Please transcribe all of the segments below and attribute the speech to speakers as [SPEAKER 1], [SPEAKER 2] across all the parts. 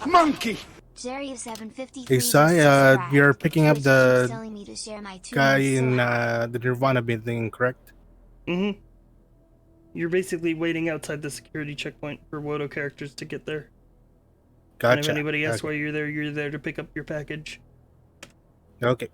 [SPEAKER 1] Monkey!
[SPEAKER 2] Jerry 753.
[SPEAKER 3] Hey, Sai, you're picking up the
[SPEAKER 2] telling me to share my
[SPEAKER 3] guy in the Nirvana building, correct?
[SPEAKER 4] Mm-hmm. You're basically waiting outside the security checkpoint for Wodo characters to get there.
[SPEAKER 3] Gotcha.
[SPEAKER 4] And if anybody asks
[SPEAKER 3] Okay.
[SPEAKER 4] why you're there to pick up your package.
[SPEAKER 3] Okay.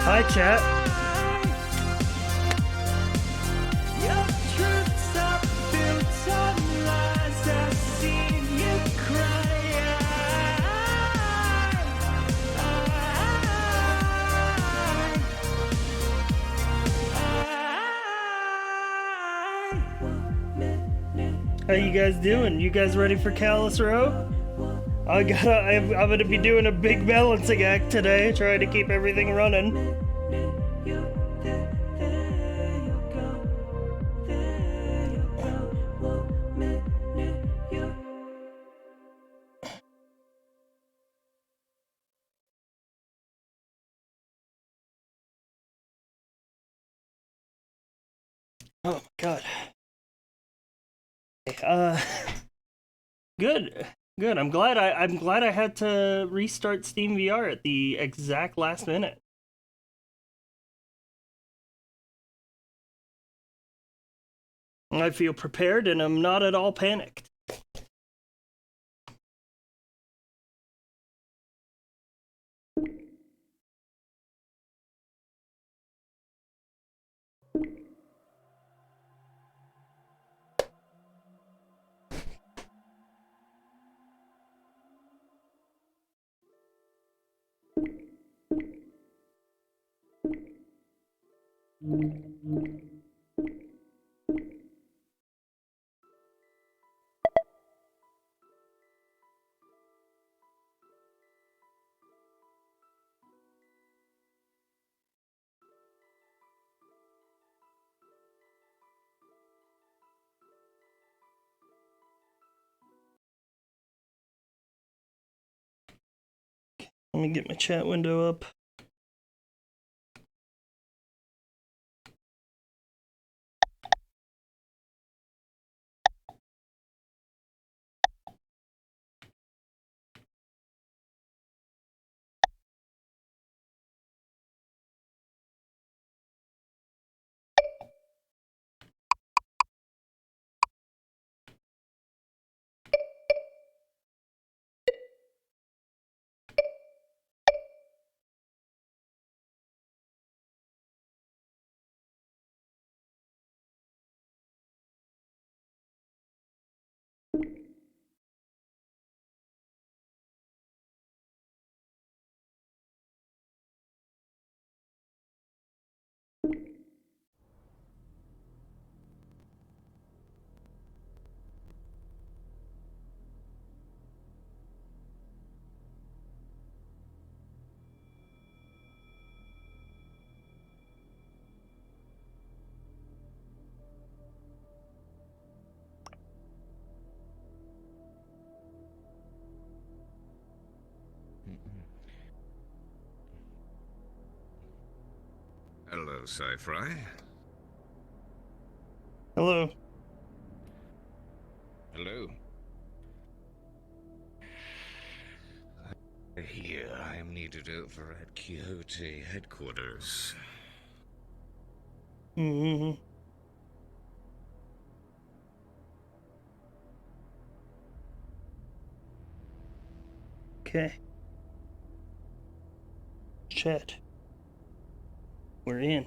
[SPEAKER 4] Hi, chat.
[SPEAKER 1] Your truth
[SPEAKER 4] How you guys doing? You guys ready for Callous Row? I'm gonna be doing a big balancing act today, trying to keep everything running. Oh my god. Good. Good. I'm glad I had to restart Steam VR at the exact last minute. I feel prepared and I'm not at all panicked. Let me get my chat window up.
[SPEAKER 1] Hello, SciFri.
[SPEAKER 4] Hello.
[SPEAKER 1] Hello. Here, I am needed over at Quixote headquarters.
[SPEAKER 4] Mm-hmm. Okay. Chat. We're in.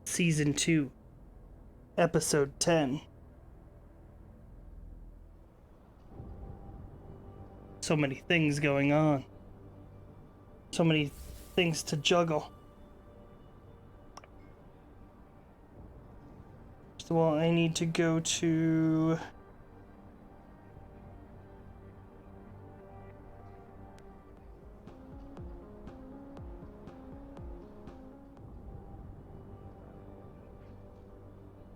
[SPEAKER 4] Season 2. Episode 10. So many things going on. So many things to juggle. First of all, I need to go to...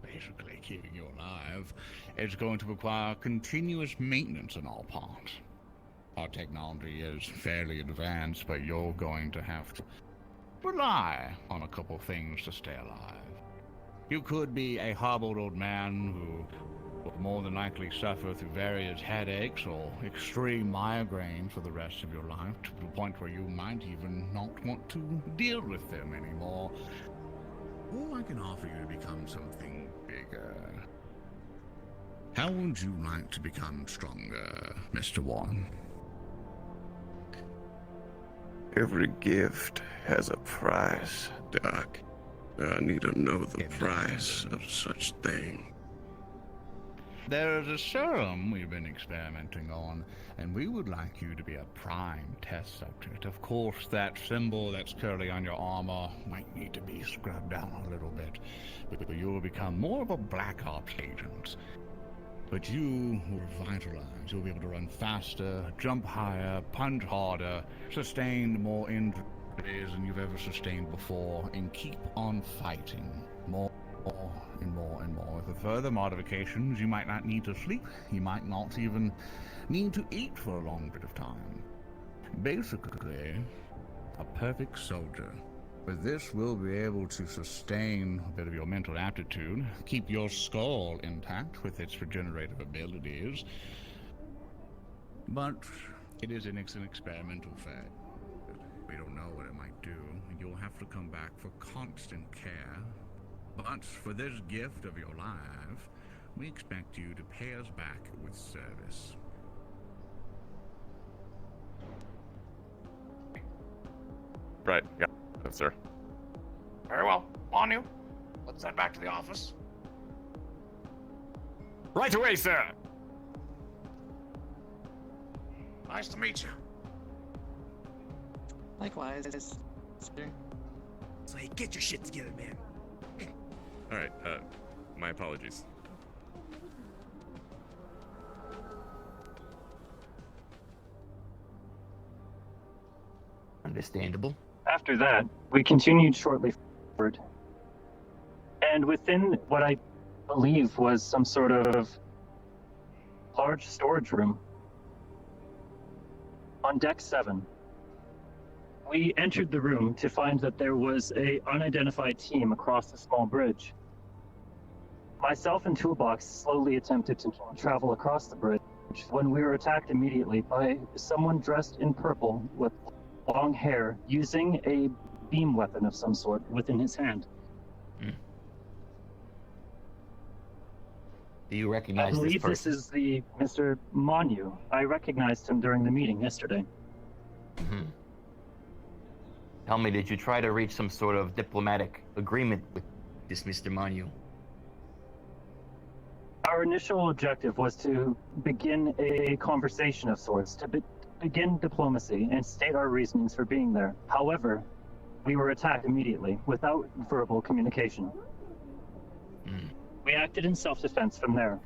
[SPEAKER 5] Basically, keeping you alive is going to require continuous maintenance on all parts. Our technology is fairly advanced, but you're going to have to rely on a couple things to stay alive. You could be a hobbled old man who will more than likely suffer through various headaches or extreme migraine for the rest of your life, to the point where you might even not want to deal with them anymore. Or I can offer you to become something bigger. How would you like to become stronger, Mr. Warren?
[SPEAKER 6] Every gift has a price, Doc. I need to know the price of such thing.
[SPEAKER 5] There is a serum we've been experimenting on, and we would like you to be a prime test subject. Of course, that symbol that's currently on your armor might need to be scrubbed down a little bit, but you will become more of a Black Ops agent. But you will revitalize. You'll be able to run faster, jump higher, punch harder, sustain more injuries than you've ever sustained before, and keep on fighting more and more and more. With further modifications, you might not need to sleep. You might not even need to eat for a long bit of time. Basically, a perfect soldier. With this, we'll be able to sustain a bit of your mental aptitude, keep your skull intact with its regenerative abilities. But it is an experimental fact. We don't know what it might do, and you'll have to come back for constant care. But for this gift of your life, we expect you to pay us back with service.
[SPEAKER 7] Right, yeah, yes, sir.
[SPEAKER 8] Very well. On you. Let's head back to the office.
[SPEAKER 7] Right away, sir!
[SPEAKER 8] Nice to meet you.
[SPEAKER 9] Likewise.
[SPEAKER 10] So hey, get your shit together, man.
[SPEAKER 7] Alright, my apologies.
[SPEAKER 11] Understandable.
[SPEAKER 12] After that, we continued shortly forward. And within what I believe was some sort of large storage room, on deck 7, we entered the room to find that there was an unidentified team across the small bridge. Myself and Toolbox slowly attempted to travel across the bridge when we were attacked immediately by someone dressed in purple with long hair, using a beam weapon of some sort within his hand.
[SPEAKER 11] Do you recognize
[SPEAKER 12] I
[SPEAKER 11] this
[SPEAKER 12] believe
[SPEAKER 11] person?
[SPEAKER 12] this is the Mr. Monu. I recognized him during the meeting yesterday.
[SPEAKER 11] Mm-hmm. Tell me, did you try to reach some sort of diplomatic agreement with this Mr. Manu?
[SPEAKER 12] Our initial objective was to begin a conversation of sorts, to begin diplomacy and state our reasonings for being there. However, we were attacked immediately, without verbal communication. We acted in self-defense from there.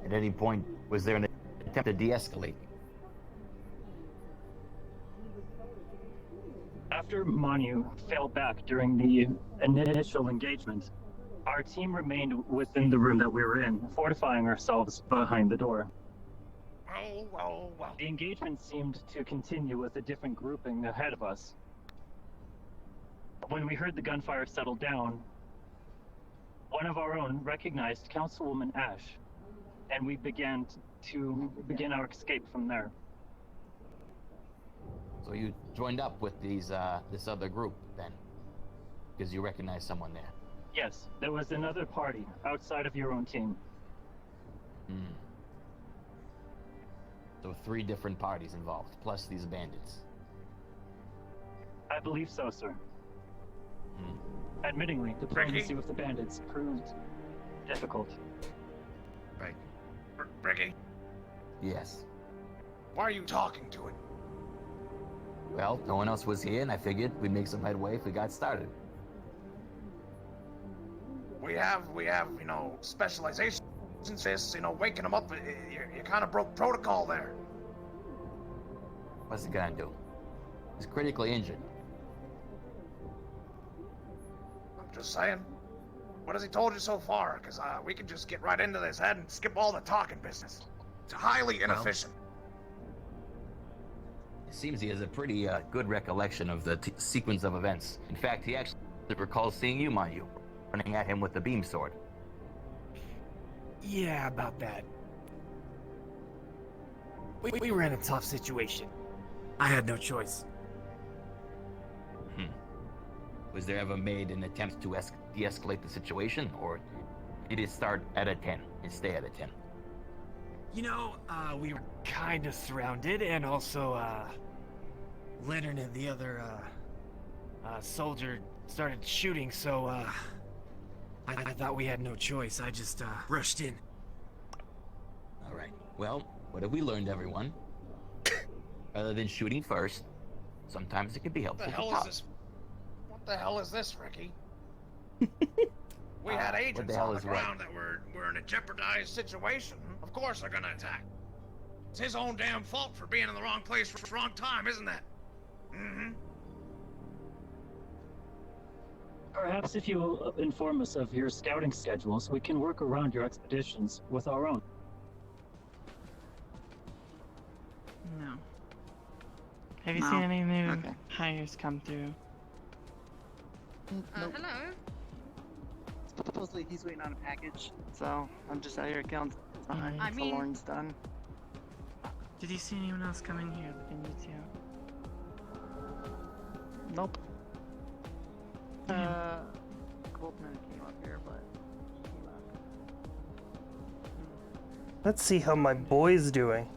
[SPEAKER 11] At any point, was there an attempt to de-escalate?
[SPEAKER 12] After Manu fell back during the initial engagement, our team remained within the room that we were in, fortifying ourselves behind the door. The engagement seemed to continue with a different grouping ahead of us. When we heard the gunfire settle down, one of our own recognized Councilwoman Ash, and we began to begin our escape from there.
[SPEAKER 11] So you joined up with these this other group then, because you recognized someone there.
[SPEAKER 12] Yes, there was another party outside of your own team.
[SPEAKER 11] So 3 different parties involved, plus these bandits.
[SPEAKER 12] I believe so, sir. Admittingly, diplomacy with the bandits proved difficult.
[SPEAKER 8] Right. Ricky,
[SPEAKER 11] Yes.
[SPEAKER 8] why are you talking to it?
[SPEAKER 11] Well, no one else was here, and I figured we'd make some headway if we got started.
[SPEAKER 8] We have, specializations in this, waking them up. You kind of broke protocol there.
[SPEAKER 11] What's he gonna do? He's critically injured.
[SPEAKER 8] I'm just saying. What has he told you so far? Because we can just get right into this head and skip all the talking business. It's highly inefficient.
[SPEAKER 11] It seems he has a pretty good recollection of the sequence of events. In fact, he actually recalls seeing you, Manu, running at him with the beam sword.
[SPEAKER 10] Yeah, about that. We were in a tough situation. I had no choice.
[SPEAKER 11] Was there ever made an attempt to de-escalate the situation, or did it start at a 10 and stay at a 10?
[SPEAKER 10] We were kind of surrounded, and also, Leonard and the other, soldier started shooting, so, I thought we had no choice. I just rushed in.
[SPEAKER 11] All right. Well, what have we learned, everyone? Other than shooting first, sometimes it can be helpful
[SPEAKER 8] What the
[SPEAKER 11] to
[SPEAKER 8] hell
[SPEAKER 11] talk.
[SPEAKER 8] is this? What the hell is this, Ricky? We had
[SPEAKER 11] What
[SPEAKER 8] agents
[SPEAKER 11] the hell
[SPEAKER 8] on the
[SPEAKER 11] is what?
[SPEAKER 8] ground that were in a jeopardized situation. Of course they're gonna attack. It's his own damn fault for being in the wrong place for the wrong time, isn't it? Mm-hmm.
[SPEAKER 12] Perhaps if you will inform us of your scouting schedules, we can work around your expeditions with our own.
[SPEAKER 9] No. Have you
[SPEAKER 13] No.
[SPEAKER 9] seen any new
[SPEAKER 13] Okay.
[SPEAKER 9] hires come through?
[SPEAKER 13] Hello? Supposedly he's waiting on a package, so I'm just out here killing time
[SPEAKER 9] I
[SPEAKER 13] until
[SPEAKER 9] mean-
[SPEAKER 13] Lauren's done.
[SPEAKER 9] Did you see anyone else coming here that you need to?
[SPEAKER 13] Nope. Coltman came up here, but he left.
[SPEAKER 4] Let's see how my boy's doing.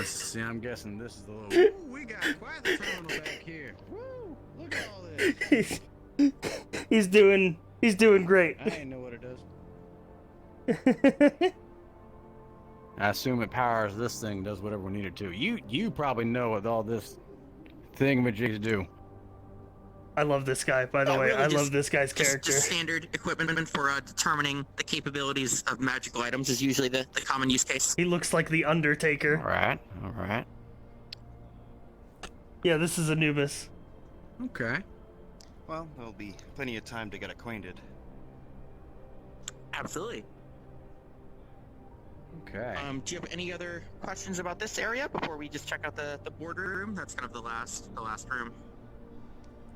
[SPEAKER 14] See, I'm guessing this is the little. Ooh, we got quite the terminal back here. Woo! Look at all this.
[SPEAKER 4] He's doing great.
[SPEAKER 14] I ain't know what it does. I assume it powers this thing, does whatever we need it to. You probably know what all this thingamajigs do.
[SPEAKER 4] I love this guy, by the way.
[SPEAKER 15] really
[SPEAKER 4] I
[SPEAKER 15] just-
[SPEAKER 4] love this guy's character.
[SPEAKER 15] Just standard equipment for determining the capabilities of magical items is usually the common use case.
[SPEAKER 4] He looks like the Undertaker.
[SPEAKER 14] All right.
[SPEAKER 4] Yeah, this is Anubis.
[SPEAKER 14] Okay.
[SPEAKER 16] Well, there'll be plenty of time to get acquainted.
[SPEAKER 15] Absolutely.
[SPEAKER 14] Okay.
[SPEAKER 15] Do you have any other questions about this area before we just check out the boardroom? That's kind of the last room.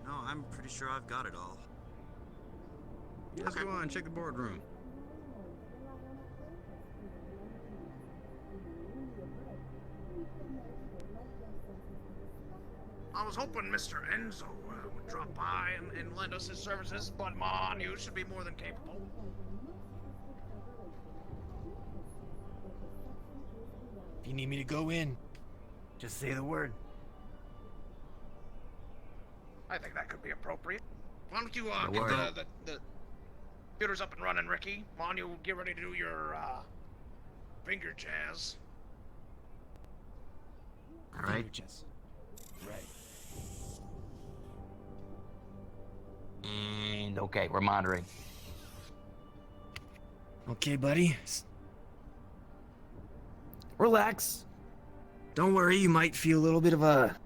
[SPEAKER 14] No, I'm pretty sure I've got it all. Let's go on, check the boardroom.
[SPEAKER 8] I was hoping Mr. Enzo would drop by and lend us his services, but Mon, you should be more than capable.
[SPEAKER 10] If you need me to go in, just say the word.
[SPEAKER 8] I think that could be appropriate. Why don't you
[SPEAKER 11] The
[SPEAKER 8] get
[SPEAKER 11] word.
[SPEAKER 8] the computers up and running, Ricky? Mon, you get ready to do your finger jazz.
[SPEAKER 11] All right.
[SPEAKER 10] Right.
[SPEAKER 11] And okay, we're monitoring.
[SPEAKER 10] Okay, buddy. Relax. Don't worry, you might feel a little bit of a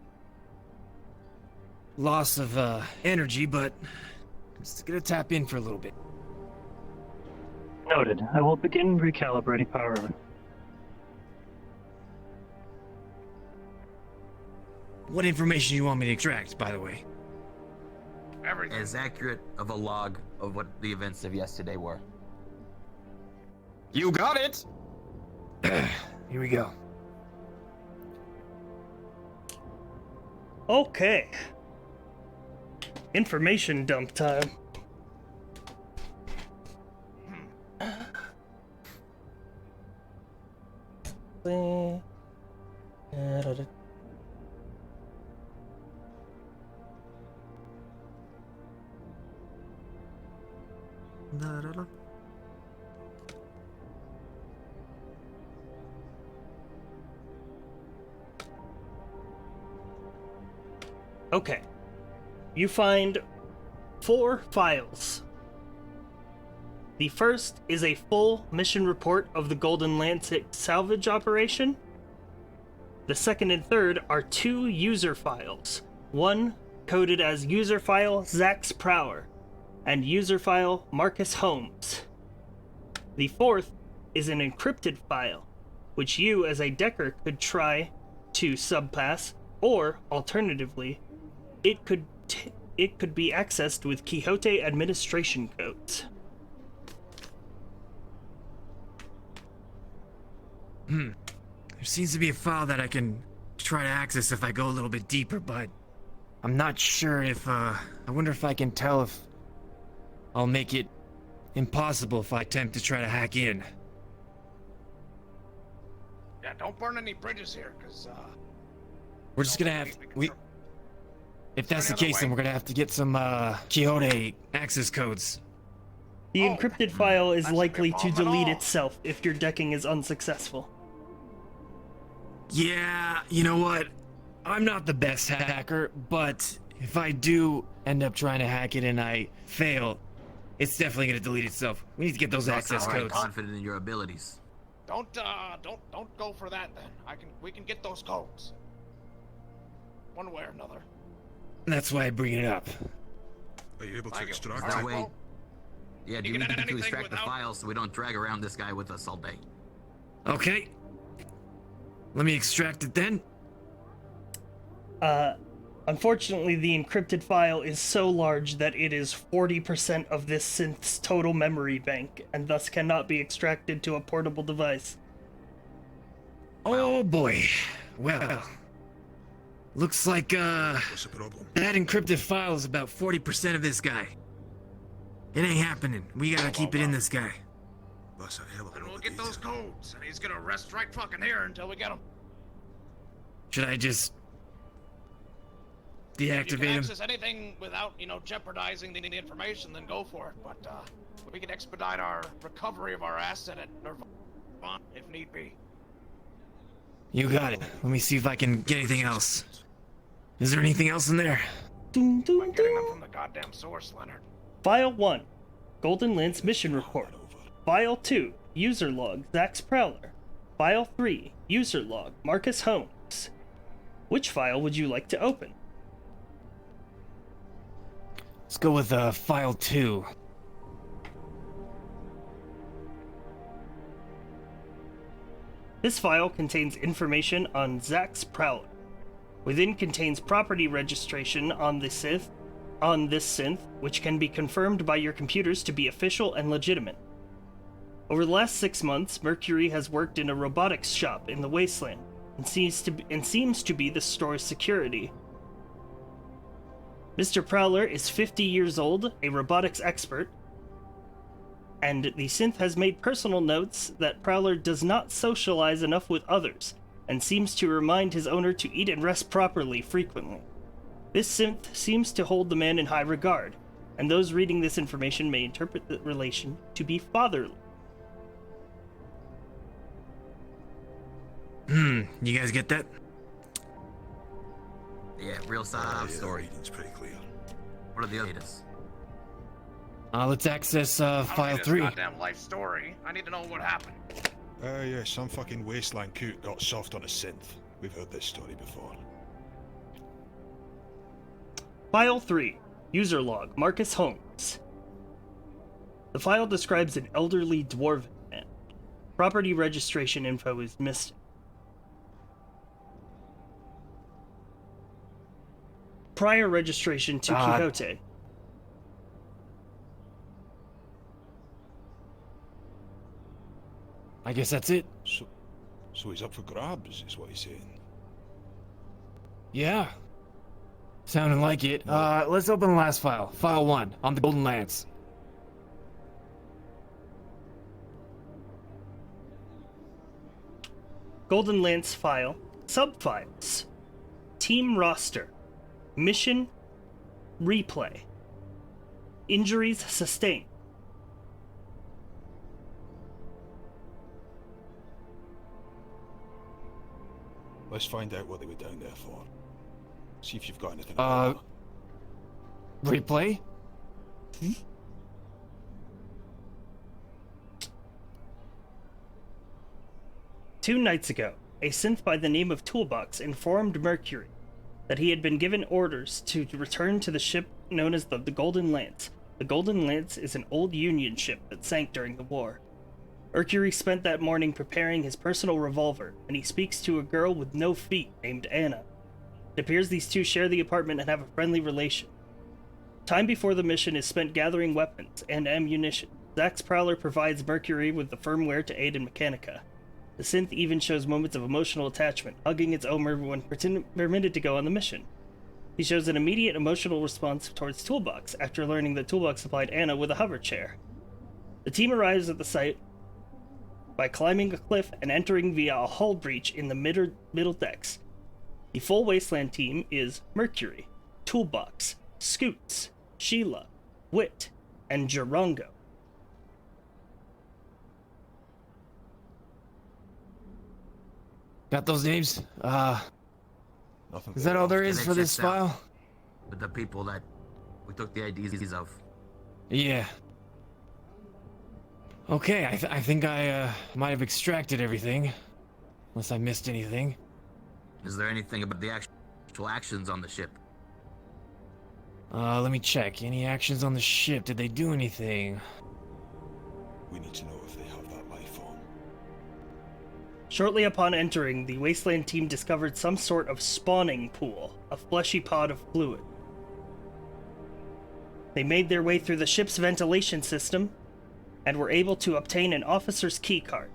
[SPEAKER 10] loss of energy, but just gonna tap in for a little bit.
[SPEAKER 12] Noted. I will begin recalibrating power.
[SPEAKER 10] What information do you want me to extract, by the way?
[SPEAKER 8] Everything.
[SPEAKER 11] As accurate of a log of what the events of yesterday were.
[SPEAKER 10] You got it! Here we go.
[SPEAKER 4] Okay. Information dump time. Okay. You find 4 files. The first is a full mission report of the Golden Lancet salvage operation. The second and third are 2 user files. One coded as user file Zax Prower and user file Marcus Holmes. The fourth is an encrypted file, which you as a Decker could try to subpass, or alternatively, it could be accessed with Quixote administration codes.
[SPEAKER 10] There seems to be a file that I can try to access if I go a little bit deeper, but I'm not sure if, I wonder if I can tell if I'll make it impossible if I attempt to try to hack in.
[SPEAKER 8] Yeah, don't burn any bridges here, because,
[SPEAKER 10] We're just gonna have, If that's the
[SPEAKER 8] Any other
[SPEAKER 10] case, then
[SPEAKER 8] way?
[SPEAKER 10] we're gonna have to get some Quixote access codes.
[SPEAKER 4] The encrypted file is
[SPEAKER 8] that shouldn't be a
[SPEAKER 4] likely to
[SPEAKER 8] problem at
[SPEAKER 4] delete
[SPEAKER 8] all.
[SPEAKER 4] itself if your decking is unsuccessful.
[SPEAKER 10] Yeah, you know what? I'm not the best hacker, but if I do end up trying to hack it and I fail, it's definitely gonna delete itself. We need to get those access
[SPEAKER 11] I'm
[SPEAKER 10] codes.
[SPEAKER 11] confident in your abilities.
[SPEAKER 8] Don't go for that then. We can get those codes. One way or another.
[SPEAKER 10] That's why I bring it up.
[SPEAKER 17] Are you able to
[SPEAKER 8] Thank you.
[SPEAKER 17] extract
[SPEAKER 11] That
[SPEAKER 17] it?
[SPEAKER 11] way. Yeah, do
[SPEAKER 8] You
[SPEAKER 11] you
[SPEAKER 8] can
[SPEAKER 11] need
[SPEAKER 8] edit
[SPEAKER 11] to
[SPEAKER 8] anything
[SPEAKER 11] extract the
[SPEAKER 8] without-
[SPEAKER 11] files so we don't drag around this guy with us all day?
[SPEAKER 10] Okay. Let me extract it then.
[SPEAKER 4] Unfortunately, the encrypted file is so large that it is 40% of this synth's total memory bank, and thus cannot be extracted to a portable device.
[SPEAKER 10] Oh boy. Well, looks like
[SPEAKER 17] What's the problem?
[SPEAKER 10] that encrypted file is about 40% of this guy. It ain't happening. We gotta keep it in this guy.
[SPEAKER 17] That's a hell of a
[SPEAKER 8] And
[SPEAKER 17] lot
[SPEAKER 8] we'll
[SPEAKER 17] of
[SPEAKER 8] get those
[SPEAKER 17] detail.
[SPEAKER 8] codes, and he's gonna rest right fucking here until we get them.
[SPEAKER 10] Should I just
[SPEAKER 8] If you can
[SPEAKER 10] deactivate him?
[SPEAKER 8] access anything without, jeopardizing the information, then go for it. But we can expedite our recovery of our asset at Nirvana if need be.
[SPEAKER 10] You got it. Let me see if I can get anything else. Is there anything else in there?
[SPEAKER 4] Dun, dun,
[SPEAKER 8] We're getting them
[SPEAKER 4] dun.
[SPEAKER 8] from the goddamn source, Leonard.
[SPEAKER 4] File 1, Golden Lance Mission Report. File 2, User Log, Zax Prowler. File 3, User Log, Marcus Holmes. Which file would you like to open?
[SPEAKER 10] Let's go with file 2.
[SPEAKER 4] This file contains information on Zax Prowler. Within contains property registration on this synth, which can be confirmed by your computers to be official and legitimate. Over the last 6 months, Mercury has worked in a robotics shop in the Wasteland, and seems to be the store's security. Mr. Prowler is 50 years old, a robotics expert, and the synth has made personal notes that Prowler does not socialize enough with others, and seems to remind his owner to eat and rest properly frequently. This synth seems to hold the man in high regard, and those reading this information may interpret the relation to be fatherly.
[SPEAKER 10] You guys get that?
[SPEAKER 11] Yeah, real sob
[SPEAKER 17] Yeah,
[SPEAKER 11] story.
[SPEAKER 17] the reading's pretty clear.
[SPEAKER 11] What are the others?
[SPEAKER 10] Let's access
[SPEAKER 8] I don't
[SPEAKER 10] file
[SPEAKER 8] need
[SPEAKER 10] 3.
[SPEAKER 8] this goddamn life story. I need to know what happened.
[SPEAKER 17] Yeah, some fucking wasteland coot got soft on a synth. We've heard this story before.
[SPEAKER 4] File 3, User Log, Marcus Holmes. The file describes an elderly dwarven man. Property registration info is missing. Prior registration to Quixote.
[SPEAKER 10] I guess that's it.
[SPEAKER 17] So he's up for grabs, is what he's saying.
[SPEAKER 10] Yeah. Sounding like it. Let's open the last file. File 1, on the Golden Lance.
[SPEAKER 4] Golden Lance file. Subfiles. Team roster. Mission. Replay. Injuries sustained.
[SPEAKER 17] Let's find out what they were down there for. See if you've got anything. about that.
[SPEAKER 10] Replay?
[SPEAKER 4] Two nights ago, a synth by the name of Toolbox informed Mercury that he had been given orders to return to the ship known as the Golden Lance. The Golden Lance is an old Union ship that sank during the war. Mercury spent that morning preparing his personal revolver, and he speaks to a girl with no feet named Anna. It appears these two share the apartment and have a friendly relation. Time before the mission is spent gathering weapons and ammunition. Zax Prowler provides Mercury with the firmware to aid in Mechanica. The synth even shows moments of emotional attachment, hugging its owner when permitted to go on the mission. He shows an immediate emotional response towards Toolbox after learning that Toolbox supplied Anna with a hover chair. The team arrives at the site by climbing a cliff and entering via a hull breach in the middle decks. The full Wasteland team is Mercury, Toolbox, Scoots, Sheila, Wit, and Gerongo.
[SPEAKER 10] Got those names?
[SPEAKER 17] Nothing.
[SPEAKER 10] Is that all there is
[SPEAKER 11] Yeah,
[SPEAKER 10] for
[SPEAKER 11] that
[SPEAKER 10] this
[SPEAKER 11] checks out.
[SPEAKER 10] file?
[SPEAKER 11] With the people that we took the IDs of.
[SPEAKER 10] Yeah. Okay, I think I might have extracted everything. Unless I missed anything.
[SPEAKER 11] Is there anything about the actual actions on the ship?
[SPEAKER 10] Let me check. Any actions on the ship? Did they do anything?
[SPEAKER 17] We need to know if they have that life form.
[SPEAKER 4] Shortly upon entering, the Wasteland team discovered some sort of spawning pool, a fleshy pod of fluid. They made their way through the ship's ventilation system and were able to obtain an officer's key card.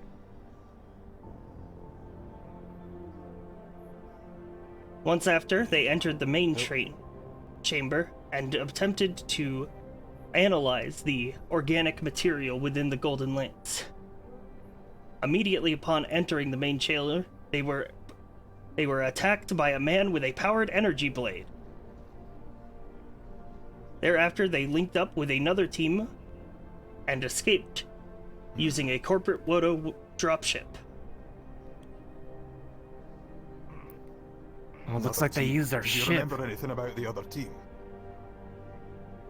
[SPEAKER 4] Once after, they entered the main train chamber and attempted to analyze the organic material within the Golden Lance. Immediately upon entering the main chamber, they were attacked by a man with a powered energy blade. Thereafter, they linked up with another team and escaped using a corporate Wodo dropship.
[SPEAKER 10] Oh, looks like they used our
[SPEAKER 17] Do you
[SPEAKER 10] ship.
[SPEAKER 17] remember anything about the other team?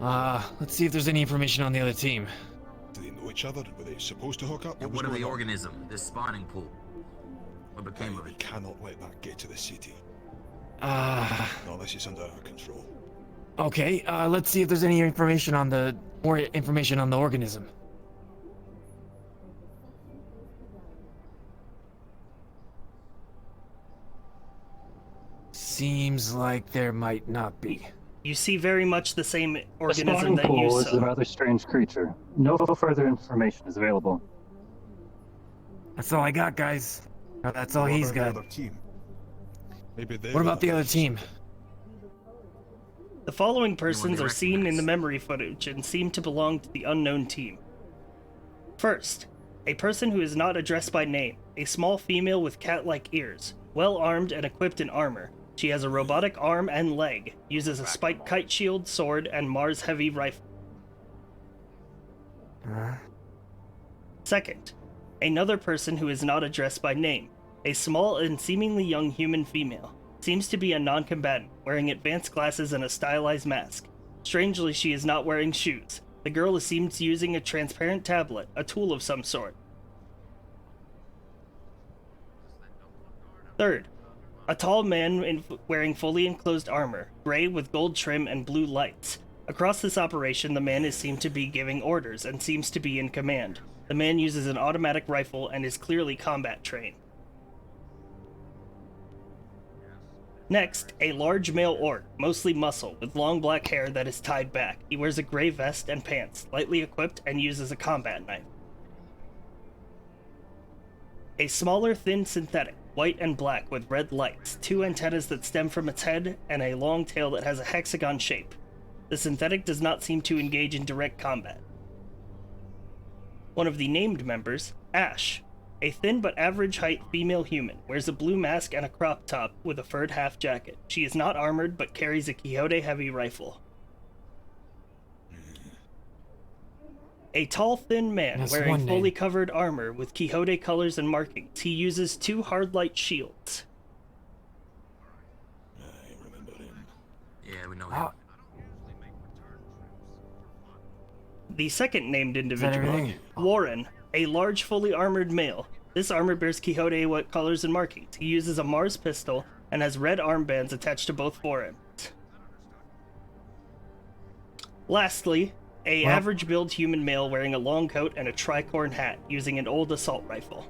[SPEAKER 10] Let's see if there's any information on the other team.
[SPEAKER 17] Do they know each other? Were they supposed to hook up?
[SPEAKER 11] And
[SPEAKER 17] was
[SPEAKER 11] what of the
[SPEAKER 17] going on?
[SPEAKER 11] organism, this spawning pool? What became of
[SPEAKER 17] We
[SPEAKER 11] it?
[SPEAKER 17] cannot let that get to the city.
[SPEAKER 10] Uh,
[SPEAKER 17] Not unless it's under our control.
[SPEAKER 10] Okay, let's see if there's any information on the more information on the organism. Seems like there might not be.
[SPEAKER 4] You see very much the same
[SPEAKER 12] The
[SPEAKER 4] organism
[SPEAKER 12] spawning
[SPEAKER 4] that you
[SPEAKER 12] pool is a
[SPEAKER 4] saw.
[SPEAKER 12] rather strange creature. No further information is available.
[SPEAKER 10] That's all I got, guys. Oh, that's all
[SPEAKER 17] What
[SPEAKER 10] he's
[SPEAKER 17] about the
[SPEAKER 10] got.
[SPEAKER 17] other team? Maybe they
[SPEAKER 10] What about the other team?
[SPEAKER 4] The following persons
[SPEAKER 11] they
[SPEAKER 4] are seen in
[SPEAKER 11] recognize?
[SPEAKER 4] the memory footage and seem to belong to the unknown team. First, a person who is not addressed by name, a small female with cat-like ears, well armed and equipped in armor. She has a robotic arm and leg, uses a spiked kite shield, sword, and Mars heavy rifle. Second, another person who is not addressed by name, a small and seemingly young human female. Seems to be a non-combatant, wearing advanced glasses and a stylized mask. Strangely, she is not wearing shoes. The girl seems using a transparent tablet, a tool of some sort. Third, a tall man wearing fully enclosed armor, gray with gold trim and blue lights. Across this operation, the man is seen to be giving orders and seems to be in command. The man uses an automatic rifle and is clearly combat trained. Next, a large male orc, mostly muscle, with long black hair that is tied back. He wears a gray vest and pants, lightly equipped, and uses a combat knife. A smaller, thin synthetic, white and black with red lights, two antennas that stem from its head, and a long tail that has a hexagon shape. The synthetic does not seem to engage in direct combat. One of the named members, Ash, a thin but average height female human, wears a blue mask and a crop top with a furred half jacket. She is not armored but carries a Quixote heavy rifle. A tall, thin man
[SPEAKER 10] That's
[SPEAKER 4] wearing
[SPEAKER 10] one
[SPEAKER 4] fully
[SPEAKER 10] name.
[SPEAKER 4] covered armor with Quixote colors and markings. He uses two hard light shields.
[SPEAKER 17] I remember him.
[SPEAKER 11] Yeah, we know him.
[SPEAKER 4] The second named individual,
[SPEAKER 10] everything?
[SPEAKER 4] Warren, a large, fully armored male. This armor bears Quixote what colors and markings. He uses a Mars pistol and has red armbands attached to both forearms. Lastly, a average build human male wearing a long coat and a tricorn hat, using an old assault rifle.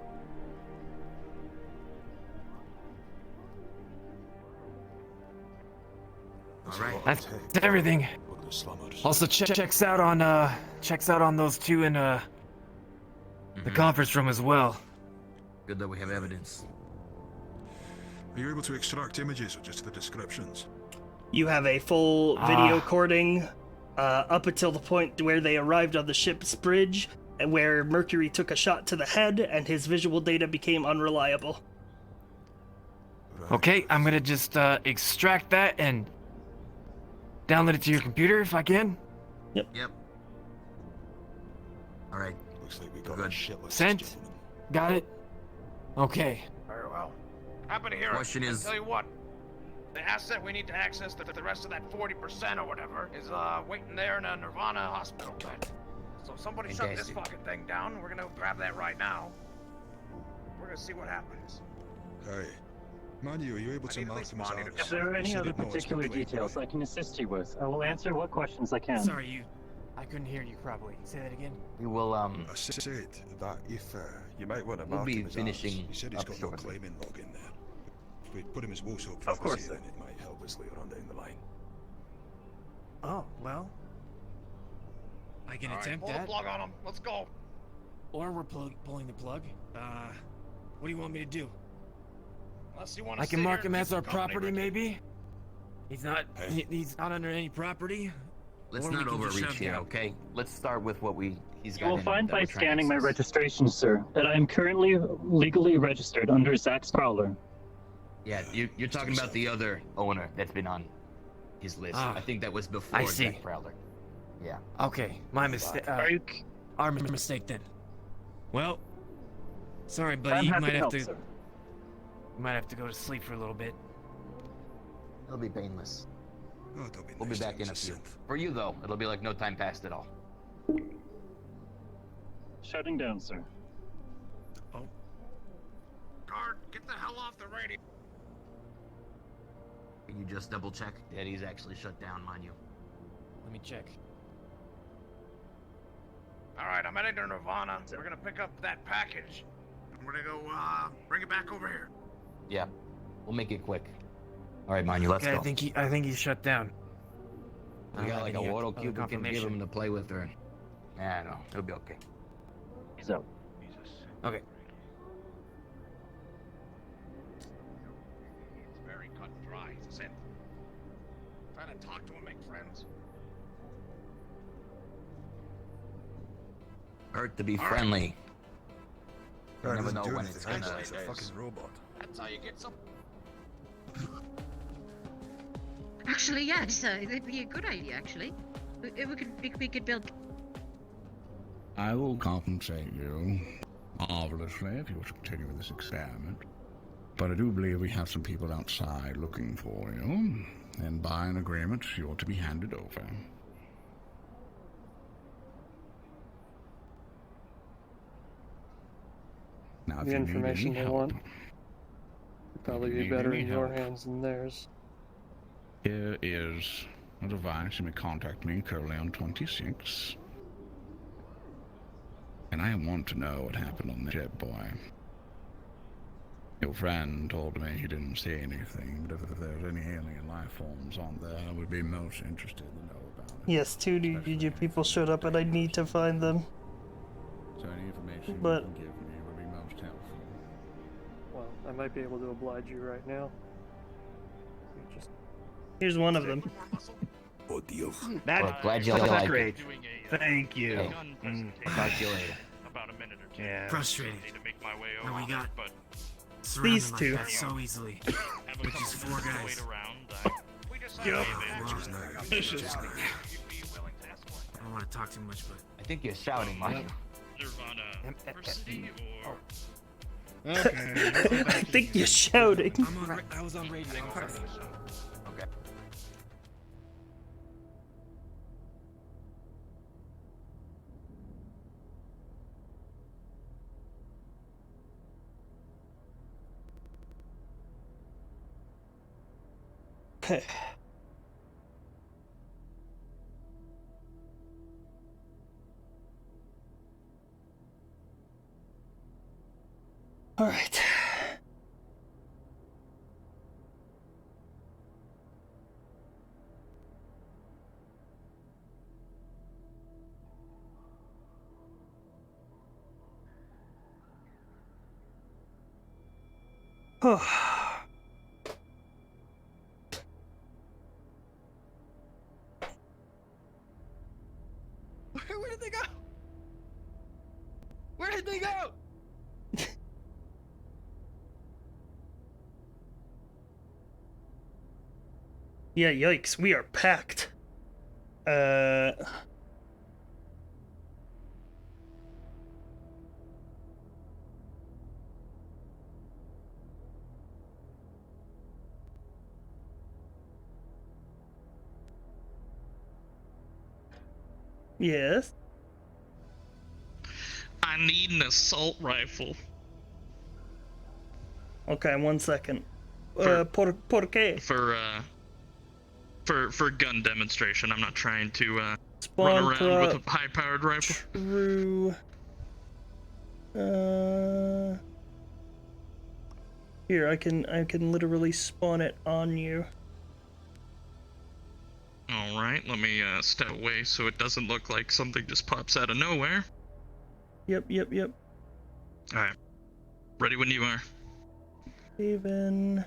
[SPEAKER 11] All right.
[SPEAKER 10] That's everything.
[SPEAKER 17] Look at the slummers.
[SPEAKER 10] Also checks out on those two in the conference room as well.
[SPEAKER 11] Good that we have evidence.
[SPEAKER 17] Are you able to extract images or just the descriptions?
[SPEAKER 4] You have a full video recording up until the point where they arrived on the ship's bridge, where Mercury took a shot to the head and his visual data became unreliable.
[SPEAKER 10] Okay, I'm gonna just extract that and download it to your computer if I can.
[SPEAKER 11] Yep. All right.
[SPEAKER 17] Looks like we got a shitless.
[SPEAKER 10] Sent. Got it. Okay.
[SPEAKER 8] Very well. Happy to hear
[SPEAKER 11] Question
[SPEAKER 8] it.
[SPEAKER 11] is-
[SPEAKER 8] Tell you what, the asset we need to access the rest of that 40% or whatever is waiting there in a Nirvana hospital bed. So somebody shut this
[SPEAKER 11] Fantastic.
[SPEAKER 8] fucking thing down. We're gonna grab that right now. We're gonna see what happens.
[SPEAKER 17] Hey, Manu, are you able
[SPEAKER 8] I
[SPEAKER 17] to
[SPEAKER 8] need at
[SPEAKER 17] mark
[SPEAKER 8] least
[SPEAKER 17] them as
[SPEAKER 8] Monty to-
[SPEAKER 17] ours?
[SPEAKER 12] If there are any
[SPEAKER 17] She
[SPEAKER 12] other
[SPEAKER 17] did know it's
[SPEAKER 12] particular
[SPEAKER 17] complete,
[SPEAKER 12] details
[SPEAKER 17] right?
[SPEAKER 12] I can assist you with, I will answer what questions I can.
[SPEAKER 10] Sorry, I couldn't hear you properly. Say that again.
[SPEAKER 11] We will
[SPEAKER 17] I said that if you might want to
[SPEAKER 11] We'll
[SPEAKER 17] mark
[SPEAKER 11] be
[SPEAKER 17] him as
[SPEAKER 11] finishing
[SPEAKER 17] ours. He said he's
[SPEAKER 11] up
[SPEAKER 17] got no
[SPEAKER 11] shortly.
[SPEAKER 17] claiming log in there. If we put him as Woso
[SPEAKER 12] Of course,
[SPEAKER 17] privacy,
[SPEAKER 12] sir.
[SPEAKER 17] then it might help us later on down the line.
[SPEAKER 10] Oh well. I can
[SPEAKER 8] All right,
[SPEAKER 10] attempt
[SPEAKER 8] pull
[SPEAKER 10] that.
[SPEAKER 8] the plug on him. Let's go.
[SPEAKER 10] Or we're pulling the plug. What do you want me to do?
[SPEAKER 8] Unless you want to.
[SPEAKER 10] I can mark him as our property, maybe. He's not. He's not under any property.
[SPEAKER 11] let's
[SPEAKER 10] Or we
[SPEAKER 11] not
[SPEAKER 10] can just
[SPEAKER 11] overreach
[SPEAKER 10] shove
[SPEAKER 11] here,
[SPEAKER 10] down.
[SPEAKER 11] okay? Let's start with what he's got.
[SPEAKER 12] You will
[SPEAKER 11] in
[SPEAKER 12] find
[SPEAKER 11] that
[SPEAKER 12] by
[SPEAKER 11] we're trying to
[SPEAKER 12] scanning my
[SPEAKER 11] access.
[SPEAKER 12] registration, sir, that I am currently legally registered under Zach's Prowler.
[SPEAKER 11] Yeah, you're talking about the other owner that's been on his list.
[SPEAKER 10] Ah,
[SPEAKER 11] I think that was before
[SPEAKER 10] I see.
[SPEAKER 11] Jack Prowler. Yeah.
[SPEAKER 10] Okay, my mistake. Our mistake then. Well, sorry, buddy.
[SPEAKER 12] I'm
[SPEAKER 10] You
[SPEAKER 12] happy
[SPEAKER 10] might
[SPEAKER 12] to
[SPEAKER 10] have
[SPEAKER 12] help,
[SPEAKER 10] to.
[SPEAKER 12] sir.
[SPEAKER 10] You might have to go to sleep for a little bit.
[SPEAKER 11] It'll be painless.
[SPEAKER 17] Oh, don't be
[SPEAKER 11] We'll be
[SPEAKER 17] nice to
[SPEAKER 11] back
[SPEAKER 17] him,
[SPEAKER 11] in a
[SPEAKER 17] it's
[SPEAKER 11] few.
[SPEAKER 17] synth.
[SPEAKER 11] For you though, it'll be like no time passed at all.
[SPEAKER 12] Shutting down, sir.
[SPEAKER 8] Guard, get the hell off the radio.
[SPEAKER 11] Can you just double check that he's actually shut down, mind you?
[SPEAKER 10] Let me check.
[SPEAKER 8] All right, I'm heading to Nirvana. We're gonna pick up that package. And we're gonna go bring it back over here.
[SPEAKER 11] Yeah. We'll make it quick. All right, Manu, let's
[SPEAKER 10] Okay,
[SPEAKER 11] go.
[SPEAKER 10] I think he's shut down. I
[SPEAKER 11] We
[SPEAKER 10] don't
[SPEAKER 11] got
[SPEAKER 10] have
[SPEAKER 11] like a
[SPEAKER 10] any
[SPEAKER 11] water
[SPEAKER 10] other
[SPEAKER 11] cube we can give
[SPEAKER 10] confirmation.
[SPEAKER 11] him to play with, or... Yeah, no, it'll be okay.
[SPEAKER 12] He's out.
[SPEAKER 10] Okay.
[SPEAKER 8] It's very cut and dry. He's a synth. Trying to talk to him, make friends.
[SPEAKER 11] Hurt to be
[SPEAKER 8] All right.
[SPEAKER 11] friendly.
[SPEAKER 17] No,
[SPEAKER 11] You
[SPEAKER 17] it
[SPEAKER 11] never
[SPEAKER 17] doesn't
[SPEAKER 11] know
[SPEAKER 17] do
[SPEAKER 11] when
[SPEAKER 17] anything.
[SPEAKER 11] it's gonna...
[SPEAKER 17] It's a fucking robot.
[SPEAKER 8] That's how you get some.
[SPEAKER 18] Actually, yes, it'd be a good idea. Actually, we could build.
[SPEAKER 5] I will compensate you, marvelously, if you were to continue with this experiment. But I do believe we have some people outside looking for you, and by an agreement, you're to be handed over. Now, if
[SPEAKER 19] The
[SPEAKER 5] you need
[SPEAKER 19] information
[SPEAKER 5] any
[SPEAKER 19] they
[SPEAKER 5] help,
[SPEAKER 19] want would probably be
[SPEAKER 5] need
[SPEAKER 19] better
[SPEAKER 5] any
[SPEAKER 19] in your
[SPEAKER 5] help,
[SPEAKER 19] hands than theirs.
[SPEAKER 5] here is a device. You may contact me currently on 26. And I want to know what happened on the ship, boy. Your friend told me he didn't see anything, but if there's any alien life forms on there, I would be most interested to know about it.
[SPEAKER 4] Yes, two new people showed up and I need to find them.
[SPEAKER 5] So any information
[SPEAKER 4] But-
[SPEAKER 5] you can give me would be most helpful.
[SPEAKER 19] Well, I might be able to oblige you right now. You just
[SPEAKER 4] Here's one of them.
[SPEAKER 17] Oh, deals.
[SPEAKER 11] Well, glad you like it.
[SPEAKER 12] Thank you.
[SPEAKER 11] Hey, talk to you later.
[SPEAKER 12] About a minute or two. Yeah.
[SPEAKER 10] Frustrated.
[SPEAKER 12] Need to make my way
[SPEAKER 10] Now
[SPEAKER 12] over,
[SPEAKER 10] we got
[SPEAKER 12] but
[SPEAKER 10] surrounded
[SPEAKER 4] These
[SPEAKER 10] like
[SPEAKER 4] two.
[SPEAKER 10] that so easily. With just four guys.
[SPEAKER 8] We just
[SPEAKER 4] Yep.
[SPEAKER 10] I don't want to talk too much, but
[SPEAKER 11] I think you're shouting, Mike.
[SPEAKER 4] I think you're shouting.
[SPEAKER 10] I was on radio. I'm sorry.
[SPEAKER 11] Okay.
[SPEAKER 4] Okay. All right. Oh.
[SPEAKER 15] Where did they go? Where did they go?
[SPEAKER 4] Yeah, yikes, we are packed. Yes.
[SPEAKER 20] I need an assault rifle.
[SPEAKER 4] Okay, 1 second.
[SPEAKER 20] For-
[SPEAKER 4] Por qué?
[SPEAKER 20] For gun demonstration. I'm not trying to run
[SPEAKER 4] Spawn
[SPEAKER 20] around with
[SPEAKER 4] prop.
[SPEAKER 20] a high-powered rifle.
[SPEAKER 4] True. Here, I can literally spawn it on you.
[SPEAKER 20] All right, let me step away so it doesn't look like something just pops out of nowhere.
[SPEAKER 4] Yep.
[SPEAKER 20] All right, ready when you are.
[SPEAKER 4] Even.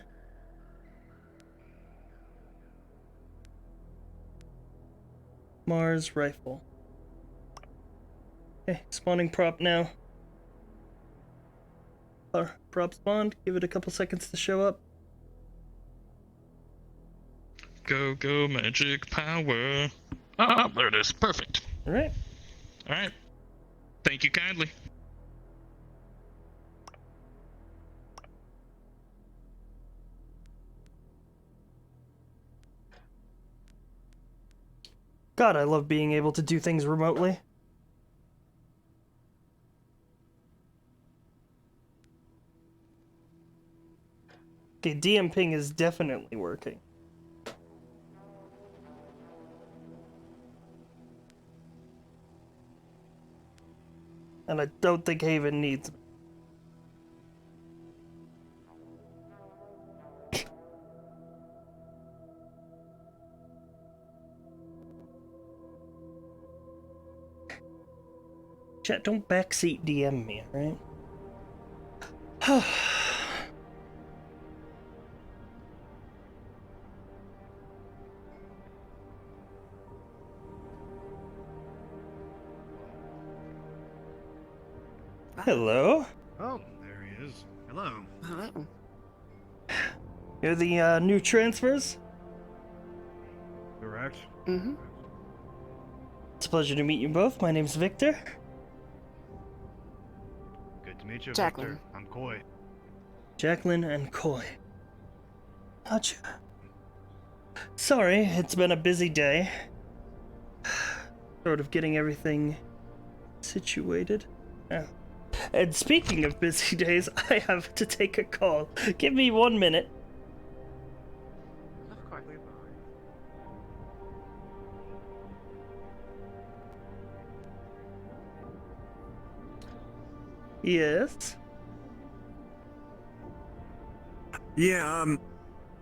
[SPEAKER 4] Mars rifle. Okay, spawning prop now. Prop spawned. Give it a couple seconds to show up.
[SPEAKER 20] Go, go, magic power. Oh, there it is. Perfect.
[SPEAKER 4] All right.
[SPEAKER 20] All right. Thank you kindly.
[SPEAKER 4] God, I love being able to do things remotely. Okay, DM ping is definitely working. And I don't think Haven needs me. Chat, don't backseat DM me, alright? Hello?
[SPEAKER 21] Oh, there he is. Hello.
[SPEAKER 13] Hello.
[SPEAKER 4] You're the new transfers?
[SPEAKER 21] Correct.
[SPEAKER 13] Mm-hmm.
[SPEAKER 4] It's a pleasure to meet you both. My name's Victor.
[SPEAKER 21] Good to meet you,
[SPEAKER 13] Jacqueline.
[SPEAKER 21] Victor. I'm Coy.
[SPEAKER 4] Jacqueline and Coy. Gotcha. Sorry, it's been a busy day. Sort of getting everything situated. Yeah. And speaking of busy days, I have to take a call. Give me 1 minute.
[SPEAKER 13] Of course.
[SPEAKER 4] Yes?
[SPEAKER 22] Yeah,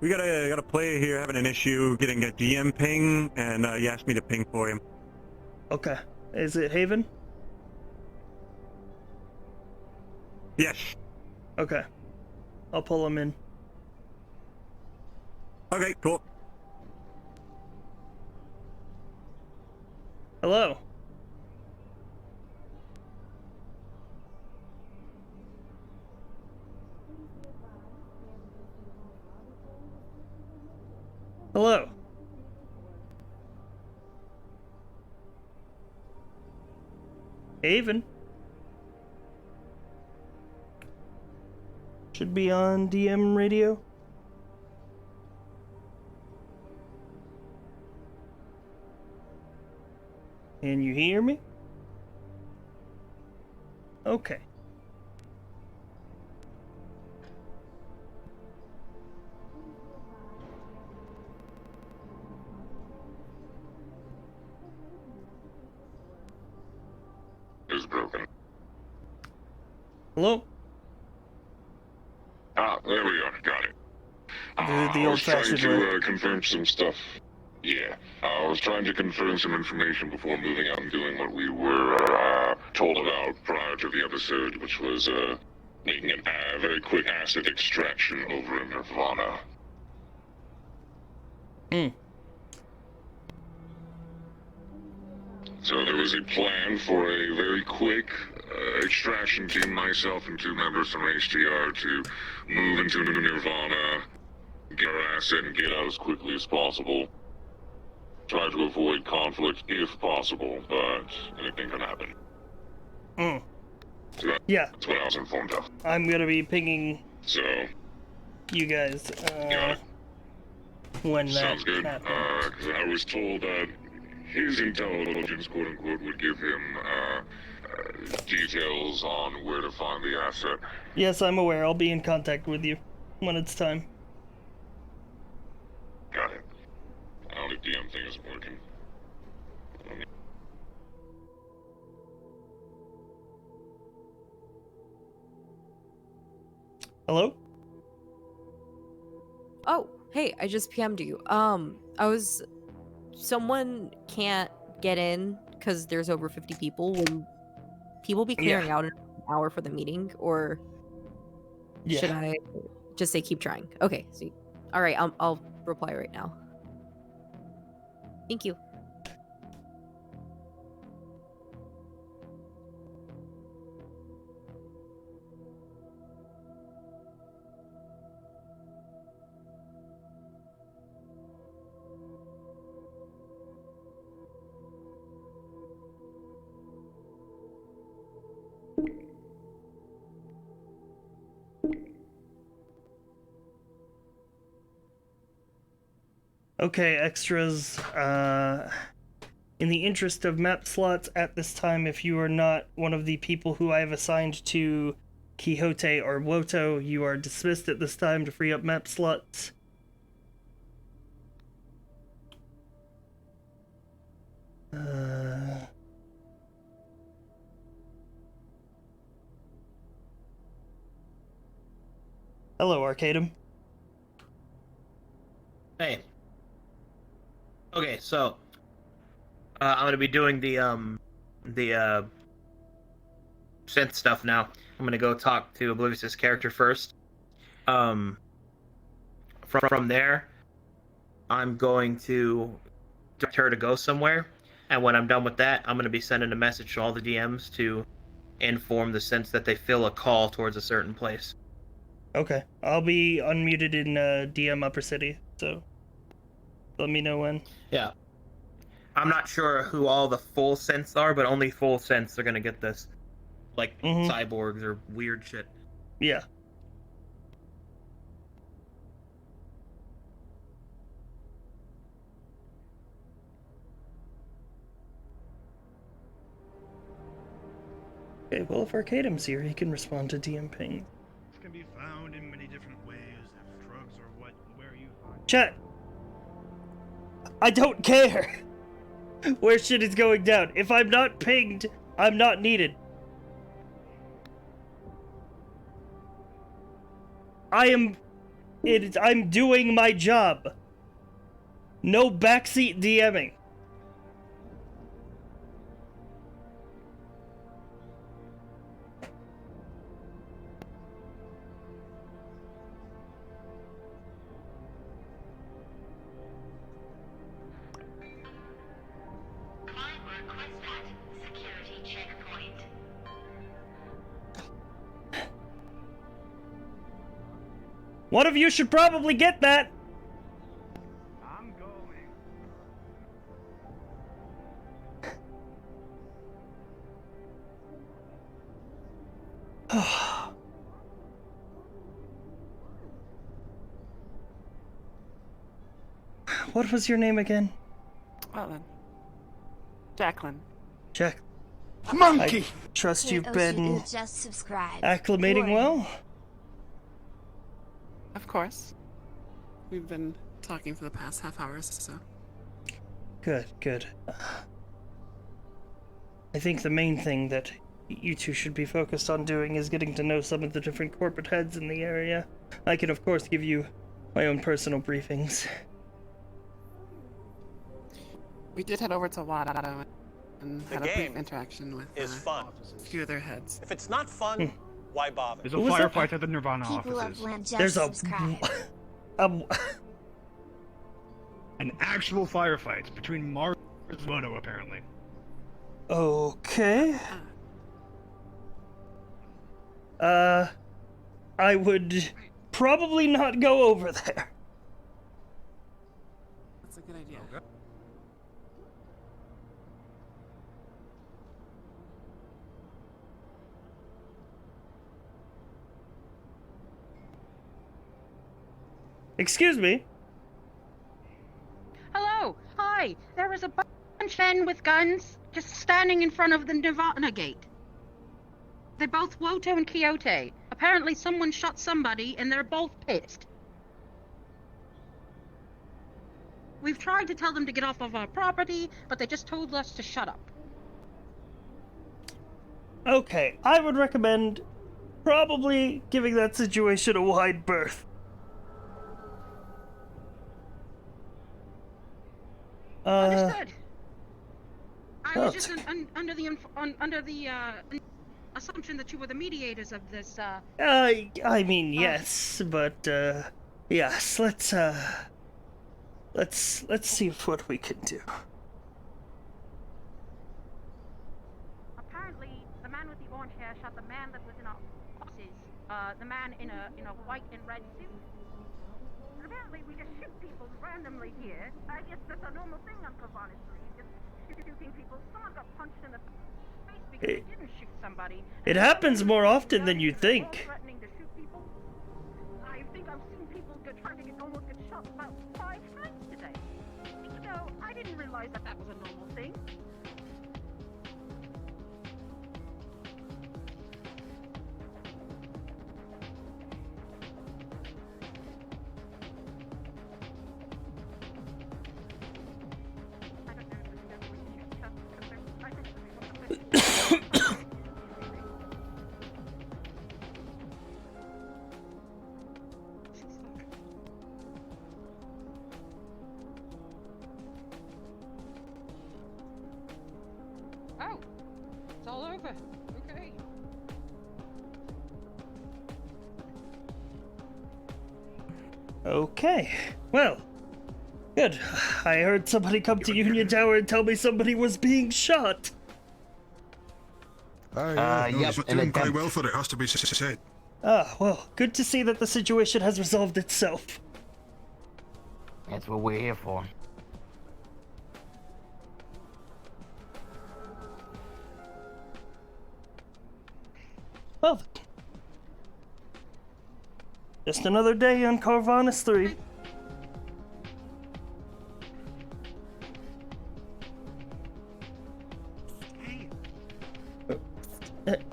[SPEAKER 22] we got a player here having an issue getting a DM ping, and he asked me to ping for him.
[SPEAKER 4] Okay. Is it Haven?
[SPEAKER 22] Yes.
[SPEAKER 4] Okay. I'll pull him in.
[SPEAKER 22] Okay, cool.
[SPEAKER 4] Hello? Hello? Haven? Should be on DM radio. Can you hear me? Okay.
[SPEAKER 23] Is broken.
[SPEAKER 4] Hello?
[SPEAKER 23] Ah, there we are. Got it.
[SPEAKER 4] The
[SPEAKER 23] I was trying
[SPEAKER 4] old-fashioned
[SPEAKER 23] to
[SPEAKER 4] way.
[SPEAKER 23] confirm some stuff. Yeah, I was trying to confirm some information before moving out and doing what we were told about prior to the episode, which was making a very quick acid extraction over in Nirvana. So there was a plan for a very quick extraction team, myself and 2 members from HTR, to move into Nirvana, get our asset, and get out as quickly as possible. try to avoid conflict if possible, but anything can happen.
[SPEAKER 4] Mm.
[SPEAKER 23] So
[SPEAKER 4] Yeah.
[SPEAKER 23] that's what I was informed of.
[SPEAKER 4] I'm gonna be pinging
[SPEAKER 23] So,
[SPEAKER 4] you guys
[SPEAKER 23] got it.
[SPEAKER 4] when that
[SPEAKER 23] Sounds good.
[SPEAKER 4] happens.
[SPEAKER 23] 'Cause I was told that his intelligence, quote unquote, would give him details on where to find the asset.
[SPEAKER 4] Yes, I'm aware. I'll be in contact with you when it's time.
[SPEAKER 23] Got it. Now the DM thing isn't working.
[SPEAKER 4] Hello?
[SPEAKER 1] Oh, hey, I just PM'd you. Someone can't get in because there's over 50 people. Will people be clearing out in an hour for the meeting, or should I just say keep trying? Okay, so all right, I'll reply right now. Thank you.
[SPEAKER 4] Okay, extras. In the interest of map slots at this time, if you are not one of the people who I have assigned to Quixote or Woto, you are dismissed at this time to free up map slots. Hello, Arcadum.
[SPEAKER 2] Hey. Okay, so I'm gonna be doing the synth stuff now. I'm gonna go talk to Oblivious's character first. From there, I'm going to direct her to go somewhere, and when I'm done with that, I'm gonna be sending a message to all the DMs to inform the synths that they feel a call towards a certain place.
[SPEAKER 4] Okay, I'll be unmuted in DM Upper City, so let me know when.
[SPEAKER 2] Yeah. I'm not sure who all the full synths are, but only full synths are gonna get this. Like cyborgs or weird shit.
[SPEAKER 4] Yeah. Okay, well, if Arcadum's here, he can respond to DM ping.
[SPEAKER 21] It can be found in many different ways. If drugs or what, where you find.
[SPEAKER 4] Chat! I don't care where shit is going down. If I'm not pinged, I'm not needed. I'm doing my job. No backseat DMing. One of you should probably get that.
[SPEAKER 21] I'm going.
[SPEAKER 4] What was your name again?
[SPEAKER 13] Well then. Jacqueline.
[SPEAKER 4] Jack.
[SPEAKER 13] Monkey!
[SPEAKER 4] I trust you've
[SPEAKER 3] Hey,
[SPEAKER 4] been
[SPEAKER 3] Oshi, just subscribe.
[SPEAKER 4] acclimating well?
[SPEAKER 13] Of course. We've been talking for the past half hour, so.
[SPEAKER 4] Good, good. I think the main thing that you two should be focused on doing is getting to know some of the different corporate heads in the area. I can, of course, give you my own personal briefings.
[SPEAKER 13] We did head over to Wado and
[SPEAKER 24] The
[SPEAKER 13] had a brief
[SPEAKER 24] game
[SPEAKER 13] interaction with
[SPEAKER 24] is fun.
[SPEAKER 13] a few of their heads.
[SPEAKER 24] If it's not fun, why bother?
[SPEAKER 21] There's a firefight at the Nirvana
[SPEAKER 3] People
[SPEAKER 21] offices.
[SPEAKER 3] of Land just
[SPEAKER 4] There's a
[SPEAKER 3] subscribe.
[SPEAKER 21] An actual firefight between Mars and Moto, apparently.
[SPEAKER 4] Okay. I would probably not go over there.
[SPEAKER 13] That's a good idea.
[SPEAKER 4] Excuse me?
[SPEAKER 18] Hello. Hi. There was a bunch of men with guns just standing in front of the Nirvana gate. They're both Woto and Quixote. Apparently someone shot somebody and they're both pissed. We've tried to tell them to get off of our property, but they just told us to shut up.
[SPEAKER 4] Okay, I would recommend probably giving that situation a wide berth.
[SPEAKER 18] Understood. I was
[SPEAKER 4] well,
[SPEAKER 18] just under the assumption that you were the mediators of this.
[SPEAKER 4] I mean, yes, but yes. Let's see what we can do.
[SPEAKER 18] Apparently, the man with the orange hair shot the man that was in our offices. The man in a white and red suit. And apparently, we just shoot people randomly here. I guess that's a normal thing on Callous 3. Just shooting people. Someone got punched in the face because he didn't shoot somebody.
[SPEAKER 4] It happens more often than you think.
[SPEAKER 18] Threatening to shoot people. I think I've seen people trying to almost get shot about 5 times today. You know, I didn't realize that was a normal thing. Oh, it's all over. Okay.
[SPEAKER 4] Okay, well, good. I heard somebody come to Union Tower and tell me somebody was being shot.
[SPEAKER 17] No,
[SPEAKER 11] yep,
[SPEAKER 17] he's doing quite well for it, has to be said.
[SPEAKER 4] Ah, well, good to see that the situation has resolved itself.
[SPEAKER 11] That's what we're here for.
[SPEAKER 4] Well, just another day on Carvanus 3.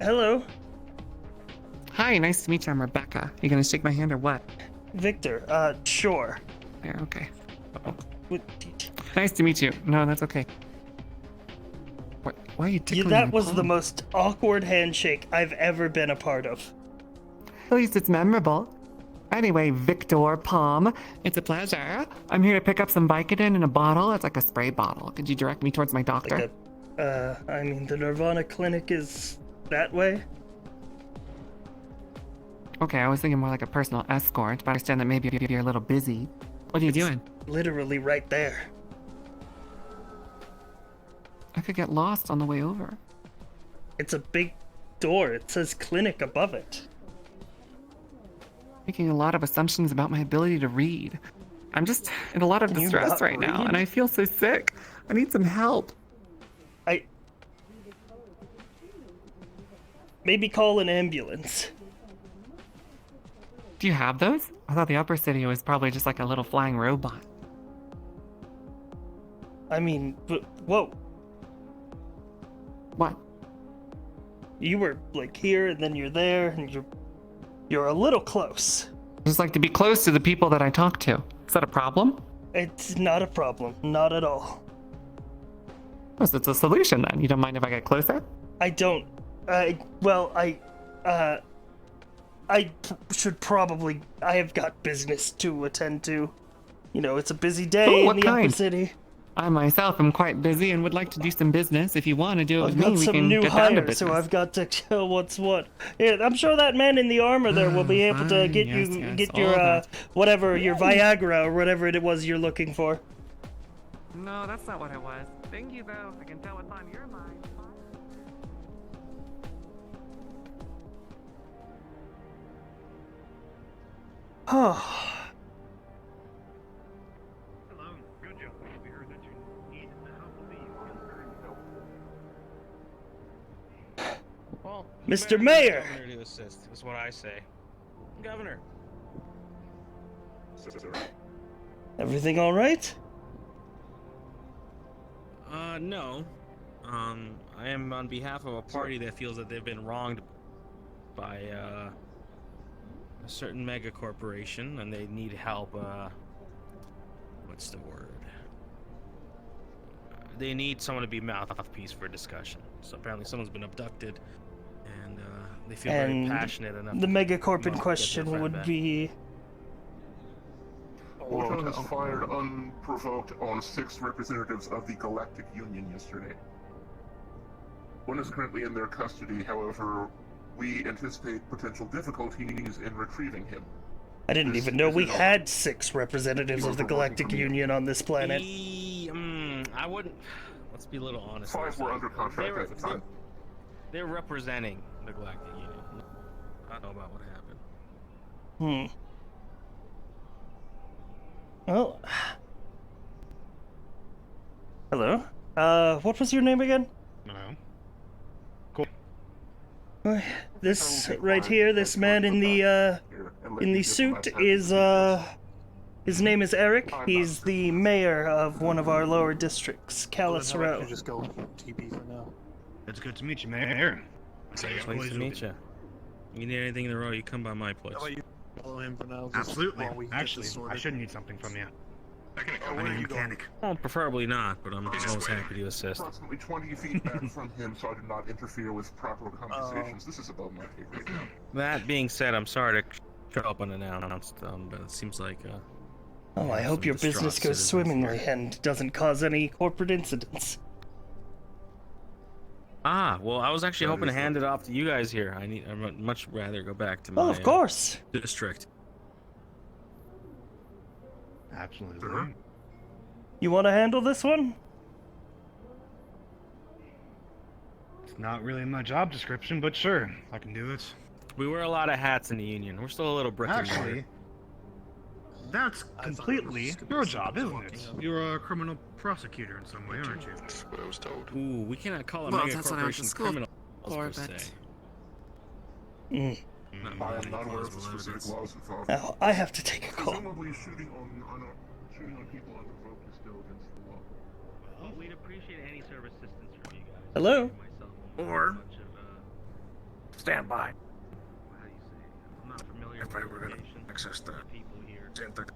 [SPEAKER 4] Hello.
[SPEAKER 3] Hi, nice to meet you. I'm Rebecca. You gonna shake my hand or what?
[SPEAKER 4] Victor, sure.
[SPEAKER 3] Yeah, okay. Nice to meet you. No, that's okay. Why are you tickling
[SPEAKER 4] That
[SPEAKER 3] my
[SPEAKER 4] was the
[SPEAKER 3] palm?
[SPEAKER 4] most awkward handshake I've ever been a part of.
[SPEAKER 3] At least it's memorable. Anyway, Victor Palm, it's a pleasure. I'm here to pick up some Vicodin in a bottle. It's like a spray bottle. Could you direct me towards my doctor?
[SPEAKER 4] I mean, the Nirvana clinic is that way.
[SPEAKER 3] Okay, I was thinking more like a personal escort, but I understand that maybe you're a little busy. What are you doing?
[SPEAKER 4] Literally right there.
[SPEAKER 3] I could get lost on the way over.
[SPEAKER 4] It's a big door. It says clinic above it.
[SPEAKER 3] Making a lot of assumptions about my ability to read. I'm just in a lot of
[SPEAKER 4] Can you
[SPEAKER 3] distress
[SPEAKER 4] not
[SPEAKER 3] right now,
[SPEAKER 4] read?
[SPEAKER 3] and I feel so sick. I need some help.
[SPEAKER 4] Maybe call an ambulance.
[SPEAKER 3] Do you have those? I thought the Upper City was probably just like a little flying robot.
[SPEAKER 4] I mean, whoa.
[SPEAKER 3] What?
[SPEAKER 4] You were like here, and then you're there, and you're a little close.
[SPEAKER 3] I just like to be close to the people that I talk to. Is that a problem?
[SPEAKER 4] It's not a problem. Not at all.
[SPEAKER 3] Oh, so it's a solution then. You don't mind if I get closer?
[SPEAKER 4] I don't. Should probably. I have got business to attend to. You know, it's a busy day
[SPEAKER 3] Ooh,
[SPEAKER 4] in
[SPEAKER 3] what
[SPEAKER 4] the
[SPEAKER 3] kind?
[SPEAKER 4] Upper City.
[SPEAKER 3] I myself am quite busy and would like to do some business. If you want to do it
[SPEAKER 4] I've
[SPEAKER 3] with me,
[SPEAKER 4] got
[SPEAKER 3] we
[SPEAKER 4] some
[SPEAKER 3] can
[SPEAKER 4] new
[SPEAKER 3] get down to
[SPEAKER 4] hires,
[SPEAKER 3] business.
[SPEAKER 4] so I've got to kill what's what. Yeah, I'm sure that man in the armor there will be able to
[SPEAKER 3] fine,
[SPEAKER 4] get
[SPEAKER 3] yes,
[SPEAKER 4] you
[SPEAKER 3] yes,
[SPEAKER 4] get
[SPEAKER 3] all
[SPEAKER 4] your
[SPEAKER 3] that.
[SPEAKER 4] whatever, your Viagra or whatever it was you're looking for.
[SPEAKER 3] No, that's not what I was. Thank you, though. I can tell what's on your mind.
[SPEAKER 4] Oh.
[SPEAKER 21] Hello, good job. We heard that you needed the help of the
[SPEAKER 14] Well,
[SPEAKER 4] Mr. Mayor!
[SPEAKER 14] Governor to assist, is what I say. Governor.
[SPEAKER 17] sir.
[SPEAKER 4] Everything all right?
[SPEAKER 6] No. I am on behalf of a party that feels that they've been wronged by, a certain mega corporation, and they need help, what's the word? They need someone to be mouthpiece for discussion. So apparently someone's been abducted, and, they feel very passionate enough.
[SPEAKER 4] The megacorp in
[SPEAKER 6] get
[SPEAKER 4] question
[SPEAKER 6] their friend
[SPEAKER 4] would
[SPEAKER 6] back.
[SPEAKER 4] be...
[SPEAKER 23] Photons fired unprovoked on 6 representatives of the Galactic Union yesterday. One is currently in their custody, however, we anticipate potential difficulties in retrieving him.
[SPEAKER 4] I didn't even know we had 6 representatives of the Galactic Union on this planet.
[SPEAKER 6] I wouldn't... Let's be a little honest.
[SPEAKER 23] 5 were under contract at the time.
[SPEAKER 6] They're representing the Galactic Union. I don't know about what happened.
[SPEAKER 4] Well... Hello? What was your name again?
[SPEAKER 21] No. Cool.
[SPEAKER 4] This right here, this man in the suit is, his name is Eric. He's the mayor of one of our lower districts, Callous Row.
[SPEAKER 21] Just go TP for now. It's good to meet you, Mayor.
[SPEAKER 6] Nice to meet you. You need anything in the row, you come by my place.
[SPEAKER 21] How about you follow him for now? Absolutely. Actually, I should need something from you. I need a mechanic.
[SPEAKER 6] Well, preferably not, but I'm always happy to assist.
[SPEAKER 23] Approximately 20 feet back from him, so I do not interfere with proper conversations. This is above my pay grade now.
[SPEAKER 6] That being said, I'm sorry to show up unannounced, but it seems like,
[SPEAKER 4] Oh, I hope your business goes swimmingly and doesn't cause any corporate incidents.
[SPEAKER 6] Well, I was actually hoping to hand it off to you guys here. I'd much rather go back to my
[SPEAKER 4] of course.
[SPEAKER 6] District.
[SPEAKER 21] Absolutely.
[SPEAKER 4] You want to handle this one?
[SPEAKER 21] It's not really my job description, but sure, I can do it.
[SPEAKER 6] We wear a lot of hats in the union. We're still a little brick and
[SPEAKER 21] Actually,
[SPEAKER 6] mortar.
[SPEAKER 21] that's completely your job, isn't it? You're a criminal prosecutor in some way, aren't you?
[SPEAKER 23] That's what I was told.
[SPEAKER 6] Ooh, we cannot call a
[SPEAKER 10] Well,
[SPEAKER 6] mega
[SPEAKER 10] that's what I went to
[SPEAKER 6] corporation
[SPEAKER 10] school
[SPEAKER 6] criminal
[SPEAKER 10] for,
[SPEAKER 6] per se.
[SPEAKER 23] I am not aware of the specific laws involved.
[SPEAKER 4] Now, I have to take a call.
[SPEAKER 23] Presumably shooting on people unprovoked is still against the law.
[SPEAKER 6] Well, we'd appreciate any sort of assistance from you guys.
[SPEAKER 4] Hello?
[SPEAKER 8] Or stand by.
[SPEAKER 6] I'm not familiar
[SPEAKER 8] If I were gonna access the center.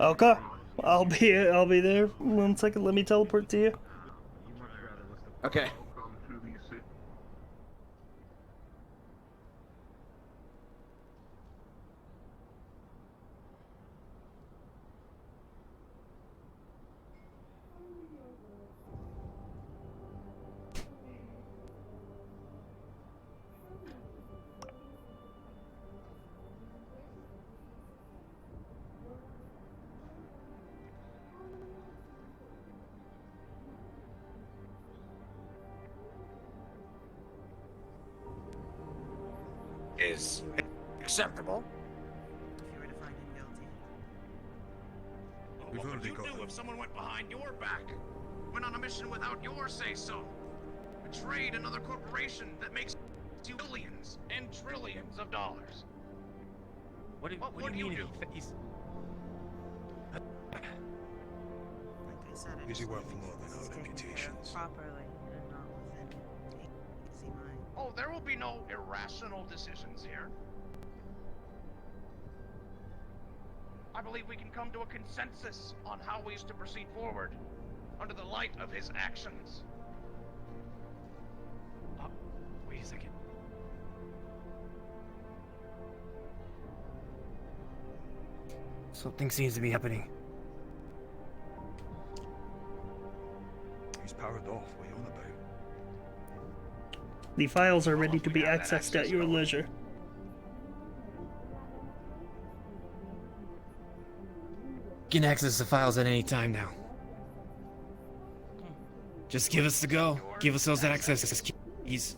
[SPEAKER 4] Okay. I'll be there. 1 second, let me teleport to you.
[SPEAKER 8] Okay. Is acceptable. What would you do if someone went behind your back? Went on a mission without your say-so? Betrayed another corporation that makes you billions and trillions of dollars? What would you do?
[SPEAKER 7] Like I said, I
[SPEAKER 17] Easy
[SPEAKER 7] just
[SPEAKER 17] work
[SPEAKER 7] want
[SPEAKER 17] for more than
[SPEAKER 7] this
[SPEAKER 17] our
[SPEAKER 7] taken care of
[SPEAKER 17] reputations.
[SPEAKER 7] properly and not with any easy mind.
[SPEAKER 8] Oh, there will be no irrational decisions here. I believe we can come to a consensus on how we is to proceed forward under the light of his actions. Wait a second.
[SPEAKER 10] Something seems to be happening.
[SPEAKER 17] He's powered off. What are you on about?
[SPEAKER 4] The files are ready to be accessed at your leisure.
[SPEAKER 10] You can access the files at any time now. Just give us the go. Give us those access keys.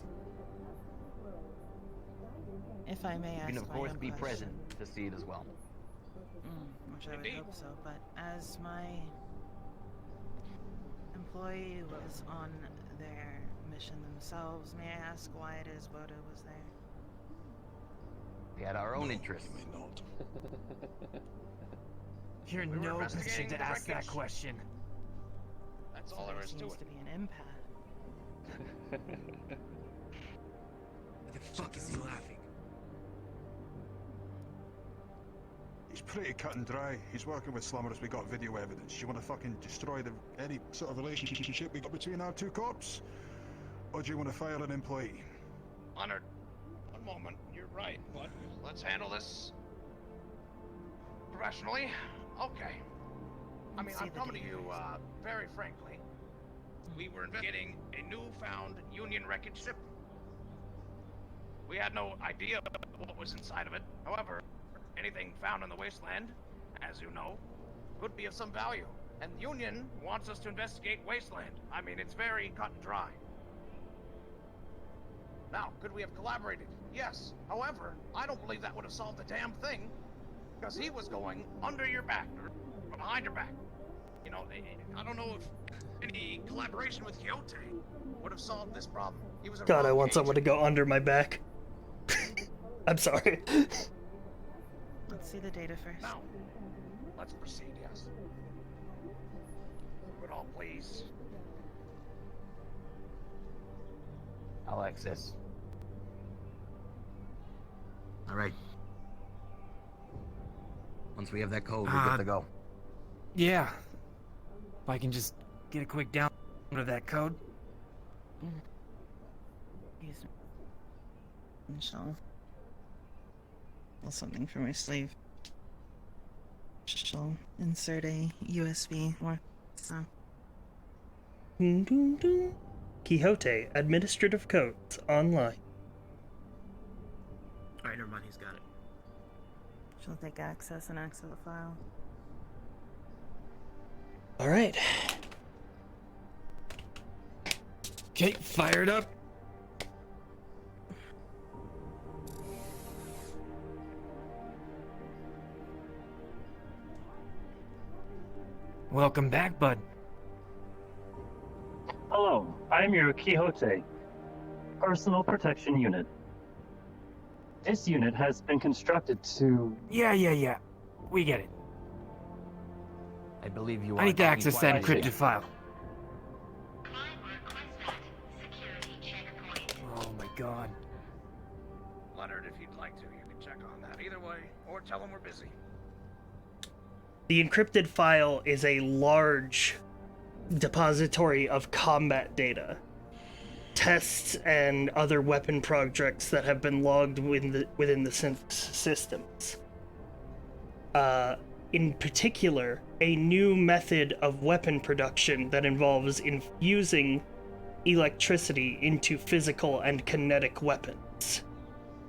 [SPEAKER 7] If I may
[SPEAKER 11] You
[SPEAKER 7] ask
[SPEAKER 11] can, of
[SPEAKER 7] my
[SPEAKER 11] course,
[SPEAKER 7] own
[SPEAKER 11] be
[SPEAKER 7] question.
[SPEAKER 11] present to see it as well.
[SPEAKER 7] Which I would hope so, but as my employee was on their mission themselves, may I ask why it is Bodo was there?
[SPEAKER 11] We had our own interests.
[SPEAKER 10] You're in
[SPEAKER 8] We were
[SPEAKER 10] no
[SPEAKER 8] investigating
[SPEAKER 10] position to
[SPEAKER 8] the
[SPEAKER 10] ask that
[SPEAKER 8] wreckage.
[SPEAKER 10] question.
[SPEAKER 8] That's
[SPEAKER 7] So
[SPEAKER 8] all there is to
[SPEAKER 7] seems
[SPEAKER 8] it.
[SPEAKER 7] to be an impasse.
[SPEAKER 10] Why the fuck is he laughing?
[SPEAKER 17] He's pretty cut and dry. He's working with slummers. We got video evidence. You want to fucking destroy any sort of relationship we got between our two cops? Or do you want to fire an employee?
[SPEAKER 8] Leonard, one moment. You're right, but let's handle this professionally. Okay. I mean, I'm coming to you very frankly. We were investigating a newfound Union wreckage ship. We had no idea what was inside of it. However, anything found in the wasteland, as you know, could be of some value. And the Union wants us to investigate wasteland. I mean, it's very cut and dry. Now, could we have collaborated? Yes. However, I don't believe that would have solved the damn thing, because he was going under your back, or behind your back. You know, I don't know if any collaboration with Quixote would have solved this problem. He was a
[SPEAKER 4] God, I
[SPEAKER 8] rogue
[SPEAKER 4] want someone to
[SPEAKER 8] agent.
[SPEAKER 4] go under my back. I'm sorry.
[SPEAKER 7] Let's see the data first.
[SPEAKER 8] Now, let's proceed, yes. Would all please.
[SPEAKER 11] I'll access. All right. Once we have that code, we're good to go.
[SPEAKER 10] Yeah. If I can just get a quick download of that code.
[SPEAKER 7] Shall something from my sleeve. Shall insert a USB or so.
[SPEAKER 4] Quixote Administrative Codes online.
[SPEAKER 2] Alright, never mind, he's got it.
[SPEAKER 7] She'll take access and access the file.
[SPEAKER 4] All right.
[SPEAKER 10] Okay, fire it up. Welcome back, bud.
[SPEAKER 12] Hello, I'm your Quixote, Personal Protection Unit. This unit has been constructed to...
[SPEAKER 10] Yeah. We get it.
[SPEAKER 11] I believe you are.
[SPEAKER 10] I need to access that encrypted file. Oh my god.
[SPEAKER 8] Leonard, if you'd like to, you can check on that either way, or tell him we're busy.
[SPEAKER 4] The encrypted file is a large depository of combat data, tests, and other weapon projects that have been logged within the systems. In particular, a new method of weapon production that involves infusing electricity into physical and kinetic weapons.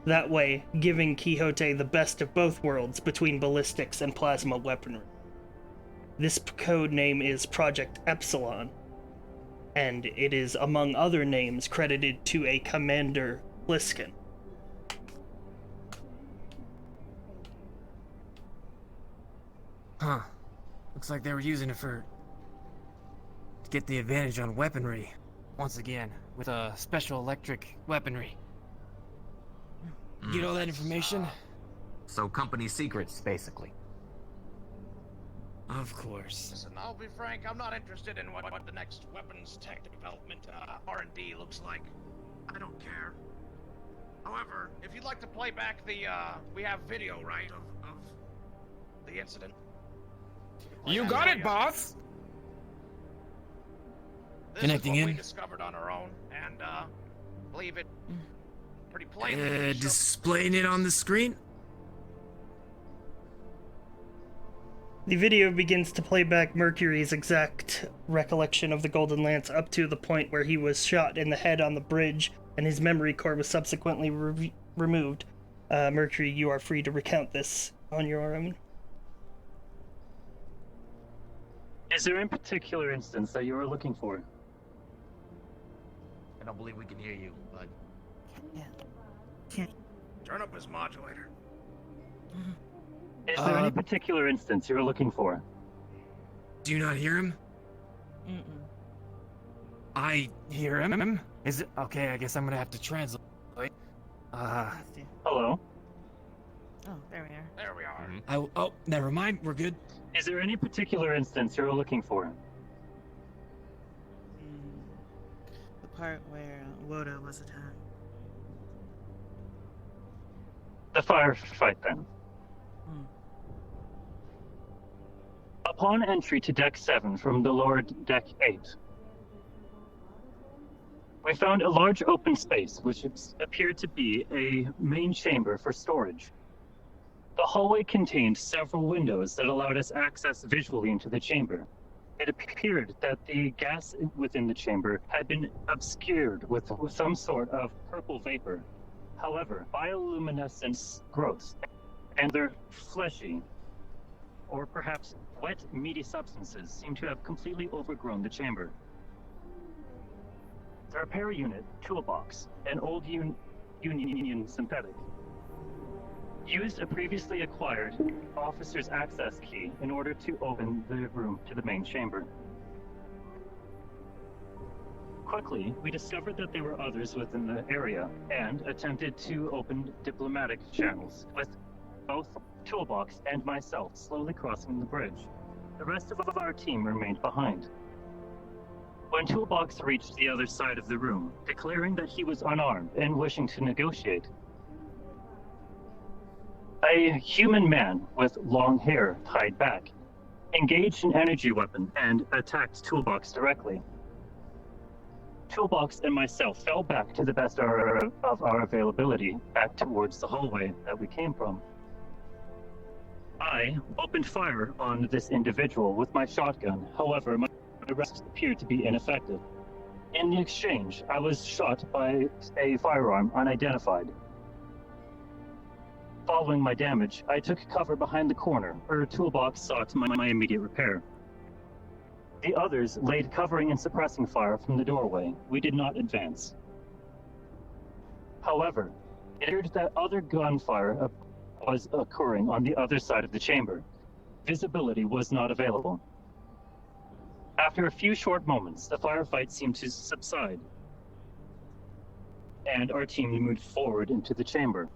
[SPEAKER 4] That way, giving Quixote the best of both worlds between ballistics and plasma weaponry. This code name is Project Epsilon, and it is, among other names, credited to a Commander Pliskin.
[SPEAKER 10] Huh. Looks like they were using it to get the advantage on weaponry. Once again, with a special electric weaponry. You get all that information?
[SPEAKER 11] So company secrets, basically.
[SPEAKER 10] Of course.
[SPEAKER 8] Listen, I'll be frank, I'm not interested in what the next weapons tech development R&D looks like. I don't care. However, if you'd like to play back the, we have video, right, of the incident.
[SPEAKER 10] You got it, boss!
[SPEAKER 8] This
[SPEAKER 10] Connecting
[SPEAKER 8] is what
[SPEAKER 10] in.
[SPEAKER 8] we discovered on our own, and, believe it pretty plainly.
[SPEAKER 10] Displaying it on the screen?
[SPEAKER 4] The video begins to play back Mercury's exact recollection of the Golden Lance up to the point where he was shot in the head on the bridge and his memory core was subsequently removed. Mercury, you are free to recount this on your own.
[SPEAKER 12] Is there any particular instance that you were looking for?
[SPEAKER 11] I don't believe we can hear you, bud.
[SPEAKER 8] Turn up his modulator.
[SPEAKER 12] Is there any particular instance you were looking for?
[SPEAKER 10] Do you not hear him? I hear him. Is it okay? I guess I'm gonna have to translate.
[SPEAKER 12] Hello.
[SPEAKER 7] Oh, there we are.
[SPEAKER 8] There we are.
[SPEAKER 10] Oh, never mind. We're good.
[SPEAKER 12] Is there any particular instance you're looking for?
[SPEAKER 7] The part where Woda was attacked.
[SPEAKER 12] The firefight, then. Upon entry to Deck 7 from the lower Deck 8, we found a large open space which appeared to be a main chamber for storage. The hallway contained several windows that allowed us access visually into the chamber. It appeared that the gas within the chamber had been obscured with some sort of purple vapor. However, bioluminescence growths and their fleshy, or perhaps wet, meaty substances seem to have completely overgrown the chamber. The repair unit, toolbox, an old Union synthetic, used a previously acquired officer's access key in order to open the room to the main chamber. Quickly, we discovered that there were others within the area and attempted to open diplomatic channels, with both Toolbox and myself slowly crossing the bridge. The rest of our team remained behind. When Toolbox reached the other side of the room, declaring that he was unarmed and wishing to negotiate, a human man with long hair tied back engaged an energy weapon and attacked Toolbox directly. Toolbox and myself fell back to the best of our availability, back towards the hallway that we came from. I opened fire on this individual with my shotgun. However, my rest appeared to be ineffective. In the exchange, I was shot by a firearm unidentified. Following my damage, I took cover behind the corner, where a Toolbox sought my immediate repair. The others laid covering and suppressing fire from the doorway. We did not advance. However, it appeared that other gunfire was occurring on the other side of the chamber. Visibility was not available. After a few short moments, the firefight seemed to subside, and our team moved forward into the chamber.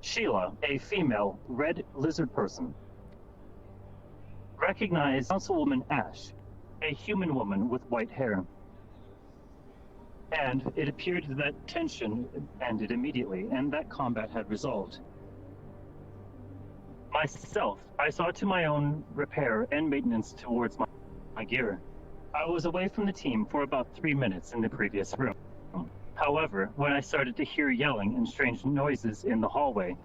[SPEAKER 12] Sheila, a female red lizard person, recognized Councilwoman Ash, a human woman with white hair. And it appeared that tension ended immediately, and that combat had resolved. Myself, I saw to my own repair and maintenance towards my gear. I was away from the team for about 3 minutes in the previous room. However, when I started to hear yelling and strange noises in the hallway,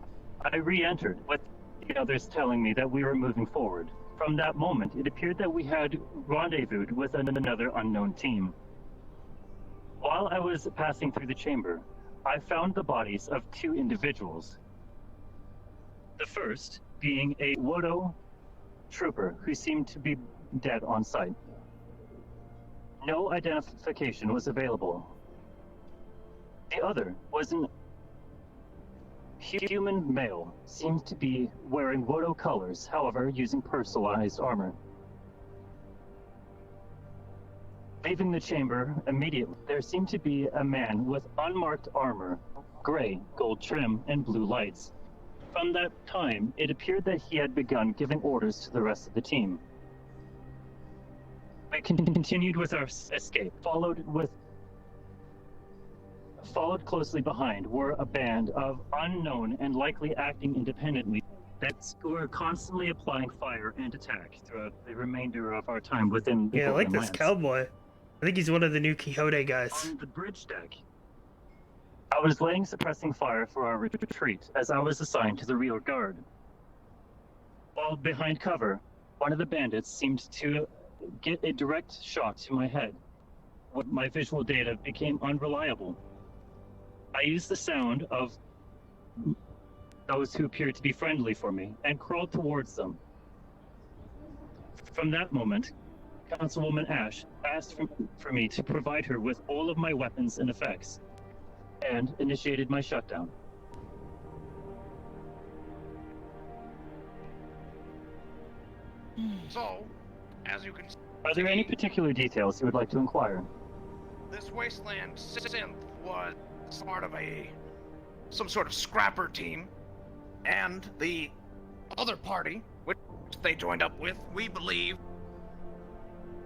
[SPEAKER 12] I re-entered, with the others telling me that we were moving forward. From that moment, it appeared that we had rendezvoused with another unknown team. While I was passing through the chamber, I found the bodies of 2 individuals. The first being a Wodo trooper who seemed to be dead on sight. No identification was available. The other was an human male, seemed to be wearing Wodo colors, however, using personalized armor. Leaving the chamber immediately, there seemed to be a man with unmarked armor, gray, gold trim, and blue lights. From that time, it appeared that he had begun giving orders to the rest of the team. We continued with our escape, followed closely behind were a band of unknown and likely acting independently that were constantly applying fire and attack throughout the remainder of our time within the
[SPEAKER 4] Yeah, I like
[SPEAKER 12] Golden
[SPEAKER 4] this
[SPEAKER 12] Lands.
[SPEAKER 4] cowboy. I think he's one of the new Quixote guys.
[SPEAKER 12] On the bridge deck, I was laying suppressing fire for our retreat as I was assigned to the rear guard. While behind cover, one of the bandits seemed to get a direct shot to my head. My visual data became unreliable. I used the sound of those who appeared to be friendly for me and crawled towards them. From that moment, Councilwoman Ash asked for me to provide her with all of my weapons and effects, and initiated my shutdown.
[SPEAKER 8] So, as you can see,
[SPEAKER 12] Are there any particular details you would like to inquire?
[SPEAKER 8] this wasteland synth was part of some sort of scrapper team, and the other party, which they joined up with, we believe,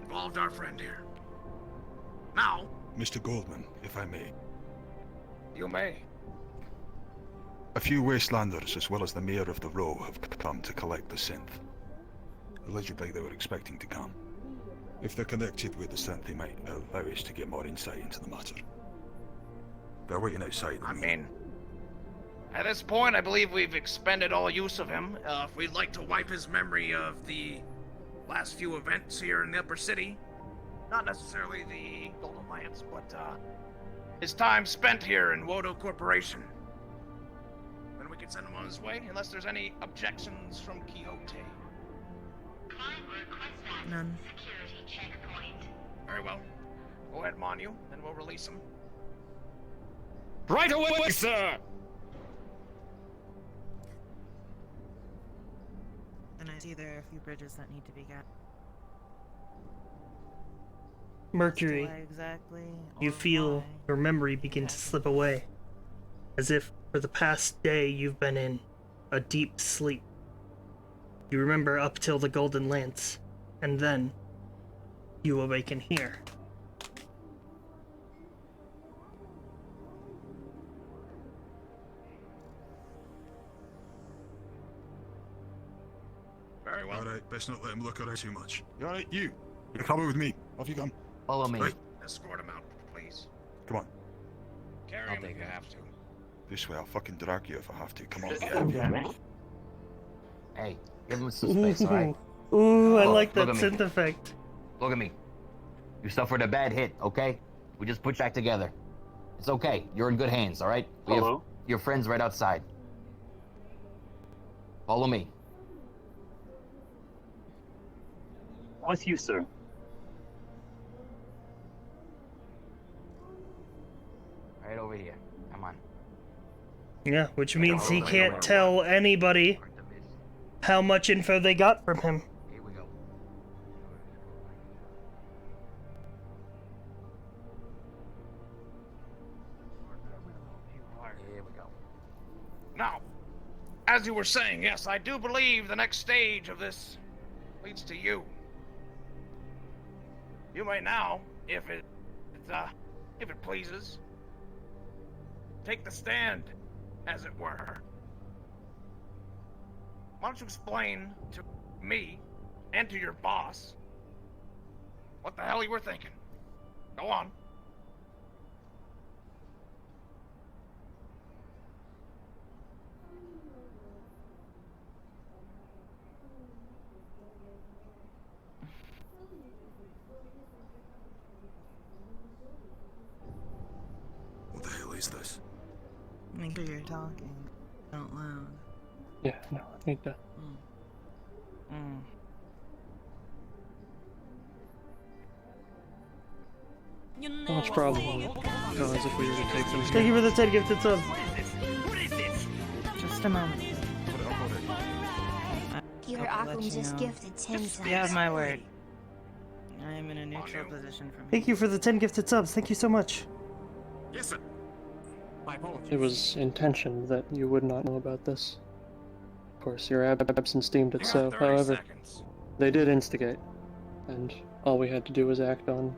[SPEAKER 8] involved our friend here. Now,
[SPEAKER 17] Mr. Goldman, if I may.
[SPEAKER 8] you may.
[SPEAKER 17] A few wastelanders, as well as the mayor of the row, have come to collect the synth. Allegedly, they were expecting to come. If they're connected with the synth, they might allow us to get more insight into the matter. They're waiting outside.
[SPEAKER 8] I mean, at this point, I believe we've expended all use of him. If we'd like to wipe his memory of the last few events here in the Upper City, not necessarily the Golden Lance, but his time spent here in Wodo Corporation, then we could send him on his way, unless there's any objections from Quixote.
[SPEAKER 7] None.
[SPEAKER 8] Very well. Go ahead, Monu, then we'll release him.
[SPEAKER 10] Right away, sir!
[SPEAKER 7] And I see there are a few bridges that need to be got.
[SPEAKER 4] Mercury,
[SPEAKER 7] Why exactly?
[SPEAKER 4] you
[SPEAKER 7] or
[SPEAKER 4] feel
[SPEAKER 7] why?
[SPEAKER 4] your memory begin to slip away, as if for the past day you've been in a deep sleep. You remember up till the Golden Lance, and then you awaken here.
[SPEAKER 8] Very well.
[SPEAKER 17] Alright, best not let him look around too much. You alright, you? You're coming with me. Off you come.
[SPEAKER 11] Follow me.
[SPEAKER 17] Right.
[SPEAKER 8] Escort him out, please.
[SPEAKER 17] Come on.
[SPEAKER 8] Carry him if you have to.
[SPEAKER 17] This way, I'll fucking drag you if I have to. Come on.
[SPEAKER 11] Hey, give him some space, alright?
[SPEAKER 4] Ooh, I
[SPEAKER 11] Look,
[SPEAKER 4] like that
[SPEAKER 11] look at me.
[SPEAKER 4] synth effect.
[SPEAKER 11] Look at me. You suffered a bad hit, okay? We just put you back together. It's okay. You're in good hands, alright? We have
[SPEAKER 12] Hello?
[SPEAKER 11] your friends right outside. Follow me.
[SPEAKER 12] With you, sir.
[SPEAKER 11] Right over here. Come on.
[SPEAKER 4] Yeah, which means he can't tell anybody how much info they got from him.
[SPEAKER 11] Here we go. Here we go.
[SPEAKER 8] Now, as you were saying, yes, I do believe the next stage of this leads to you. You may now, if it pleases, take the stand, as it were. Why don't you explain to me and to your boss what the hell you were thinking? Go on.
[SPEAKER 17] What the hell is this?
[SPEAKER 7] Make sure you're talking out loud.
[SPEAKER 5] Yeah, no, I think that.
[SPEAKER 7] Mm.
[SPEAKER 5] How much problem will it cause if we were to take them?
[SPEAKER 4] Thank you for the 10 gifted subs.
[SPEAKER 7] Just a moment.
[SPEAKER 9] Your
[SPEAKER 7] I'll let
[SPEAKER 9] Aquam
[SPEAKER 7] you
[SPEAKER 9] just
[SPEAKER 7] know.
[SPEAKER 9] gifted 10 times.
[SPEAKER 7] You have my word. I am in a neutral position from
[SPEAKER 4] Thank you for the 10 gifted subs. Thank you so much.
[SPEAKER 14] Yes, sir. My apologies.
[SPEAKER 5] It was intentioned that you would not know about this. Of course, your absence deemed it so. However, they did instigate, and all we had to do was act on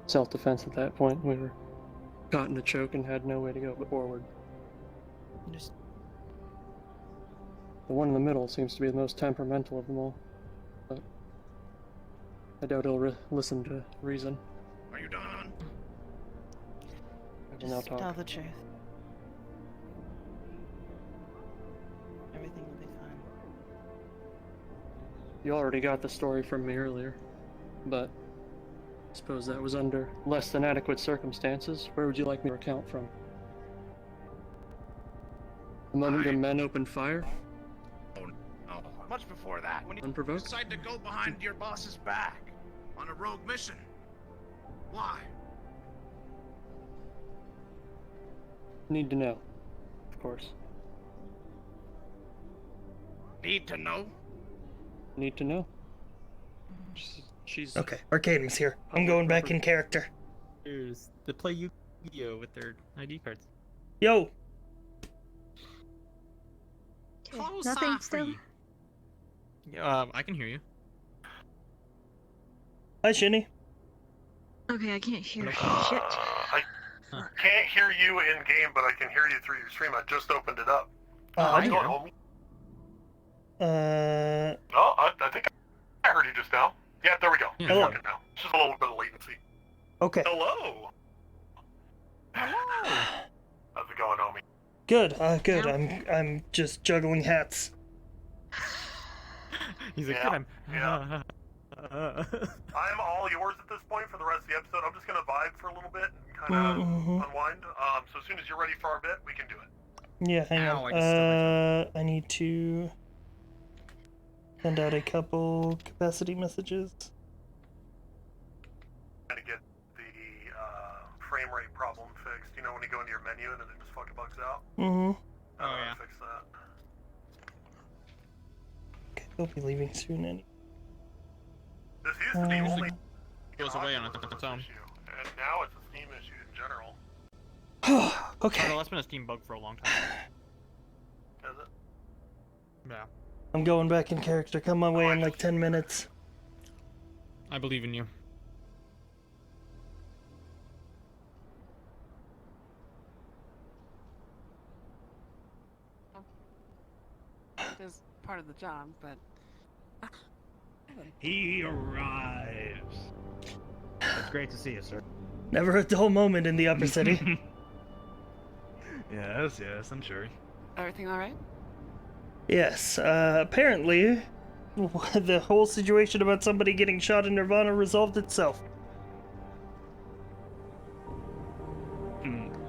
[SPEAKER 5] self-defense at that point. We were caught in a choke and had no way to go but forward. The one in the middle seems to be the most temperamental of them all, but I doubt he'll listen to reason.
[SPEAKER 8] Are you done?
[SPEAKER 5] I will now
[SPEAKER 7] Just tell
[SPEAKER 5] talk.
[SPEAKER 7] the truth. Everything will be fine.
[SPEAKER 5] You already got the story from me earlier, but I suppose that was under less than adequate circumstances. Where would you like me to recount from? The moment your men opened fire?
[SPEAKER 8] Oh, much before that, when you
[SPEAKER 5] Unprovoked?
[SPEAKER 8] decided to go behind your boss's back on a rogue mission. Why?
[SPEAKER 5] Need to know, of course.
[SPEAKER 8] Need to know?
[SPEAKER 5] Need to know. She's
[SPEAKER 4] Okay, Arcadium's here. I'm going back in character.
[SPEAKER 16] Here's to play Yu-Gi-Oh with their ID cards.
[SPEAKER 4] Yo!
[SPEAKER 9] Nothing still.
[SPEAKER 16] I can hear you.
[SPEAKER 4] Hi, Shinny.
[SPEAKER 9] Okay, I can't hear shit.
[SPEAKER 15] I can't hear you in game, but I can hear you through your stream. I just opened it up.
[SPEAKER 4] I
[SPEAKER 15] going, homie? Oh, I think I heard you just now. Yeah, there we go. It's
[SPEAKER 4] Hello.
[SPEAKER 15] working now. It's just a little bit of latency.
[SPEAKER 4] Okay.
[SPEAKER 15] Hello. Hello. How's it going, homie?
[SPEAKER 4] Good. Good. I'm just juggling hats.
[SPEAKER 16] He's like,
[SPEAKER 15] Yeah,
[SPEAKER 16] good,
[SPEAKER 15] yeah. I'm all yours at this point for the rest of the episode. I'm just gonna vibe for a little bit and kind of unwind. So as soon as you're ready for our bit, we can do it.
[SPEAKER 4] Yeah, hang
[SPEAKER 15] Ow,
[SPEAKER 4] on. I need to send out a couple capacity messages.
[SPEAKER 15] Trying to get the frame rate problem fixed. You know when you go into your menu and then it just fucking bugs out?
[SPEAKER 4] Mm-hmm.
[SPEAKER 15] Oh, yeah. Fix that.
[SPEAKER 4] Okay, they'll be leaving soon anyway.
[SPEAKER 15] This used to be only
[SPEAKER 16] goes away on its own.
[SPEAKER 15] and now it's a Steam issue in general.
[SPEAKER 4] Okay.
[SPEAKER 16] Oh, no, that's been a Steam bug for a long time.
[SPEAKER 15] Is it?
[SPEAKER 16] Yeah.
[SPEAKER 4] I'm going back in character. Come my way in like 10 minutes.
[SPEAKER 16] I believe in you.
[SPEAKER 13] It is part of the job, but
[SPEAKER 21] He arrives. It's great to see you, sir.
[SPEAKER 4] Never a dull moment in the upper city.
[SPEAKER 21] Yes, I'm sure.
[SPEAKER 13] everything all right?
[SPEAKER 4] Yes, apparently, the whole situation about somebody getting shot in Nirvana resolved itself.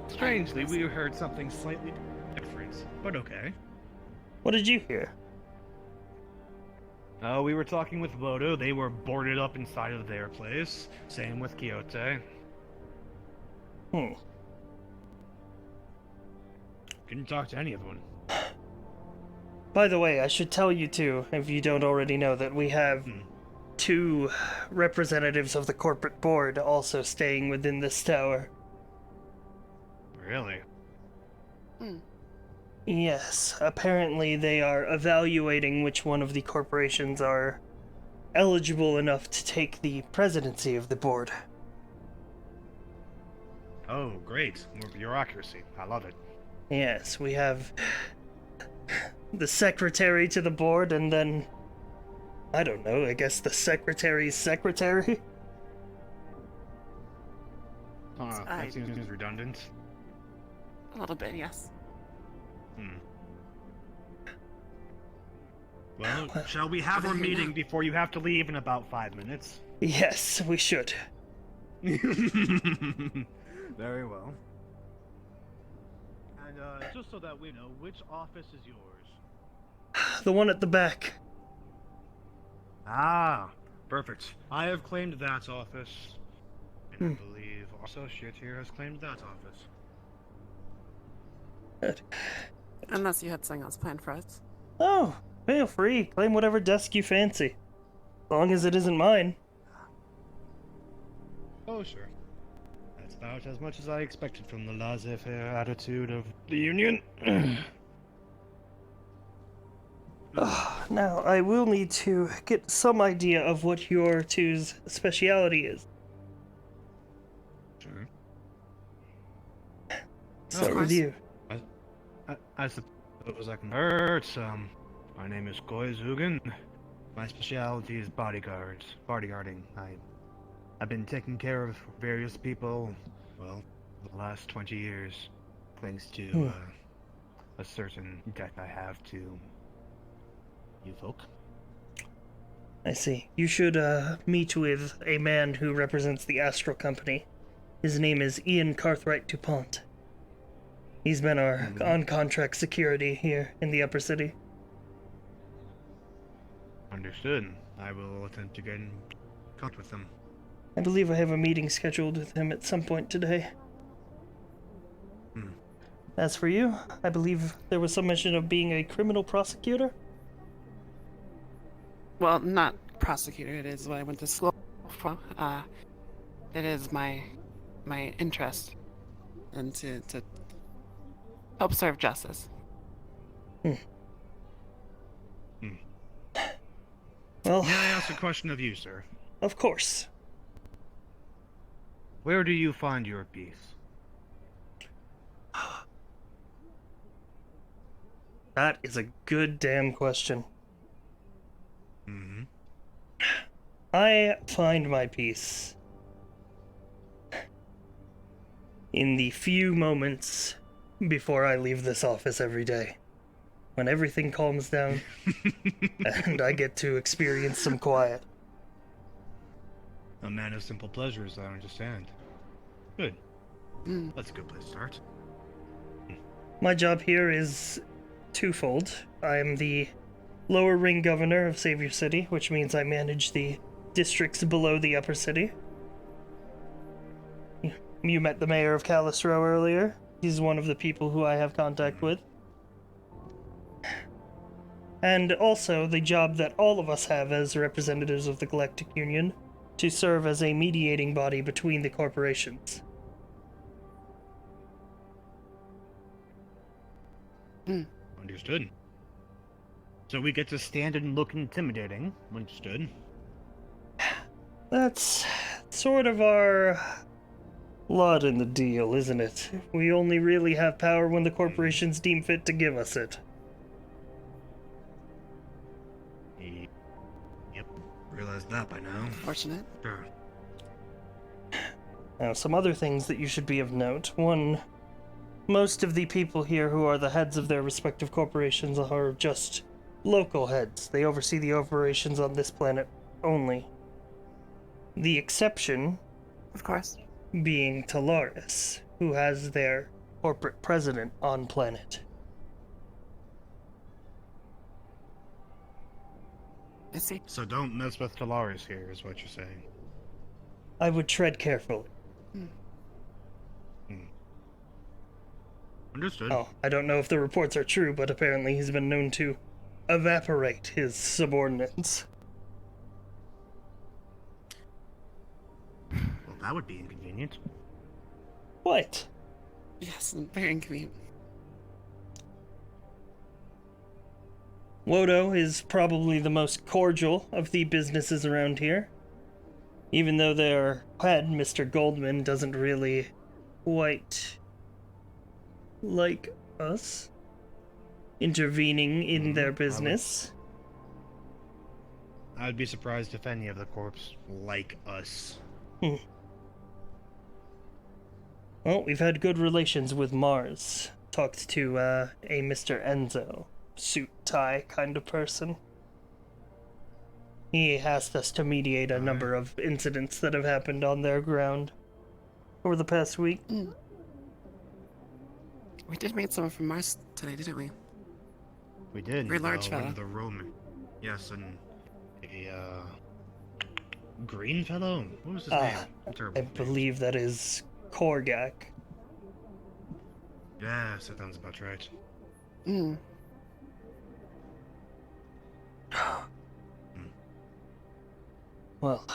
[SPEAKER 21] Strangely, we heard something slightly different, but okay.
[SPEAKER 4] What did you hear?
[SPEAKER 21] We were talking with Lodo. They were boarded up inside of their place. Same with Quixote. Couldn't talk to any of them.
[SPEAKER 4] By the way, I should tell you too, if you don't already know, that we have two representatives of the corporate board also staying within this tower.
[SPEAKER 21] Really?
[SPEAKER 4] Yes, apparently they are evaluating which one of the corporations are eligible enough to take the presidency of the board.
[SPEAKER 21] Oh, great. More bureaucracy. I love it.
[SPEAKER 4] Yes, we have the secretary to the board, and then, I don't know, I guess the secretary's secretary?
[SPEAKER 21] That seems redundant.
[SPEAKER 13] A little bit, yes.
[SPEAKER 21] Well, shall we have our meeting before you have to leave in about 5 minutes?
[SPEAKER 4] Yes, we should.
[SPEAKER 21] Very well. And just so that we know, which office is yours?
[SPEAKER 4] The one at the back.
[SPEAKER 21] Ah, perfect. I have claimed that office. And I believe our associate here has claimed that office.
[SPEAKER 4] Good.
[SPEAKER 13] Unless you had something else planned for us.
[SPEAKER 4] Oh, feel free. Claim whatever desk you fancy. As long as it isn't mine.
[SPEAKER 21] Oh, sure. That's about as much as I expected from the laissez-faire attitude of the Union.
[SPEAKER 4] Now, I will need to get some idea of what your two's speciality is.
[SPEAKER 21] Sure.
[SPEAKER 4] Start with you.
[SPEAKER 21] I suppose I can hurt. My name is Koizugen. My specialty is bodyguarding. I've been taking care of various people, well, the last 20 years, thanks to a certain debt I have to you folk.
[SPEAKER 4] I see. You should meet with a man who represents the Astral Company. His name is Ian Cartwright DuPont. He's been our on-contract security here in the Upper City.
[SPEAKER 21] Understood. I will attempt to get in touch with them.
[SPEAKER 4] I believe I have a meeting scheduled with him at some point today. As for you, I believe there was some mention of being a criminal prosecutor?
[SPEAKER 13] Well, not prosecutor. It is what I went to school for. It is my interest, and to help serve justice.
[SPEAKER 4] Well,
[SPEAKER 21] may I ask a question of you, sir?
[SPEAKER 4] Of course.
[SPEAKER 21] Where do you find your peace?
[SPEAKER 4] That is a good damn question.
[SPEAKER 21] Mm-hmm.
[SPEAKER 4] I find my peace in the few moments before I leave this office every day, when everything calms down and I get to experience some quiet.
[SPEAKER 21] A man of simple pleasures, I understand. Good.
[SPEAKER 13] Mm.
[SPEAKER 21] That's a good place to start.
[SPEAKER 4] My job here is twofold. I am the lower ring governor of Savior City, which means I manage the districts below the upper city. You met the mayor of Callous earlier. He's one of the people who I have contact with. And also the job that all of us have as representatives of the Galactic Union, to serve as a mediating body between the corporations.
[SPEAKER 21] Understood. So we get to stand and look intimidating. Understood.
[SPEAKER 4] That's sort of our lot in the deal, isn't it? We only really have power when the corporations deem fit to give us it.
[SPEAKER 21] Yep. Realized that by now.
[SPEAKER 13] Fortunate.
[SPEAKER 21] Sure.
[SPEAKER 4] Now, some other things that you should be of note. One, most of the people here who are the heads of their respective corporations are just local heads. They oversee the operations on this planet only. The exception,
[SPEAKER 13] of course,
[SPEAKER 4] being Talaris, who has their corporate president on planet.
[SPEAKER 13] I see.
[SPEAKER 21] So don't mess with Talaris here, is what you're saying.
[SPEAKER 4] I would tread carefully.
[SPEAKER 21] Understood.
[SPEAKER 4] Oh, I don't know if the reports are true, but apparently he's been known to evaporate his subordinates.
[SPEAKER 21] Well, that would be inconvenient.
[SPEAKER 4] What?
[SPEAKER 13] Yes, very inconvenient.
[SPEAKER 4] Wodo is probably the most cordial of the businesses around here. Even though their head, Mr. Goldman, doesn't really quite like us intervening in their business.
[SPEAKER 21] I'd be surprised if any of the corps like us.
[SPEAKER 4] Well, we've had good relations with Mars. Talked to a Mr. Enzo, suit tie kind of person. He asked us to mediate a number of incidents that have happened on their ground over the past week.
[SPEAKER 13] We did meet someone from Mars today, didn't we?
[SPEAKER 21] We did.
[SPEAKER 13] Very large
[SPEAKER 21] one
[SPEAKER 13] fella.
[SPEAKER 21] of the Roman. Yes, and a green fellow. What was his name? Terrible
[SPEAKER 4] I believe that is Korgak.
[SPEAKER 21] Yes, that sounds about right.
[SPEAKER 4] Well,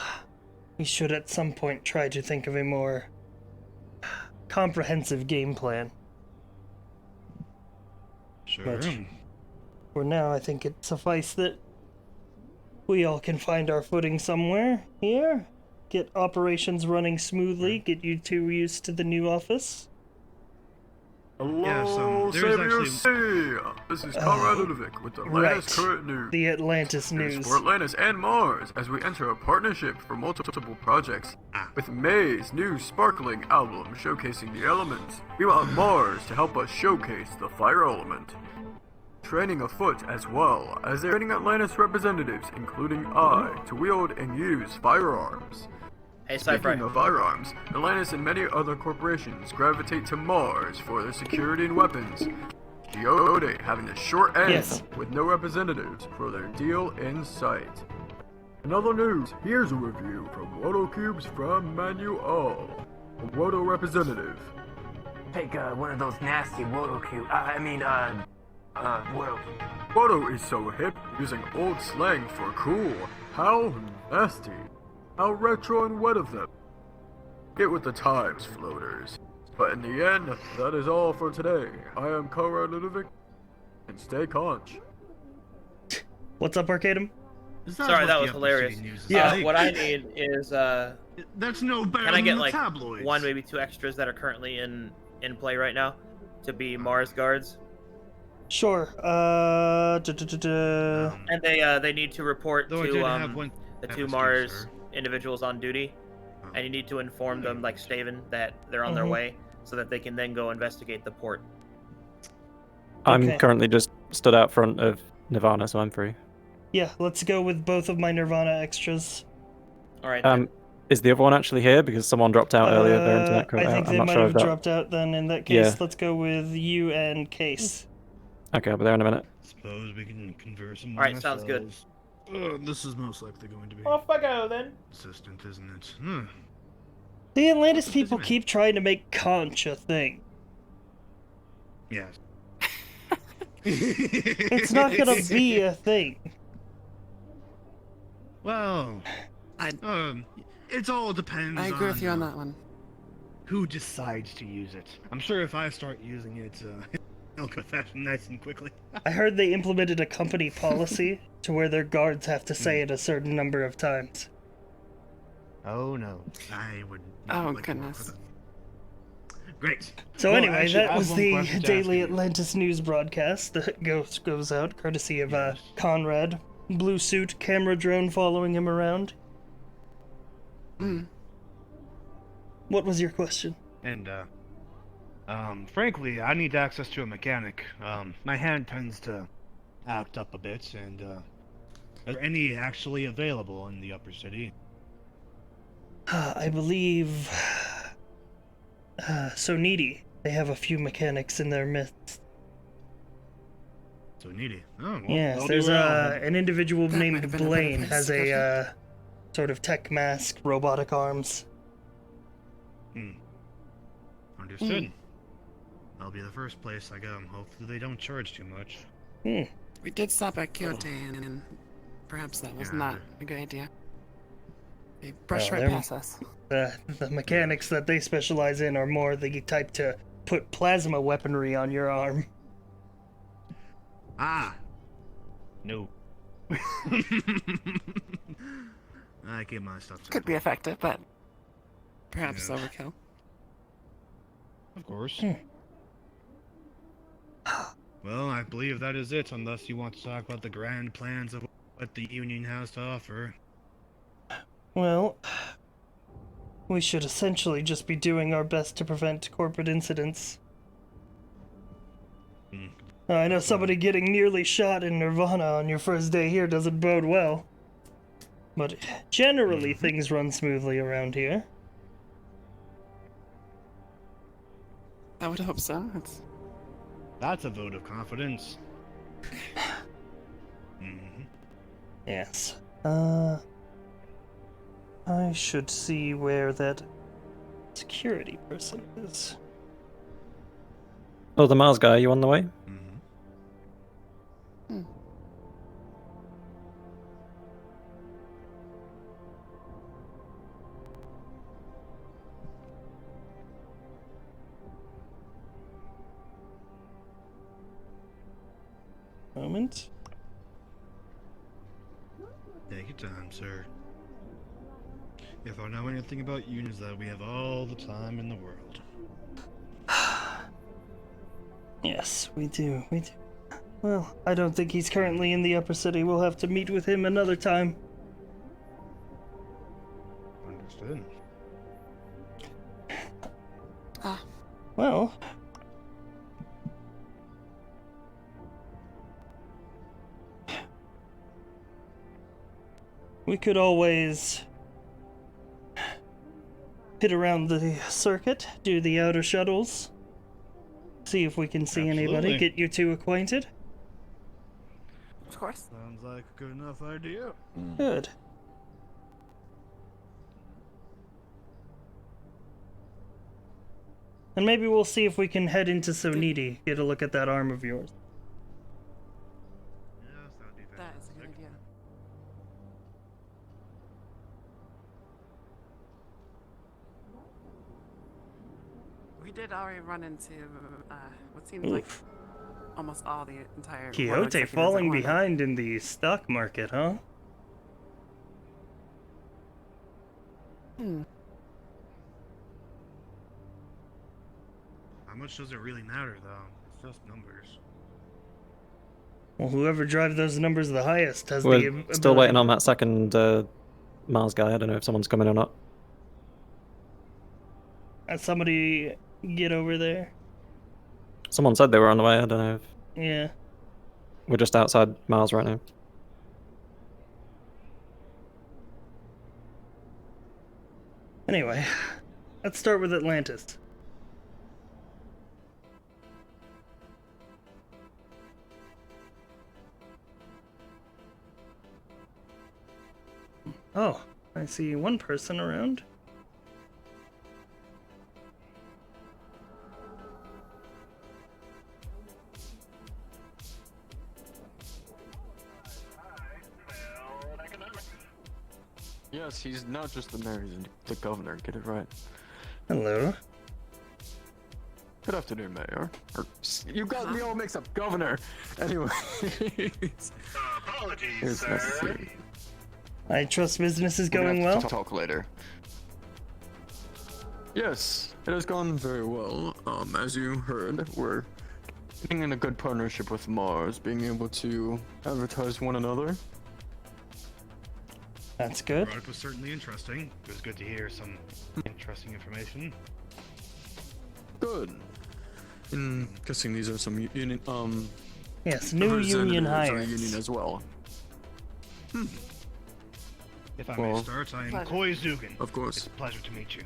[SPEAKER 4] we should at some point try to think of a more comprehensive game plan.
[SPEAKER 21] Sure.
[SPEAKER 4] But for now, I think it suffice that we all can find our footing somewhere here, get operations running smoothly, get you two used to the new office.
[SPEAKER 1] Hello,
[SPEAKER 21] there's
[SPEAKER 1] Savior
[SPEAKER 21] actually-
[SPEAKER 1] City! This is Conrad Ludovic with the Atlantis Current News.
[SPEAKER 4] The Atlantis
[SPEAKER 1] News
[SPEAKER 4] News.
[SPEAKER 1] for Atlantis and Mars as we enter a partnership for multiple projects. With May's new sparkling album showcasing the elements, we want Mars to help us showcase the fire element. Training afoot as well as they're training Atlantis representatives, including I, to wield and use firearms.
[SPEAKER 2] Hey,
[SPEAKER 1] Speaking
[SPEAKER 2] SciFri.
[SPEAKER 1] of firearms, Atlantis and many other corporations gravitate to Mars for their security and weapons. Geode having the short end
[SPEAKER 4] Yes.
[SPEAKER 1] with no representatives for their deal in sight. In other news, here's a review from Wodo Cubes from Manuel, a Wodo representative.
[SPEAKER 11] Take one of those nasty Wodo cube. Wodo.
[SPEAKER 1] Wodo is so hip, using old slang for cool. How nasty. How retro and wet of them. Get with the times, floaters. But in the end, that is all for today. I am Conrad Ludovic, and stay conch.
[SPEAKER 4] What's up, Arcadum?
[SPEAKER 21] Besides,
[SPEAKER 2] Sorry,
[SPEAKER 21] what
[SPEAKER 2] that
[SPEAKER 21] the
[SPEAKER 2] was
[SPEAKER 21] Upper
[SPEAKER 2] hilarious.
[SPEAKER 21] City News is
[SPEAKER 2] Yeah.
[SPEAKER 21] like.
[SPEAKER 2] What I need is
[SPEAKER 21] That's no better
[SPEAKER 2] can I
[SPEAKER 21] than
[SPEAKER 2] get
[SPEAKER 21] the
[SPEAKER 2] like
[SPEAKER 21] tabloids.
[SPEAKER 2] one, maybe two extras that are currently in play right now to be Mars guards?
[SPEAKER 4] Sure.
[SPEAKER 2] And they need to report
[SPEAKER 21] Though I
[SPEAKER 2] to
[SPEAKER 21] did have one
[SPEAKER 2] the two
[SPEAKER 21] excuse,
[SPEAKER 2] Mars
[SPEAKER 21] sir.
[SPEAKER 2] individuals on duty, and you need to inform them, like Staven, that they're on their
[SPEAKER 4] Mhm.
[SPEAKER 2] way, so that they can then go investigate the port.
[SPEAKER 19] I'm
[SPEAKER 4] Okay.
[SPEAKER 19] currently just stood out front of Nirvana, so I'm free.
[SPEAKER 4] Yeah, let's go with both of my Nirvana extras.
[SPEAKER 2] All right.
[SPEAKER 19] Is the other one actually here? Because someone dropped out earlier, their internet cut
[SPEAKER 4] I
[SPEAKER 19] out.
[SPEAKER 4] think
[SPEAKER 19] I'm
[SPEAKER 4] they
[SPEAKER 19] not
[SPEAKER 4] might
[SPEAKER 19] sure
[SPEAKER 4] have
[SPEAKER 19] if that...
[SPEAKER 4] dropped out then. In that case,
[SPEAKER 19] Yeah.
[SPEAKER 4] let's go with you and Case.
[SPEAKER 19] Okay, I'll be there in a minute.
[SPEAKER 21] Suppose we can converse among
[SPEAKER 2] Alright, sounds good.
[SPEAKER 21] ourselves. This is most likely going to be
[SPEAKER 2] Off I go then.
[SPEAKER 21] consistent, isn't it?
[SPEAKER 4] The Atlantis people keep trying to make conch a thing.
[SPEAKER 21] Yes.
[SPEAKER 4] It's not gonna be a thing.
[SPEAKER 21] Well, it all depends.
[SPEAKER 13] I agree with you on that one.
[SPEAKER 21] Who decides to use it? I'm sure if I start using it, it'll go fashion nice and quickly.
[SPEAKER 4] I heard they implemented a company policy to where their guards have to say it a certain number of times.
[SPEAKER 21] Oh no, I would.
[SPEAKER 13] Oh goodness.
[SPEAKER 21] Great.
[SPEAKER 4] So
[SPEAKER 21] Well,
[SPEAKER 4] anyway,
[SPEAKER 21] actually, I
[SPEAKER 4] that
[SPEAKER 21] have
[SPEAKER 4] was
[SPEAKER 21] one
[SPEAKER 4] the
[SPEAKER 21] question to ask
[SPEAKER 4] Daily
[SPEAKER 21] you.
[SPEAKER 4] Atlantis news broadcast that goes out courtesy of Conrad, blue suit, camera drone following him around. What was your question?
[SPEAKER 21] And frankly, I need access to a mechanic. My hand tends to act up a bit, and are there any actually available in the upper city?
[SPEAKER 4] I believe so needy. They have a few mechanics in their midst.
[SPEAKER 21] So needy. Oh, well,
[SPEAKER 4] Yes,
[SPEAKER 21] I'll
[SPEAKER 4] there's
[SPEAKER 21] do well.
[SPEAKER 4] an individual
[SPEAKER 13] That might
[SPEAKER 4] named
[SPEAKER 13] have been a better
[SPEAKER 4] Blaine
[SPEAKER 13] place
[SPEAKER 4] has
[SPEAKER 13] to go
[SPEAKER 4] a sort of tech mask, robotic arms.
[SPEAKER 21] Understood. That'll be the first place I go. Hopefully they don't charge too much.
[SPEAKER 13] We did stop at Kyoto, and perhaps that was not a good idea. They brushed
[SPEAKER 4] Well,
[SPEAKER 13] right
[SPEAKER 4] they're-
[SPEAKER 13] past us.
[SPEAKER 4] The mechanics that they specialize in are more the type to put plasma weaponry on your arm.
[SPEAKER 21] Ah. No. I keep my stuff.
[SPEAKER 13] Could be effective, but perhaps overkill.
[SPEAKER 21] Of course. Well, I believe that is it, unless you want to talk about the grand plans of what the Union has to offer.
[SPEAKER 4] Well, we should essentially just be doing our best to prevent corporate incidents. I know somebody getting nearly shot in Nirvana on your first day here doesn't bode well. But generally things run smoothly around here.
[SPEAKER 13] I would hope so.
[SPEAKER 21] That's a vote of confidence.
[SPEAKER 4] Yes. I should see where that security person is.
[SPEAKER 19] Oh, the Mars guy, you on the way?
[SPEAKER 4] Moment.
[SPEAKER 21] Take your time, sir. If I know anything about unions, that we have all the time in the world.
[SPEAKER 4] Yes, we do. Well, I don't think he's currently in the upper city. We'll have to meet with him another time.
[SPEAKER 21] Understood.
[SPEAKER 4] Well, we could always hit around the circuit, do the outer shuttles, see if we can see anybody,
[SPEAKER 21] Absolutely.
[SPEAKER 4] get you two acquainted.
[SPEAKER 13] Of course.
[SPEAKER 21] Sounds like a good enough idea.
[SPEAKER 4] Good. And maybe we'll see if we can head into So Needy, get a look at that arm of yours.
[SPEAKER 13] That is a good idea. We did already run into what seemed like almost all the entire.
[SPEAKER 4] Quixote falling behind in the stock market, huh?
[SPEAKER 21] How much does it really matter, though? It's just numbers.
[SPEAKER 4] Well, whoever drives those numbers the highest has
[SPEAKER 19] We're
[SPEAKER 4] the
[SPEAKER 19] still
[SPEAKER 4] ability.
[SPEAKER 19] waiting on that second Mars guy. I don't know if someone's coming or not.
[SPEAKER 4] Somebody get over there.
[SPEAKER 19] Someone said they were on the way. I don't know if
[SPEAKER 4] Yeah.
[SPEAKER 19] we're just outside Mars right now.
[SPEAKER 4] Anyway, let's start with Atlantis. Oh, I see one person around.
[SPEAKER 1] Yes, he's not just the mayor, he's the governor. Get it right.
[SPEAKER 4] Hello.
[SPEAKER 1] Good afternoon, Mayor. You got me all mixed up. Governor. Anyway.
[SPEAKER 15] Apologies, sir.
[SPEAKER 4] I trust business is going
[SPEAKER 1] We're gonna
[SPEAKER 4] well.
[SPEAKER 1] have to talk later. Yes, it has gone very well. As you heard, we're getting in a good partnership with Mars, being able to advertise one another.
[SPEAKER 4] That's good.
[SPEAKER 21] The product was certainly interesting. It was good to hear some interesting information.
[SPEAKER 1] Good. I'm guessing these are some union,
[SPEAKER 4] Yes, new union
[SPEAKER 1] representatives of the
[SPEAKER 4] hires.
[SPEAKER 1] union as well.
[SPEAKER 21] If I
[SPEAKER 1] Well,
[SPEAKER 21] may start, I am
[SPEAKER 13] Pleasure.
[SPEAKER 21] Koi Zugan.
[SPEAKER 1] Of course.
[SPEAKER 21] It's a pleasure to meet you.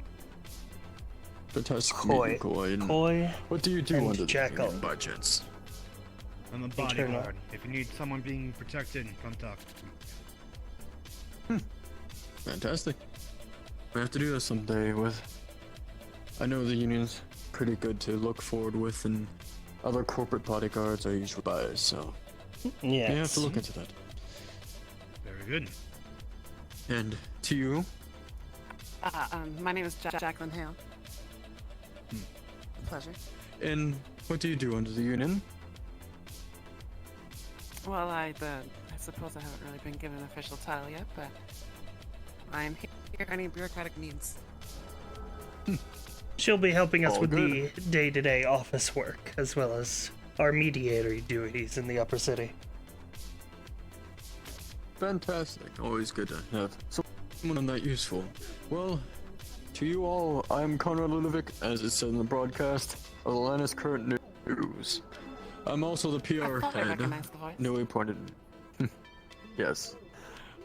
[SPEAKER 1] Fantastic to
[SPEAKER 4] Koi.
[SPEAKER 1] meet you, Koi. And
[SPEAKER 4] Koi
[SPEAKER 1] what do you do
[SPEAKER 4] and
[SPEAKER 1] under the
[SPEAKER 4] Jackal.
[SPEAKER 1] union by chance?
[SPEAKER 21] I'm a
[SPEAKER 4] Internal.
[SPEAKER 21] bodyguard. If you need someone being protected, come talk to me.
[SPEAKER 1] Fantastic. We have to do this someday with... I know the union's pretty good to look forward with, and other corporate bodyguards are usually biased, so...
[SPEAKER 4] Yes.
[SPEAKER 1] You have to look into that.
[SPEAKER 21] Very good.
[SPEAKER 1] And to you?
[SPEAKER 13] My name is Jacqueline Hale. Pleasure.
[SPEAKER 1] And what do you do under the union?
[SPEAKER 13] Well, I suppose I haven't really been given an official title yet, but I'm here for any bureaucratic needs.
[SPEAKER 4] She'll be helping us
[SPEAKER 1] All
[SPEAKER 4] with
[SPEAKER 1] good.
[SPEAKER 4] the day-to-day office work, as well as our mediator duties in the upper city.
[SPEAKER 1] Fantastic. Always good to have someone that useful. Well, to you all, I'm Conrad Ludovic, as it said in the broadcast, of the Atlantis Current News. I'm also the PR
[SPEAKER 13] thought I
[SPEAKER 1] head,
[SPEAKER 13] recognized the voice.
[SPEAKER 1] newly appointed. Yes.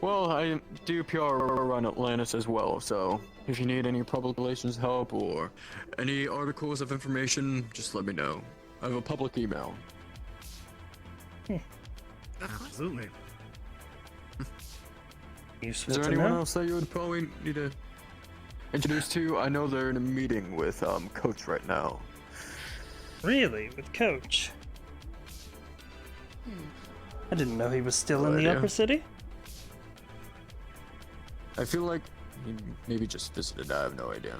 [SPEAKER 1] Well, I do PR around Atlantis as well, so if you need any public relations help or any articles of information, just let me know. I have a public email.
[SPEAKER 21] Absolutely.
[SPEAKER 1] Is there anyone else that you would probably need to introduce to? I know they're in a meeting with Coach right now.
[SPEAKER 4] Really? With Coach? I didn't know he was still in the
[SPEAKER 1] idea.
[SPEAKER 4] upper city.
[SPEAKER 1] I feel like he maybe just visited. I have no idea.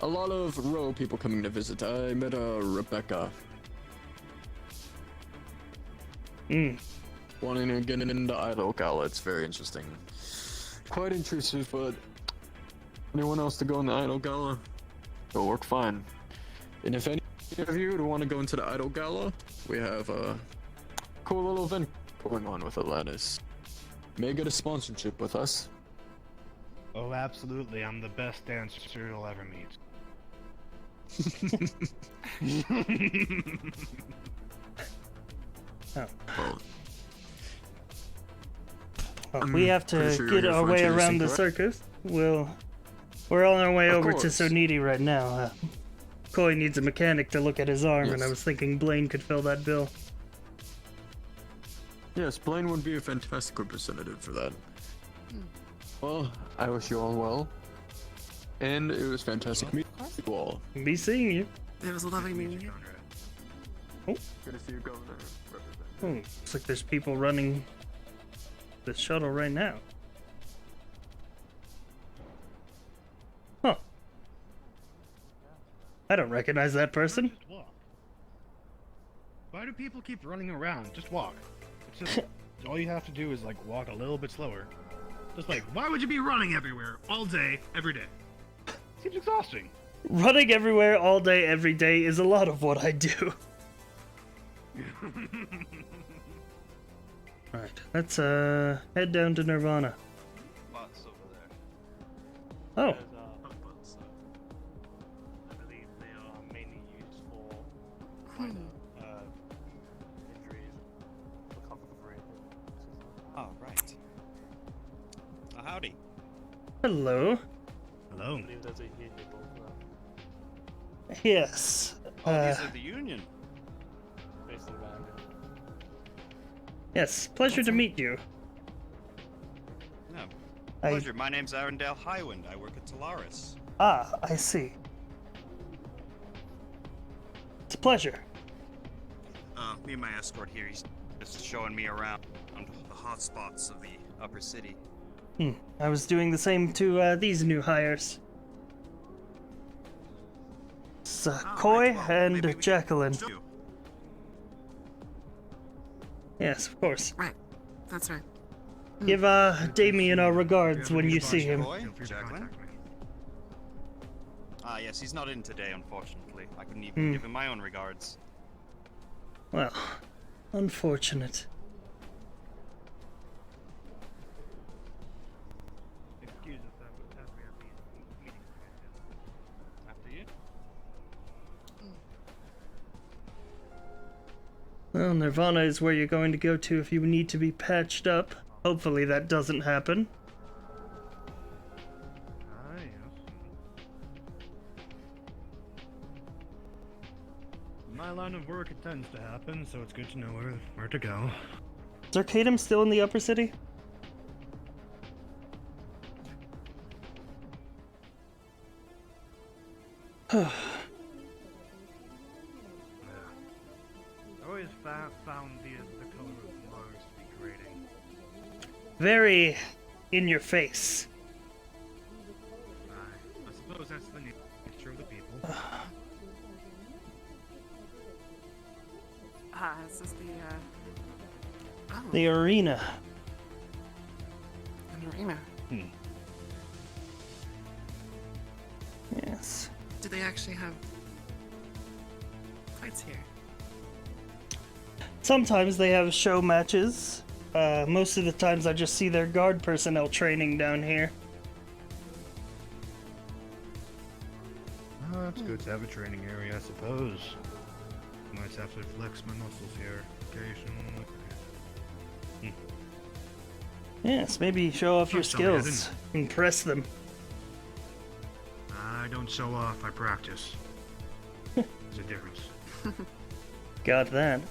[SPEAKER 1] A lot of row people coming to visit. I met Rebecca. Wanting to get into Idol Gala. It's very interesting. Quite intrusive, but anyone else to go in the Idol Gala, it'll work fine. And if any of you want to go into the Idol Gala, we have a cool little event going on with Atlantis. May get a sponsorship with us.
[SPEAKER 21] Oh, absolutely. I'm the best dancer you'll ever meet.
[SPEAKER 4] Oh.
[SPEAKER 1] Well,
[SPEAKER 4] Well, we have to
[SPEAKER 1] pretty sure
[SPEAKER 4] get
[SPEAKER 1] you're
[SPEAKER 4] our
[SPEAKER 1] here
[SPEAKER 4] way
[SPEAKER 1] for
[SPEAKER 4] around the
[SPEAKER 1] introducing,
[SPEAKER 4] circus. We're on our way
[SPEAKER 1] Of
[SPEAKER 4] over to
[SPEAKER 1] course.
[SPEAKER 4] Soniti right now. Koi needs a mechanic to look at his arm, and I
[SPEAKER 1] Yes.
[SPEAKER 4] was thinking Blaine could fill that bill.
[SPEAKER 1] Yes, Blaine would be a fantastic representative for that. Well, I wish you all well. And it was fantastic meeting you all.
[SPEAKER 4] Be seeing you.
[SPEAKER 13] It was lovely meeting you.
[SPEAKER 4] Oh.
[SPEAKER 1] Good to see you, Governor.
[SPEAKER 4] Looks like there's people running the shuttle right now. Huh. I don't recognize that person.
[SPEAKER 21] Just walk. Why do people keep running around? Just walk. It's just, all you have to do is like walk a little bit slower. Just like, why would you be running everywhere all day, every day? Seems exhausting.
[SPEAKER 4] Running everywhere all day, every day is a lot of what I do. Right, let's head down to Nirvana.
[SPEAKER 18] Butts over there.
[SPEAKER 4] Oh.
[SPEAKER 2] I believe they are mainly used for injuries, recovery.
[SPEAKER 18] Oh, right. Howdy.
[SPEAKER 4] Hello.
[SPEAKER 21] Hello.
[SPEAKER 2] I believe there's a union over
[SPEAKER 4] Yes.
[SPEAKER 18] Oh, these are the Union.
[SPEAKER 2] based in Vanda.
[SPEAKER 4] Yes, pleasure to meet you.
[SPEAKER 18] No.
[SPEAKER 4] I-
[SPEAKER 18] Pleasure. My name's Arendelle Highwind. I work at Solaris.
[SPEAKER 4] Ah, I see. It's a pleasure.
[SPEAKER 18] Me and my escort here, he's just showing me around the hot spots of the upper city.
[SPEAKER 4] I was doing the same to these new hires. It's Coy and Jacqueline. Yes, of course.
[SPEAKER 13] Right. That's right.
[SPEAKER 4] Give Damien our regards when you see him.
[SPEAKER 18] Coy? Jacqueline? Ah, yes, he's not in today, unfortunately. I couldn't even give him my own regards.
[SPEAKER 4] Well, unfortunate.
[SPEAKER 21] Excuse us, as we have these meetings
[SPEAKER 18] After you?
[SPEAKER 4] Well, Nirvana is where you're going to go to if you need to be patched up. Hopefully that doesn't happen.
[SPEAKER 21] Ah, yes. In my line of work, it tends to happen, so it's good to know where to go.
[SPEAKER 4] Is Arcadum still in the upper city?
[SPEAKER 21] I always found the color of Mars to be grating.
[SPEAKER 4] Very in your face.
[SPEAKER 21] I suppose that's the nature of the people.
[SPEAKER 13] Is this the, oh,
[SPEAKER 4] The arena.
[SPEAKER 13] an arena.
[SPEAKER 4] Yes.
[SPEAKER 13] Do they actually have fights here?
[SPEAKER 4] Sometimes they have show matches. Most of the times I just see their guard personnel training down here.
[SPEAKER 21] Oh, it's good to have a training area, I suppose. Might have to flex my muscles here occasionally.
[SPEAKER 4] Yes, maybe show off your
[SPEAKER 21] Oh, sorry, I
[SPEAKER 4] skills. Impress them.
[SPEAKER 21] I don't show off, I practice. There's a difference.
[SPEAKER 4] Got that.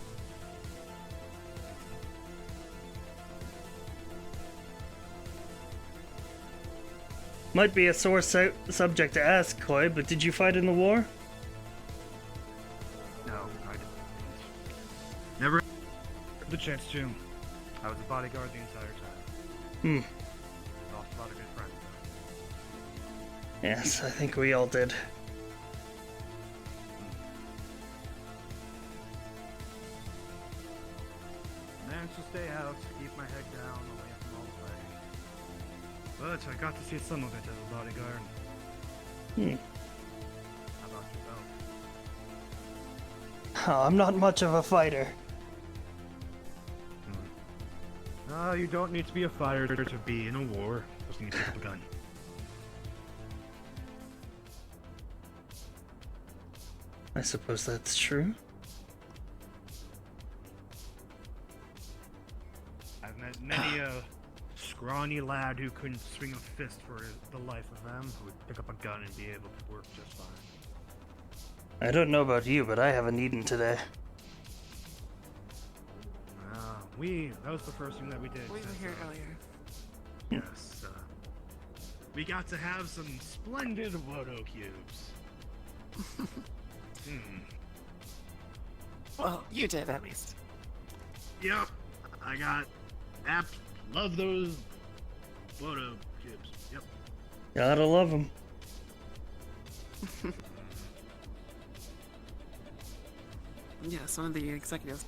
[SPEAKER 4] Might be a sore subject to ask, Coy, but did you fight in the war?
[SPEAKER 21] No, I didn't. Never had the chance to. I was a bodyguard the entire time. Lost a lot of good friends.
[SPEAKER 4] Yes, I think we all did.
[SPEAKER 21] Managed to stay out, keep my head down, away from all the fighting. But I got to see some of it as a bodyguard. How about yourself?
[SPEAKER 4] Oh, I'm not much of a fighter.
[SPEAKER 21] You don't need to be a fighter to be in a war. Just need to pick up a gun.
[SPEAKER 4] I suppose that's true.
[SPEAKER 21] I've met many a scrawny lad who couldn't swing a fist for the life of them, who would pick up a gun and be able to work just fine.
[SPEAKER 4] I don't know about you, but I haven't eaten today.
[SPEAKER 21] That was the first thing that we did.
[SPEAKER 13] We were here earlier.
[SPEAKER 21] Yes, we got to have some splendid Wodo cubes.
[SPEAKER 13] Well, you did at least.
[SPEAKER 21] Yep, I got love those Wodo cubes. Yep.
[SPEAKER 4] Gotta love them.
[SPEAKER 13] Yeah, some of the executives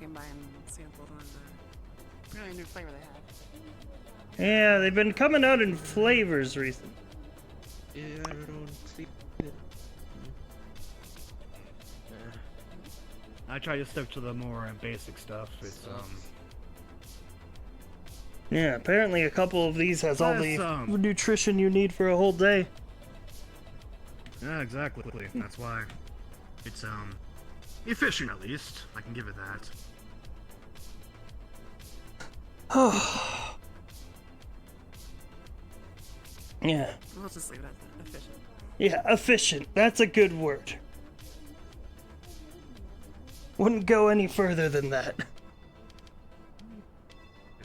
[SPEAKER 13] came by and sampled one of the really new flavor they had.
[SPEAKER 4] Yeah, they've been coming out in flavors recently.
[SPEAKER 6] Yeah, I don't see it.
[SPEAKER 21] I try to stick to the more basic stuff. It's
[SPEAKER 4] Yeah, apparently a couple of these has all the
[SPEAKER 21] Yes,
[SPEAKER 4] nutrition you need for a whole day.
[SPEAKER 21] yeah, exactly. That's why it's efficient, at least. I can give it that.
[SPEAKER 4] Yeah.
[SPEAKER 13] We'll just leave it at that. Efficient.
[SPEAKER 4] Yeah, efficient. That's a good word. Wouldn't go any further than that.
[SPEAKER 21] There's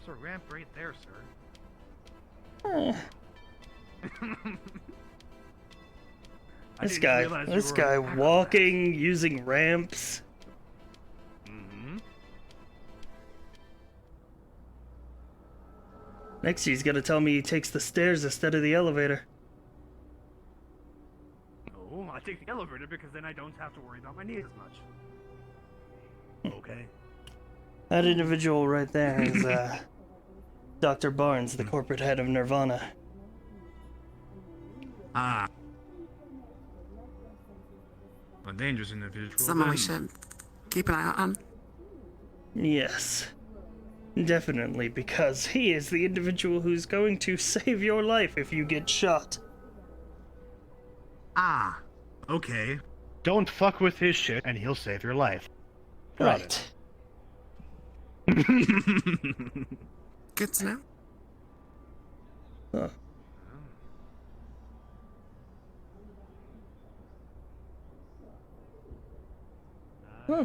[SPEAKER 21] a ramp right there, sir. I
[SPEAKER 4] This
[SPEAKER 21] didn't realize you
[SPEAKER 4] this
[SPEAKER 21] were
[SPEAKER 4] guy
[SPEAKER 21] an acrobat.
[SPEAKER 4] walking, using ramps. Next he's gonna tell me he takes the stairs instead of the elevator.
[SPEAKER 21] No, I take the elevator because then I don't have to worry about my knees as much. Okay.
[SPEAKER 4] That individual right there is Dr. Barnes, the corporate head of Nirvana.
[SPEAKER 10] Ah. A dangerous individual.
[SPEAKER 13] Someone we
[SPEAKER 10] then.
[SPEAKER 13] should keep an eye on.
[SPEAKER 4] Yes. Definitely, because he is the individual who's going to save your life if you get shot.
[SPEAKER 21] Ah. Okay. Don't fuck with his shit, and he'll save your life. Got
[SPEAKER 4] Right.
[SPEAKER 13] Good to know.
[SPEAKER 4] Huh. Huh.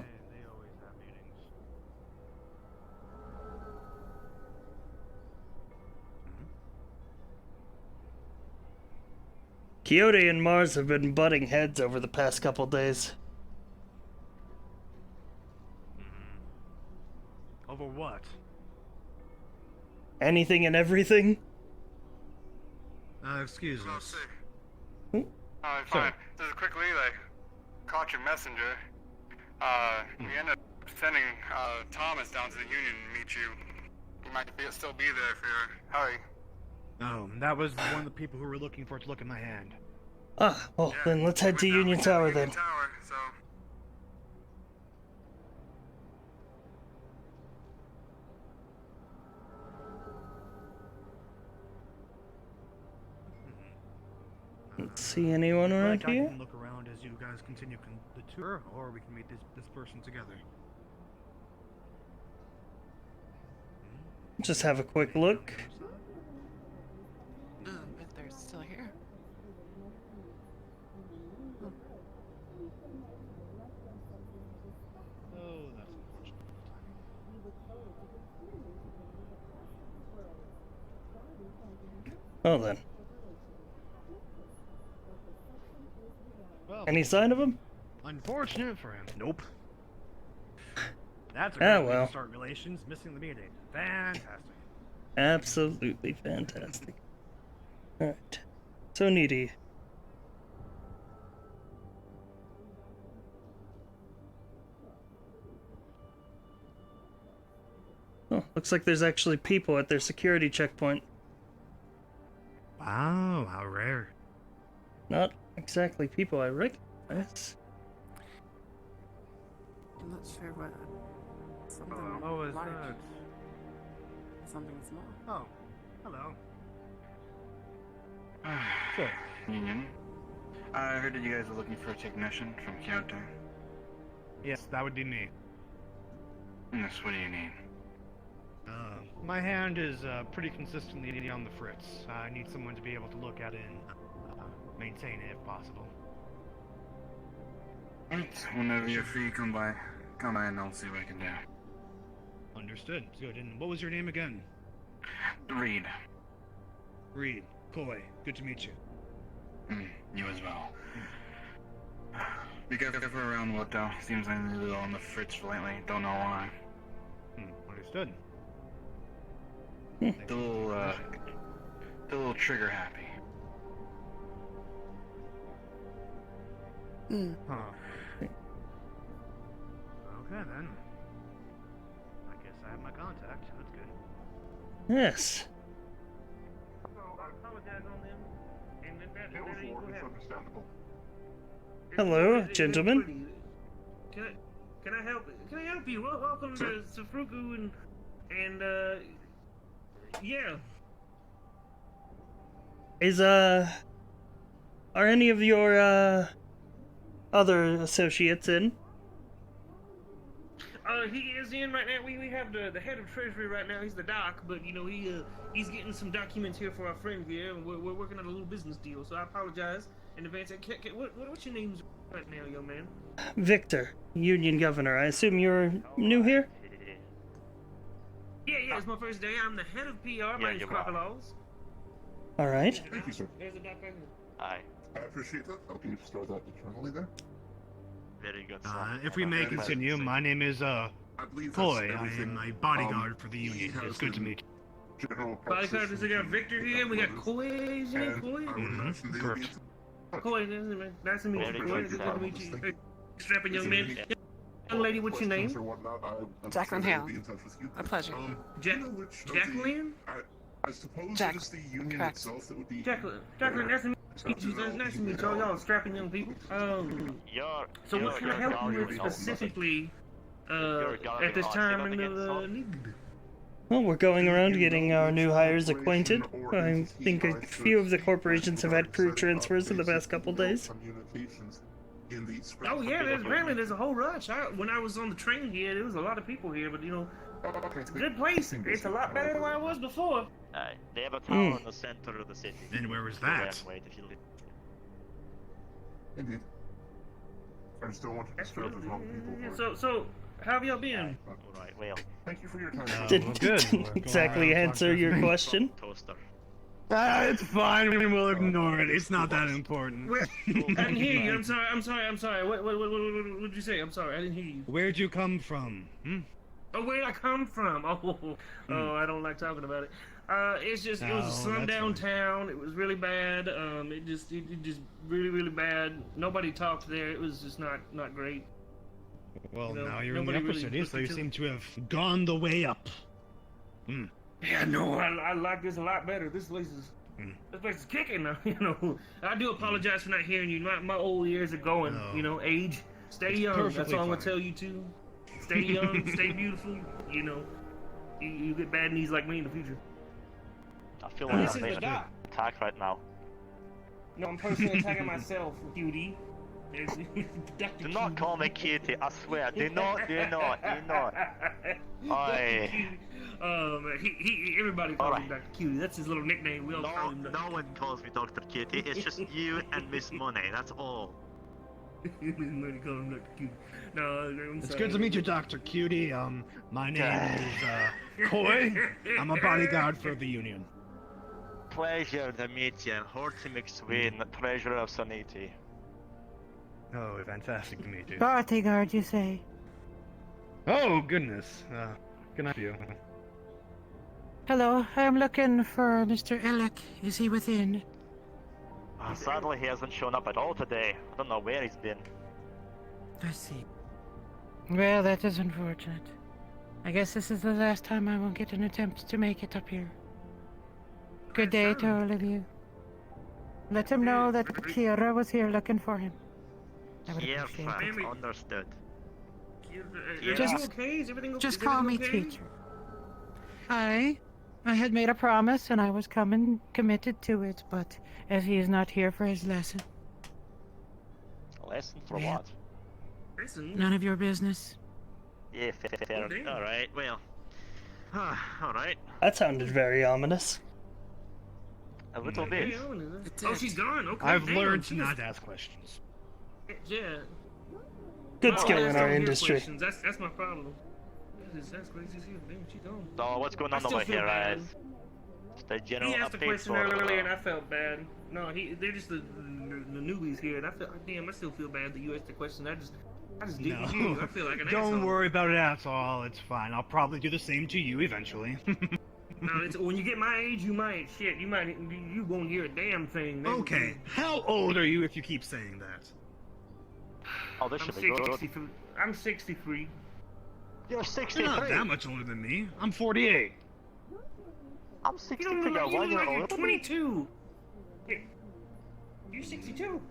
[SPEAKER 4] Quixote and Mars have been butting heads over the past couple days.
[SPEAKER 21] Over what?
[SPEAKER 4] Anything and everything?
[SPEAKER 21] Excuse us.
[SPEAKER 15] Fine. Just a quick relay. Caught your messenger. We ended up sending Thomas down to the Union to meet you. He might still be there if you're hurry.
[SPEAKER 21] Oh, that was one of the people who were looking for it to look at my hand.
[SPEAKER 4] Ah, well, then let's head to Union Tower then.
[SPEAKER 15] Tower, so.
[SPEAKER 4] Let's see anyone around
[SPEAKER 21] I
[SPEAKER 4] here?
[SPEAKER 21] can look around as you guys continue the tour, or we can meet this person together.
[SPEAKER 4] Just have a quick look.
[SPEAKER 13] If they're still here.
[SPEAKER 21] Oh, that's unfortunate.
[SPEAKER 4] Well then.
[SPEAKER 21] Well,
[SPEAKER 4] Any sign of him?
[SPEAKER 21] unfortunate for him. Nope. That's a
[SPEAKER 4] Ah,
[SPEAKER 21] great way
[SPEAKER 4] well.
[SPEAKER 21] to start relations. Missing the meeting. Fantastic.
[SPEAKER 4] Absolutely fantastic. Alright. So needy. Oh, looks like there's actually people at their security checkpoint.
[SPEAKER 21] Wow, how rare.
[SPEAKER 4] Not exactly people I recognize.
[SPEAKER 13] I'm not sure what. Something
[SPEAKER 21] Oh, is
[SPEAKER 13] large.
[SPEAKER 21] that?
[SPEAKER 13] Something small.
[SPEAKER 21] Oh, hello.
[SPEAKER 3] Sure. Union. I heard that you guys are looking for a technician from Kyoto.
[SPEAKER 21] Yes, that would be me.
[SPEAKER 3] Yes, what do you need?
[SPEAKER 21] My hand is pretty consistently on the fritz. I need someone to be able to look at it and maintain it if possible.
[SPEAKER 3] Alright, whenever you're free, come by and I'll see what I can do.
[SPEAKER 21] Understood. Good. And what was your name again?
[SPEAKER 3] Reed.
[SPEAKER 21] Reed. Koi. Good to meet you.
[SPEAKER 3] You as well. Be careful around what though. Seems I'm a little on the fritz lately. Don't know why.
[SPEAKER 21] Understood.
[SPEAKER 3] The little trigger happy.
[SPEAKER 21] Huh. Okay then. I guess I have my contact. That's good.
[SPEAKER 4] Yes.
[SPEAKER 6] apologize on them. And that
[SPEAKER 17] It was
[SPEAKER 6] ain't
[SPEAKER 17] war,
[SPEAKER 6] gonna
[SPEAKER 17] it's
[SPEAKER 6] happen.
[SPEAKER 17] understandable.
[SPEAKER 4] Hello, gentlemen.
[SPEAKER 6] Can I help? Can I help you? Welcome to Safruku and yeah.
[SPEAKER 4] Are any of your other associates in?
[SPEAKER 6] He is in right now. We have the head of treasury right now. He's the doc, but you know he's getting some documents here for our friend here, and we're working on a little business deal. So I apologize in advance. What's your names right now, young man?
[SPEAKER 4] Victor, Union Governor. I assume you're new here?
[SPEAKER 6] Yeah, it's my first day. I'm the head of PR. My name's Callous.
[SPEAKER 4] All right.
[SPEAKER 17] Thank you, sir.
[SPEAKER 6] There's a doc right here.
[SPEAKER 20] Aye.
[SPEAKER 17] I appreciate that. I'll be store that internally there.
[SPEAKER 20] Very good.
[SPEAKER 21] If we may continue, my name is Coy. I am a bodyguard for the Union. It's good to meet you.
[SPEAKER 6] Bodyguard, we got Victor here. We got Coy. Is it Coy?
[SPEAKER 21] Correct.
[SPEAKER 6] Coy, nice to meet you. Coy, good to meet you. Hey, strapping young man. Young lady, what's your name?
[SPEAKER 13] Jacqueline Hale. A pleasure.
[SPEAKER 6] Jacqueline?
[SPEAKER 17] I suppose
[SPEAKER 13] Jack.
[SPEAKER 17] it is the union
[SPEAKER 13] Correct.
[SPEAKER 17] itself that would be.
[SPEAKER 6] Jacqueline, nice to meet you. Nice to meet y'all. Y'all strapping young people. So what can I help you with specifically at this time in the need?
[SPEAKER 4] Well, we're going around getting our new hires acquainted. I think a few of the corporations have had crew transfers in the past couple days.
[SPEAKER 6] Oh yeah, apparently there's a whole rush. When I was on the train here, there was a lot of people here, but you know, it's a good place. It's a lot better than where I was before.
[SPEAKER 20] They have a tower in the center of the city.
[SPEAKER 21] And where was that?
[SPEAKER 17] Indeed. I still want to disturb the wrong people.
[SPEAKER 6] So how have y'all been?
[SPEAKER 20] Alright, well.
[SPEAKER 17] Thank you for your time.
[SPEAKER 4] Didn't exactly answer your question.
[SPEAKER 20] Toaster.
[SPEAKER 21] It's fine. We'll ignore it. It's not that important.
[SPEAKER 6] I didn't hear you. I'm sorry. What did you say? I'm sorry. I didn't hear you.
[SPEAKER 21] Where'd you come from?
[SPEAKER 6] Oh, where'd I come from? Oh, I don't like talking about it. It was a slum downtown. It was really bad. It just really bad. Nobody talked there. It was just not great.
[SPEAKER 21] Well,
[SPEAKER 6] You know,
[SPEAKER 21] now you're in the
[SPEAKER 6] nobody
[SPEAKER 21] upper
[SPEAKER 6] really
[SPEAKER 21] city,
[SPEAKER 6] looked
[SPEAKER 21] so you
[SPEAKER 6] into
[SPEAKER 21] seem to have gone the way up.
[SPEAKER 6] Yeah, no, I like this a lot better. This place is kicking now. You know, I do apologize for not hearing you. My old ears are going.
[SPEAKER 21] No.
[SPEAKER 6] You know, age. Stay young. That's
[SPEAKER 21] perfectly
[SPEAKER 6] all I'm gonna
[SPEAKER 21] fine.
[SPEAKER 6] tell you too. Stay young. Stay beautiful. You know, you get bad knees like me in the future.
[SPEAKER 20] I feel
[SPEAKER 6] This
[SPEAKER 20] like
[SPEAKER 6] is
[SPEAKER 20] I'm
[SPEAKER 6] the
[SPEAKER 20] being
[SPEAKER 6] doc.
[SPEAKER 20] attacked right now.
[SPEAKER 6] No, I'm personally attacking myself, cutie.
[SPEAKER 20] Do not call me cutie, I swear. Do not. Aye.
[SPEAKER 6] Everybody calls him Dr. Cutie. That's his little nickname. We all call him
[SPEAKER 20] No one calls me Dr. Cutie. It's just you and Miss Money. That's all.
[SPEAKER 6] Miss Money call him Dr. Cutie. No, I'm
[SPEAKER 21] It's
[SPEAKER 6] sorry.
[SPEAKER 21] good to meet you, Dr. Cutie. My name is Coy. I'm a bodyguard for the Union.
[SPEAKER 20] Pleasure to meet you. Horty McSwain, treasurer of Sanity.
[SPEAKER 21] Oh, fantastic to meet you.
[SPEAKER 22] Bodyguard, you say?
[SPEAKER 21] Oh, goodness. Good night to you.
[SPEAKER 22] Hello, I'm looking for Mr. Ellick. Is he within?
[SPEAKER 20] Sadly, he hasn't shown up at all today. I don't know where he's been.
[SPEAKER 22] I see. Well, that is unfortunate. I guess this is the last time I will get an attempt to make it up here. Good day to all of you. Let him know that Kira was here looking for him. I would
[SPEAKER 20] Yeah,
[SPEAKER 22] appreciate
[SPEAKER 20] fine.
[SPEAKER 22] it.
[SPEAKER 20] Understood.
[SPEAKER 6] Is everything okay? Is everything okay?
[SPEAKER 22] Just
[SPEAKER 6] Is
[SPEAKER 22] call
[SPEAKER 6] everything
[SPEAKER 22] me
[SPEAKER 6] okay?
[SPEAKER 22] teacher. I had made a promise and I was committed to it, but as he is not here for his lesson,
[SPEAKER 20] A lesson for
[SPEAKER 22] Yeah.
[SPEAKER 20] what?
[SPEAKER 6] Listen.
[SPEAKER 22] none of your business.
[SPEAKER 20] Yeah, fair. Alright, well. Alright.
[SPEAKER 4] That sounded very ominous.
[SPEAKER 20] A little bit.
[SPEAKER 6] Oh, she's gone. Okay.
[SPEAKER 21] I've
[SPEAKER 6] damn,
[SPEAKER 21] learned to
[SPEAKER 6] she's-
[SPEAKER 21] not ask questions.
[SPEAKER 6] Yeah.
[SPEAKER 4] Good
[SPEAKER 6] Oh,
[SPEAKER 4] skill
[SPEAKER 6] I
[SPEAKER 4] in
[SPEAKER 6] just
[SPEAKER 4] our
[SPEAKER 6] don't hear
[SPEAKER 4] industry.
[SPEAKER 6] questions. That's my problem. That's crazy. Damn, she's gone.
[SPEAKER 20] So, what's going
[SPEAKER 6] I
[SPEAKER 20] on
[SPEAKER 6] still
[SPEAKER 20] over
[SPEAKER 6] feel
[SPEAKER 20] here,
[SPEAKER 6] bad.
[SPEAKER 20] guys? Just a general
[SPEAKER 6] He asked a
[SPEAKER 20] update
[SPEAKER 6] question
[SPEAKER 20] sort of,
[SPEAKER 6] earlier, and I felt bad. No, they're just the newbies here, and I still feel bad that you asked the question. I just didn't hear you. I feel like an
[SPEAKER 21] Don't
[SPEAKER 6] asshole.
[SPEAKER 21] worry about it at all. It's fine. I'll probably do the same to you eventually.
[SPEAKER 6] No, when you get my age, you might you won't hear a damn thing.
[SPEAKER 21] Okay, how old are you if you keep saying that?
[SPEAKER 20] Oh, this
[SPEAKER 6] I'm
[SPEAKER 20] should be good.
[SPEAKER 6] 63. I'm 63.
[SPEAKER 20] You're 63.
[SPEAKER 21] You're not that much older than me. I'm 48.
[SPEAKER 20] I'm 62.
[SPEAKER 4] You don't look
[SPEAKER 20] You're 1 year
[SPEAKER 4] like you're
[SPEAKER 20] older.
[SPEAKER 4] 22. You're 62.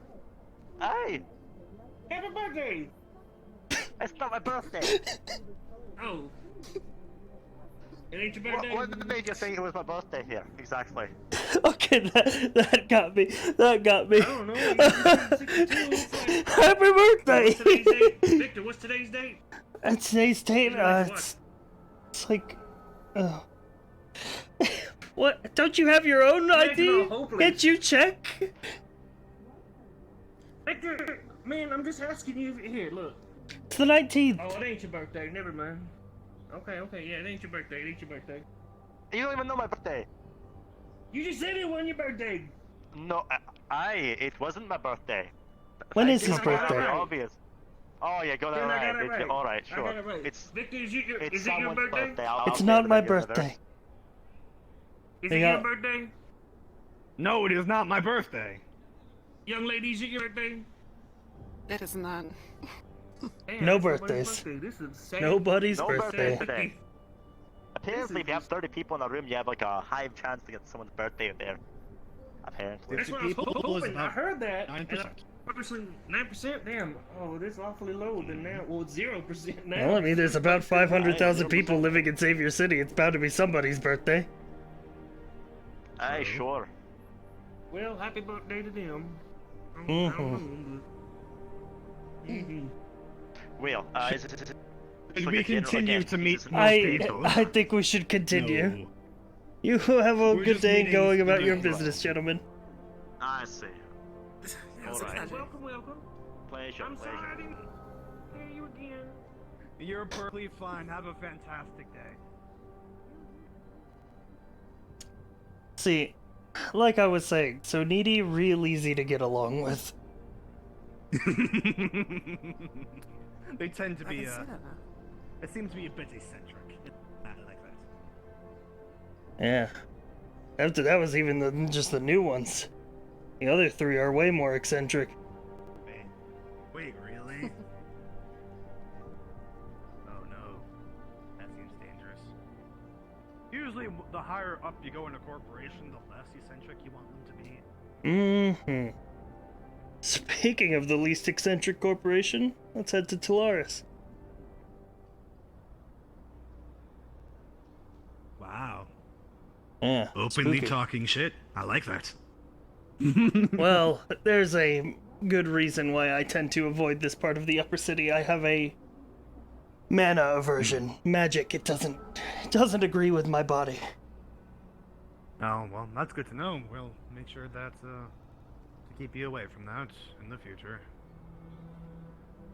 [SPEAKER 20] Hey,
[SPEAKER 4] Happy birthday.
[SPEAKER 20] it's not my birthday.
[SPEAKER 4] Oh. It ain't your birthday?
[SPEAKER 20] What made you think it was my birthday here? Exactly.
[SPEAKER 4] Okay, that got me. That got me. I don't know. Happy birthday! What's today's date? Victor, what's today's date? Today's date, it's like, what? Don't you have your own ID? Can't you check? Victor, man, I'm just asking you. Here, look. It's the 19th. Oh, it ain't your birthday. Never mind. Okay, yeah, it ain't your birthday. It ain't your birthday.
[SPEAKER 20] You don't even know my birthday.
[SPEAKER 4] You just said it wasn't your birthday.
[SPEAKER 20] No, it wasn't my birthday.
[SPEAKER 4] When is his
[SPEAKER 20] It's
[SPEAKER 4] birthday?
[SPEAKER 20] obvious. Oh, yeah, got it
[SPEAKER 4] Then I
[SPEAKER 20] right.
[SPEAKER 4] got it right.
[SPEAKER 20] All right,
[SPEAKER 4] I
[SPEAKER 20] sure.
[SPEAKER 4] got it right.
[SPEAKER 20] It's
[SPEAKER 4] Victor, is it your
[SPEAKER 20] someone's
[SPEAKER 4] birthday?
[SPEAKER 20] I'll
[SPEAKER 4] It's
[SPEAKER 20] get
[SPEAKER 4] not
[SPEAKER 20] it
[SPEAKER 4] my
[SPEAKER 20] together.
[SPEAKER 4] birthday. Is
[SPEAKER 21] They
[SPEAKER 4] it your
[SPEAKER 21] got-
[SPEAKER 4] birthday?
[SPEAKER 21] No, it is not my birthday.
[SPEAKER 4] Young lady, is it your birthday?
[SPEAKER 13] It is not.
[SPEAKER 4] Damn,
[SPEAKER 5] No
[SPEAKER 4] it's nobody's
[SPEAKER 5] birthdays.
[SPEAKER 4] birthday. This is sad.
[SPEAKER 5] Nobody's
[SPEAKER 20] No
[SPEAKER 5] birthday.
[SPEAKER 20] birthday. Apparently, if you have 30 people in a room, you have like a high chance to get someone's birthday there. Apparently.
[SPEAKER 4] That's what I was hoping. I heard that.
[SPEAKER 21] 9%.
[SPEAKER 4] Obviously, 9%. Damn. Oh, that's awfully low. Then now, well, it's 0% now.
[SPEAKER 5] Well, I mean, there's about 500,000 people living in Savior City. It's bound to be somebody's birthday.
[SPEAKER 20] Aye, sure.
[SPEAKER 4] Well, happy birthday to them. I
[SPEAKER 5] Mhm.
[SPEAKER 4] don't know, but...
[SPEAKER 20] Well, is it
[SPEAKER 21] As
[SPEAKER 20] like
[SPEAKER 21] we
[SPEAKER 20] a general-
[SPEAKER 21] continue
[SPEAKER 20] again,
[SPEAKER 21] to meet
[SPEAKER 20] it's-
[SPEAKER 21] more people.
[SPEAKER 5] I think we should continue.
[SPEAKER 21] No.
[SPEAKER 5] You have a
[SPEAKER 21] We're
[SPEAKER 5] good
[SPEAKER 21] just
[SPEAKER 5] day
[SPEAKER 21] meeting
[SPEAKER 5] going about your
[SPEAKER 21] people.
[SPEAKER 5] business, gentlemen.
[SPEAKER 20] I see. All right.
[SPEAKER 4] Welcome.
[SPEAKER 20] Pleasure,
[SPEAKER 4] I'm sorry I
[SPEAKER 20] pleasure.
[SPEAKER 4] didn't hear you again.
[SPEAKER 21] You're perfectly fine. Have a fantastic day.
[SPEAKER 5] See, like I was saying, so needy, real easy to get along with.
[SPEAKER 21] They tend to
[SPEAKER 13] I
[SPEAKER 21] be,
[SPEAKER 13] can see that now.
[SPEAKER 21] they seem to be a bit eccentric. I like that.
[SPEAKER 5] Yeah. After that was even just the new ones. The other three are way more eccentric.
[SPEAKER 21] Wait, really? Oh no. That seems dangerous. Usually, the higher up you go in a corporation, the less eccentric you want them to be.
[SPEAKER 5] Mm-hmm. Speaking of the least eccentric corporation, let's head to Callous.
[SPEAKER 21] Wow.
[SPEAKER 5] Yeah.
[SPEAKER 21] Openly
[SPEAKER 5] spooky.
[SPEAKER 21] talking shit. I like that.
[SPEAKER 5] Well, there's a good reason why I tend to avoid this part of the upper city. I have a mana aversion. Magic, it doesn't agree with my body.
[SPEAKER 21] Oh, well, that's good to know. We'll make sure that, to keep you away from that in the future.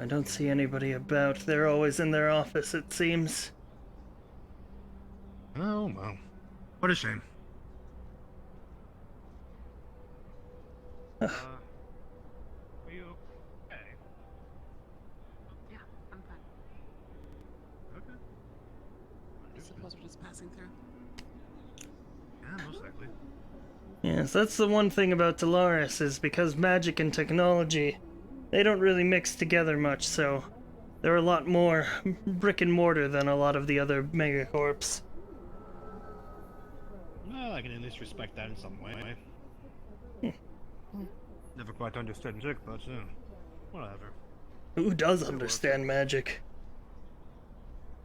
[SPEAKER 5] I don't see anybody about. They're always in their office, it seems.
[SPEAKER 21] Oh, well. What a shame. Are you okay?
[SPEAKER 13] Yeah, I'm fine.
[SPEAKER 21] Okay.
[SPEAKER 13] I suppose we're just passing through.
[SPEAKER 21] Yeah, most likely.
[SPEAKER 5] Yes, that's the one thing about Callous, is because magic and technology, they don't really mix together much, so they're a lot more brick and mortar than a lot of the other megacorps.
[SPEAKER 21] Well, I can at least respect that in some way. Never quite understood magic, but whatever.
[SPEAKER 5] Who does understand magic?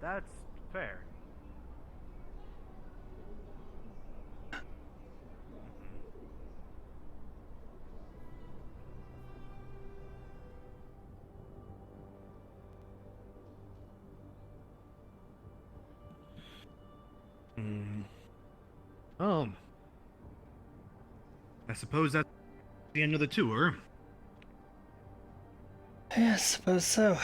[SPEAKER 21] That's fair. I suppose that's the end of the tour.
[SPEAKER 5] Yeah, I suppose so.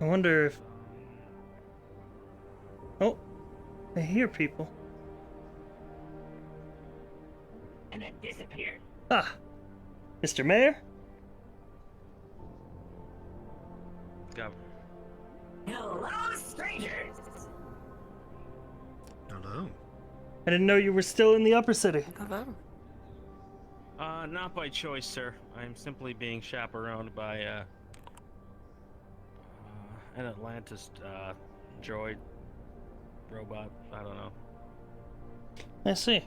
[SPEAKER 5] I wonder if... Oh, I hear people.
[SPEAKER 12] And then disappeared.
[SPEAKER 5] Ah, Mr. Mayor?
[SPEAKER 2] Go.
[SPEAKER 12] Hello, strangers!
[SPEAKER 21] Hello.
[SPEAKER 5] I didn't know you were still in the upper city.
[SPEAKER 13] Hello.
[SPEAKER 6] Not by choice, sir. I'm simply being chaperoned by an Atlantis droid robot. I don't know.
[SPEAKER 4] I see.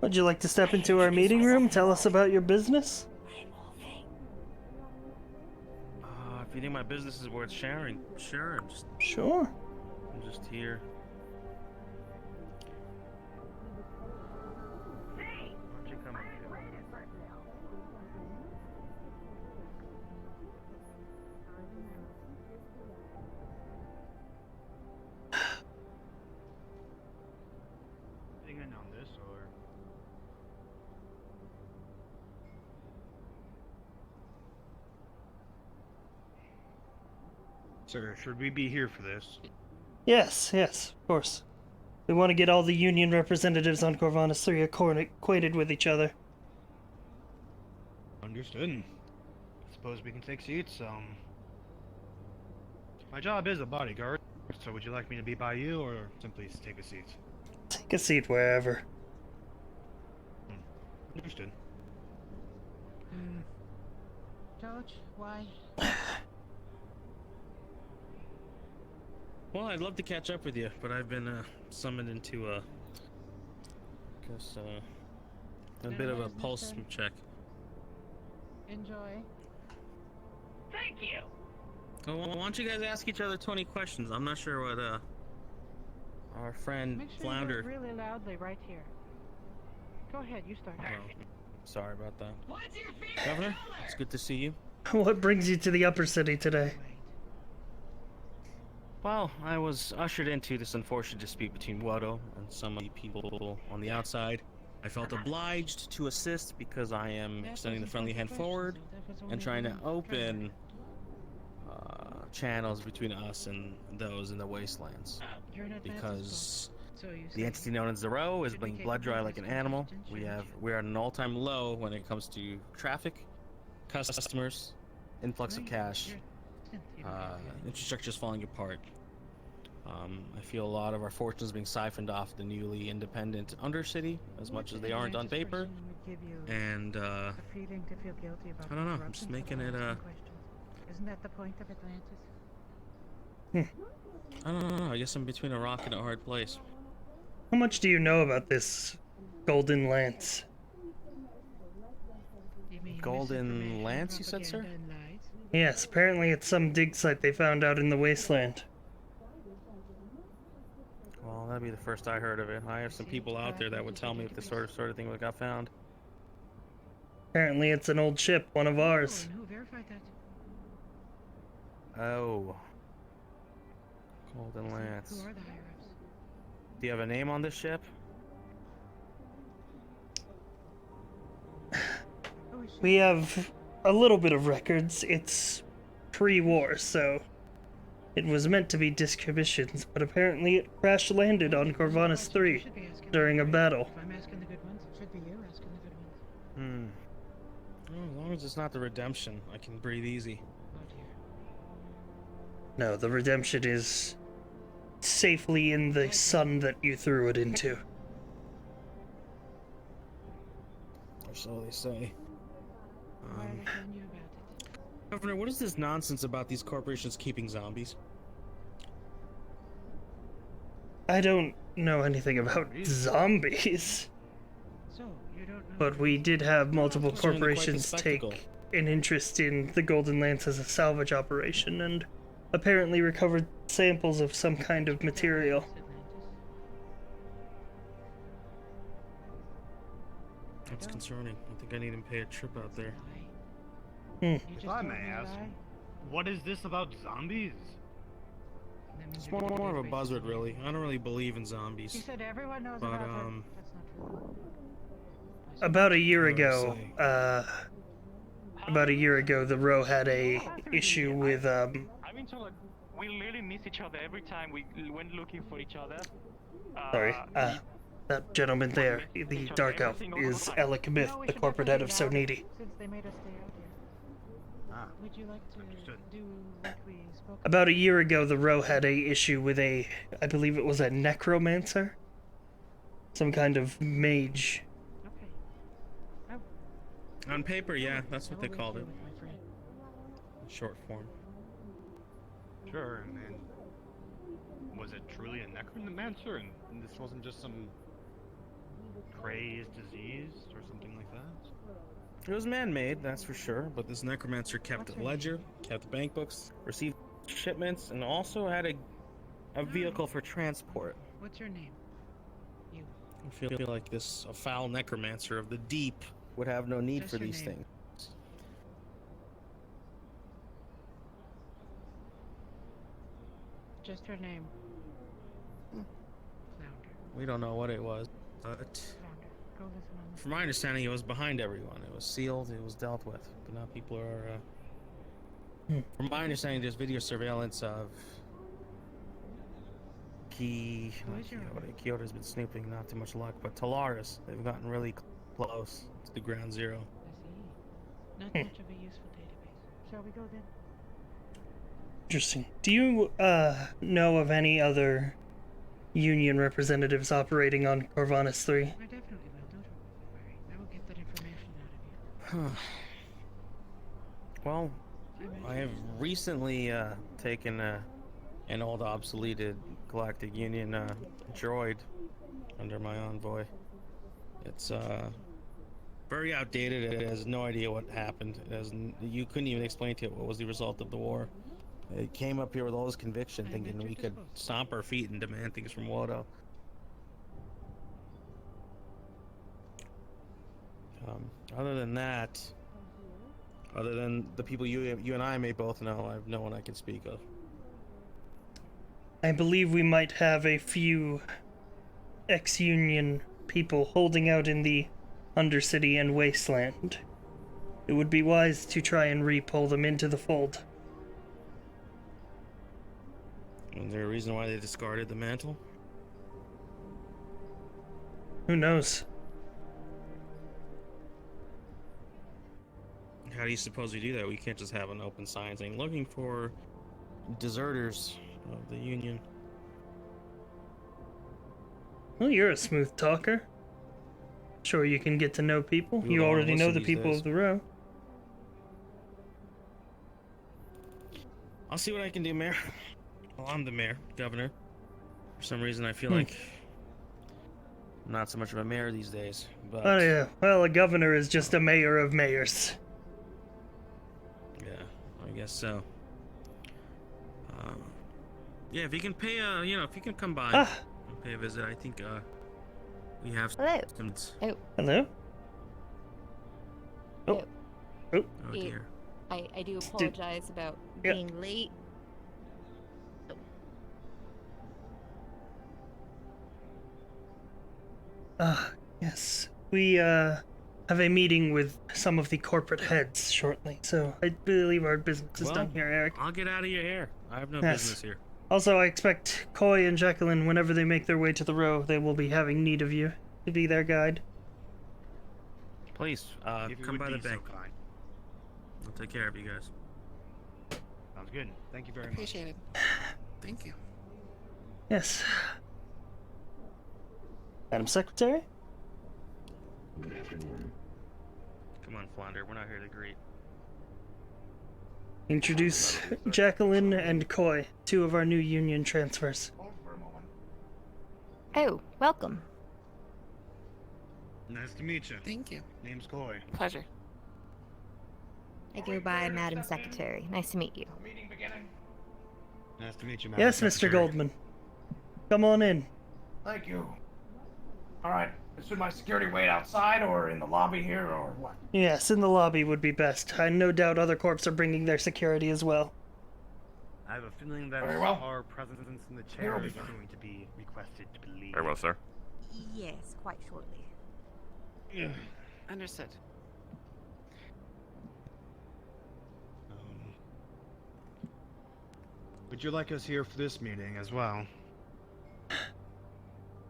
[SPEAKER 4] Would you like to step into our meeting room? Tell us about your business?
[SPEAKER 6] If you think my business is worth sharing, sure.
[SPEAKER 4] Sure.
[SPEAKER 6] I'm just here. Why don't you come up here?
[SPEAKER 21] Anything on this, or? Sir, should we be here for this?
[SPEAKER 4] Yes, of course. We want to get all the Union representatives on Corvallis 3 acquainted with each other.
[SPEAKER 21] Understood. Suppose we can take seats. My job is a bodyguard, so would you like me to be by you, or simply take a seat?
[SPEAKER 4] Take a seat wherever.
[SPEAKER 21] Understood.
[SPEAKER 22] George, why?
[SPEAKER 6] Well, I'd love to catch up with you, but I've been summoned into a bit of a pulse check.
[SPEAKER 22] Enjoy.
[SPEAKER 12] Thank you.
[SPEAKER 6] So why don't you guys ask each other 20 questions? I'm not sure what our friend
[SPEAKER 22] Make sure
[SPEAKER 6] Flounder.
[SPEAKER 22] you do it really loudly right here. Go ahead, you start.
[SPEAKER 6] Well, sorry about that. Governor, it's good to see you.
[SPEAKER 4] What brings you to the upper city today?
[SPEAKER 6] Well, I was ushered into this unfortunate dispute between Watto and some of the people on the outside. I felt obliged to assist because I am extending the friendly hand forward and trying to open channels between us and those in the wastelands. Because the entity known as the Row is being blood dry like an animal. We're at an all-time low when it comes to traffic, customers, influx of cash. Infrastructure's falling apart. I feel a lot of our fortunes being siphoned off the newly independent Undercity, as much as they aren't on paper. And I don't know. I'm just making it
[SPEAKER 22] Isn't that the point of Atlantis?
[SPEAKER 6] I don't know. I guess I'm between a rock and a hard place.
[SPEAKER 4] How much do you know about this Golden Lance?
[SPEAKER 6] Golden Lance, you said, sir?
[SPEAKER 4] Yes, apparently it's some dig site they found out in the wasteland.
[SPEAKER 6] Well, that'd be the first I heard of it. I have some people out there that would tell me if this sort of thing got found.
[SPEAKER 4] Apparently it's an old ship, one of ours.
[SPEAKER 22] Who verified that?
[SPEAKER 6] Oh. Golden Lance.
[SPEAKER 22] Who are the higher-ups?
[SPEAKER 6] Do you have a name on this ship?
[SPEAKER 4] We have a little bit of records. It's pre-war, so it was meant to be discommissioned, but apparently it crash-landed on Corvallis 3 during a battle.
[SPEAKER 22] If I'm asking the good ones, it should be you asking the good ones.
[SPEAKER 6] Well, as long as it's not the Redemption, I can breathe easy.
[SPEAKER 4] No, the Redemption is safely in the sun that you threw it into.
[SPEAKER 6] Or so they say. Governor, what is this nonsense about these corporations keeping zombies?
[SPEAKER 4] I don't know anything about zombies. But we did have multiple corporations take an interest in the Golden Lance as a salvage operation and apparently recovered samples of some kind of material.
[SPEAKER 6] That's concerning. I think I need to pay a trip out there.
[SPEAKER 21] If I may ask, what is this about zombies?
[SPEAKER 6] It's more of a buzzword, really. I don't really believe in zombies.
[SPEAKER 22] You said everyone knows
[SPEAKER 6] But,
[SPEAKER 22] about it. That's not true.
[SPEAKER 4] About a year ago, the Row had a issue with,
[SPEAKER 7] I mean, so like, we literally miss each other every time we went looking for each other.
[SPEAKER 4] sorry, that gentleman there, the Dark Elf, is Alec Myth, the corporate head of So Needy.
[SPEAKER 22] Since they made us stay out here. Would you like to do what we spoke
[SPEAKER 4] About a year ago, the Row had a issue with I believe it was a necromancer? Some kind of mage.
[SPEAKER 6] On paper, yeah, that's what they called it. Short form.
[SPEAKER 21] Sure, and was it truly a necromancer, and this wasn't just some crazed disease or something like that?
[SPEAKER 6] It was man-made, that's for sure, but this necromancer kept a ledger, kept bank books, received shipments, and also had a vehicle for transport.
[SPEAKER 22] What's your name? You.
[SPEAKER 6] I feel like a foul necromancer of the deep would have no need
[SPEAKER 22] Just
[SPEAKER 6] for
[SPEAKER 22] your
[SPEAKER 6] these
[SPEAKER 22] name.
[SPEAKER 6] things.
[SPEAKER 22] Just your name.
[SPEAKER 6] We don't know what it was, but
[SPEAKER 22] Go listen on
[SPEAKER 6] from my understanding, it was behind everyone. It was sealed, it was dealt with, but now people are... From my understanding, there's video surveillance of Kyoto's been snooping, not too much luck, but Talaris, they've gotten really close to the ground zero.
[SPEAKER 22] Not much of a useful database. Shall we go then?
[SPEAKER 4] Interesting. Do you know of any other Union representatives operating on Corvinus 3?
[SPEAKER 22] I definitely will. Don't worry. I will get that information out of you.
[SPEAKER 6] Well, I have recently taken an old obsoleted Galactic Union droid under my envoy. It's very outdated. It has no idea what happened. You couldn't even explain to it what was the result of the war. It came up here with all this conviction, thinking we could stomp our feet and demand things from Wodo. Other than that, other than the people you and I may both know, I have no one I can speak of.
[SPEAKER 4] I believe we might have a few ex-Union people holding out in the Undercity and Wasteland. It would be wise to try and re-pull them into the fold.
[SPEAKER 6] Is there a reason why they discarded the mantle?
[SPEAKER 4] Who knows?
[SPEAKER 6] How do you suppose we do that? We can't just have an open sign saying, looking for deserters of the Union.
[SPEAKER 4] Well, you're a smooth talker. Sure, you can get to know people.
[SPEAKER 6] People
[SPEAKER 4] You
[SPEAKER 6] don't
[SPEAKER 4] already know
[SPEAKER 6] listen
[SPEAKER 4] the
[SPEAKER 6] these
[SPEAKER 4] people
[SPEAKER 6] days.
[SPEAKER 4] of the row.
[SPEAKER 6] I'll see what I can do, Mayor. Well, I'm the mayor, governor. For some reason, I feel like I'm not so much of a mayor these days. But
[SPEAKER 4] Oh yeah, well, a governor is just a mayor of mayors.
[SPEAKER 6] yeah, I guess so. Yeah, if you can pay if you can come by and pay a visit, I think we have
[SPEAKER 8] Hello.
[SPEAKER 6] some.
[SPEAKER 8] Oh.
[SPEAKER 4] Hello? Oh. Oh.
[SPEAKER 6] Oh dear.
[SPEAKER 8] I do apologize about
[SPEAKER 4] Yeah.
[SPEAKER 8] being late.
[SPEAKER 4] Yes. We have a meeting with some of the corporate heads shortly, so I believe our business is
[SPEAKER 6] Well,
[SPEAKER 4] done here, Eric.
[SPEAKER 6] I'll get out of your hair. I have no
[SPEAKER 4] Yes.
[SPEAKER 6] business here.
[SPEAKER 4] Also, I expect Coy and Jacqueline, whenever they make their way to the row, they will be having need of you to be their guide.
[SPEAKER 6] Please,
[SPEAKER 21] If you
[SPEAKER 6] come
[SPEAKER 21] would
[SPEAKER 6] by the
[SPEAKER 21] be so
[SPEAKER 6] bank.
[SPEAKER 21] kind.
[SPEAKER 6] I'll take care of you guys.
[SPEAKER 21] Sounds good. Thank you very much.
[SPEAKER 13] Appreciate it. Thank you.
[SPEAKER 4] Yes. Madam Secretary?
[SPEAKER 6] Come on, Flounder. We're not here to greet.
[SPEAKER 4] Introduce Jacqueline and Coy, two of our new Union transfers.
[SPEAKER 8] Oh, welcome.
[SPEAKER 21] Nice to meet you.
[SPEAKER 13] Thank you.
[SPEAKER 21] Name's Coy.
[SPEAKER 13] Pleasure.
[SPEAKER 8] I go by Madam Secretary. Nice to meet you.
[SPEAKER 21] Nice to meet you, Madam
[SPEAKER 4] Yes, Mr.
[SPEAKER 21] Secretary.
[SPEAKER 4] Goldman. Come on in.
[SPEAKER 14] Thank you. Alright, should my security wait outside or in the lobby here or what?
[SPEAKER 4] Yes, in the lobby would be best. I no doubt other corps are bringing their security as well.
[SPEAKER 21] I have a feeling that
[SPEAKER 14] Very well.
[SPEAKER 21] our presence in the
[SPEAKER 14] Here
[SPEAKER 21] chair
[SPEAKER 14] will be
[SPEAKER 21] is
[SPEAKER 14] fine.
[SPEAKER 21] going to be requested to believe.
[SPEAKER 23] Very well, sir.
[SPEAKER 8] Yes, quite shortly.
[SPEAKER 13] Understood.
[SPEAKER 21] Would you like us here for this meeting as well?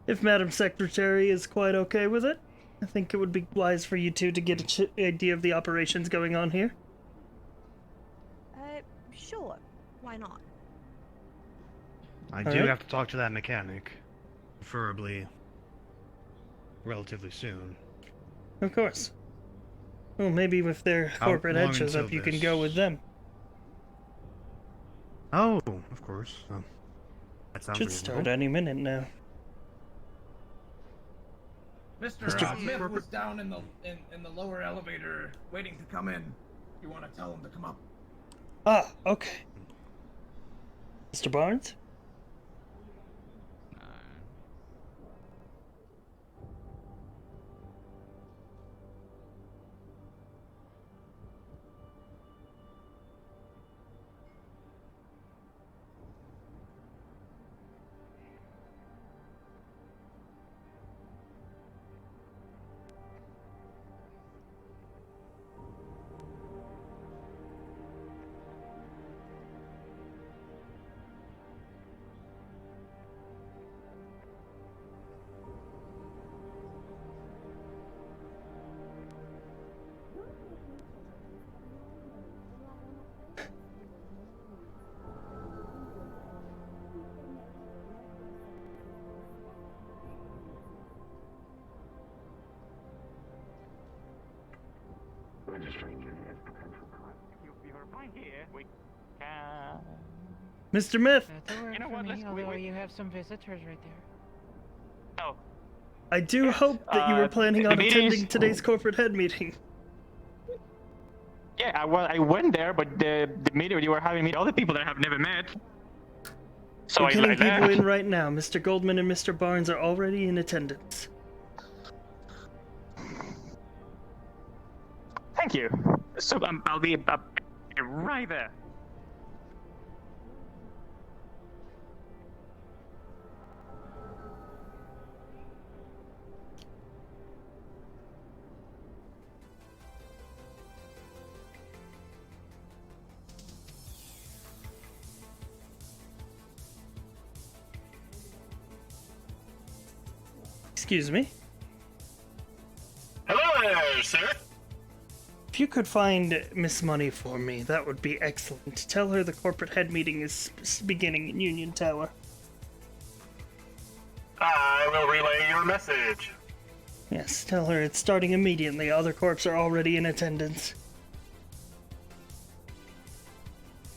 [SPEAKER 4] If Madam Secretary is quite okay with it, I think it would be wise for you two to get an idea of the operations going on here.
[SPEAKER 8] Sure. Why not?
[SPEAKER 21] I
[SPEAKER 4] All
[SPEAKER 21] do
[SPEAKER 4] right.
[SPEAKER 21] have to talk to that mechanic. Preferably relatively soon.
[SPEAKER 4] Of course. Well, maybe if their
[SPEAKER 21] How
[SPEAKER 4] corporate head
[SPEAKER 21] long
[SPEAKER 4] shows up,
[SPEAKER 21] until
[SPEAKER 4] you can
[SPEAKER 21] this?
[SPEAKER 4] go with them.
[SPEAKER 21] Oh, of course. That sounds
[SPEAKER 4] Should
[SPEAKER 21] reasonable.
[SPEAKER 4] start any minute now.
[SPEAKER 14] Mr. Smith was down in the lower elevator waiting to come in. You want to tell him to come up?
[SPEAKER 4] Ah, okay. Mr. Barnes? Mr. Myth!
[SPEAKER 22] You know what? Although you have some visitors right there.
[SPEAKER 12] Oh.
[SPEAKER 4] I do hope that you were planning on
[SPEAKER 12] the meeting
[SPEAKER 4] attending
[SPEAKER 12] is-
[SPEAKER 4] today's corporate head meeting.
[SPEAKER 12] Yeah, I went there, but the meeting you were having me, all the people that I have never met. So
[SPEAKER 4] We're
[SPEAKER 12] I
[SPEAKER 4] getting people
[SPEAKER 12] left.
[SPEAKER 4] in right now. Mr. Goldman and Mr. Barnes are already in attendance.
[SPEAKER 12] Thank you. So I'll be right there.
[SPEAKER 4] Excuse me?
[SPEAKER 12] Hello there, sir.
[SPEAKER 4] If you could find Miss Money for me, that would be excellent. Tell her the corporate head meeting is beginning in Union Tower.
[SPEAKER 12] I will relay your message.
[SPEAKER 4] Yes, tell her it's starting immediately. Other corps are already in attendance.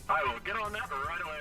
[SPEAKER 12] I will get on that right away.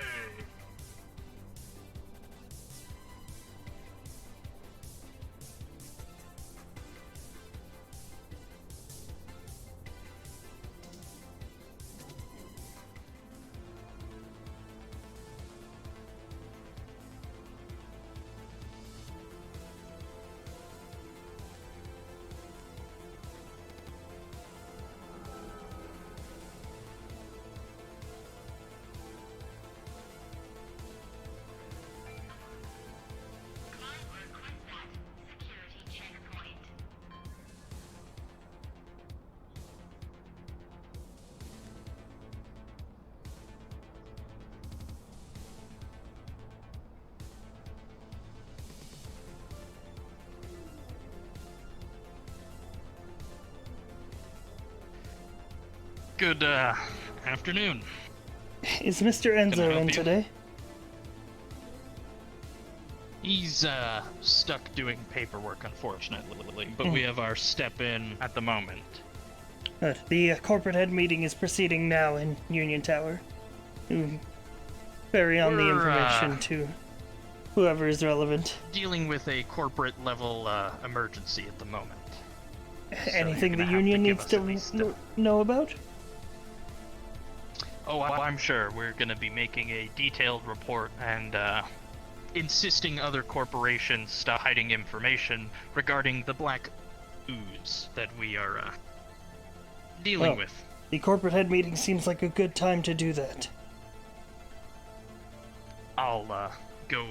[SPEAKER 9] Good afternoon.
[SPEAKER 4] Is Mr. Enzo
[SPEAKER 9] help
[SPEAKER 4] in
[SPEAKER 9] you?
[SPEAKER 4] today?
[SPEAKER 9] He's stuck doing paperwork, unfortunately, but we have our step in at the moment.
[SPEAKER 4] Good. The corporate head meeting is proceeding now in Union Tower. Carry on the
[SPEAKER 9] We're,
[SPEAKER 4] information to whoever is relevant.
[SPEAKER 9] Dealing with a corporate level emergency at the moment.
[SPEAKER 4] Anything
[SPEAKER 9] you're
[SPEAKER 4] the
[SPEAKER 9] gonna have
[SPEAKER 4] Union
[SPEAKER 9] to
[SPEAKER 4] needs
[SPEAKER 9] give us
[SPEAKER 4] to know about?
[SPEAKER 9] Oh, I'm sure we're going to be making a detailed report and insisting other corporations stop hiding information regarding the black ooze that we are dealing
[SPEAKER 4] Well,
[SPEAKER 9] with.
[SPEAKER 4] The corporate head meeting seems like a good time to do that.
[SPEAKER 9] I'll go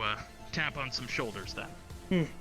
[SPEAKER 9] tap on some shoulders then.
[SPEAKER 4] Hmm.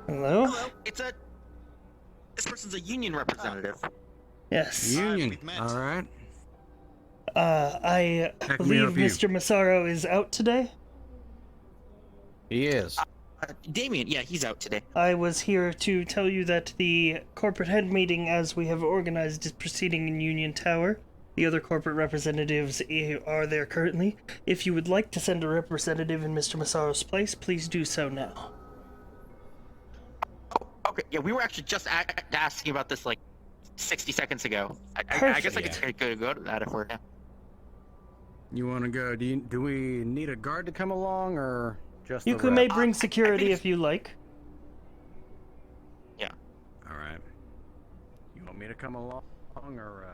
[SPEAKER 4] Hello?
[SPEAKER 11] This person's a union representative.
[SPEAKER 4] Yes.
[SPEAKER 6] Union. All right.
[SPEAKER 4] I
[SPEAKER 6] Heck me
[SPEAKER 4] believe
[SPEAKER 6] up, you.
[SPEAKER 4] Mr. Massaro is out today.
[SPEAKER 6] He is.
[SPEAKER 11] Damien, yeah, he's out today.
[SPEAKER 4] I was here to tell you that the corporate head meeting, as we have organized, is proceeding in Union Tower. The other corporate representatives are there currently. If you would like to send a representative in Mr. Massaro's place, please do so now.
[SPEAKER 11] Okay, yeah, we were actually just asking about this like 60 seconds ago. I guess I could go to that if we're.
[SPEAKER 6] You want to go? Do we need a guard to come along, or just?
[SPEAKER 4] You may bring security if you like.
[SPEAKER 11] Yeah.
[SPEAKER 6] All right. You want me to come along, or?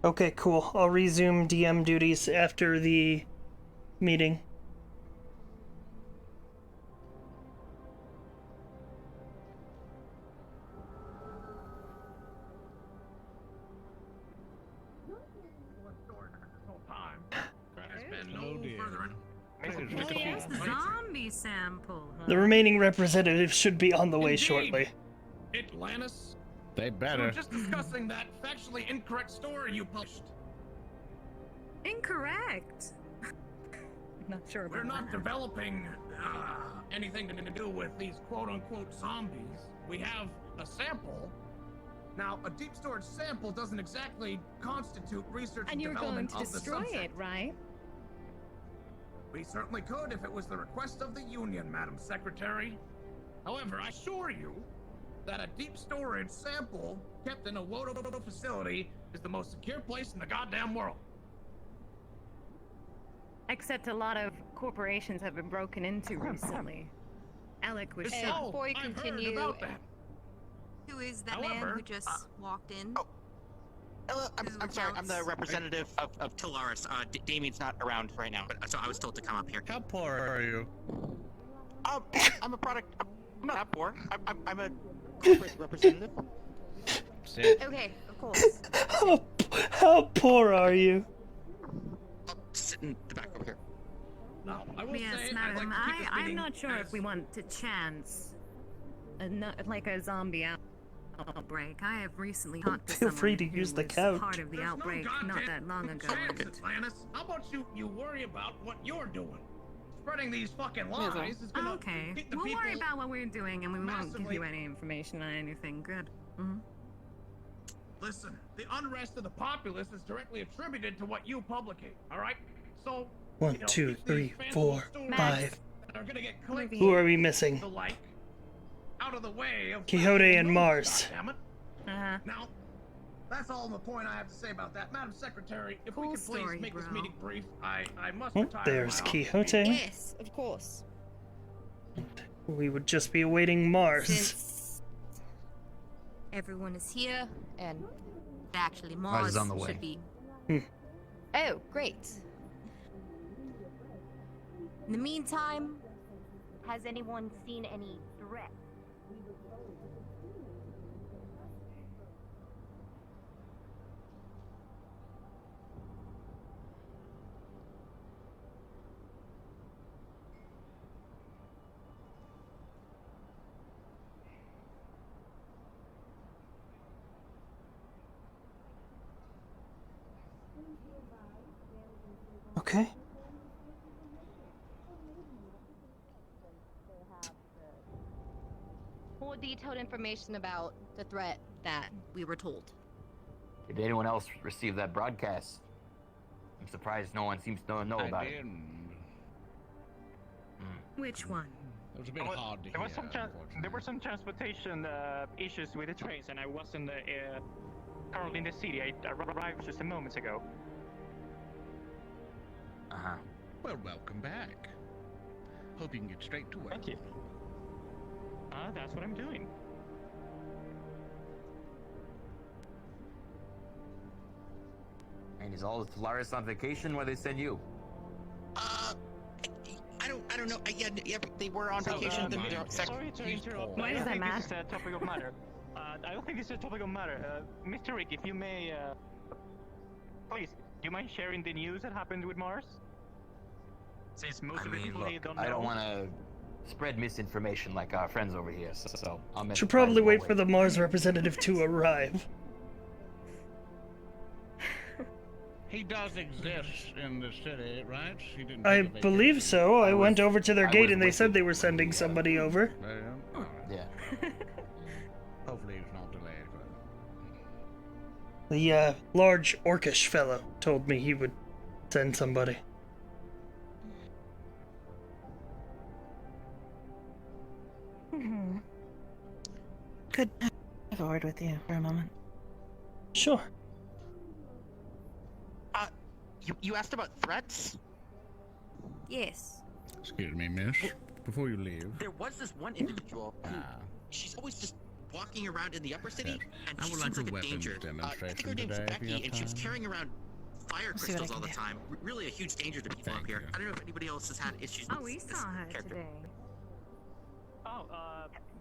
[SPEAKER 4] Okay, cool. I'll resume DM duties after the meeting.
[SPEAKER 16] Zombie sample, huh?
[SPEAKER 4] The remaining representatives should be on the way shortly.
[SPEAKER 14] Atlantis?
[SPEAKER 6] They
[SPEAKER 14] We
[SPEAKER 6] better.
[SPEAKER 14] were just discussing that factually incorrect story you published.
[SPEAKER 16] Incorrect. Not sure about
[SPEAKER 14] We're not
[SPEAKER 16] that.
[SPEAKER 14] developing anything to do with these quote-unquote zombies. We have a sample. Now, a deep storage sample doesn't exactly constitute research and,
[SPEAKER 16] And you're going
[SPEAKER 14] development
[SPEAKER 16] to
[SPEAKER 14] of the
[SPEAKER 16] destroy
[SPEAKER 14] subject.
[SPEAKER 16] it, right?
[SPEAKER 14] We certainly could if it was the request of the Union, Madam Secretary. However, I assure you that a deep storage sample kept in a Wodo facility is the most secure place in the goddamn world.
[SPEAKER 16] Except a lot of corporations have been broken into recently. Alec was
[SPEAKER 14] Hey,
[SPEAKER 16] shot.
[SPEAKER 14] before you continue, about that.
[SPEAKER 23] Who is that
[SPEAKER 14] However,
[SPEAKER 23] man who just walked in?
[SPEAKER 11] I'm sorry, I'm the representative of Tolaris. Damien's not around right now, but so I was told to come up here.
[SPEAKER 6] How poor are you?
[SPEAKER 11] I'm a product. I'm not that poor. I'm a corporate representative.
[SPEAKER 23] Okay, of course.
[SPEAKER 4] How poor are you?
[SPEAKER 11] Sit in the back over here.
[SPEAKER 14] No, I will
[SPEAKER 16] Yes,
[SPEAKER 14] say
[SPEAKER 16] madam.
[SPEAKER 14] I'd like to keep this
[SPEAKER 16] I'm
[SPEAKER 14] meeting
[SPEAKER 16] not sure
[SPEAKER 14] as-
[SPEAKER 16] if we want to chance like a zombie outbreak. I have recently talked to
[SPEAKER 4] Feel
[SPEAKER 16] someone
[SPEAKER 4] free to
[SPEAKER 16] who
[SPEAKER 4] use the
[SPEAKER 16] was
[SPEAKER 4] couch.
[SPEAKER 16] part of the outbreak not that long ago.
[SPEAKER 14] chance,
[SPEAKER 16] and-
[SPEAKER 14] Atlantis. How about you worry about what you're doing? Spreading these fucking lies is gonna
[SPEAKER 16] Okay,
[SPEAKER 14] keep the
[SPEAKER 16] we'll
[SPEAKER 14] people
[SPEAKER 16] worry about what we're doing, and we won't give
[SPEAKER 14] massively-
[SPEAKER 16] you any information on anything. Good. Mm-hmm.
[SPEAKER 14] Listen, the unrest of the populace is directly attributed to what you publicate, alright? So,
[SPEAKER 4] 1, 2, 3, 4, 5.
[SPEAKER 14] that are gonna get clicked,
[SPEAKER 4] Who are we missing?
[SPEAKER 14] the like, out of the way of
[SPEAKER 4] Quixote and Mars.
[SPEAKER 14] goddammit.
[SPEAKER 16] Uh-huh.
[SPEAKER 14] Now, that's all the point I have to say about that. Madam Secretary, if we
[SPEAKER 16] Cool
[SPEAKER 14] could please
[SPEAKER 16] story,
[SPEAKER 14] make this
[SPEAKER 16] bro.
[SPEAKER 14] meeting brief, I must
[SPEAKER 4] Oh,
[SPEAKER 14] retire.
[SPEAKER 4] there's
[SPEAKER 14] to my office.
[SPEAKER 4] Quixote.
[SPEAKER 23] Yes, of course.
[SPEAKER 4] We would just be awaiting Mars.
[SPEAKER 23] Since everyone is here, and actually
[SPEAKER 6] Mars
[SPEAKER 23] Mars
[SPEAKER 6] is on the way.
[SPEAKER 23] should be.
[SPEAKER 4] Hmm.
[SPEAKER 23] Oh, great. In the meantime, has anyone seen any threats?
[SPEAKER 4] Okay.
[SPEAKER 23] More detailed information about the threat that we were told.
[SPEAKER 24] Did anyone else receive that broadcast? I'm surprised no one seems to know about it.
[SPEAKER 16] Which one?
[SPEAKER 21] It was a bit hard to
[SPEAKER 12] There was
[SPEAKER 21] hear,
[SPEAKER 12] there were some transportation issues with the trains, and I wasn't currently in the city. I arrived just a moment ago.
[SPEAKER 24] Uh-huh.
[SPEAKER 21] Well, welcome back. Hope you can get straight to it.
[SPEAKER 12] Thank you. That's what I'm doing.
[SPEAKER 24] And is all the Tolaris on vacation? Where they send you?
[SPEAKER 11] I don't know. Yeah, they were on vacation.
[SPEAKER 12] Sorry to interrupt.
[SPEAKER 16] Why
[SPEAKER 12] I
[SPEAKER 16] does
[SPEAKER 12] don't
[SPEAKER 16] that
[SPEAKER 12] think this is a topic of matter. I don't think this is a topic of matter. Mr. Rick, if you may, please, you mind sharing the news that happened with Mars? Since most
[SPEAKER 24] I
[SPEAKER 12] of the
[SPEAKER 24] mean,
[SPEAKER 12] people
[SPEAKER 24] look,
[SPEAKER 12] here don't know.
[SPEAKER 24] I don't want to spread misinformation like our friends over here, so I'll mention.
[SPEAKER 4] Should probably wait for the Mars representative to arrive.
[SPEAKER 1] He does exist in the city, right? He didn't
[SPEAKER 4] I
[SPEAKER 1] take a
[SPEAKER 4] believe
[SPEAKER 1] vacation.
[SPEAKER 4] so. I went over to their gate and they said they were sending somebody over.
[SPEAKER 24] Yeah.
[SPEAKER 1] Hopefully it's not delayed.
[SPEAKER 4] The large orcish fellow told me he would send somebody.
[SPEAKER 22] Could I have a word with you for a moment?
[SPEAKER 4] Sure.
[SPEAKER 11] You asked about threats?
[SPEAKER 8] Yes.
[SPEAKER 1] Excuse me, miss. Before you leave.
[SPEAKER 11] There was this one individual. She's always just walking around in the upper city, and
[SPEAKER 1] I
[SPEAKER 11] she
[SPEAKER 1] would like
[SPEAKER 11] seems
[SPEAKER 1] a
[SPEAKER 11] like a danger.
[SPEAKER 1] weapons
[SPEAKER 11] I think her
[SPEAKER 1] demonstration
[SPEAKER 11] name's
[SPEAKER 1] today, if you
[SPEAKER 11] Becky,
[SPEAKER 1] have
[SPEAKER 11] and she was
[SPEAKER 1] time.
[SPEAKER 11] carrying around fire
[SPEAKER 22] see what I
[SPEAKER 11] crystals all
[SPEAKER 22] can
[SPEAKER 11] the
[SPEAKER 22] do.
[SPEAKER 11] time. Really a huge danger to people up here. I don't know if anybody else has had issues with
[SPEAKER 16] Oh, we
[SPEAKER 11] this
[SPEAKER 16] saw her
[SPEAKER 11] character.
[SPEAKER 16] today.
[SPEAKER 12] Oh,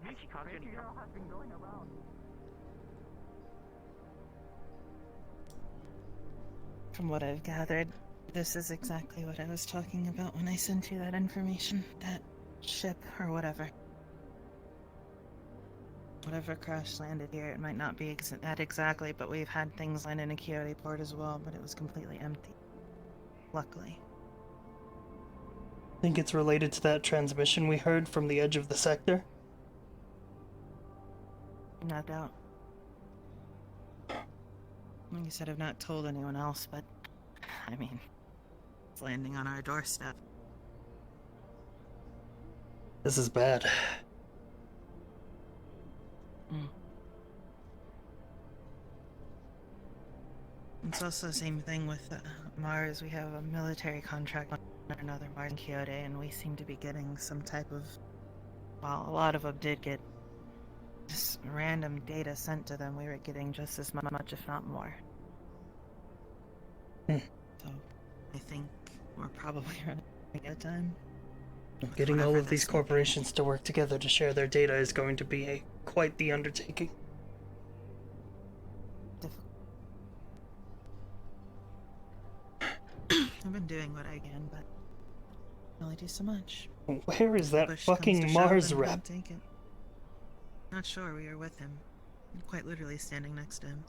[SPEAKER 12] Miss Pretty Girl has been going around.
[SPEAKER 22] From what I've gathered, this is exactly what I was talking about when I sent you that information. That ship, or whatever. Whatever crash landed here, it might not be that exactly, but we've had things land in a Quixote port as well, but it was completely empty. Luckily.
[SPEAKER 4] Think it's related to that transmission we heard from the edge of the sector?
[SPEAKER 22] No doubt. Like you said, I've not told anyone else, but I mean, it's landing on our doorstep.
[SPEAKER 4] This is bad.
[SPEAKER 22] It's also the same thing with Mars. We have a military contract on another Mars in Quixote, and we seem to be getting some type of... Well, a lot of them did get just random data sent to them. We were getting just as much, if not more. So, I think we're probably running out of time.
[SPEAKER 4] Getting all of these corporations to work together to share their data is going to be quite the undertaking.
[SPEAKER 22] I've been doing what I can, but I only do so much.
[SPEAKER 4] Where is that
[SPEAKER 22] Push comes
[SPEAKER 4] fucking
[SPEAKER 22] to shove
[SPEAKER 4] Mars
[SPEAKER 22] and we
[SPEAKER 4] rep?
[SPEAKER 22] don't take it. Not sure, we are with him. Quite literally standing next to him.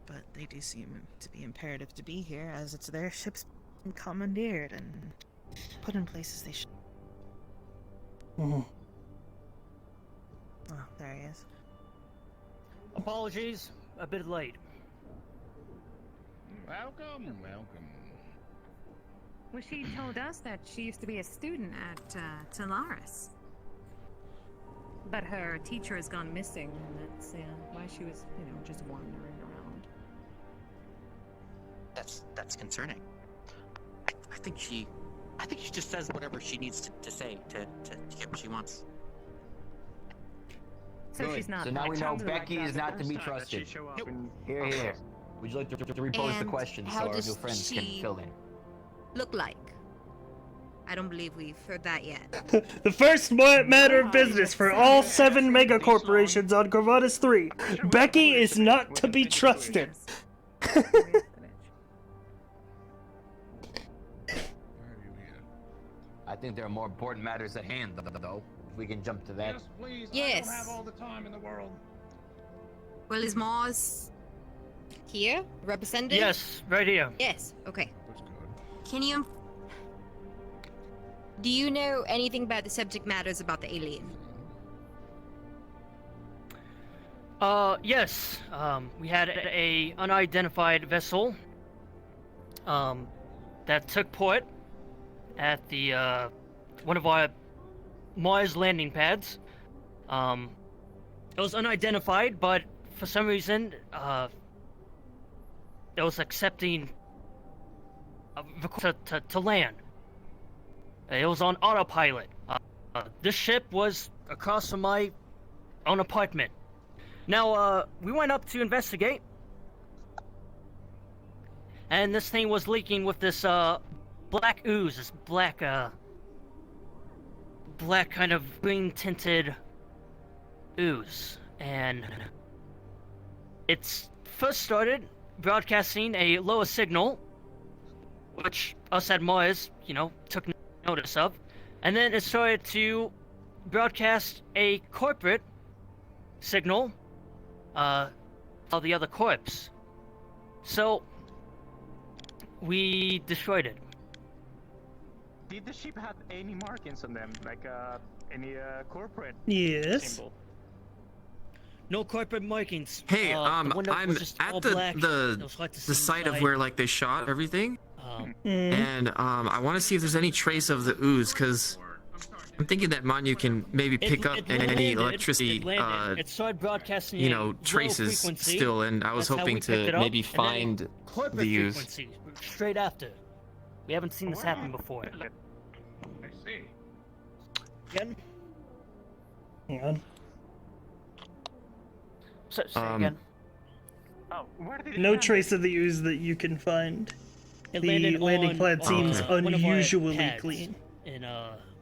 [SPEAKER 22] But they do seem to be imperative to be here, as it's their ships being commandeered and put in places they should. Oh, there he is.
[SPEAKER 10] Apologies, a bit late.
[SPEAKER 1] Welcome.
[SPEAKER 16] Well, she told us that she used to be a student at Callous. But her teacher has gone missing, and that's why she was, just wandering around.
[SPEAKER 11] That's concerning. I think she just says whatever she needs to say to get what she wants.
[SPEAKER 16] So
[SPEAKER 24] Good.
[SPEAKER 16] she's not.
[SPEAKER 24] So now we know Becky is not to be
[SPEAKER 12] First time that she
[SPEAKER 24] trusted.
[SPEAKER 12] show up in-
[SPEAKER 24] Here. Would you like to repose the
[SPEAKER 8] And
[SPEAKER 24] questions
[SPEAKER 8] how
[SPEAKER 24] so our
[SPEAKER 8] does
[SPEAKER 24] new friends
[SPEAKER 8] she-
[SPEAKER 24] can fill in?
[SPEAKER 8] Look like. I don't believe we've heard that yet.
[SPEAKER 4] The first matter of business for all 7 mega corporations on Corvatus 3. Becky is not to be trusted.
[SPEAKER 24] I think there are more important matters at hand, though. If we can jump to that.
[SPEAKER 14] Yes, please. I
[SPEAKER 8] Yes.
[SPEAKER 14] don't have all the time in the world.
[SPEAKER 8] Well, is Mars here? Representative?
[SPEAKER 10] Yes, right here.
[SPEAKER 8] Yes, okay. Can you... Do you know anything about the subject matters about the alien?
[SPEAKER 10] Yes. We had a unidentified vessel, that took port at the, one of our Mars landing pads. It was unidentified, but for some reason, it was accepting to land. It was on autopilot. This ship was across from my own apartment. Now, we went up to investigate, and this thing was leaking with this black ooze, this black kind of green tinted ooze, and it's first started broadcasting a lower signal, which us at Mars, took notice of, and then it started to broadcast a corporate signal, all the other corps. So we destroyed it.
[SPEAKER 12] Did the ship have any markings on them, like any corporate
[SPEAKER 4] Yes.
[SPEAKER 12] symbol?
[SPEAKER 10] No corporate markings.
[SPEAKER 3] Hey,
[SPEAKER 10] the
[SPEAKER 3] I'm
[SPEAKER 10] window was just all black. It was hard to see
[SPEAKER 3] the site of
[SPEAKER 10] inside.
[SPEAKER 3] where like they shot everything,
[SPEAKER 4] Mm.
[SPEAKER 3] and I want to see if there's any trace of the ooze, because I'm thinking that Manu can maybe pick up any
[SPEAKER 10] landed,
[SPEAKER 3] electricity,
[SPEAKER 10] it started broadcasting
[SPEAKER 3] traces
[SPEAKER 10] low frequency.
[SPEAKER 3] still, and I was
[SPEAKER 10] That's how
[SPEAKER 3] hoping
[SPEAKER 10] we picked
[SPEAKER 3] to
[SPEAKER 10] it up,
[SPEAKER 3] maybe
[SPEAKER 10] and then
[SPEAKER 3] find
[SPEAKER 10] corporate
[SPEAKER 3] the ooze.
[SPEAKER 10] frequency straight after. We haven't seen this happen before.
[SPEAKER 14] I see.
[SPEAKER 10] Again?
[SPEAKER 4] Hang on.
[SPEAKER 10] Say again.
[SPEAKER 12] Oh, where did it
[SPEAKER 4] No
[SPEAKER 12] land?
[SPEAKER 4] trace of the ooze that you can find.
[SPEAKER 10] It
[SPEAKER 4] The
[SPEAKER 10] landed
[SPEAKER 4] landing
[SPEAKER 10] on,
[SPEAKER 4] pad seems
[SPEAKER 10] one of our
[SPEAKER 4] unusually
[SPEAKER 10] pads
[SPEAKER 4] clean.
[SPEAKER 10] in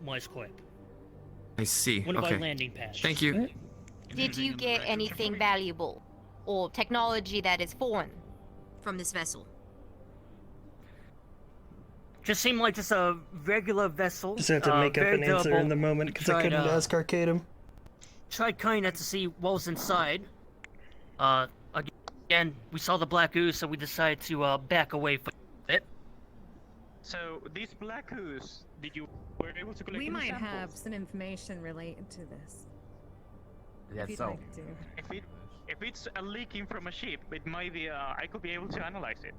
[SPEAKER 10] Mars Corp.
[SPEAKER 3] I see.
[SPEAKER 10] One of
[SPEAKER 3] Okay.
[SPEAKER 10] our landing pads.
[SPEAKER 3] Thank you.
[SPEAKER 8] Did you get anything valuable or technology that is foreign from this vessel?
[SPEAKER 10] Just seemed like just a regular vessel.
[SPEAKER 4] Just have to make up
[SPEAKER 10] very
[SPEAKER 4] an answer
[SPEAKER 10] durable.
[SPEAKER 4] in the moment because I
[SPEAKER 10] Tried,
[SPEAKER 4] couldn't ask Arcadum.
[SPEAKER 10] Tried kind of to see what was inside. Again, we saw the black ooze, so we decided to back away from it.
[SPEAKER 12] So these black ooze, were able to collect
[SPEAKER 16] We
[SPEAKER 12] any
[SPEAKER 16] might
[SPEAKER 12] samples?
[SPEAKER 16] have some information related to this.
[SPEAKER 24] That's
[SPEAKER 16] if you'd
[SPEAKER 24] so.
[SPEAKER 16] like to.
[SPEAKER 12] If it's a leaking from a ship, it might be. I could be able to analyze it.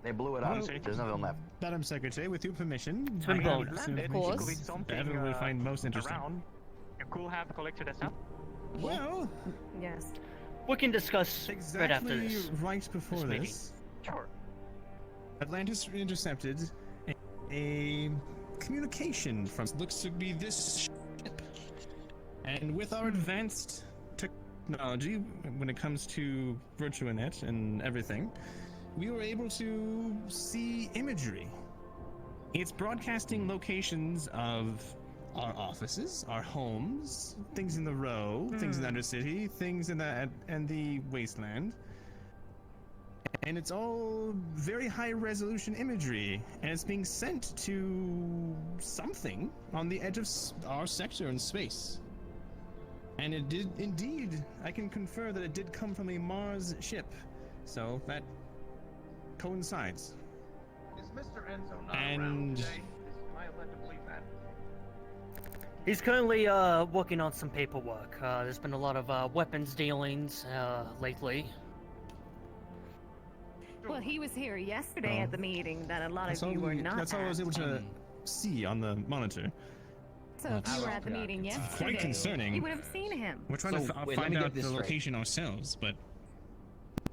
[SPEAKER 24] They blew it up.
[SPEAKER 12] Well,
[SPEAKER 24] There's nothing left.
[SPEAKER 15] Madam Secretary, with your permission,
[SPEAKER 10] It's been
[SPEAKER 15] I
[SPEAKER 10] blown.
[SPEAKER 15] have some
[SPEAKER 12] Landed,
[SPEAKER 15] information
[SPEAKER 12] it could be something
[SPEAKER 15] that everyone will find most interesting.
[SPEAKER 12] around. You could have collected a sample.
[SPEAKER 15] Well,
[SPEAKER 16] Yes.
[SPEAKER 10] We can discuss right after
[SPEAKER 15] exactly
[SPEAKER 10] this.
[SPEAKER 15] right before
[SPEAKER 10] this meeting.
[SPEAKER 15] this,
[SPEAKER 12] Sure.
[SPEAKER 15] Atlantis intercepted a communication from looks to be this ship. And with our advanced technology, when it comes to VirtuaNet and everything, we were able to see imagery. It's broadcasting locations of our offices, our homes, things in the row, things in the Undercity, things in the wasteland. And it's all very high resolution imagery, and it's being sent to something on the edge of our sector in space. And it did indeed, I can confer that it did come from a Mars ship, so that coincides.
[SPEAKER 14] Is Mr. Enzo not
[SPEAKER 15] And-
[SPEAKER 14] around today? Am I led to believe that?
[SPEAKER 10] He's currently working on some paperwork. There's been a lot of weapons dealings lately.
[SPEAKER 16] Well, he was here yesterday at the meeting that a lot of you were not
[SPEAKER 15] That's all I was able to see on the monitor.
[SPEAKER 16] So if you were at the meeting yesterday,
[SPEAKER 15] Quite concerning.
[SPEAKER 16] you would have seen him.
[SPEAKER 15] We're trying to
[SPEAKER 24] wait, let me
[SPEAKER 15] find
[SPEAKER 24] get
[SPEAKER 15] out
[SPEAKER 24] this
[SPEAKER 15] the
[SPEAKER 24] straight.
[SPEAKER 15] location ourselves, but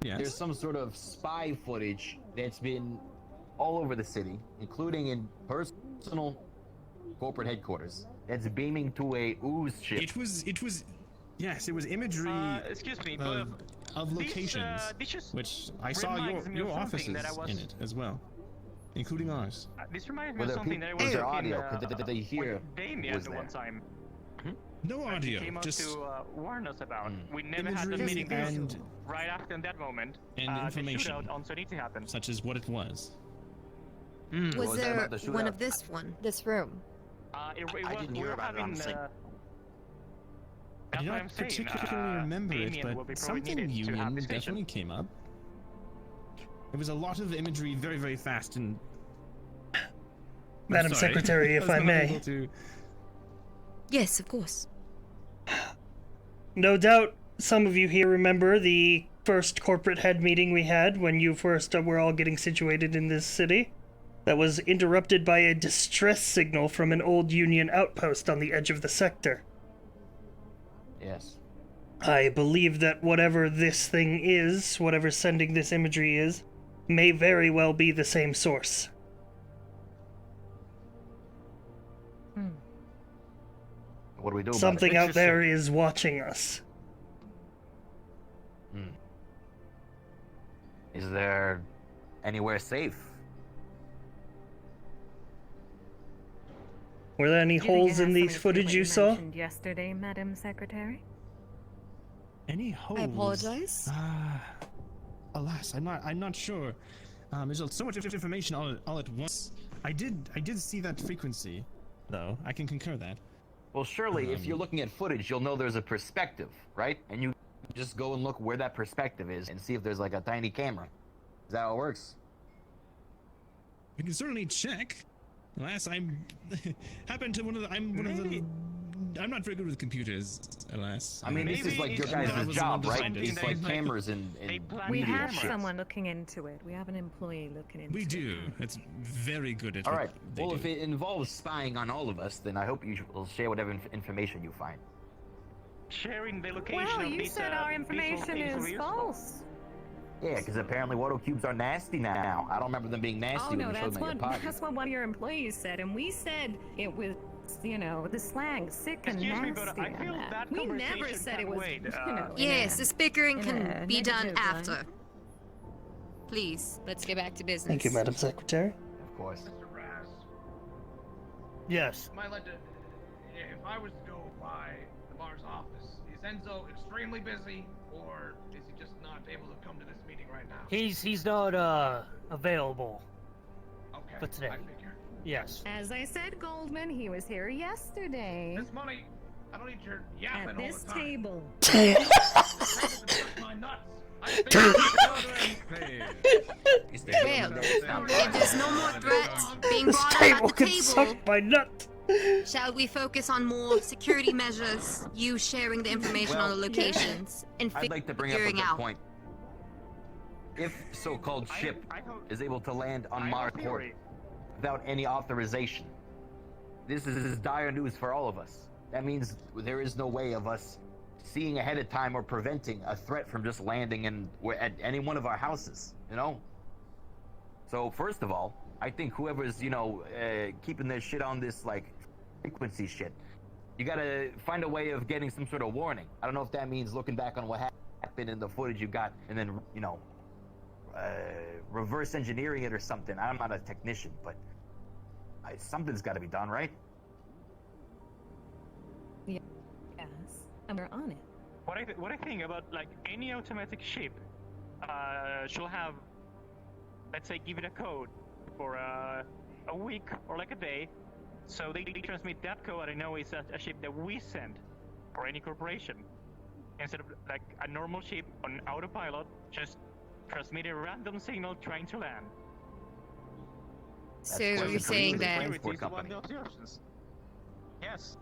[SPEAKER 15] yes.
[SPEAKER 24] There's some sort of spy footage that's been all over the city, including in personal corporate headquarters, that's beaming to a ooze ship.
[SPEAKER 15] It was, yes, it was imagery
[SPEAKER 12] Excuse me,
[SPEAKER 15] of
[SPEAKER 12] this,
[SPEAKER 15] locations,
[SPEAKER 12] this just
[SPEAKER 15] which I saw
[SPEAKER 12] reminds me
[SPEAKER 15] your
[SPEAKER 12] of something
[SPEAKER 15] offices
[SPEAKER 12] that I was-
[SPEAKER 15] in it as well, including ours.
[SPEAKER 12] This reminds me
[SPEAKER 24] Were
[SPEAKER 12] of
[SPEAKER 24] there
[SPEAKER 12] something that I
[SPEAKER 24] was
[SPEAKER 12] was
[SPEAKER 24] there
[SPEAKER 12] talking,
[SPEAKER 24] audio? Did they hear
[SPEAKER 12] with Damien
[SPEAKER 24] was
[SPEAKER 12] one
[SPEAKER 24] there?
[SPEAKER 12] time.
[SPEAKER 15] No
[SPEAKER 12] He
[SPEAKER 15] audio,
[SPEAKER 12] came up
[SPEAKER 15] just
[SPEAKER 12] to warn us about.
[SPEAKER 24] Hmm.
[SPEAKER 12] We never had the
[SPEAKER 15] imagery
[SPEAKER 12] meeting because
[SPEAKER 15] and-
[SPEAKER 12] right after that moment,
[SPEAKER 15] and
[SPEAKER 12] the
[SPEAKER 15] information.
[SPEAKER 12] shootout on Soniti happened.
[SPEAKER 15] such as what it was.
[SPEAKER 8] Was
[SPEAKER 24] was that
[SPEAKER 8] there
[SPEAKER 24] about the
[SPEAKER 8] one
[SPEAKER 24] shootout?
[SPEAKER 8] of this room?
[SPEAKER 12] It was,
[SPEAKER 11] didn't
[SPEAKER 12] we
[SPEAKER 11] hear
[SPEAKER 12] were
[SPEAKER 11] about it,
[SPEAKER 12] having,
[SPEAKER 11] honestly.
[SPEAKER 15] I
[SPEAKER 12] that's
[SPEAKER 15] do
[SPEAKER 12] what
[SPEAKER 15] not
[SPEAKER 12] I'm saying.
[SPEAKER 15] particularly remember it,
[SPEAKER 12] Damien will
[SPEAKER 15] but
[SPEAKER 12] be probably
[SPEAKER 15] something
[SPEAKER 12] needed to have
[SPEAKER 15] Union
[SPEAKER 12] this vision.
[SPEAKER 15] definitely came up. It was a lot of imagery, very, very fast, and
[SPEAKER 4] Madam
[SPEAKER 15] sorry.
[SPEAKER 4] Secretary, if
[SPEAKER 15] was
[SPEAKER 4] I
[SPEAKER 15] not
[SPEAKER 4] may.
[SPEAKER 15] able to-
[SPEAKER 8] Yes, of course.
[SPEAKER 4] No doubt some of you here remember the first corporate head meeting we had when you first were all getting situated in this city. That was interrupted by a distress signal from an old Union outpost on the edge of the sector.
[SPEAKER 24] Yes.
[SPEAKER 4] I believe that whatever this thing is, whatever sending this imagery is, may very well be the same source.
[SPEAKER 24] What do we do about
[SPEAKER 4] Something
[SPEAKER 24] it?
[SPEAKER 4] out there is watching us.
[SPEAKER 24] Is there anywhere safe?
[SPEAKER 4] Were there any
[SPEAKER 16] Do you think it
[SPEAKER 4] holes
[SPEAKER 16] has
[SPEAKER 4] in
[SPEAKER 16] something
[SPEAKER 4] these
[SPEAKER 16] to do
[SPEAKER 4] footage
[SPEAKER 16] what
[SPEAKER 4] you saw?
[SPEAKER 16] mentioned yesterday, Madam Secretary?
[SPEAKER 15] Any holes?
[SPEAKER 8] I apologize.
[SPEAKER 15] Alas, I'm not sure. There's so much information all at once. I did see that frequency, though. I can concur that.
[SPEAKER 24] Well, surely, if you're looking at footage, you'll know there's a perspective, right? And you just go and look where that perspective is and see if there's like a tiny camera. Is that how it works?
[SPEAKER 15] We can certainly check. Alas, I'm I'm not very good with computers, alas.
[SPEAKER 24] I mean, this is like your guys' job, right? It's like cameras and
[SPEAKER 16] We
[SPEAKER 24] media
[SPEAKER 16] have
[SPEAKER 24] shit.
[SPEAKER 16] someone looking into it. We have an employee looking into it.
[SPEAKER 15] We do. It's very good at
[SPEAKER 24] All
[SPEAKER 15] what
[SPEAKER 24] right.
[SPEAKER 15] they
[SPEAKER 24] Well,
[SPEAKER 15] do.
[SPEAKER 24] if it involves spying on all of us, then I hope you will share whatever information you find.
[SPEAKER 12] Sharing the location
[SPEAKER 16] Well,
[SPEAKER 12] of
[SPEAKER 16] you
[SPEAKER 12] these,
[SPEAKER 16] said our
[SPEAKER 12] these
[SPEAKER 16] information
[SPEAKER 12] things
[SPEAKER 16] is
[SPEAKER 12] are
[SPEAKER 16] false.
[SPEAKER 24] Yeah, because apparently water cubes are nasty now. I don't remember them being nasty
[SPEAKER 16] Oh
[SPEAKER 24] when
[SPEAKER 16] no,
[SPEAKER 24] you showed them at your party.
[SPEAKER 16] that's what one of your employees said, and we said it was, you know, the slang sick and
[SPEAKER 12] Excuse me,
[SPEAKER 16] nasty.
[SPEAKER 12] but I feel
[SPEAKER 16] and
[SPEAKER 12] that
[SPEAKER 16] we never
[SPEAKER 12] conversation
[SPEAKER 16] said
[SPEAKER 12] can
[SPEAKER 16] it was,
[SPEAKER 12] wait,
[SPEAKER 16] you know.
[SPEAKER 8] Yes, this bickering
[SPEAKER 16] in
[SPEAKER 8] can
[SPEAKER 16] a
[SPEAKER 8] be done
[SPEAKER 16] negative
[SPEAKER 8] after.
[SPEAKER 16] line.
[SPEAKER 8] Please, let's get back to business.
[SPEAKER 4] Thank you, Madam Secretary.
[SPEAKER 24] Of course.
[SPEAKER 14] Mr. Raz,
[SPEAKER 10] Yes.
[SPEAKER 14] am I led to... If I was to go by the bar's office, is Enzo extremely busy, or is he just not able to come to this meeting right now?
[SPEAKER 10] He's not available
[SPEAKER 14] Okay,
[SPEAKER 10] for today.
[SPEAKER 14] I figure.
[SPEAKER 10] Yes.
[SPEAKER 16] As I said, Goldman, he was here yesterday.
[SPEAKER 14] This money, I don't need your yapping
[SPEAKER 16] At
[SPEAKER 14] all
[SPEAKER 16] this
[SPEAKER 14] the time.
[SPEAKER 16] table.
[SPEAKER 14] My nuts.
[SPEAKER 8] Well, if there's no more threats being
[SPEAKER 4] This
[SPEAKER 8] brought up
[SPEAKER 4] table
[SPEAKER 8] at the
[SPEAKER 4] can suck
[SPEAKER 8] table,
[SPEAKER 4] my nut.
[SPEAKER 8] shall we focus on more security measures, you sharing the information on the locations, and
[SPEAKER 24] I'd like to bring up a
[SPEAKER 8] figuring
[SPEAKER 24] good
[SPEAKER 8] out?
[SPEAKER 24] point. If so-called ship is able to land on
[SPEAKER 12] I have a
[SPEAKER 24] Mars port
[SPEAKER 12] theory.
[SPEAKER 24] without any authorization, this is dire news for all of us. That means there is no way of us seeing ahead of time or preventing a threat from just landing at any one of our houses, you know? So first of all, I think whoever's, keeping their shit on this, like, frequency shit, you gotta find a way of getting some sort of warning. I don't know if that means looking back on what happened in the footage you got and then, reverse engineering it or something. I'm not a technician, but something's gotta be done, right?
[SPEAKER 16] Yes, and we're on it.
[SPEAKER 12] What I think about like any automatic ship, she'll have, let's say, give it a code for a week or like a day, so they transmit that code. I know it's a ship that we send for any corporation, instead of like a normal ship on autopilot, just transmit a random signal trying to land.
[SPEAKER 8] So you're saying that
[SPEAKER 12] Yes.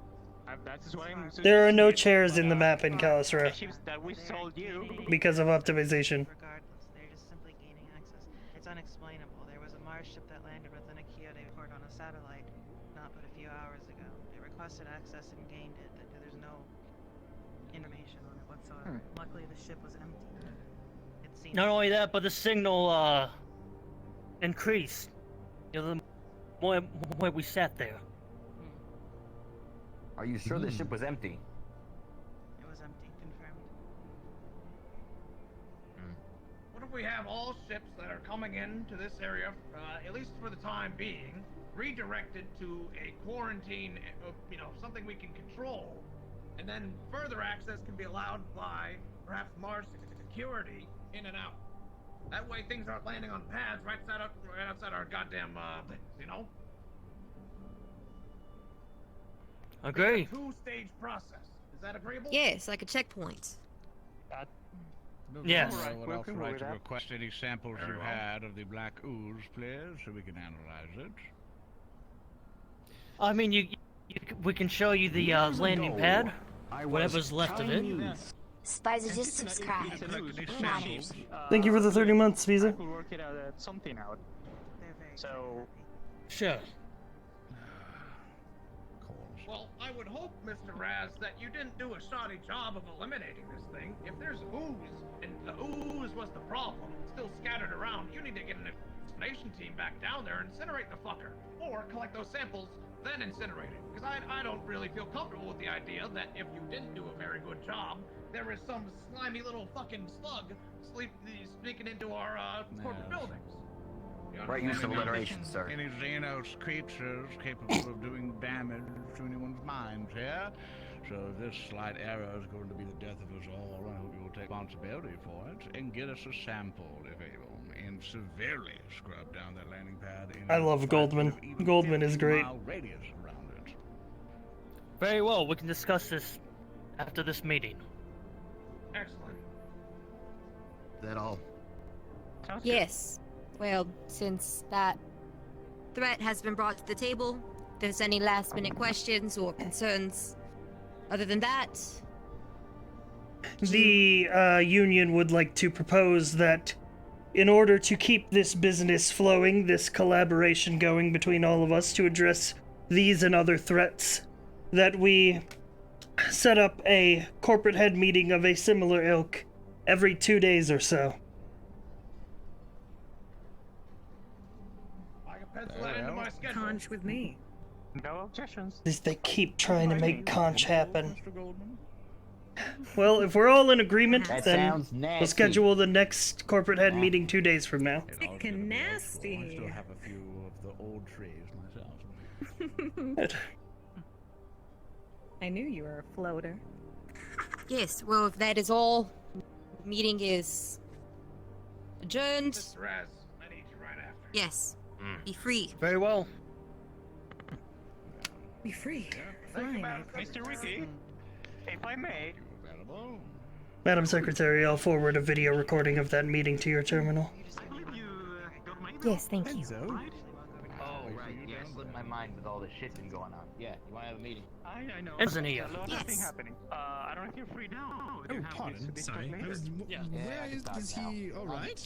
[SPEAKER 12] That is what I'm
[SPEAKER 4] There are no chairs in the map in Callous Row
[SPEAKER 12] ships that we sold you.
[SPEAKER 4] because of optimization.
[SPEAKER 17] Regardless, they're just simply gaining access. It's unexplainable. There was a Mars ship that landed within a Kyoto port on a satellite not but a few hours ago. They requested access and gained it. There's no information on it whatsoever. Luckily, the ship was empty. It seems
[SPEAKER 10] Not only that, but the signal increased. The more we sat there.
[SPEAKER 24] Are you sure the ship was empty?
[SPEAKER 17] it was empty. Confirmed.
[SPEAKER 14] What if we have all ships that are coming into this area, at least for the time being, redirected to a quarantine, something we can control, and then further access can be allowed by perhaps Mars security in and out. That way things aren't landing on pads right outside our goddamn things, you know?
[SPEAKER 10] Agree.
[SPEAKER 14] It's a two-stage process. Is that agreeable?
[SPEAKER 8] yes, like a checkpoint.
[SPEAKER 10] Yes.
[SPEAKER 1] I would also
[SPEAKER 12] Welcome
[SPEAKER 1] like
[SPEAKER 12] with
[SPEAKER 1] to
[SPEAKER 12] that.
[SPEAKER 1] request any samples
[SPEAKER 14] Very
[SPEAKER 1] you
[SPEAKER 14] well.
[SPEAKER 1] had of the black ooze, please, so we can analyze it.
[SPEAKER 10] I mean, we can show you the landing pad, whatever's left of it.
[SPEAKER 23] Spies are just subscribe. Matters.
[SPEAKER 4] Thank you for the 30 months, Visa.
[SPEAKER 12] We'll work it out, something out. So,
[SPEAKER 10] Sure.
[SPEAKER 14] Well, I would hope, Mr. Raz, that you didn't do a shoddy job of eliminating this thing. If there's ooze, and the ooze was the problem, still scattered around, you need to get an explanation team back down there and incinerate the fucker. Or collect those samples, then incinerate it. Because I don't really feel comfortable with the idea that if you didn't do a very good job, there is some slimy little fucking slug sneaking into our corporate buildings. You
[SPEAKER 24] Right use of
[SPEAKER 14] understand me?
[SPEAKER 24] alliteration, sir.
[SPEAKER 1] Any Xenos creatures capable of doing damage to anyone's minds here. So if this slight error is going to be the death of us all, I hope you'll take responsibility for it and get us a sample, if able, and severely scrub down that landing pad. In
[SPEAKER 4] I love Goldman. Goldman is great.
[SPEAKER 1] 50-mile radius around it.
[SPEAKER 10] Very well, we can discuss this after this meeting.
[SPEAKER 14] Excellent.
[SPEAKER 24] Is that all?
[SPEAKER 8] Yes. Well, since that threat has been brought to the table, if there's any last minute questions or concerns, other than that,
[SPEAKER 4] The union would like to propose that in order to keep this business flowing, this collaboration going between all of us to address these and other threats, that we set up a corporate head meeting of a similar ilk every 2 days or so.
[SPEAKER 14] I can pencil that into my schedule.
[SPEAKER 16] Conch with me.
[SPEAKER 12] No objections.
[SPEAKER 4] They keep trying to make conch happen. Well, if we're all in agreement,
[SPEAKER 24] That
[SPEAKER 4] then
[SPEAKER 24] sounds nasty.
[SPEAKER 4] we'll schedule the next corporate head meeting 2 days from now.
[SPEAKER 16] Thick and nasty.
[SPEAKER 1] I still have a few of the old trees myself.
[SPEAKER 16] I knew you were a floater.
[SPEAKER 8] yes, well, if that is all, meeting is adjourned.
[SPEAKER 14] Mr. Raz, I need you right after.
[SPEAKER 8] Yes, be free.
[SPEAKER 10] Very well.
[SPEAKER 16] Be free.
[SPEAKER 12] Thank you,
[SPEAKER 16] Fine.
[SPEAKER 12] Mr. Ricky, if I may.
[SPEAKER 4] Madam Secretary, I'll forward a video recording of that meeting to your terminal.
[SPEAKER 8] Yes, thank you.
[SPEAKER 24] Oh, right. Yeah, it slipped my mind with all the shit been going on. Yeah, you want to have a meeting?
[SPEAKER 12] I know.
[SPEAKER 10] Isn't
[SPEAKER 12] There's
[SPEAKER 10] he?
[SPEAKER 12] a lot
[SPEAKER 8] Yes.
[SPEAKER 12] of things happening. I don't know if you're free now.
[SPEAKER 15] Oh, pardon. Sorry. I was, where is he? All right.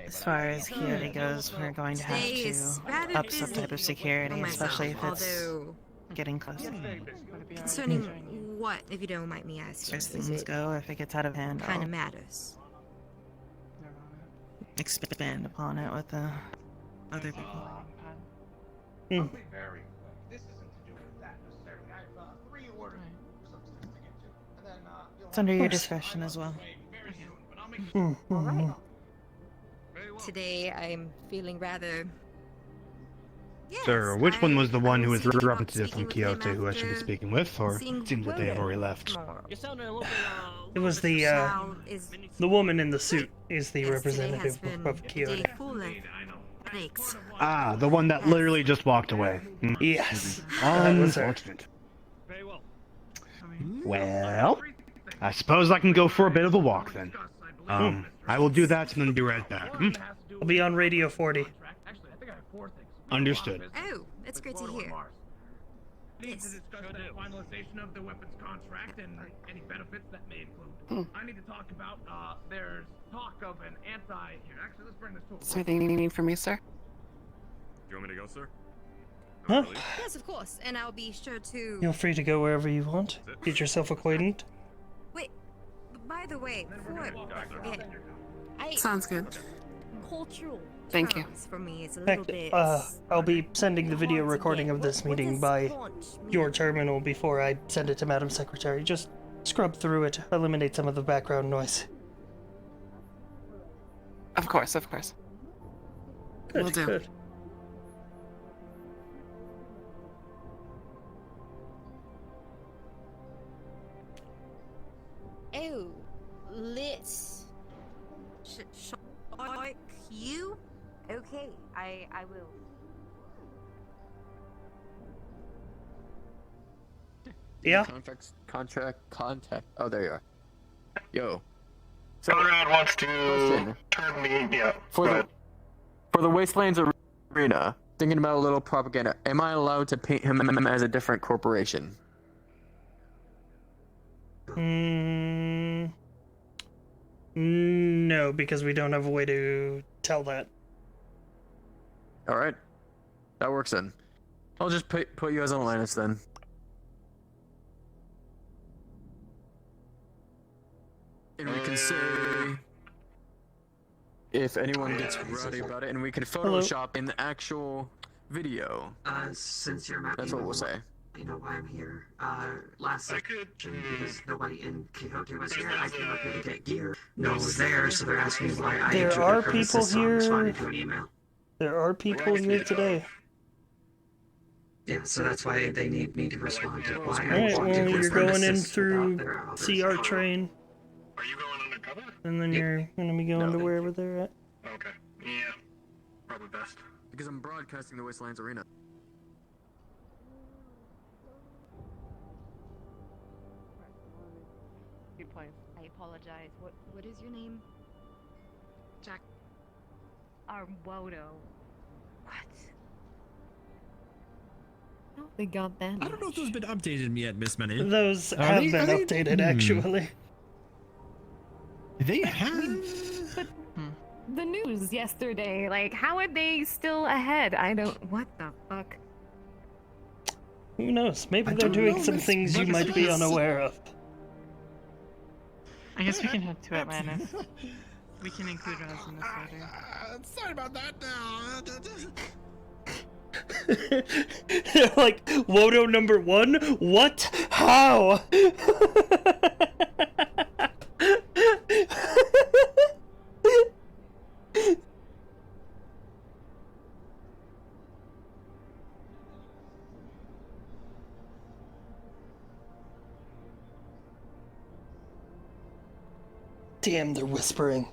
[SPEAKER 22] As far as security goes, we're going to have
[SPEAKER 8] Today is
[SPEAKER 22] to
[SPEAKER 8] rather
[SPEAKER 22] up some
[SPEAKER 8] busy
[SPEAKER 22] type of security,
[SPEAKER 8] for myself,
[SPEAKER 22] especially if it's
[SPEAKER 8] although
[SPEAKER 22] getting close.
[SPEAKER 8] concerning what, if you don't mind me asking,
[SPEAKER 22] As
[SPEAKER 8] is
[SPEAKER 22] things
[SPEAKER 8] it
[SPEAKER 22] go, if it gets out of hand,
[SPEAKER 8] kind
[SPEAKER 22] I'll
[SPEAKER 8] of matters?
[SPEAKER 22] expand upon it with the other people.
[SPEAKER 14] I'll be very quick. This isn't to do with that necessarily. I have 3 orders for some stuff to get to. And then, you'll
[SPEAKER 22] It's under
[SPEAKER 14] have
[SPEAKER 22] your
[SPEAKER 14] to-
[SPEAKER 22] discretion as well.
[SPEAKER 14] Very soon, but I'll make
[SPEAKER 8] Today I'm feeling rather...
[SPEAKER 21] Sir, which one was the one who was
[SPEAKER 8] thinking about
[SPEAKER 21] representative from
[SPEAKER 8] speaking with him
[SPEAKER 21] Kyoto who I should be
[SPEAKER 8] after
[SPEAKER 21] speaking with, or
[SPEAKER 8] seeing
[SPEAKER 21] it seems that they have already left?
[SPEAKER 10] You're sounding a little bit,
[SPEAKER 4] It was the
[SPEAKER 8] Shao is
[SPEAKER 4] the woman in the suit is the
[SPEAKER 8] Yes, today
[SPEAKER 4] representative
[SPEAKER 8] has been
[SPEAKER 4] of
[SPEAKER 8] a
[SPEAKER 4] Kyoto.
[SPEAKER 8] day full of headaches.
[SPEAKER 21] Ah, the one that literally just walked away. Hmm.
[SPEAKER 4] Yes, that was her.
[SPEAKER 21] Unfortunate.
[SPEAKER 10] very well.
[SPEAKER 21] Well, I suppose I can go for a bit of a walk then. I will do that and then be right back. Hmm?
[SPEAKER 4] I'll be on Radio 40.
[SPEAKER 14] Actually, I think I have 4 things.
[SPEAKER 21] Understood.
[SPEAKER 8] Oh, that's great to hear.
[SPEAKER 14] Need to
[SPEAKER 8] Yes.
[SPEAKER 14] discuss the finalization of the weapons contract and any benefits that may include. I need to talk about, there's talk of an here, actually, let's bring this to a
[SPEAKER 13] Is there anything you need from me, sir?
[SPEAKER 2] You want me to go, sir?
[SPEAKER 4] Huh?
[SPEAKER 8] Yes, of course, and I'll be sure to...
[SPEAKER 4] Feel free to go wherever you want. Get yourself acquainted.
[SPEAKER 8] Wait, by the way, before I forget,
[SPEAKER 13] Sounds good.
[SPEAKER 8] cultural
[SPEAKER 13] Thank you.
[SPEAKER 8] terms for me is a
[SPEAKER 4] In
[SPEAKER 8] little
[SPEAKER 4] fact,
[SPEAKER 8] bit...
[SPEAKER 4] I'll be sending the video recording of this
[SPEAKER 8] What
[SPEAKER 4] meeting
[SPEAKER 8] does
[SPEAKER 4] by
[SPEAKER 8] conch
[SPEAKER 4] your
[SPEAKER 8] mean?
[SPEAKER 4] terminal before I send it to Madam Secretary. Just scrub through it, eliminate some of the background noise.
[SPEAKER 13] Of course, of course.
[SPEAKER 4] Good,
[SPEAKER 13] Will do.
[SPEAKER 4] good.
[SPEAKER 8] Oh, let's... Like you? Okay, I will.
[SPEAKER 4] Yeah?
[SPEAKER 18] Contact. Oh, there you are. Yo.
[SPEAKER 19] Conrad wants to
[SPEAKER 18] Question.
[SPEAKER 19] turn me. Yeah.
[SPEAKER 18] For the Wastelands Arena, thinking about a little propaganda, am I allowed to paint him as a different corporation?
[SPEAKER 4] No, because we don't have a way to tell that.
[SPEAKER 18] Alright. That works then. I'll just put you as an Atlantis then. And we can say... if anyone gets rowdy about it, and we can Photoshop in the actual video.
[SPEAKER 20] Since you're
[SPEAKER 18] That's what we'll say.
[SPEAKER 20] You know why I'm here. Last session, because nobody in Quixote was here, I came up here to get gear. No one was there, so they're asking me why I
[SPEAKER 4] There
[SPEAKER 20] entered
[SPEAKER 4] are
[SPEAKER 20] the premises,
[SPEAKER 4] people
[SPEAKER 20] so I'm
[SPEAKER 4] here.
[SPEAKER 20] responding to an email.
[SPEAKER 4] There are people here today.
[SPEAKER 20] Yeah, so that's why they need me to respond to why I
[SPEAKER 4] Alright,
[SPEAKER 20] want
[SPEAKER 4] well,
[SPEAKER 20] to
[SPEAKER 4] you're
[SPEAKER 20] give
[SPEAKER 4] going in
[SPEAKER 20] assist
[SPEAKER 4] through
[SPEAKER 20] without their
[SPEAKER 4] CR
[SPEAKER 20] authorization.
[SPEAKER 4] train. And then you're gonna be going to wherever they're at.
[SPEAKER 19] Okay. Yeah. Probably best.
[SPEAKER 18] Because I'm broadcasting the Wastelands Arena.
[SPEAKER 16] Good point.
[SPEAKER 8] I apologize. What is your name?
[SPEAKER 16] Jack. Arwodo. What? Oh, they got that.
[SPEAKER 15] I don't know if those have been updated yet, Miss Money.
[SPEAKER 4] Those
[SPEAKER 15] Are
[SPEAKER 4] have
[SPEAKER 15] they-
[SPEAKER 4] been
[SPEAKER 15] are they-
[SPEAKER 4] updated, actually.
[SPEAKER 15] They have.
[SPEAKER 16] But the news yesterday, like, how are they still ahead? I don't. What the fuck?
[SPEAKER 4] Who knows? Maybe
[SPEAKER 16] I
[SPEAKER 4] they're
[SPEAKER 16] don't
[SPEAKER 4] doing
[SPEAKER 16] know,
[SPEAKER 4] some
[SPEAKER 16] Miss
[SPEAKER 4] things you might be
[SPEAKER 16] Butters.
[SPEAKER 4] unaware of.
[SPEAKER 5] I guess we can head to Atlantis. We can include us in this later.
[SPEAKER 15] Sorry about that.
[SPEAKER 4] They're like, Wodo number 1? What? How? Damn, they're whispering.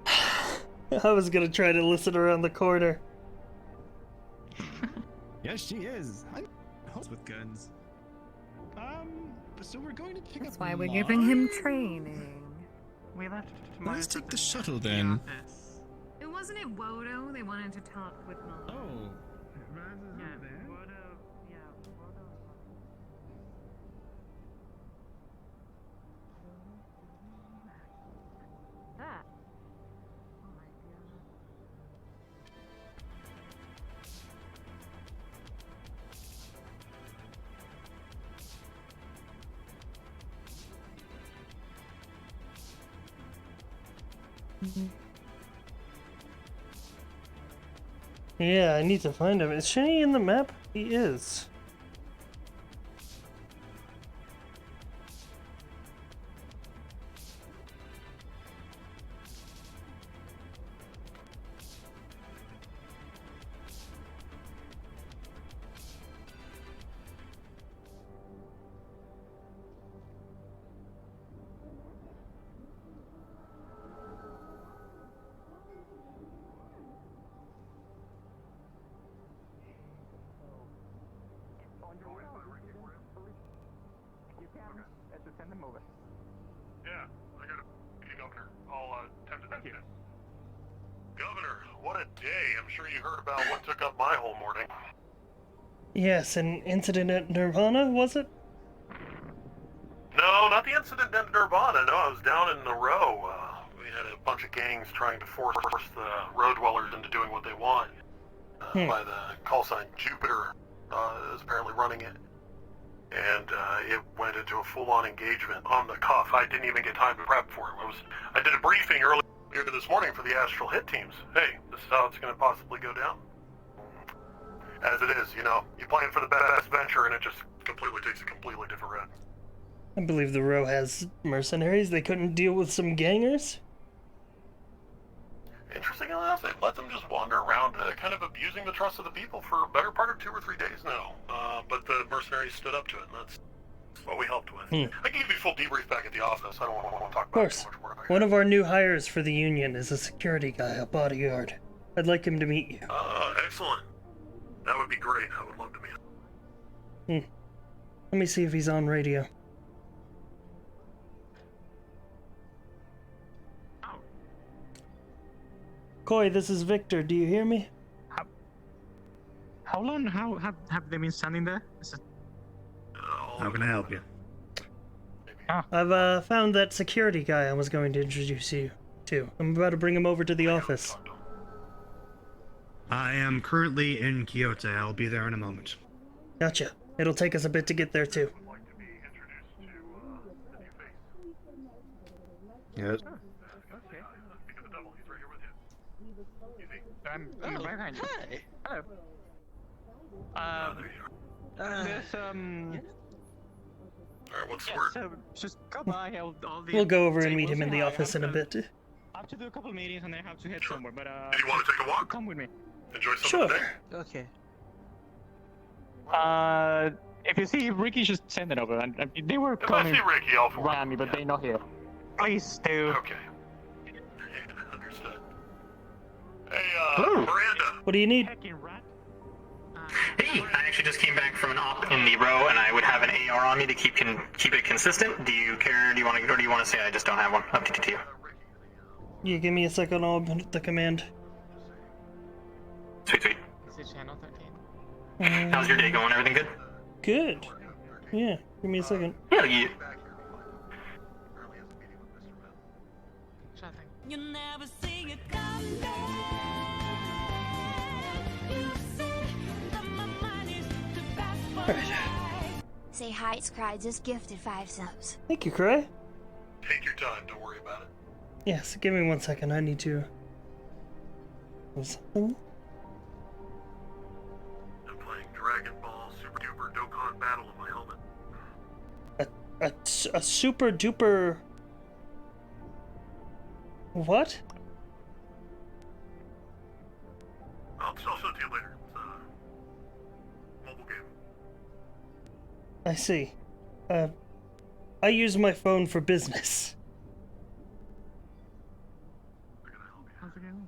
[SPEAKER 4] I was gonna try to listen around the corner.
[SPEAKER 15] Yes, she is. I'm host with guns. So we're going to pick
[SPEAKER 16] That's
[SPEAKER 15] up.
[SPEAKER 16] why we're giving him training.
[SPEAKER 5] We left
[SPEAKER 15] Let's take the shuttle then.
[SPEAKER 16] It wasn't it Wodo. They wanted to talk with Mom.
[SPEAKER 15] Oh.
[SPEAKER 5] Yeah, Wodo. Yeah, Wodo.
[SPEAKER 16] That.
[SPEAKER 4] Yeah, I need to find him. Is Shinny in the map? He is.
[SPEAKER 12] Let's send them over.
[SPEAKER 19] Yeah, I got a governor. I'll attempt to that. Governor, what a day. I'm sure you heard about what took up my whole morning.
[SPEAKER 4] Yes, an incident at Nirvana, was it?
[SPEAKER 19] No, not the incident in Nirvana. No, I was down in the row. We had a bunch of gangs trying to force the road dwellers into doing what they want. By the call sign Jupiter is apparently running it. And it went into a full-on engagement on the cuff. I didn't even get time to prep for it. I did a briefing earlier this morning for the Astral Hit teams. Hey, this is how it's going to possibly go down. As it is, you know, you plan for the best venture and it just completely takes a completely different route.
[SPEAKER 4] I believe the row has mercenaries. They couldn't deal with some gangers.
[SPEAKER 19] Interestingly enough, they've let them just wander around, kind of abusing the trust of the people for a better part of 2 or 3 days now. But the mercenaries stood up to it, and that's what we helped with. I can give you a full debrief back at the office. I don't want to talk
[SPEAKER 4] Of
[SPEAKER 19] about
[SPEAKER 4] course.
[SPEAKER 19] too much work.
[SPEAKER 4] One of our new hires for the Union is a security guy, a bodyguard. I'd like him to meet you.
[SPEAKER 19] Excellent. That would be great. I would love to meet him.
[SPEAKER 4] Let me see if he's on radio. Koi, this is Victor. Do you hear me?
[SPEAKER 12] How long have they been standing there?
[SPEAKER 21] How can I help you?
[SPEAKER 4] I've found that security guy I was going to introduce you to. I'm about to bring him over to the office.
[SPEAKER 21] I am currently in Kyoto. I'll be there in a moment.
[SPEAKER 4] Gotcha. It'll take us a bit to get there too.
[SPEAKER 21] Yes.
[SPEAKER 12] I'm right behind you. Hello. There's
[SPEAKER 19] Alright, what's the
[SPEAKER 12] yeah,
[SPEAKER 19] word?
[SPEAKER 12] so just go by all the
[SPEAKER 4] We'll go over and meet
[SPEAKER 12] tables
[SPEAKER 4] him in the
[SPEAKER 12] and
[SPEAKER 4] office in a bit.
[SPEAKER 12] have to do a couple meetings and I have to head somewhere. But
[SPEAKER 19] Do you want to take a walk?
[SPEAKER 12] come with me.
[SPEAKER 19] Enjoy some
[SPEAKER 4] Sure.
[SPEAKER 19] of the day.
[SPEAKER 11] Okay.
[SPEAKER 12] If you see Ricky, just send it over. And they were
[SPEAKER 19] If I
[SPEAKER 12] coming
[SPEAKER 19] see Ricky, I'll forward
[SPEAKER 12] around me, but they're not here. Please do.
[SPEAKER 19] Okay. Understood. Hey,
[SPEAKER 4] Hello.
[SPEAKER 19] Miranda.
[SPEAKER 4] What do you need?
[SPEAKER 3] Hey, I actually just came back from an op in the row, and I would have an AR on me to keep it consistent. Do you care? Do you want to, or do you want to say I just don't have one? Up to you.
[SPEAKER 4] Yeah, give me a second. I'll put the command.
[SPEAKER 3] Sweet, sweet.
[SPEAKER 11] Is it channel 13?
[SPEAKER 3] How's your day going? Everything good?
[SPEAKER 4] Good. Yeah. Give me a second.
[SPEAKER 3] Yeah, you.
[SPEAKER 23] You never see it come
[SPEAKER 4] Alright.
[SPEAKER 23] Say hi, it's Cry. Just gifted 5 subs.
[SPEAKER 4] Thank you, Cray.
[SPEAKER 19] Take your time. Don't worry about it.
[SPEAKER 4] Yes, give me 1 second. I need to. Something?
[SPEAKER 19] I'm playing Dragon Ball Super Duper Dokkan Battle on my helmet.
[SPEAKER 4] A super duper. What?
[SPEAKER 19] I'll show it to you later. It's a mobile game.
[SPEAKER 4] I see. I use my phone for business.
[SPEAKER 6] How's it going?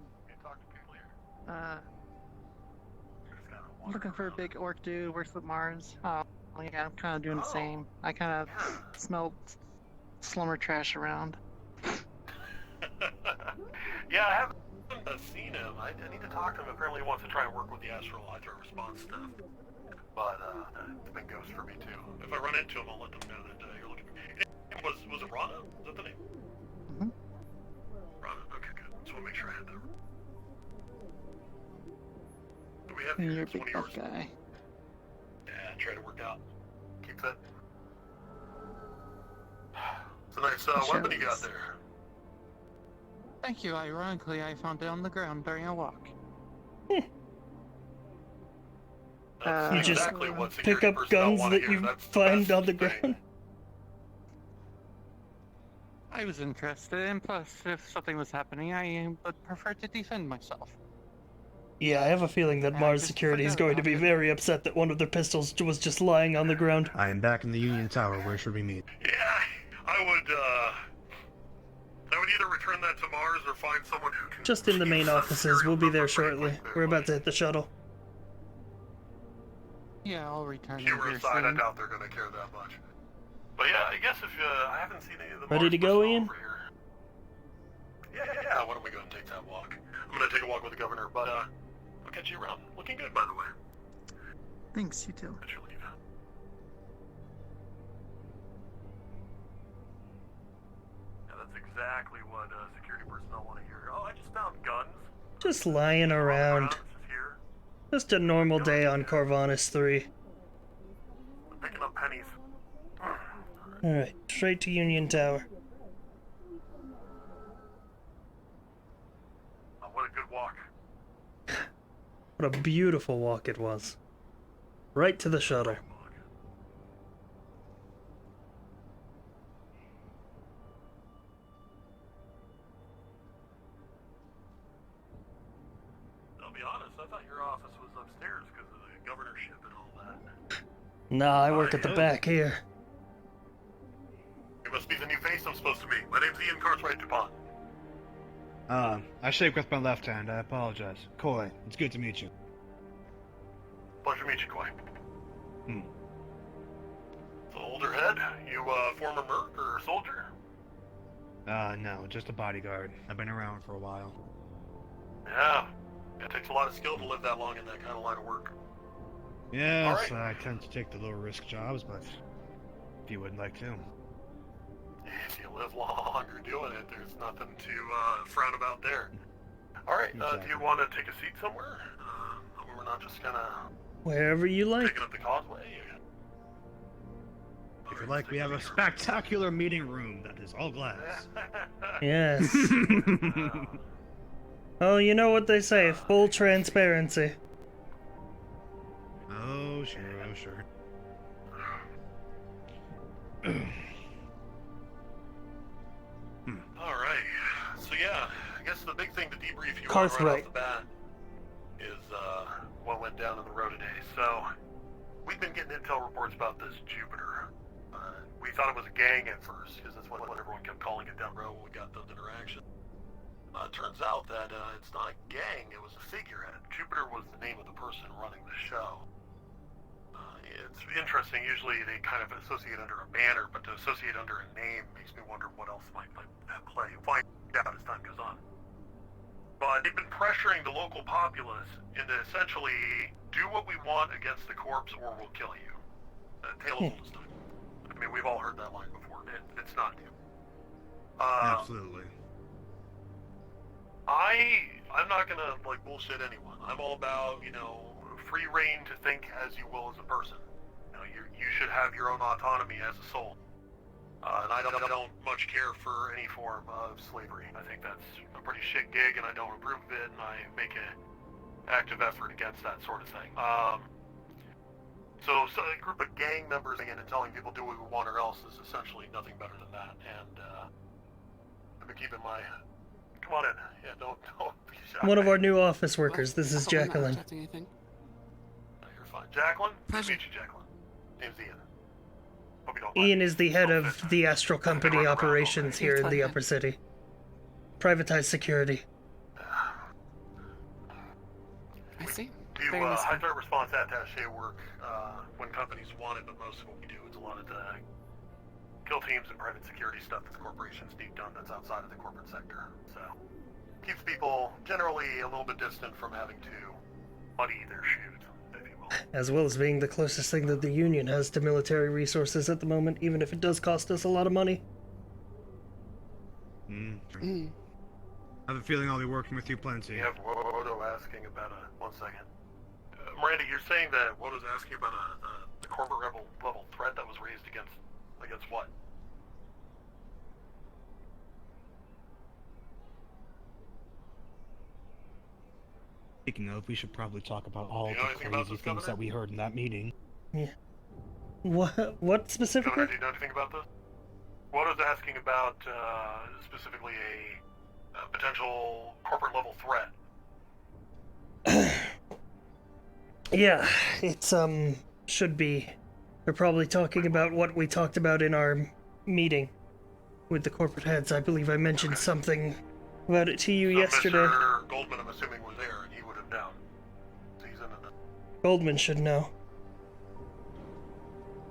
[SPEAKER 6] I'm looking for a big orc dude, works with Mars. Oh, yeah, I'm kind of doing the same. I kind of smell slumber trash around.
[SPEAKER 19] Yeah, I haven't seen him. I need to talk to him. Apparently he wants to try and work with the astral response stuff. But it's been ghost for me too. If I run into him, I'll let them know that you're looking for me. Was it Rana? Is that the name?
[SPEAKER 6] Mm-hmm.
[SPEAKER 19] Rana, okay, good. Just want to make sure I had that. Do we have
[SPEAKER 6] And
[SPEAKER 19] here?
[SPEAKER 6] you're a
[SPEAKER 19] It's one
[SPEAKER 6] big
[SPEAKER 19] of
[SPEAKER 6] buff
[SPEAKER 19] yours.
[SPEAKER 6] guy.
[SPEAKER 19] Yeah, try to work out. Keep fit. It's a nice weapon you got there.
[SPEAKER 6] Thank you. Ironically, I found it on the ground during a walk.
[SPEAKER 4] You just
[SPEAKER 19] exactly what
[SPEAKER 4] pick
[SPEAKER 19] security
[SPEAKER 4] up
[SPEAKER 19] personnel
[SPEAKER 4] guns
[SPEAKER 19] wanna
[SPEAKER 4] that
[SPEAKER 19] hear.
[SPEAKER 4] you
[SPEAKER 19] That's the
[SPEAKER 4] find
[SPEAKER 19] best
[SPEAKER 4] on the
[SPEAKER 19] thing.
[SPEAKER 4] ground.
[SPEAKER 6] I was interested, and plus, if something was happening, I would prefer to defend myself.
[SPEAKER 4] Yeah, I have a feeling that
[SPEAKER 6] I
[SPEAKER 4] Mars
[SPEAKER 6] just
[SPEAKER 4] Security is
[SPEAKER 6] forgot
[SPEAKER 4] going to
[SPEAKER 6] about
[SPEAKER 4] be
[SPEAKER 6] it.
[SPEAKER 4] very upset that one of their pistols was just lying on the ground.
[SPEAKER 21] I am back in the Union Tower. Where should we meet?
[SPEAKER 19] Yeah, I would either return that to Mars or find someone who can.
[SPEAKER 4] Just in the main offices. We'll be there shortly. We're about to hit the shuttle.
[SPEAKER 6] Yeah, I'll return it
[SPEAKER 19] Humor
[SPEAKER 6] here
[SPEAKER 19] aside, I
[SPEAKER 6] soon.
[SPEAKER 19] doubt they're gonna care that much. But yeah, I guess if I haven't seen any of the
[SPEAKER 4] Ready
[SPEAKER 19] Mars
[SPEAKER 4] to go,
[SPEAKER 19] personnel
[SPEAKER 4] Ian?
[SPEAKER 19] over here. Yeah, why don't we go and take that walk? I'm gonna take a walk with the governor, but I'll catch you around. Looking good, by the way.
[SPEAKER 6] Thanks, you too.
[SPEAKER 19] Let you leave. Yeah, that's exactly what security personnel want to hear. Oh, I just found guns.
[SPEAKER 4] Just lying around. Just a normal day on Corvinus 3.
[SPEAKER 19] I'm picking up pennies.
[SPEAKER 4] Alright, straight to Union Tower.
[SPEAKER 19] Oh, what a good walk.
[SPEAKER 4] What a beautiful walk it was. Right to the shuttle.
[SPEAKER 19] I'll be honest, I thought your office was upstairs because of the governorship and all that.
[SPEAKER 4] Nah, I work at the back here.
[SPEAKER 19] You must be the new face I'm supposed to meet. My name's Ian Cartwright DuPont.
[SPEAKER 21] I shake with my left hand. I apologize. Coy, it's good to meet you.
[SPEAKER 19] Pleasure to meet you, Coy.
[SPEAKER 21] Hmm.
[SPEAKER 19] So, older head, you former merc or soldier?
[SPEAKER 21] No, just a bodyguard. I've been around for a while.
[SPEAKER 19] Yeah. It takes a lot of skill to live that long in that kind of line of work.
[SPEAKER 21] Yes,
[SPEAKER 19] All
[SPEAKER 21] I tend to take the low risk jobs, but if you would like to.
[SPEAKER 19] If you live longer doing it, there's nothing to frown about there. Alright, do you want to take a seat somewhere? We're not just kind of
[SPEAKER 4] Wherever you like.
[SPEAKER 19] taking up the causeway.
[SPEAKER 21] If you like, we have a spectacular meeting room that is all glass.
[SPEAKER 4] Yes. Oh, you know what they say, full transparency.
[SPEAKER 21] Oh, sure, oh, sure.
[SPEAKER 19] Alright, so yeah, I guess the big thing to debrief you on right
[SPEAKER 4] Carthright.
[SPEAKER 19] off the bat is what went down on the road today. So, we've been getting intel reports about this Jupiter. We thought it was a gang at first, because that's what everyone kept calling it down the road when we got those interactions. Turns out that it's not a gang, it was a figurehead. Jupiter was the name of the person running the show. It's interesting, usually they kind of associate under a banner, but to associate under a name makes me wonder what else might at play. We'll find out as time goes on. But they've been pressuring the local populace into essentially do what we want against the corpse or we'll kill you. Tale as old as time. I mean, we've all heard that line before. It's not new.
[SPEAKER 21] Absolutely.
[SPEAKER 19] I'm not gonna bullshit anyone. I'm all about, free reign to think as you will as a person. You should have your own autonomy as a soul. And I don't much care for any form of slavery. I think that's a pretty shit gig, and I don't approve of it, and I make an active effort against that sort of thing. So a group of gang members in and telling people do what we want or else is essentially nothing better than that. And I've been keeping my... Come on in. Yeah, don't be shy.
[SPEAKER 4] One of our new office workers. This is
[SPEAKER 13] I'm not
[SPEAKER 4] Jacqueline.
[SPEAKER 13] touching anything.
[SPEAKER 19] No, you're fine. Jacqueline? Nice to meet you, Jacqueline. Name's Ian. Hope you don't mind.
[SPEAKER 4] Ian is the head of the Astral Company operations here in the Upper City. Privatized security.
[SPEAKER 13] I see.
[SPEAKER 19] Do high threat response attaché work when companies want it, but most of what we do is a lot of the kill teams and private security stuff that the corporations need done that's outside of the corporate sector. So, keeps people generally a little bit distant from having to muddy their shoes, if you will.
[SPEAKER 4] As well as being the closest thing that the Union has to military resources at the moment, even if it does cost us a lot of money.
[SPEAKER 21] I have a feeling I'll be working with you plenty.
[SPEAKER 19] You have Wodo asking about one second. Miranda, you're saying that Wodo's asking about the corporate level threat that was raised against what?
[SPEAKER 21] Speaking of, we should probably talk about all
[SPEAKER 19] You know
[SPEAKER 21] the
[SPEAKER 19] anything about
[SPEAKER 21] crazy
[SPEAKER 19] this,
[SPEAKER 21] things
[SPEAKER 19] Governor?
[SPEAKER 21] that we heard in that meeting.
[SPEAKER 4] Yeah. What specifically?
[SPEAKER 19] Governor, do you know anything about this? Wodo's asking about specifically a potential corporate level threat.
[SPEAKER 4] Yeah, it's should be. They're probably talking about what we talked about in our meeting with the corporate heads. I believe I mentioned something about it to you yesterday.
[SPEAKER 19] Mr. Goldman, I'm assuming, was there, and he would have known. So he's into this.
[SPEAKER 4] Goldman should know.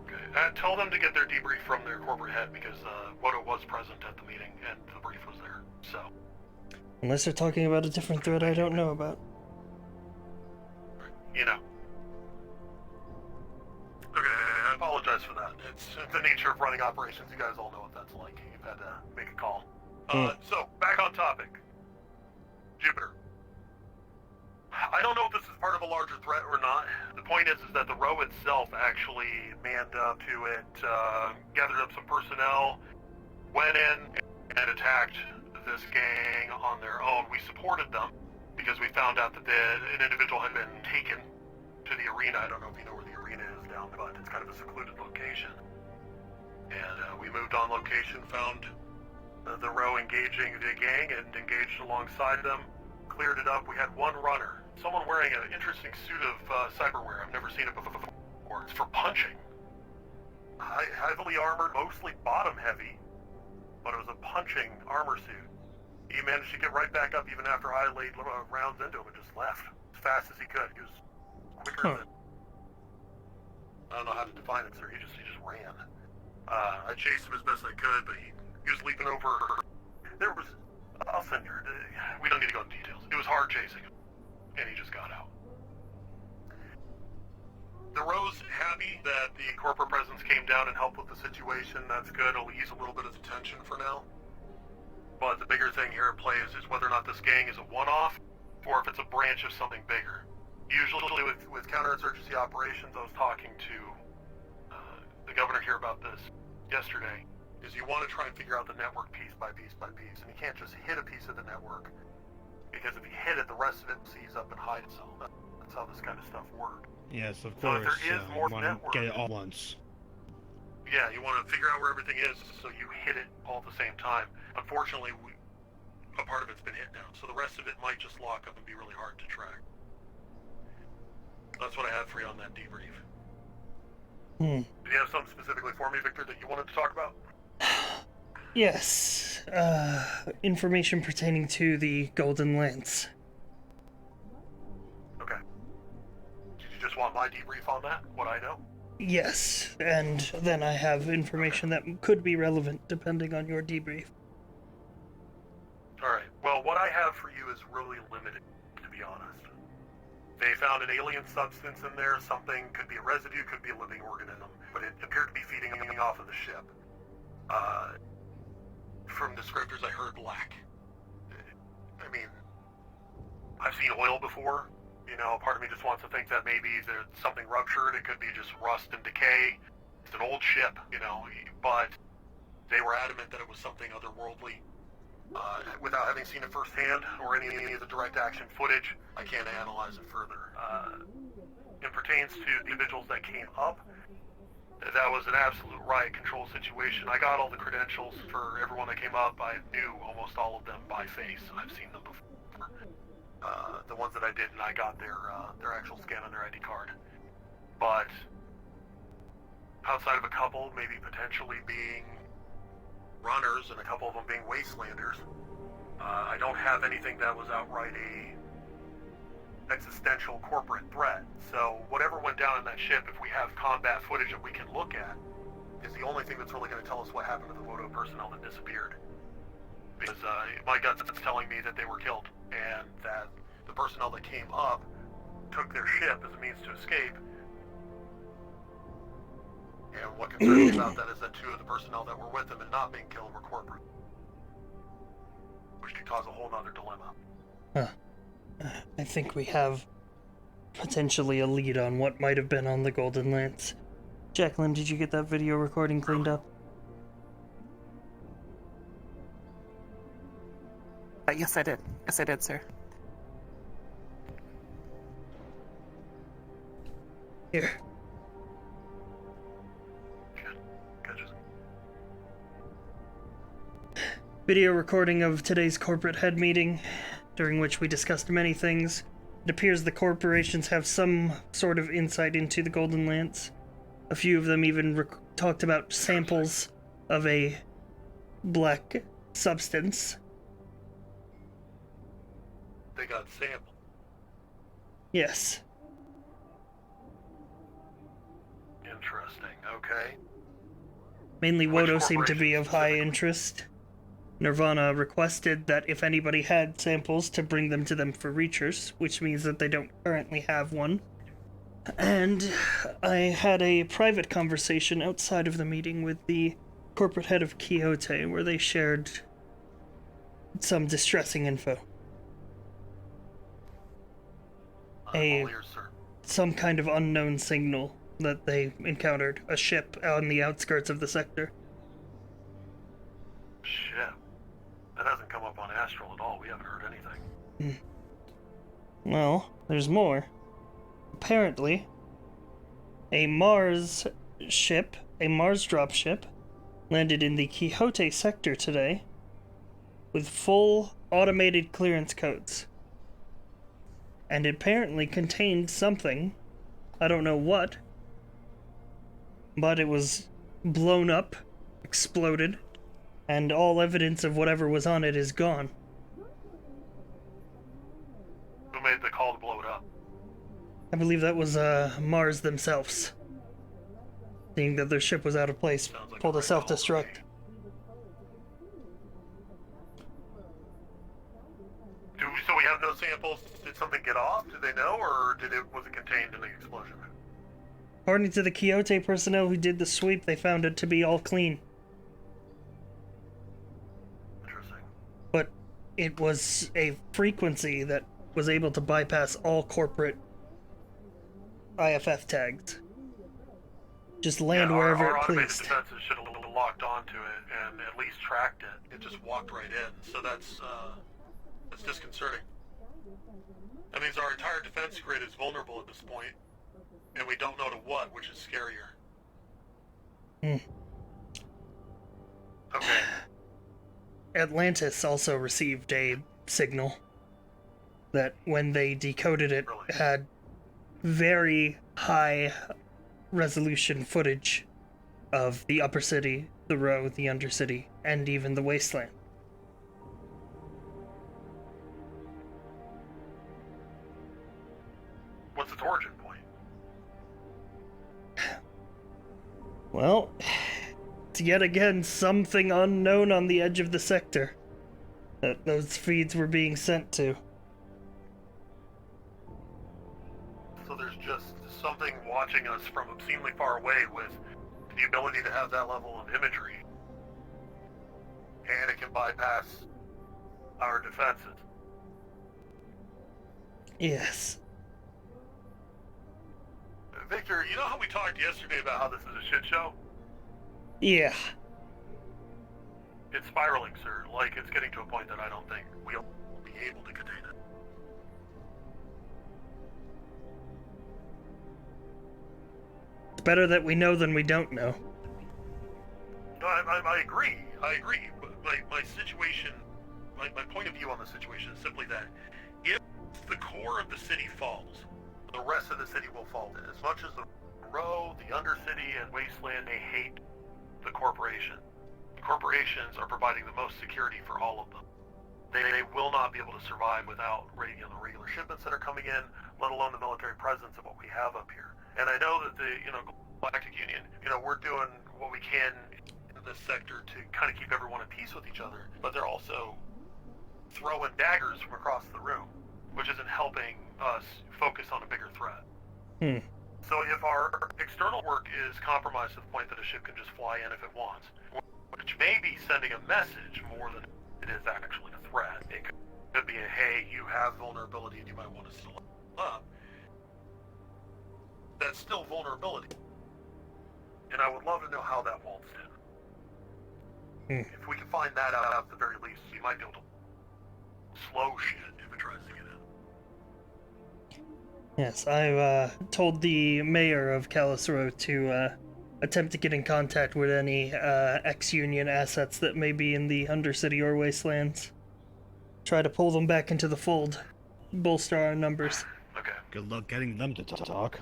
[SPEAKER 19] Okay. Tell them to get their debrief from their corporate head, because Wodo was present at the meeting, and the brief was there, so...
[SPEAKER 4] Unless they're talking about a different threat I don't know about.
[SPEAKER 19] You know. Okay, I apologize for that. It's the nature of running operations. You guys all know what that's like. You've had to make a call. So, back on topic. Jupiter. I don't know if this is part of a larger threat or not. The point is that the row itself actually manned up to it, gathered up some personnel, went in and attacked this gang on their own. We supported them because we found out that an individual had been taken to the arena. I don't know if you know where the arena is down, but it's kind of a secluded location. And we moved on location, found the row engaging the gang and engaged alongside them, cleared it up. We had one runner, someone wearing an interesting suit of cyberware. I've never seen it before. It's for punching. Heavily armored, mostly bottom heavy, but it was a punching armor suit. He managed to get right back up even after I laid rounds into him and just left as fast as he could. He was quicker than... I don't know how to define it, sir. He just ran. I chased him as best I could, but he was leaping over. There was... I'll send you. We don't need to go into details. It was hard chasing him, and he just got out. The row's happy that the corporate presence came down and helped with the situation. That's good. It'll ease a little bit of the tension for now. But the bigger thing here at play is whether or not this gang is a one-off, or if it's a branch of something bigger. Usually with counterinsurgency operations, I was talking to the governor here about this yesterday, is you want to try and figure out the network piece by piece by piece, and you can't just hit a piece of the network, because if you hit it, the rest of it will seize up and hide itself. That's how this kind of stuff works.
[SPEAKER 21] Yes, of
[SPEAKER 19] So
[SPEAKER 21] course.
[SPEAKER 19] if there is more
[SPEAKER 21] you want
[SPEAKER 19] network,
[SPEAKER 21] to get it all once.
[SPEAKER 19] Yeah, you want to figure out where everything is so you hit it all at the same time. Unfortunately, a part of it's been hit now, so the rest of it might just lock up and be really hard to track. That's what I had for you on that debrief. Did you have something specifically for me, Victor, that you wanted to talk about?
[SPEAKER 4] Yes, information pertaining to the Golden Lance.
[SPEAKER 19] Okay. Did you just want my debrief on that? What I know?
[SPEAKER 4] Yes, and then I have information that could be relevant depending on your debrief.
[SPEAKER 19] Alright, well, what I have for you is really limited, to be honest. They found an alien substance in there, something, could be a residue, could be a living organism, but it appeared to be feeding off of the ship. From descriptors I heard black. I mean, I've seen oil before, you know, part of me just wants to think that maybe there's something ruptured, it could be just rust and decay. It's an old ship, you know, but they were adamant that it was something otherworldly. Without having seen it firsthand, or any of the direct action footage, I can't analyze it further. It pertains to the individuals that came up. That was an absolute riot control situation. I got all the credentials for everyone that came up. I knew almost all of them by face. I've seen them before. The ones that I didn't, I got their actual scan on their ID card. But outside of a couple, maybe potentially being runners and a couple of them being wastelanders, I don't have anything that was outright a existential corporate threat. So whatever went down in that ship, if we have combat footage that we can look at, is the only thing that's really going to tell us what happened to the Wodo personnel that disappeared. Because my gut's telling me that they were killed, and that the personnel that came up took their ship as a means to escape. And what concerns me about that is that two of the personnel that were with them and not being killed were corporate. Which could cause a whole nother dilemma.
[SPEAKER 4] I think we have potentially a lead on what might have been on the Golden Lance. Jacqueline, did you get that video recording cleaned up?
[SPEAKER 13] Yes, I did. Yes, I did, sir.
[SPEAKER 4] Here. Video recording of today's corporate head meeting, during which we discussed many things. It appears the corporations have some sort of insight into the Golden Lance. A few of them even talked about samples of a black substance.
[SPEAKER 19] They got sampled.
[SPEAKER 4] Yes.
[SPEAKER 19] Interesting, okay.
[SPEAKER 4] Mainly Wodo seemed to be of high interest. Nirvana requested that if anybody had samples to bring them to them for research, which means that they don't currently have one. And I had a private conversation outside of the meeting with the corporate head of Quixote, where they shared some distressing info. Some kind of unknown signal that they encountered a ship on the outskirts of the sector.
[SPEAKER 19] Shit. That hasn't come up on Astral at all. We haven't heard anything.
[SPEAKER 4] Well, there's more. Apparently, a Mars ship, a Mars dropship, landed in the Quixote sector today with full automated clearance codes. And it apparently contained something, I don't know what, but it was blown up, exploded, and all evidence of whatever was on it is gone.
[SPEAKER 19] Who made the call to blow it up?
[SPEAKER 4] I believe that was Mars themselves. Seeing that their ship was out of place, pulled a self-destruct.
[SPEAKER 19] So we have no samples. Did something get off? Do they know, or was it contained in the explosion?
[SPEAKER 4] According to the Quixote personnel who did the sweep, they found it to be all clean.
[SPEAKER 19] Interesting.
[SPEAKER 4] But it was a frequency that was able to bypass all corporate IFF tags. Just land wherever
[SPEAKER 19] our
[SPEAKER 4] it
[SPEAKER 19] automated
[SPEAKER 4] pleased.
[SPEAKER 19] defenses should have locked onto it and at least tracked it. It just walked right in. So that's disconcerting. That means our entire defense grid is vulnerable at this point, and we don't know to what, which is scarier. Okay.
[SPEAKER 4] Atlantis also received a signal that when they decoded it had very high resolution footage of the upper city, the row, the undercity, and even the wasteland.
[SPEAKER 19] What's its origin point?
[SPEAKER 4] Well, it's yet again something unknown on the edge of the sector that those feeds were being sent to.
[SPEAKER 19] So there's just something watching us from obscenely far away with the ability to have that level of imagery. And it can bypass our defenses.
[SPEAKER 4] Yes.
[SPEAKER 19] Victor, you know how we talked yesterday about how this is a shit show?
[SPEAKER 4] Yeah.
[SPEAKER 19] It's spiraling, sir. Like, it's getting to a point that I don't think we'll be able to contain it.
[SPEAKER 4] It's better that we know than we don't know.
[SPEAKER 19] No, I agree. I agree. But my situation, my point of view on the situation is simply that if the core of the city falls, the rest of the city will fall. As much as the row, the undercity, and wasteland may hate the corporation, corporations are providing the most security for all of them. They will not be able to survive without the regular shipments that are coming in, let alone the military presence of what we have up here. And I know that the Galactic Union, we're doing what we can in this sector to kind of keep everyone at peace with each other, but they're also throwing daggers from across the room, which isn't helping us focus on a bigger threat. So if our external work is compromised to the point that a ship can just fly in if it wants, which may be sending a message more than it is actually a threat. It could be a, hey, you have vulnerability and you might want to still up. That's still vulnerability. And I would love to know how that waltzed in. If we can find that out at the very least, we might be able to slow shit if it tries to get in.
[SPEAKER 4] Yes, I've told the mayor of Callous Row to attempt to get in contact with any ex-Union assets that may be in the Undercity or Wastelands. Try to pull them back into the fold. Bolster our numbers.
[SPEAKER 19] Okay.
[SPEAKER 21] Good luck getting them to talk.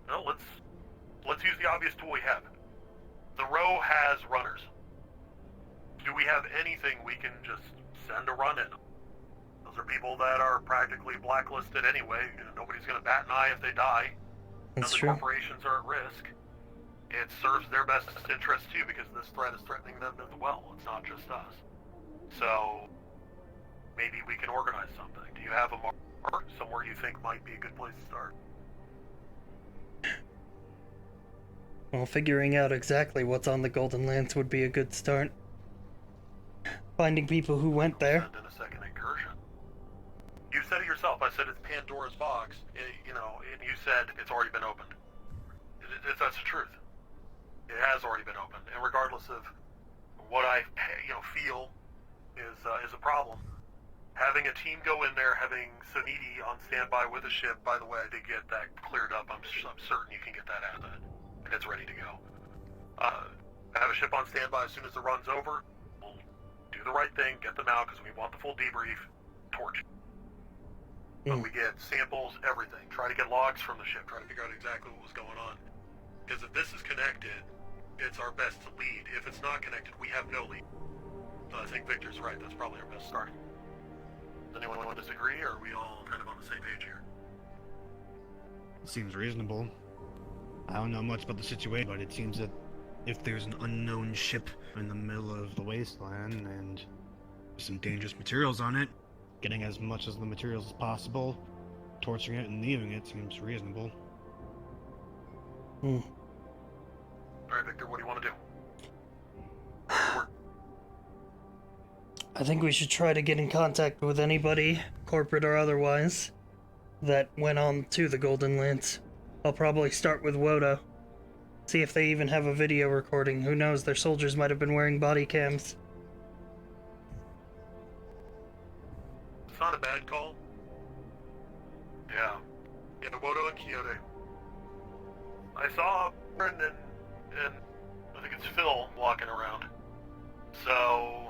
[SPEAKER 19] Well, let's use the obvious tool we have. The row has runners. Do we have anything we can just send a run in? Those are people that are practically blacklisted anyway. Nobody's going to bat an eye if they die.
[SPEAKER 4] That's
[SPEAKER 19] the
[SPEAKER 4] true.
[SPEAKER 19] Corporations are at risk. It serves their best interest too, because this threat is threatening them as well. It's not just us. So maybe we can organize something. Do you have a mark somewhere you think might be a good place to start?
[SPEAKER 4] Well, figuring out exactly what's on the Golden Lance would be a good start. Finding people who went there.
[SPEAKER 19] Send in a second incursion. You said it yourself. I said it's Pandora's box. And you said it's already been opened. That's the truth. It has already been opened, and regardless of what I feel is a problem, having a team go in there, having Suniti on standby with a ship. By the way, I did get that cleared up. I'm certain you can get that out of it. It's ready to go. Have a ship on standby as soon as the run's over. We'll do the right thing, get them out, because we want the full debrief. Torch. But we get samples, everything. Try to get logs from the ship. Try to figure out exactly what was going on. Because if this is connected, it's our best to lead. If it's not connected, we have no lead. So I think Victor's right. That's probably our best starting. Does anyone want to disagree, or are we all kind of on the same page here?
[SPEAKER 21] Seems reasonable. I don't know much about the situation, but it seems that if there's an unknown ship in the middle of the wasteland and some dangerous materials on it, getting as much of the materials as possible, torching it and leaving it seems reasonable.
[SPEAKER 19] Alright, Victor, what do you want to do?
[SPEAKER 4] I think we should try to get in contact with anybody, corporate or otherwise, that went on to the Golden Lance. I'll probably start with Wodo. See if they even have a video recording. Who knows, their soldiers might have been wearing body cams.
[SPEAKER 19] It's not a bad call. Yeah, Wodo and Quixote. I saw Brendan and I think it's Phil walking around. So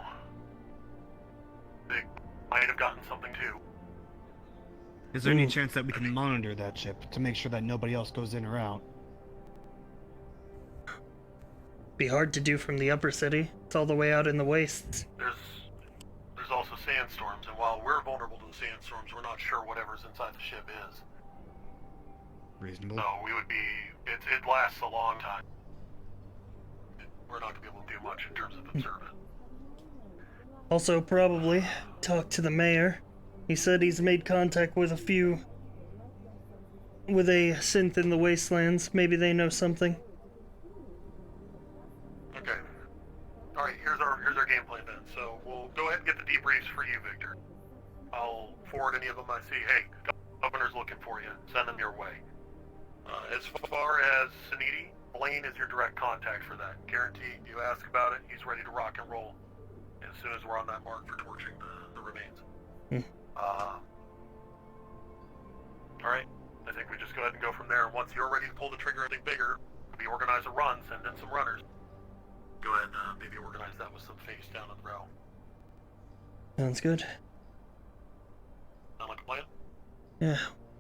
[SPEAKER 19] they might have gotten something too.
[SPEAKER 21] Is there any chance that we can monitor that ship to make sure that nobody else goes in or out?
[SPEAKER 4] Be hard to do from the upper city. It's all the way out in the wastes.
[SPEAKER 19] There's also sandstorms, and while we're vulnerable to the sandstorms, we're not sure whatever's inside the ship is.
[SPEAKER 21] Reasonable.
[SPEAKER 19] So we would be. It lasts a long time. We're not gonna be able to do much in terms of observing.
[SPEAKER 4] Also, probably talk to the mayor. He said he's made contact with a synth in the wastelands. Maybe they know something.
[SPEAKER 19] Okay. All right. Here's our game plan then. So we'll go ahead and get the debriefs for you, Victor. I'll forward any of them I see. Hey, governor's looking for you. Send them your way. As far as Suniti, Blaine is your direct contact for that. Guaranteed. You ask about it, he's ready to rock and roll as soon as we're on that mark for torching the remains. All right. I think we just go ahead and go from there. Once you're ready to pull the trigger, anything bigger, we organize a run, send in some runners. Go ahead and maybe organize that with some face down in the row.
[SPEAKER 4] Sounds good.
[SPEAKER 19] Sound like a plan?
[SPEAKER 4] Yeah.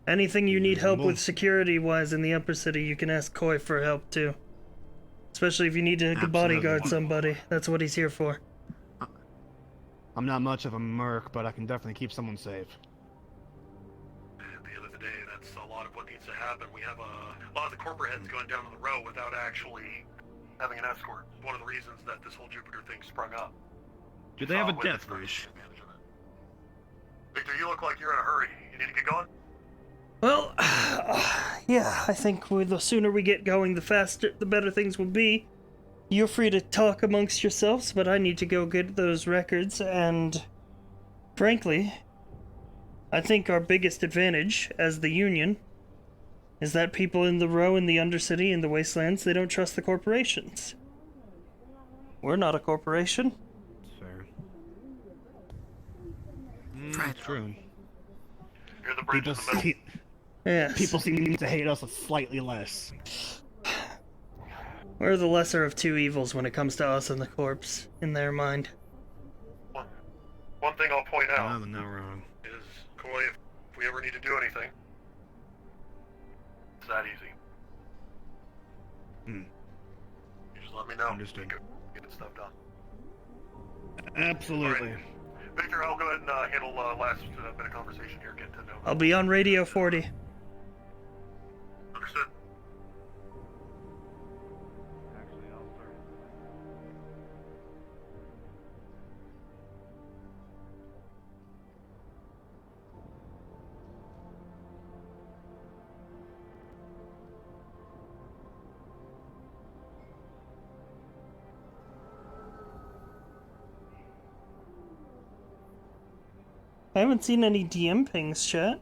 [SPEAKER 4] Anything you need help with security-wise in the upper city, you can ask Koi for help too. Especially if you need to bodyguard somebody. That's what he's here for.
[SPEAKER 21] I'm not much of a merc, but I can definitely keep someone safe.
[SPEAKER 19] At the end of the day, that's a lot of what needs to happen. We have a lot of the corporate heads going down on the row without actually having an escort. One of the reasons that this whole Jupiter thing sprung up.
[SPEAKER 21] Do they have a death wish?
[SPEAKER 19] Victor, you look like you're in a hurry. You need to get going?
[SPEAKER 4] Well, yeah, I think the sooner we get going, the faster, the better things will be. You're free to talk amongst yourselves, but I need to go get those records, and frankly, I think our biggest advantage as the Union is that people in the row, in the Undercity, in the Wastelands, they don't trust the corporations. We're not a corporation.
[SPEAKER 21] Fair. True.
[SPEAKER 19] You're the bridge in the middle.
[SPEAKER 4] Yes.
[SPEAKER 21] People seem to hate us slightly less.
[SPEAKER 4] We're the lesser of two evils when it comes to us and the corpse, in their mind.
[SPEAKER 19] One thing I'll point out
[SPEAKER 21] I'm not wrong.
[SPEAKER 19] is, Koi, if we ever need to do anything, it's that easy. You just let me know.
[SPEAKER 21] Understood.
[SPEAKER 19] Get stuff done.
[SPEAKER 21] Absolutely.
[SPEAKER 19] Right. Victor, I'll go ahead and handle last bit of conversation here. Get to know.
[SPEAKER 4] I'll be on Radio 40.
[SPEAKER 19] Understood.
[SPEAKER 4] I haven't seen any DM pings, chat.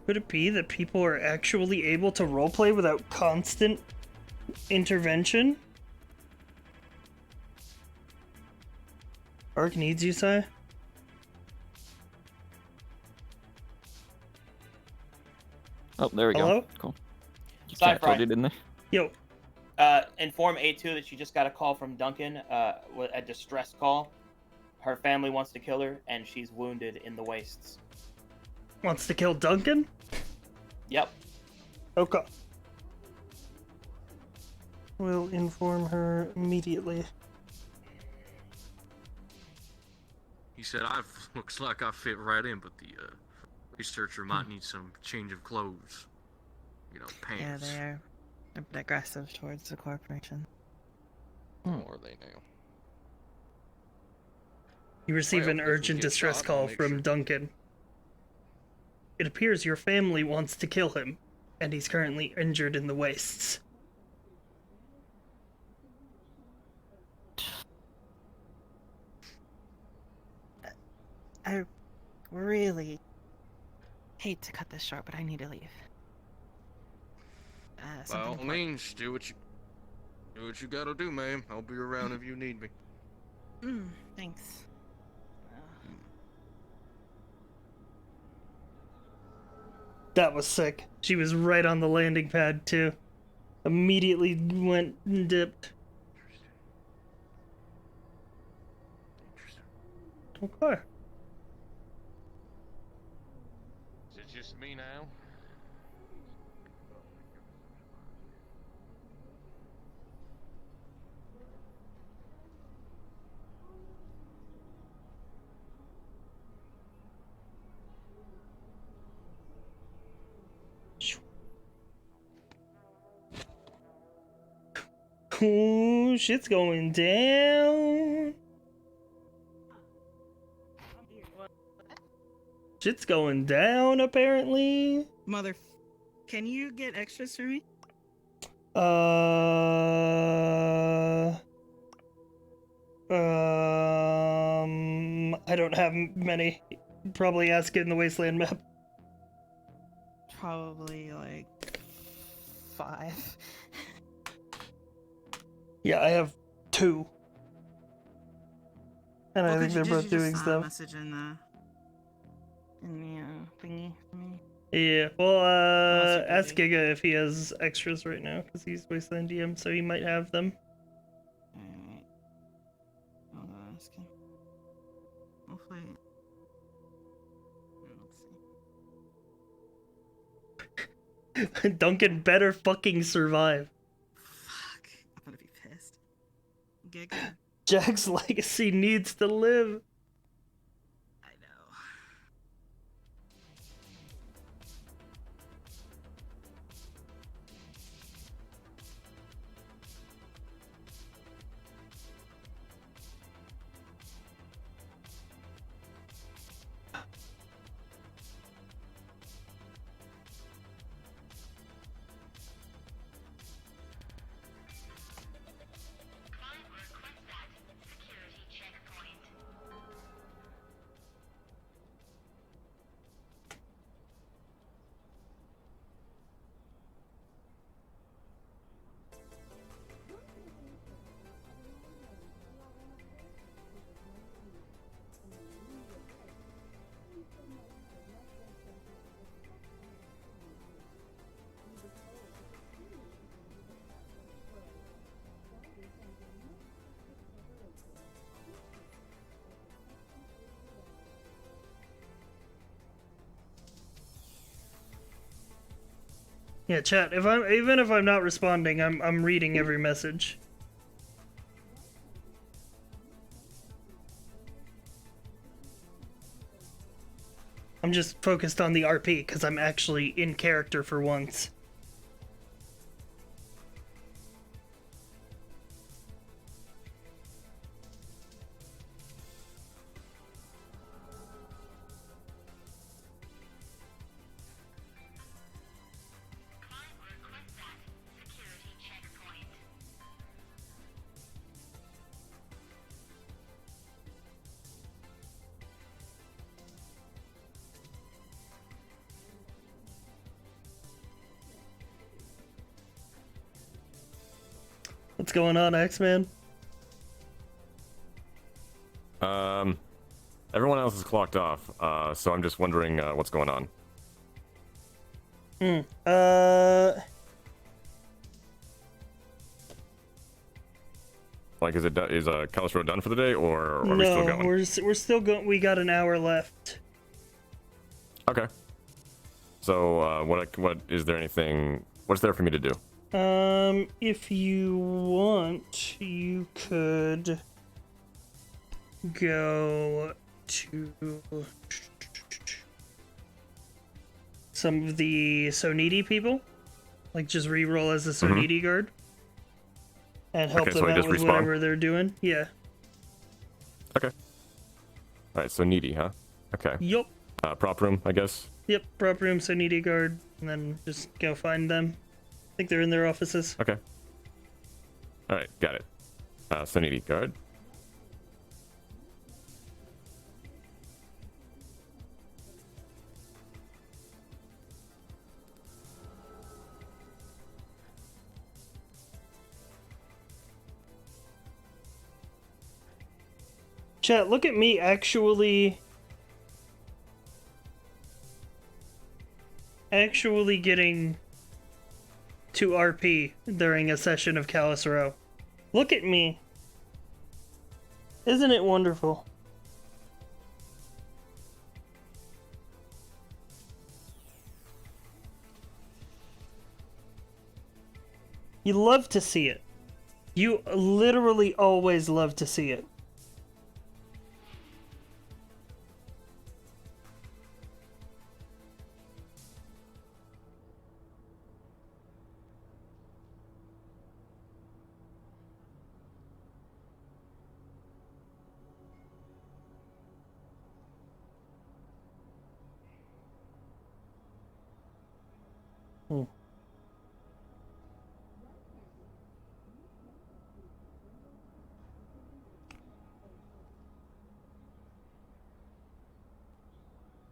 [SPEAKER 4] Could it be that people are actually able to roleplay without constant intervention? Ark needs you, Sai?
[SPEAKER 1] Oh, there we
[SPEAKER 4] Hello?
[SPEAKER 1] go. Cool. You
[SPEAKER 7] SciFri.
[SPEAKER 1] can't didn't they?
[SPEAKER 4] Yo.
[SPEAKER 7] Inform A2 that she just got a call from Duncan, a distress call. Her family wants to kill her, and she's wounded in the wastes.
[SPEAKER 4] Wants to kill Duncan?
[SPEAKER 7] Yep.
[SPEAKER 4] Okay. We'll inform her immediately.
[SPEAKER 9] He said, looks like I fit right in, but the researcher might need some change of clothes. You know, pants.
[SPEAKER 5] Yeah, they're a bit aggressive towards the corporation.
[SPEAKER 9] Or they now.
[SPEAKER 4] You receive
[SPEAKER 9] Well,
[SPEAKER 4] an
[SPEAKER 9] if we
[SPEAKER 4] urgent
[SPEAKER 9] get
[SPEAKER 4] distress
[SPEAKER 9] shot,
[SPEAKER 4] call
[SPEAKER 9] I'll make
[SPEAKER 4] from
[SPEAKER 9] sure.
[SPEAKER 4] Duncan. It appears your family wants to kill him, and he's currently injured in the wastes.
[SPEAKER 5] I really hate to cut this short, but I need to leave.
[SPEAKER 9] By all means, do what you gotta do, ma'am. I'll be around if you need me.
[SPEAKER 5] Thanks.
[SPEAKER 4] That was sick. She was right on the landing pad, too. Immediately went and dipped. Okay.
[SPEAKER 10] Is it just me now?
[SPEAKER 4] Ooh, shit's going down. Shit's going down, apparently.
[SPEAKER 5] Mother, can you get extras for me?
[SPEAKER 4] I don't have many. Probably ask it in the Wasteland map.
[SPEAKER 5] Probably like 5.
[SPEAKER 4] Yeah, I have 2. And I think they're both
[SPEAKER 5] Just
[SPEAKER 4] doing stuff.
[SPEAKER 5] message in the thingy for me.
[SPEAKER 4] Yeah, well,
[SPEAKER 5] Also
[SPEAKER 4] ask
[SPEAKER 5] busy.
[SPEAKER 4] Giga if he has extras right now, because he's Wasteland DM, so he might have them.
[SPEAKER 5] Alright. I'll go ask him. Hopefully. Let's see.
[SPEAKER 4] Duncan better fucking survive.
[SPEAKER 5] Fuck. I'm gonna be pissed. Giga.
[SPEAKER 4] Jack's legacy needs to live.
[SPEAKER 5] I know.
[SPEAKER 4] Yeah, chat. Even if I'm not responding, I'm reading every message. I'm just focused on the RP because I'm actually in character for once. What's going on, X-Man?
[SPEAKER 2] Everyone else is clocked off, so I'm just wondering what's going on. Like, is Callous Road done for the day, or are we still
[SPEAKER 4] No,
[SPEAKER 2] going?
[SPEAKER 4] we're still going. We got an hour left.
[SPEAKER 2] Okay. So, what is there anything? What's there for me to do?
[SPEAKER 4] If you want, you could go to some of the So Needy people. Like, just re-roll as a So Needy guard. And help
[SPEAKER 2] Okay,
[SPEAKER 4] them
[SPEAKER 2] so I
[SPEAKER 4] out
[SPEAKER 2] just
[SPEAKER 4] with
[SPEAKER 2] respawn?
[SPEAKER 4] whatever they're doing. Yeah.
[SPEAKER 2] Okay. Alright, so needy, huh? Okay.
[SPEAKER 4] Yup.
[SPEAKER 2] Prop room, I guess.
[SPEAKER 4] Yep, prop room, So Needy guard. And then just go find them. I think they're in their offices.
[SPEAKER 2] Okay. Alright, got it. So needy guard.
[SPEAKER 4] Chat, look at me actually actually getting to RP during a session of Callous Row. Look at me. Isn't it wonderful? You love to see it. You literally always love to see it.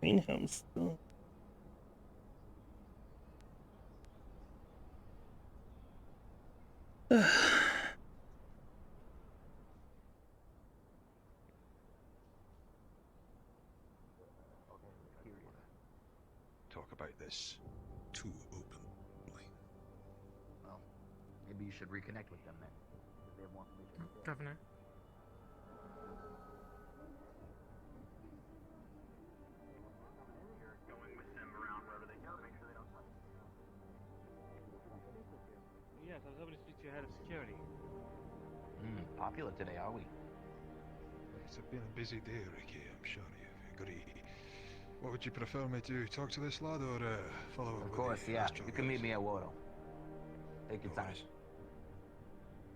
[SPEAKER 4] Greenhouse.
[SPEAKER 14] Talk about this too openly.
[SPEAKER 17] Well, maybe you should reconnect with them then. They have more information.
[SPEAKER 22] Governor.
[SPEAKER 21] Yes, I was hoping to speak to your head of security.
[SPEAKER 17] Popular today, are we?
[SPEAKER 14] It's been a busy day, Ricky, I'm sure you agree. What would you prefer me to talk to this lad or follow up with
[SPEAKER 17] Of course,
[SPEAKER 14] the
[SPEAKER 17] yeah.
[SPEAKER 14] Astro
[SPEAKER 17] You can
[SPEAKER 14] guys?
[SPEAKER 17] meet me at Wardo. Take your time.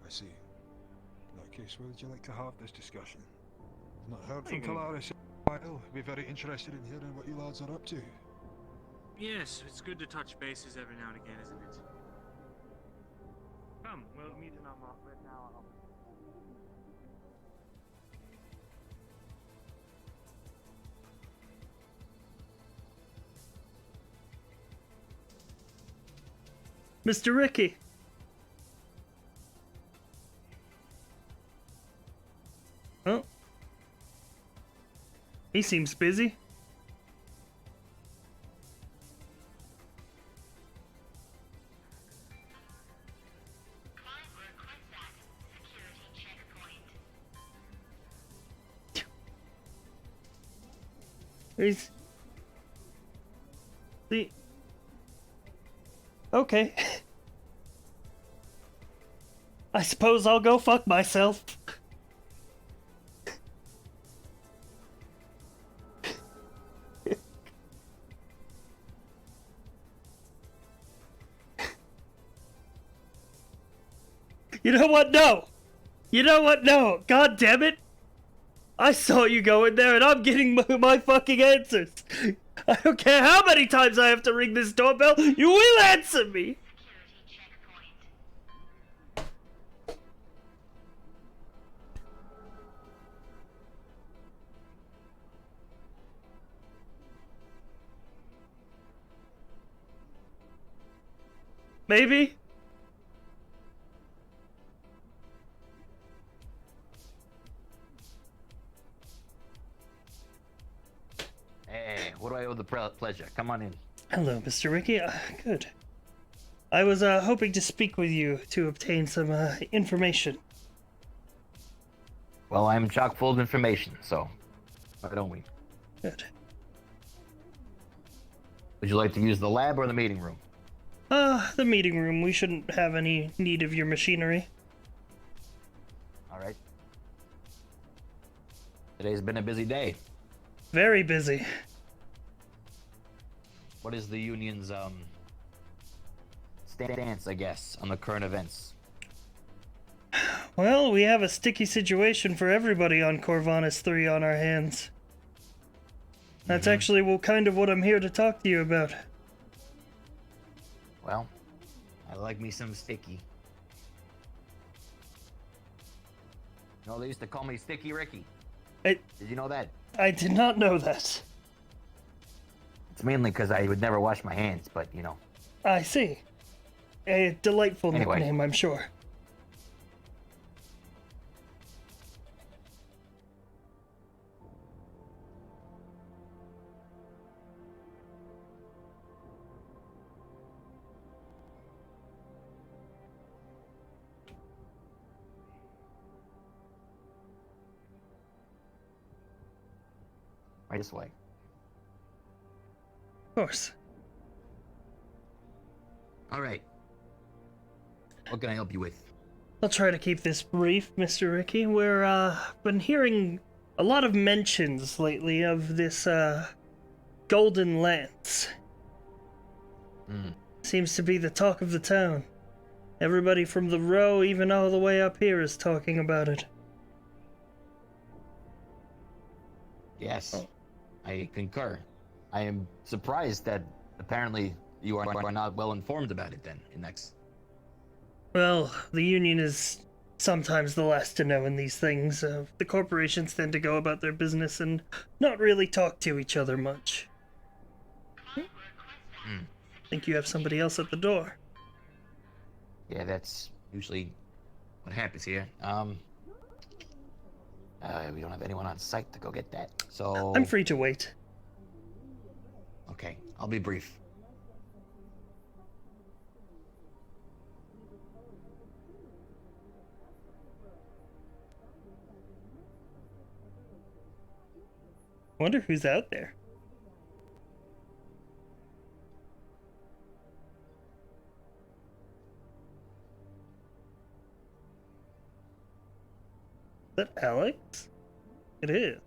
[SPEAKER 14] I see. In that case, where would you like to have this discussion? I've not heard from Callous in a while. I'd be very interested in hearing what you lads are up to.
[SPEAKER 22] Yes, it's good to touch bases every now and again, isn't it?
[SPEAKER 12] Come, we'll meet in our right now.
[SPEAKER 4] Mr. Ricky. Oh. He seems busy. He's... See... Okay. I suppose I'll go fuck myself. You know what? No! You know what? No! God damn it! I saw you go in there and I'm getting my fucking answers! I don't care how many times I have to ring this doorbell, you will answer me! Maybe?
[SPEAKER 17] Hey, what do I owe the pleasure? Come on in.
[SPEAKER 4] Hello, Mr. Ricky. Good. I was hoping to speak with you to obtain some information.
[SPEAKER 17] Well, I'm chock full of information, so why don't we?
[SPEAKER 4] Good.
[SPEAKER 17] Would you like to use the lab or the meeting room?
[SPEAKER 4] The meeting room. We shouldn't have any need of your machinery.
[SPEAKER 17] All right. Today's been a busy day.
[SPEAKER 4] Very busy.
[SPEAKER 17] What is the union's stance, I guess, on the current events?
[SPEAKER 4] Well, we have a sticky situation for everybody on Corvinus 3 on our hands. That's actually kind of what I'm here to talk to you about.
[SPEAKER 17] Well, I like me some sticky. You know, they used to call me Sticky Ricky. Did you know that?
[SPEAKER 4] I did not know that.
[SPEAKER 17] It's mainly because I would never wash my hands, but you know.
[SPEAKER 4] I see. A delightful
[SPEAKER 17] Anyway.
[SPEAKER 4] nickname, I'm sure.
[SPEAKER 17] this way.
[SPEAKER 4] Of course.
[SPEAKER 11] All right. What can I help you with?
[SPEAKER 4] I'll try to keep this brief, Mr. Ricky. We're, been hearing a lot of mentions lately of this, Golden Lance. Seems to be the talk of the town. Everybody from the row, even all the way up here, is talking about it.
[SPEAKER 17] Yes, I concur. I am surprised that apparently you are not well informed about it then, Index.
[SPEAKER 4] Well, the Union is sometimes the last to know in these things. The corporations tend to go about their business and not really talk to each other much. Think you have somebody else at the door.
[SPEAKER 17] Yeah, that's usually what happens here. We don't have anyone on site to go get that, so...
[SPEAKER 4] I'm free to wait.
[SPEAKER 17] Okay, I'll be brief.
[SPEAKER 4] Wonder who's out there. Is that Alex? It is.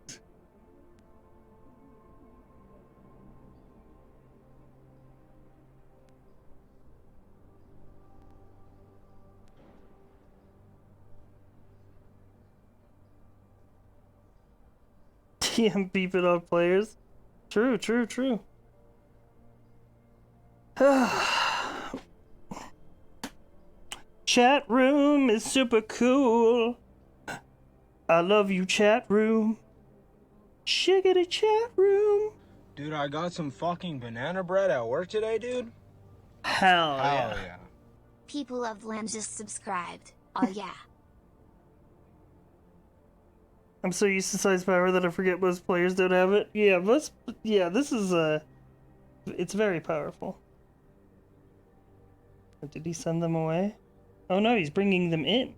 [SPEAKER 4] TM beeping on players. True. Chat room is super cool. I love you, chat room. Shiggity chat room.
[SPEAKER 8] Dude, I got some fucking banana bread at work today, dude.
[SPEAKER 4] Hell
[SPEAKER 8] yeah.
[SPEAKER 23] People of Land just subscribed. Oh yeah.
[SPEAKER 4] I'm so used to size power that I forget most players don't have it. Yeah, this is it's very powerful. Did he send them away? Oh no, he's bringing them in.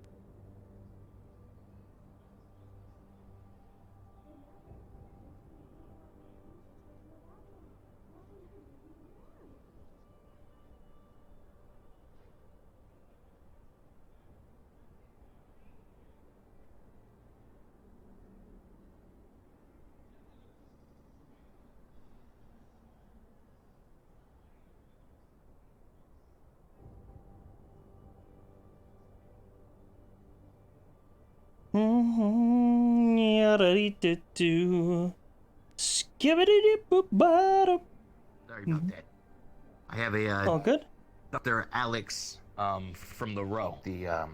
[SPEAKER 4] Skibbity-dip-boop-bottom.
[SPEAKER 17] Sorry about that. I have a,
[SPEAKER 4] all good?
[SPEAKER 17] Dr. Alex, from the row. I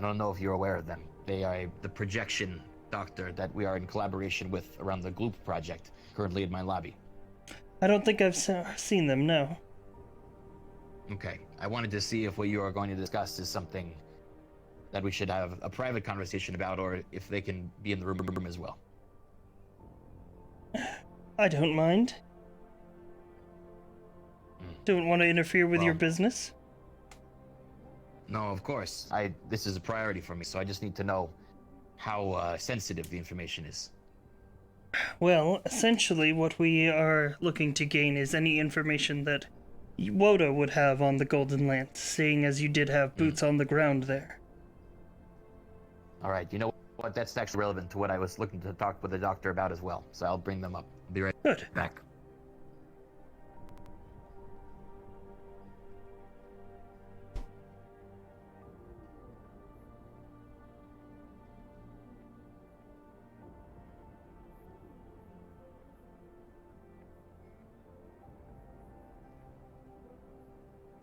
[SPEAKER 17] don't know if you're aware of them. They are the projection doctor that we are in collaboration with around the Gloop project, currently in my lobby.
[SPEAKER 4] I don't think I've seen them, no.
[SPEAKER 17] Okay, I wanted to see if what you are going to discuss is something that we should have a private conversation about, or if they can be in the room as well.
[SPEAKER 4] I don't mind. Don't want to interfere with your business.
[SPEAKER 17] No, of course. This is a priority for me, so I just need to know how sensitive the information is.
[SPEAKER 4] Well, essentially what we are looking to gain is any information that Woda would have on the Golden Lance, seeing as you did have boots on the ground there.
[SPEAKER 17] All right, you know what? That's actually relevant to what I was looking to talk with the doctor about as well, so I'll bring them up. I'll be right back.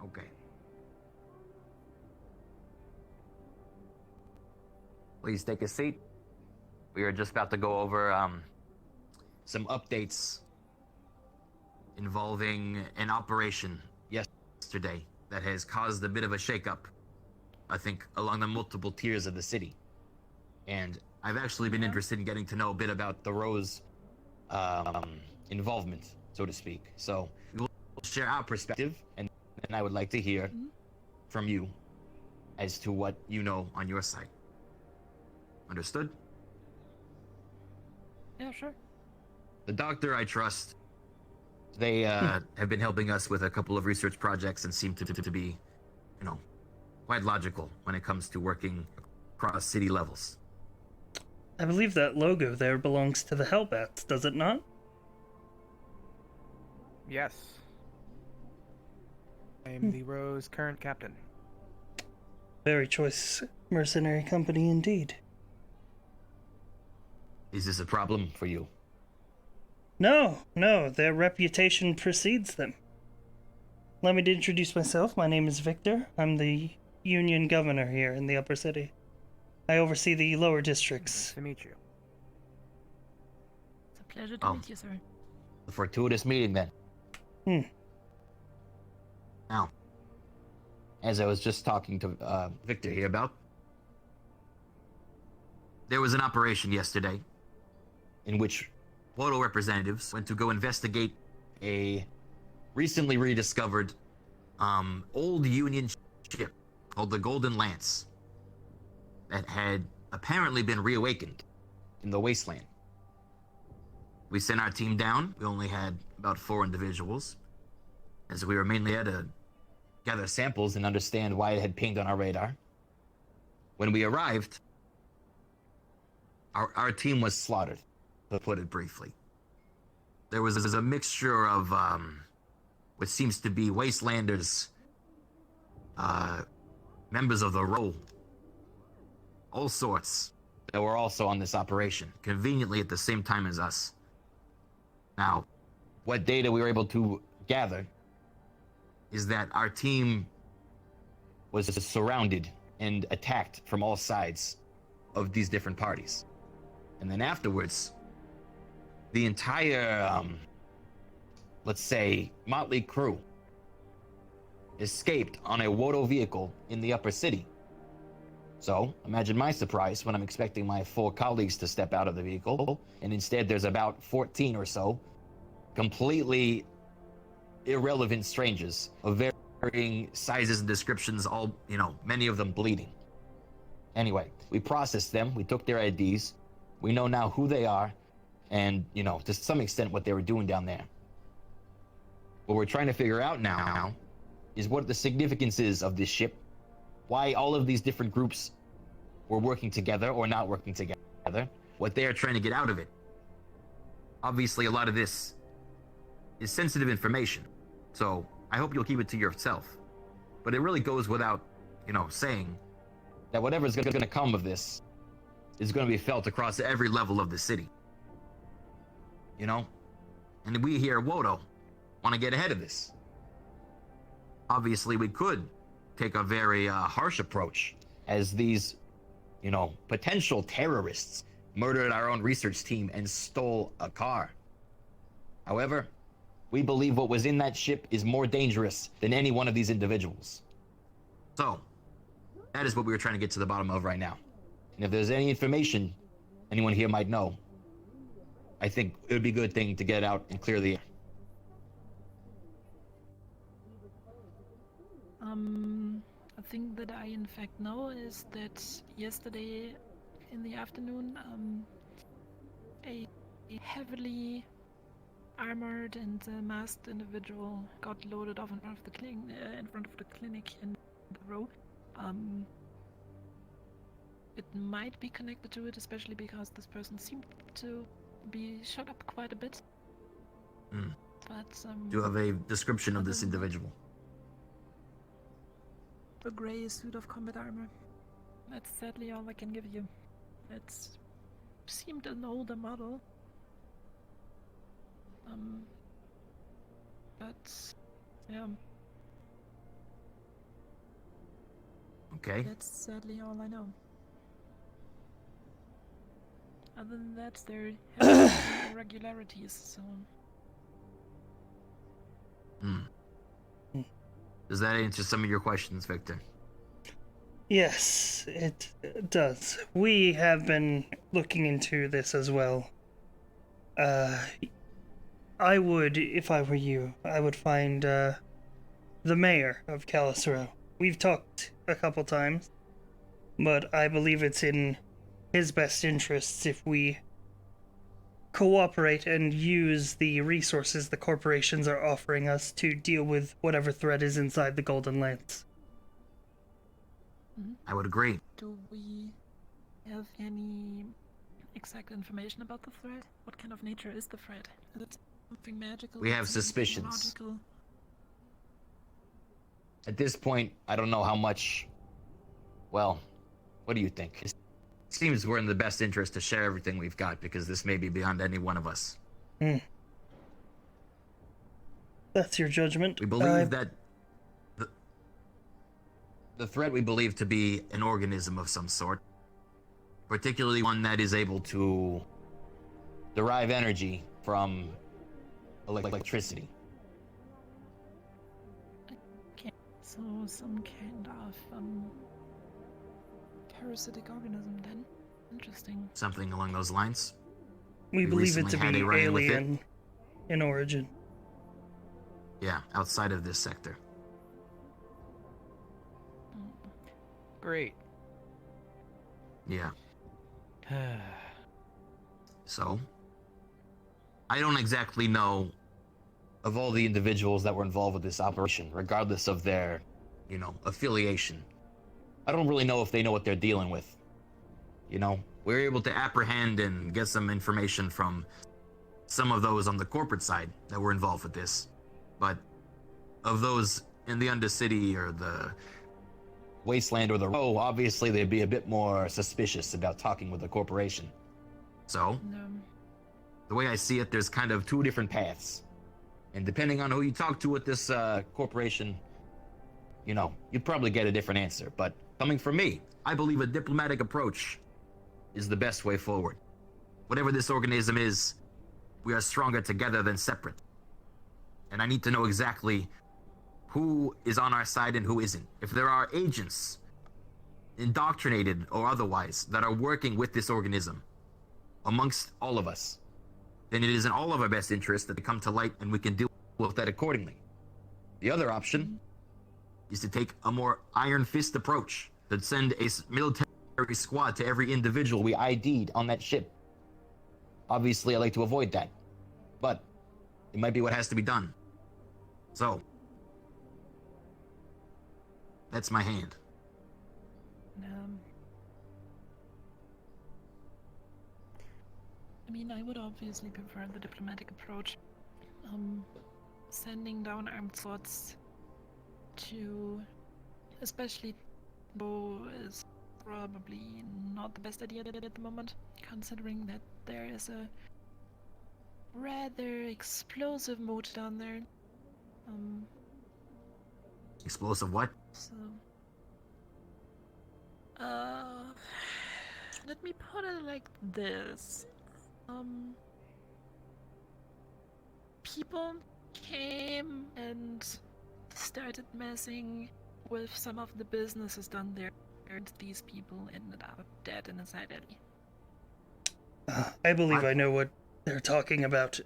[SPEAKER 17] Okay. Please take a seat. We are just about to go over some updates involving an operation yesterday that has caused a bit of a shakeup, I think, along the multiple tiers of the city. And I've actually been interested in getting to know a bit about the Rose involvement, so to speak. So we'll share our perspective, and I would like to hear from you as to what you know on your side. Understood?
[SPEAKER 1] Yeah, sure.
[SPEAKER 17] The doctor I trust. They have been helping us with a couple of research projects and seem to be, quite logical when it comes to working across city levels.
[SPEAKER 4] I believe that logo there belongs to the Hellbats, does it not?
[SPEAKER 15] Yes. I am the Rose current captain.
[SPEAKER 4] Very choice mercenary company indeed.
[SPEAKER 17] Is this a problem for you?
[SPEAKER 4] No, their reputation precedes them. Let me introduce myself. My name is Victor. I'm the Union Governor here in the Upper City. I oversee the lower districts.
[SPEAKER 15] Nice to meet you.
[SPEAKER 18] It's a pleasure to meet you, sir.
[SPEAKER 17] A fortuitous meeting, then. Now, as I was just talking to Victor here about, there was an operation yesterday in which Wodo representatives went to go investigate a recently rediscovered old Union ship called the Golden Lance that had apparently been reawakened in the wasteland. We sent our team down. We only had about 4 individuals, as we were mainly there to gather samples and understand why it had pinged on our radar. When we arrived, our team was slaughtered, to put it briefly. There was a mixture of what seems to be wastelanders, members of the Row, all sorts that were also on this operation, conveniently at the same time as us. Now, what data we were able to gather is that our team was surrounded and attacked from all sides of these different parties. And then afterwards, the entire, let's say, motley crew escaped on a Wodo vehicle in the upper city. So, imagine my surprise when I'm expecting my 4 colleagues to step out of the vehicle, and instead there's about 14 or so completely irrelevant strangers of varying sizes and descriptions, all, many of them bleeding. Anyway, we processed them, we took their IDs, we know now who they are, and, to some extent what they were doing down there. What we're trying to figure out now is what the significance is of this ship, why all of these different groups were working together or not working together, what they are trying to get out of it. Obviously, a lot of this is sensitive information, so I hope you'll keep it to yourself. But it really goes without, saying that whatever's going to come of this is going to be felt across every level of the city. And we here at Wodo want to get ahead of this. Obviously, we could take a very harsh approach, as these, potential terrorists murdered our own research team and stole a car. However, we believe what was in that ship is more dangerous than any one of these individuals. So, that is what we were trying to get to the bottom of right now. And if there's any information anyone here might know, I think it would be a good thing to get out and clear the air.
[SPEAKER 18] A thing that I in fact know is that yesterday in the afternoon, a heavily armored and masked individual got loaded off in front of the clinic in the Row. It might be connected to it, especially because this person seemed to be shot up quite a bit. But
[SPEAKER 17] Do you have a description of this individual?
[SPEAKER 18] A grey suit of combat armor. That's sadly all I can give you. It seemed an older model. But yeah.
[SPEAKER 17] Okay.
[SPEAKER 18] That's sadly all I know. Other than that, there have been irregularities, so...
[SPEAKER 17] Does that answer some of your questions, Victor?
[SPEAKER 4] Yes, it does. We have been looking into this as well. I would, if I were you, I would find the mayor of Callous. We've talked a couple times, but I believe it's in his best interests if we cooperate and use the resources the corporations are offering us to deal with whatever threat is inside the Golden Lance.
[SPEAKER 17] I would agree.
[SPEAKER 18] Do we have any exact information about the threat? What kind of nature is the threat? Is it something magical?
[SPEAKER 17] We have
[SPEAKER 18] something
[SPEAKER 17] suspicions.
[SPEAKER 18] technological?
[SPEAKER 17] At this point, I don't know how much. Well, what do you think? It seems we're in the best interest to share everything we've got, because this may be beyond any one of us.
[SPEAKER 4] That's your judgment.
[SPEAKER 17] We believe that the threat we believe to be an organism of some sort, particularly one that is able to derive energy from electricity.
[SPEAKER 18] Okay, so some kind of parasitic organism then. Interesting.
[SPEAKER 17] Something along those lines.
[SPEAKER 4] We believe it to
[SPEAKER 17] recently
[SPEAKER 4] be
[SPEAKER 17] had a run-in with it.
[SPEAKER 4] alien in origin.
[SPEAKER 17] Yeah, outside of this sector.
[SPEAKER 15] Great.
[SPEAKER 17] Yeah. So, I don't exactly know of all the individuals that were involved with this operation, regardless of their, affiliation. I don't really know if they know what they're dealing with. We were able to apprehend and get some information from some of those on the corporate side that were involved with this. But of those in the Undercity or the Wasteland or the Row, obviously they'd be a bit more suspicious about talking with the corporation. So, the way I see it, there's kind of two different paths. And depending on who you talk to with this corporation, you'd probably get a different answer. But coming from me, I believe a diplomatic approach is the best way forward. Whatever this organism is, we are stronger together than separate. And I need to know exactly who is on our side and who isn't. If there are agents, indoctrinated or otherwise, that are working with this organism amongst all of us, then it is in all of our best interest that they come to light and we can deal with that accordingly. The other option is to take a more iron fist approach, that send a military squad to every individual we ID'd on that ship. Obviously, I like to avoid that, but it might be what has to be done. So, that's my hand.
[SPEAKER 18] I would obviously prefer the diplomatic approach. Sending down armed swords to, especially Bo, is probably not the best idea at the moment, considering that there is a rather explosive mood down there.
[SPEAKER 17] Explosive what?
[SPEAKER 18] So, let me put it like this. People came and started messing with some of the businesses down there, and these people ended up dead in a side alley.
[SPEAKER 4] I believe I know what they're talking about.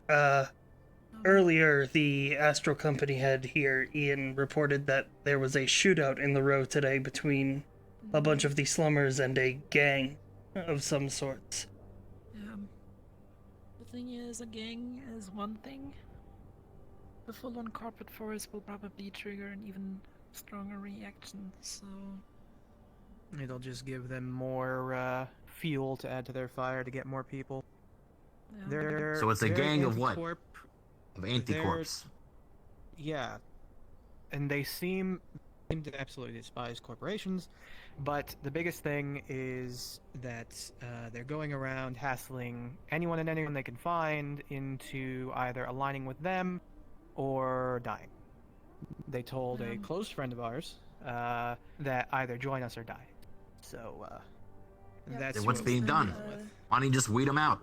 [SPEAKER 4] Earlier, the Astro Company head here, Ian, reported that there was a shootout in the row today between a bunch of the slummers and a gang of some sorts.
[SPEAKER 18] The thing is, a gang is one thing. The full-on corporate force will probably trigger an even stronger reaction, so...
[SPEAKER 15] It'll just give them more fuel to add to their fire to get more people.
[SPEAKER 18] Yeah.
[SPEAKER 17] So it's a gang of what?
[SPEAKER 15] Anticorp.
[SPEAKER 17] Of anticorps.
[SPEAKER 15] Yeah. And they seem to absolutely despise corporations, but the biggest thing is that they're going around hassling anyone and anyone they can find into either aligning with them or dying. They told a close friend of ours that either join us or die. So, that's
[SPEAKER 17] Then what's being done? Why don't you just weed them out?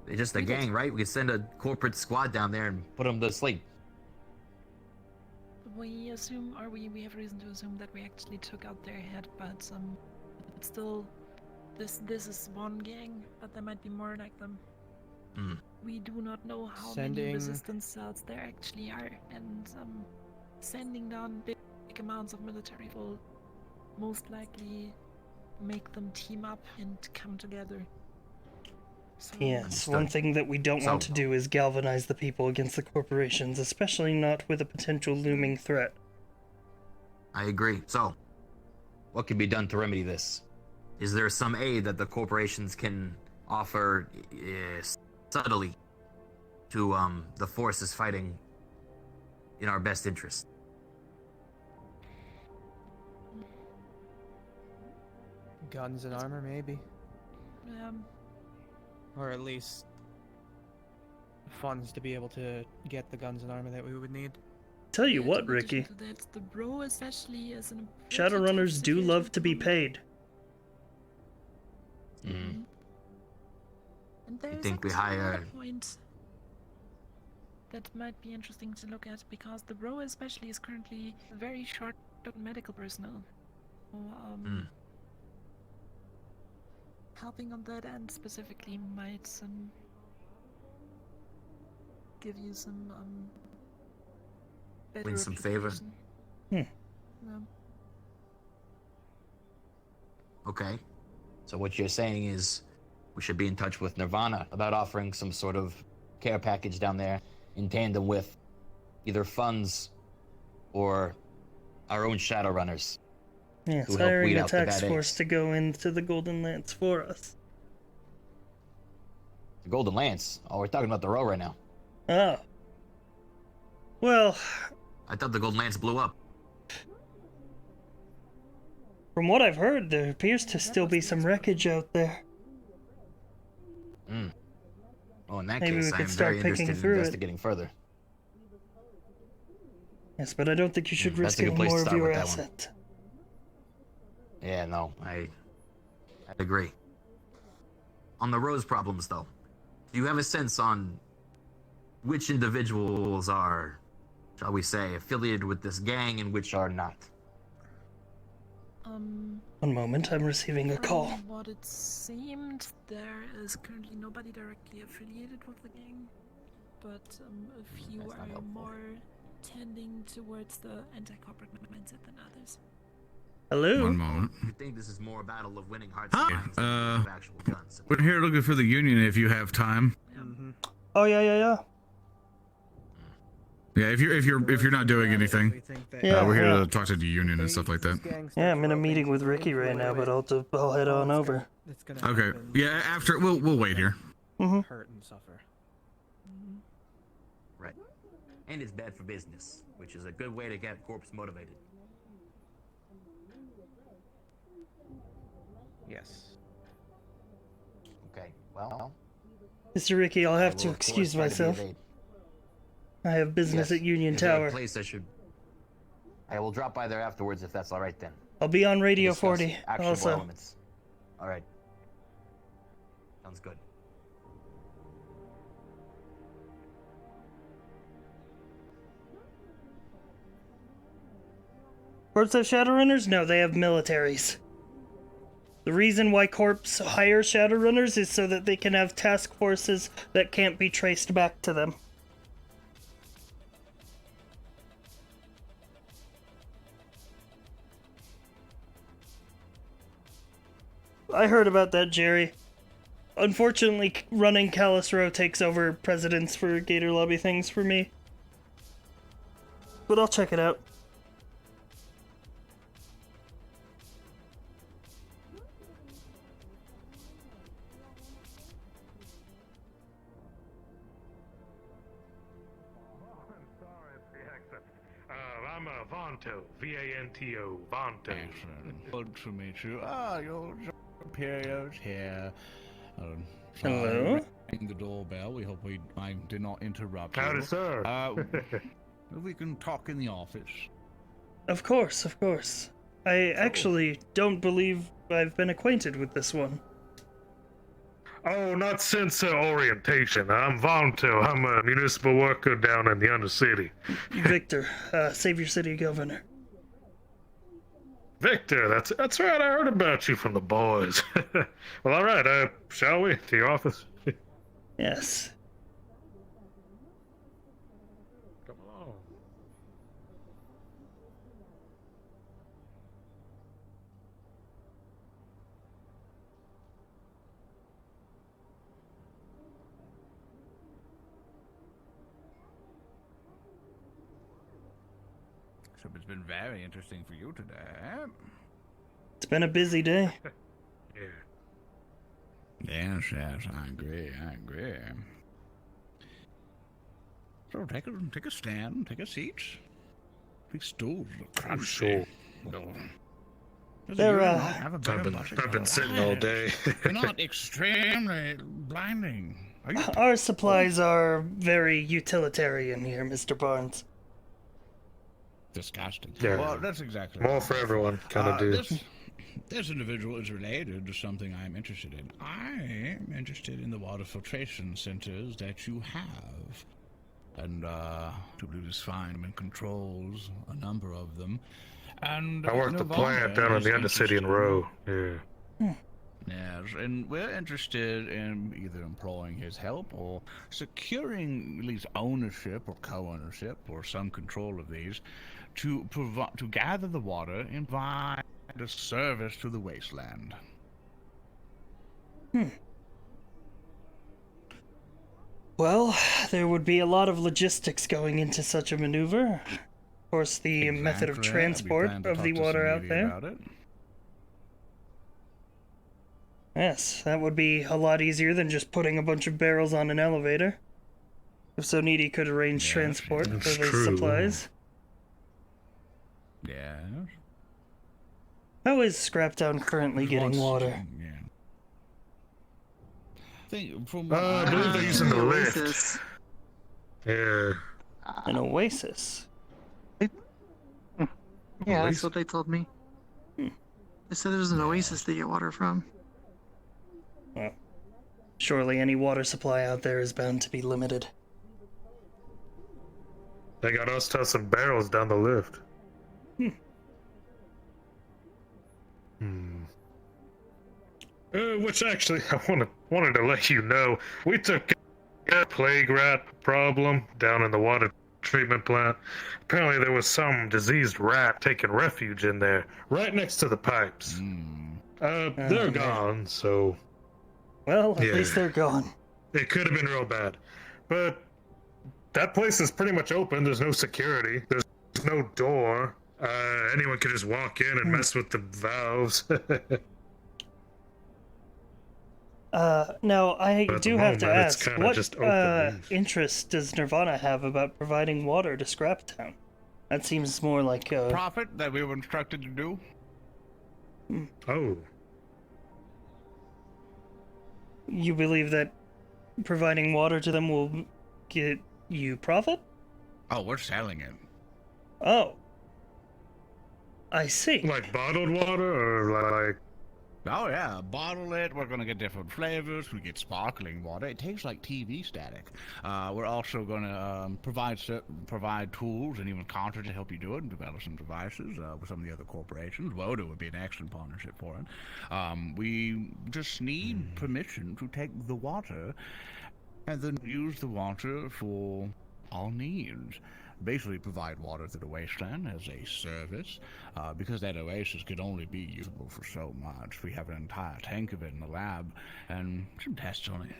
[SPEAKER 17] They're just a gang, right? We could send a corporate squad down there and put them to sleep.
[SPEAKER 18] We assume, or we have reason to assume that we actually took out their head, but it's still, this is one gang, but there might be more like them. We do not know how many resistance cells there actually are, and sending down big amounts of military will most likely make them team up and come together. So,
[SPEAKER 4] Yes, one thing that we don't want to do is galvanize the people against the corporations, especially not with a potential looming threat.
[SPEAKER 17] I agree. So, what can be done to remedy this? Is there some aid that the corporations can offer subtly to the forces fighting in our best interest?
[SPEAKER 15] Guns and armor, maybe. Or at least funds to be able to get the guns and armor that we would need.
[SPEAKER 4] Tell you what,
[SPEAKER 18] in addition
[SPEAKER 4] Ricky,
[SPEAKER 18] to that, the bro especially is in a pretty
[SPEAKER 4] Shadowrunners
[SPEAKER 18] tough
[SPEAKER 4] do
[SPEAKER 18] situation
[SPEAKER 4] love
[SPEAKER 18] at
[SPEAKER 4] to
[SPEAKER 18] the
[SPEAKER 4] be
[SPEAKER 18] moment.
[SPEAKER 4] paid.
[SPEAKER 18] And there's
[SPEAKER 17] think we
[SPEAKER 18] actually another
[SPEAKER 17] hire-
[SPEAKER 18] point that might be interesting to look at, because the bro especially is currently very short on medical personnel. So, helping on that end specifically might give you some better
[SPEAKER 17] Win some favor.
[SPEAKER 18] reputation. Yeah.
[SPEAKER 17] Okay. So what you're saying is we should be in touch with Nirvana about offering some sort of care package down there in tandem with either funds or our own Shadowrunners.
[SPEAKER 4] Yes,
[SPEAKER 17] who help
[SPEAKER 4] hiring
[SPEAKER 17] weed
[SPEAKER 4] a
[SPEAKER 17] out the
[SPEAKER 4] tax
[SPEAKER 17] bad
[SPEAKER 4] force
[SPEAKER 17] eggs.
[SPEAKER 4] to go into the Golden Lance for us.
[SPEAKER 17] The Golden Lance? Oh, we're talking about the row right now.
[SPEAKER 4] Oh. Well,
[SPEAKER 17] I thought the Golden Lance blew up.
[SPEAKER 4] from what I've heard, there appears to still be some wreckage out there.
[SPEAKER 17] Oh, in that
[SPEAKER 4] Maybe we
[SPEAKER 17] case,
[SPEAKER 4] could
[SPEAKER 17] I'm
[SPEAKER 4] start
[SPEAKER 17] very
[SPEAKER 4] picking
[SPEAKER 17] interested in
[SPEAKER 4] through it.
[SPEAKER 17] investigating further.
[SPEAKER 4] Yes, but I don't think you should
[SPEAKER 17] That's
[SPEAKER 4] risk
[SPEAKER 17] a good
[SPEAKER 4] any
[SPEAKER 17] place to
[SPEAKER 4] more of
[SPEAKER 17] start
[SPEAKER 4] your
[SPEAKER 17] with that one.
[SPEAKER 4] asset.
[SPEAKER 17] Yeah, no, I agree. On the Rose problems, though, do you have a sense on which individuals are, shall we say, affiliated with this gang and which are not?
[SPEAKER 4] One moment, I'm receiving a call.
[SPEAKER 18] From what it seemed, there is currently nobody directly affiliated with the gang, but a few are more tending towards the anti-corporate mindset than others.
[SPEAKER 4] Hello?
[SPEAKER 3] One moment.
[SPEAKER 17] You think this is more a battle of winning hearts and minds than of actual guns?
[SPEAKER 3] We're here looking for the Union if you have time.
[SPEAKER 4] Oh yeah.
[SPEAKER 3] Yeah, if you're not doing anything,
[SPEAKER 4] Yeah,
[SPEAKER 3] we're here
[SPEAKER 4] yeah.
[SPEAKER 3] to talk to the Union and stuff like that.
[SPEAKER 4] Yeah, I'm in a meeting with Ricky right now, but I'll head on over.
[SPEAKER 3] Okay. Yeah, after we'll wait here.
[SPEAKER 15] Hurt and suffer.
[SPEAKER 17] Right. And it's bad for business, which is a good way to get corps motivated.
[SPEAKER 15] Yes.
[SPEAKER 17] Okay, well...
[SPEAKER 4] Mr. Ricky, I'll have
[SPEAKER 17] I
[SPEAKER 4] to
[SPEAKER 17] will, of
[SPEAKER 4] excuse
[SPEAKER 17] course, try to be
[SPEAKER 4] myself.
[SPEAKER 17] of aid.
[SPEAKER 4] I have business
[SPEAKER 17] Yes.
[SPEAKER 4] at Union
[SPEAKER 17] Is there a
[SPEAKER 4] Tower.
[SPEAKER 17] place I will drop by there afterwards if that's all right then.
[SPEAKER 4] I'll be on Radio
[SPEAKER 17] Discuss
[SPEAKER 4] 40
[SPEAKER 17] actionable
[SPEAKER 4] also.
[SPEAKER 17] elements. All right. Sounds good.
[SPEAKER 4] Corps have Shadowrunners? No, they have militaries. The reason why Corps hire Shadowrunners is so that they can have task forces that can't be traced back to them. I heard about that, Jerry. Unfortunately, running Callous Row takes over precedence for Gator Lobby things for me. But I'll check it out.
[SPEAKER 16] I'm Vanto, V-A-N-T-O, Vanto.
[SPEAKER 20] Excellent. Good to meet you. Your Imperials here.
[SPEAKER 4] Hello?
[SPEAKER 20] Ring the doorbell. We hope I did not interrupt
[SPEAKER 16] Howdy,
[SPEAKER 20] you.
[SPEAKER 16] sir.
[SPEAKER 20] We can talk in the office.
[SPEAKER 4] Of course, of course. I actually don't believe I've been acquainted with this one.
[SPEAKER 16] Oh, not since orientation. I'm Vanto. I'm a municipal worker down in the Undercity.
[SPEAKER 4] Victor, Savior City Governor.
[SPEAKER 16] Victor, that's right. I heard about you from the boys. Well, all right. Shall we to your office?
[SPEAKER 4] Yes.
[SPEAKER 16] Come along.
[SPEAKER 20] Hope it's been very interesting for you today.
[SPEAKER 4] It's been a busy day.
[SPEAKER 20] Yes, I agree. So take a stand, take a seat. These stools look
[SPEAKER 16] I'm
[SPEAKER 20] comfy.
[SPEAKER 16] sure.
[SPEAKER 4] They're,
[SPEAKER 16] I've been sitting all day.
[SPEAKER 20] They're not extremely blinding. Are you?
[SPEAKER 4] Our supplies are very utilitarian here, Mr. Barnes.
[SPEAKER 20] Disgusting.
[SPEAKER 16] Yeah.
[SPEAKER 20] Well, that's exactly
[SPEAKER 16] More
[SPEAKER 20] what
[SPEAKER 16] for
[SPEAKER 20] I'm
[SPEAKER 16] everyone, kind of do.
[SPEAKER 20] This individual is related to something I'm interested in. I am interested in the water filtration centers that you have. And, to do this fine and controls a number of them. And
[SPEAKER 16] I work the plant down on the Undercity Row. Yeah.
[SPEAKER 20] Yes, and we're interested in either employing his help or securing at least ownership or co-ownership or some control of these to gather the water and provide a service to the wasteland.
[SPEAKER 4] Well, there would be a lot of logistics going into such a maneuver. Of course, the method of transport of the water out there. Yes, that would be a lot easier than just putting a bunch of barrels on an elevator. If so needy could arrange transport for the supplies.
[SPEAKER 20] Yes.
[SPEAKER 4] How is Scraptown currently getting water?
[SPEAKER 20] I
[SPEAKER 16] believe they're using the lift. Yeah.
[SPEAKER 4] An oasis?
[SPEAKER 6] Yeah, that's what they told me. They said there's an oasis they get water from.
[SPEAKER 4] Well, surely any water supply out there is bound to be limited.
[SPEAKER 16] They got us tossing barrels down the lift. Which actually, I wanted to let you know, we took a plague rat problem down in the water treatment plant. Apparently there was some diseased rat taking refuge in there, right next to the pipes. They're gone, so...
[SPEAKER 4] Well, at least they're gone.
[SPEAKER 16] It could have been real bad. But that place is pretty much open. There's no security. There's no door. Anyone can just walk in and mess with the valves.
[SPEAKER 4] Now, I do have to ask, what
[SPEAKER 16] just open
[SPEAKER 4] interest does Nirvana have about providing water to Scraptown? That seems more like a...
[SPEAKER 20] profit that we were instructed to do.
[SPEAKER 16] Oh.
[SPEAKER 4] You believe that providing water to them will get you profit?
[SPEAKER 20] Oh, we're selling it.
[SPEAKER 4] Oh. I see.
[SPEAKER 16] Like bottled water or like...
[SPEAKER 20] Oh yeah, bottle it. We're gonna get different flavors. We get sparkling water. It tastes like TV static. We're also gonna provide tools and even cartridge to help you do it and develop some devices with some of the other corporations. Woda would be an excellent partnership for it. We just need permission to take the water and then use the water for our needs. Basically provide water to the wasteland as a service, because that oasis could only be usable for so much. We have an entire tank of it in the lab, and some tests on it.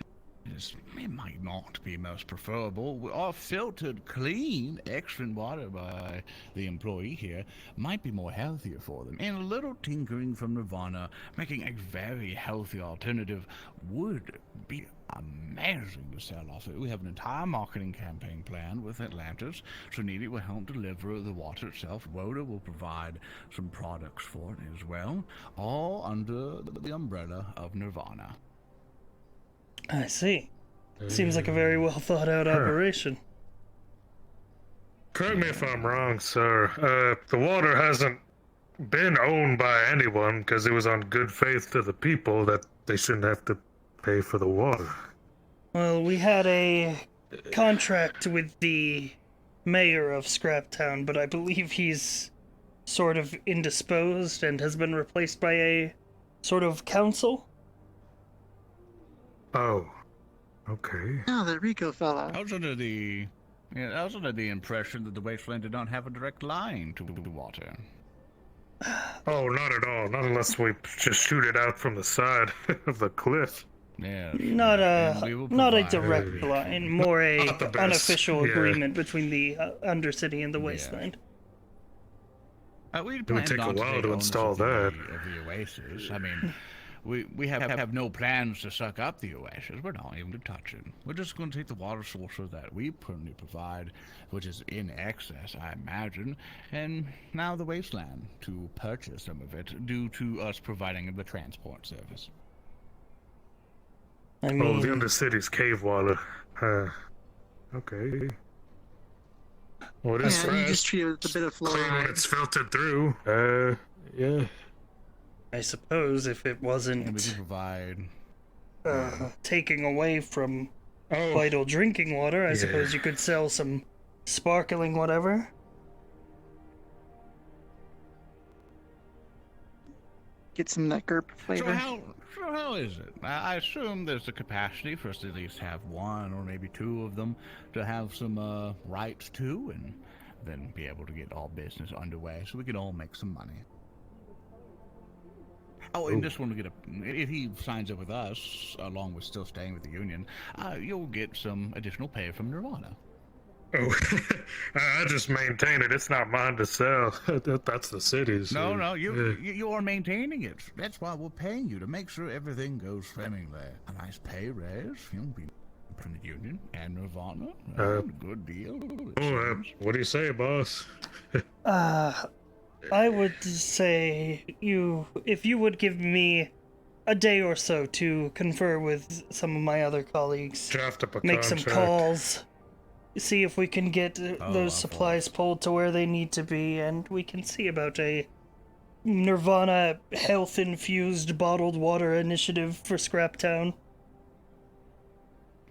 [SPEAKER 20] It might not be most preferable. Our filtered, clean, excellent water by the employee here might be more healthier for them. And a little tinkering from Nirvana, making a very healthy alternative, would be amazing to sell off it. We have an entire marketing campaign planned with Atlantis, so Needy will help deliver the water itself. Woda will provide some products for it as well, all under the umbrella of Nirvana.
[SPEAKER 4] I see. Seems like a very well thought out operation.
[SPEAKER 16] Correct me if I'm wrong, sir. The water hasn't been owned by anyone because it was on good faith to the people that they shouldn't have to pay for the water.
[SPEAKER 4] Well, we had a contract with the mayor of Scraptown, but I believe he's sort of indisposed and has been replaced by a sort of council.
[SPEAKER 16] Oh, okay.
[SPEAKER 6] Oh, the Rico fella.
[SPEAKER 20] I was under the impression that the wasteland did not have a direct line to the water.
[SPEAKER 16] Oh, not at all. Not unless we just shoot it out from the side of the cliff.
[SPEAKER 20] Yeah.
[SPEAKER 4] Not a direct line, more a unofficial agreement between the Undercity and the Wasteland.
[SPEAKER 20] We
[SPEAKER 16] It would take a while to install that.
[SPEAKER 20] Of the oasis. I mean, we have no plans to suck up the oasis. We're not even to touch it. We're just going to take the water source that we currently provide, which is in excess, I imagine, and now the wasteland to purchase some of it due to us providing the transport service.
[SPEAKER 4] I mean,
[SPEAKER 16] oh, the Undercity's cave water. Okay. Well, it is
[SPEAKER 6] Yeah, you
[SPEAKER 16] fresh.
[SPEAKER 6] just treat it with a bit of
[SPEAKER 16] Clean when
[SPEAKER 6] fluoride.
[SPEAKER 16] it's filtered through. Yeah.
[SPEAKER 4] I suppose if it wasn't
[SPEAKER 20] we can provide
[SPEAKER 4] taking away from
[SPEAKER 16] Oh.
[SPEAKER 4] vital drinking water, I
[SPEAKER 16] Yeah.
[SPEAKER 4] suppose you could sell some sparkling whatever.
[SPEAKER 6] Get some of that GURP
[SPEAKER 20] So
[SPEAKER 6] flavor.
[SPEAKER 20] how is it? I assume there's the capacity for us to at least have one or maybe two of them to have some rights to, and then be able to get all business underway so we can all make some money. Oh, and just want to get if he signs up with us, along with still staying with the union, you'll get some additional pay from Nirvana.
[SPEAKER 16] Oh, I just maintain it. It's not mine to sell. That's the city's.
[SPEAKER 20] No, you are maintaining it. That's why we're paying you, to make sure everything goes swimmingly. A nice pay raise, you'll be from the union and Nirvana. Good deal.
[SPEAKER 16] What do you say, boss?
[SPEAKER 4] I would say if you would give me a day or so to confer with some of my other colleagues,
[SPEAKER 16] draft up a
[SPEAKER 4] make some
[SPEAKER 16] contract.
[SPEAKER 4] calls, see if we can get those supplies pulled to where they need to be, and we can see about a Nirvana health-infused bottled water initiative for Scraptown.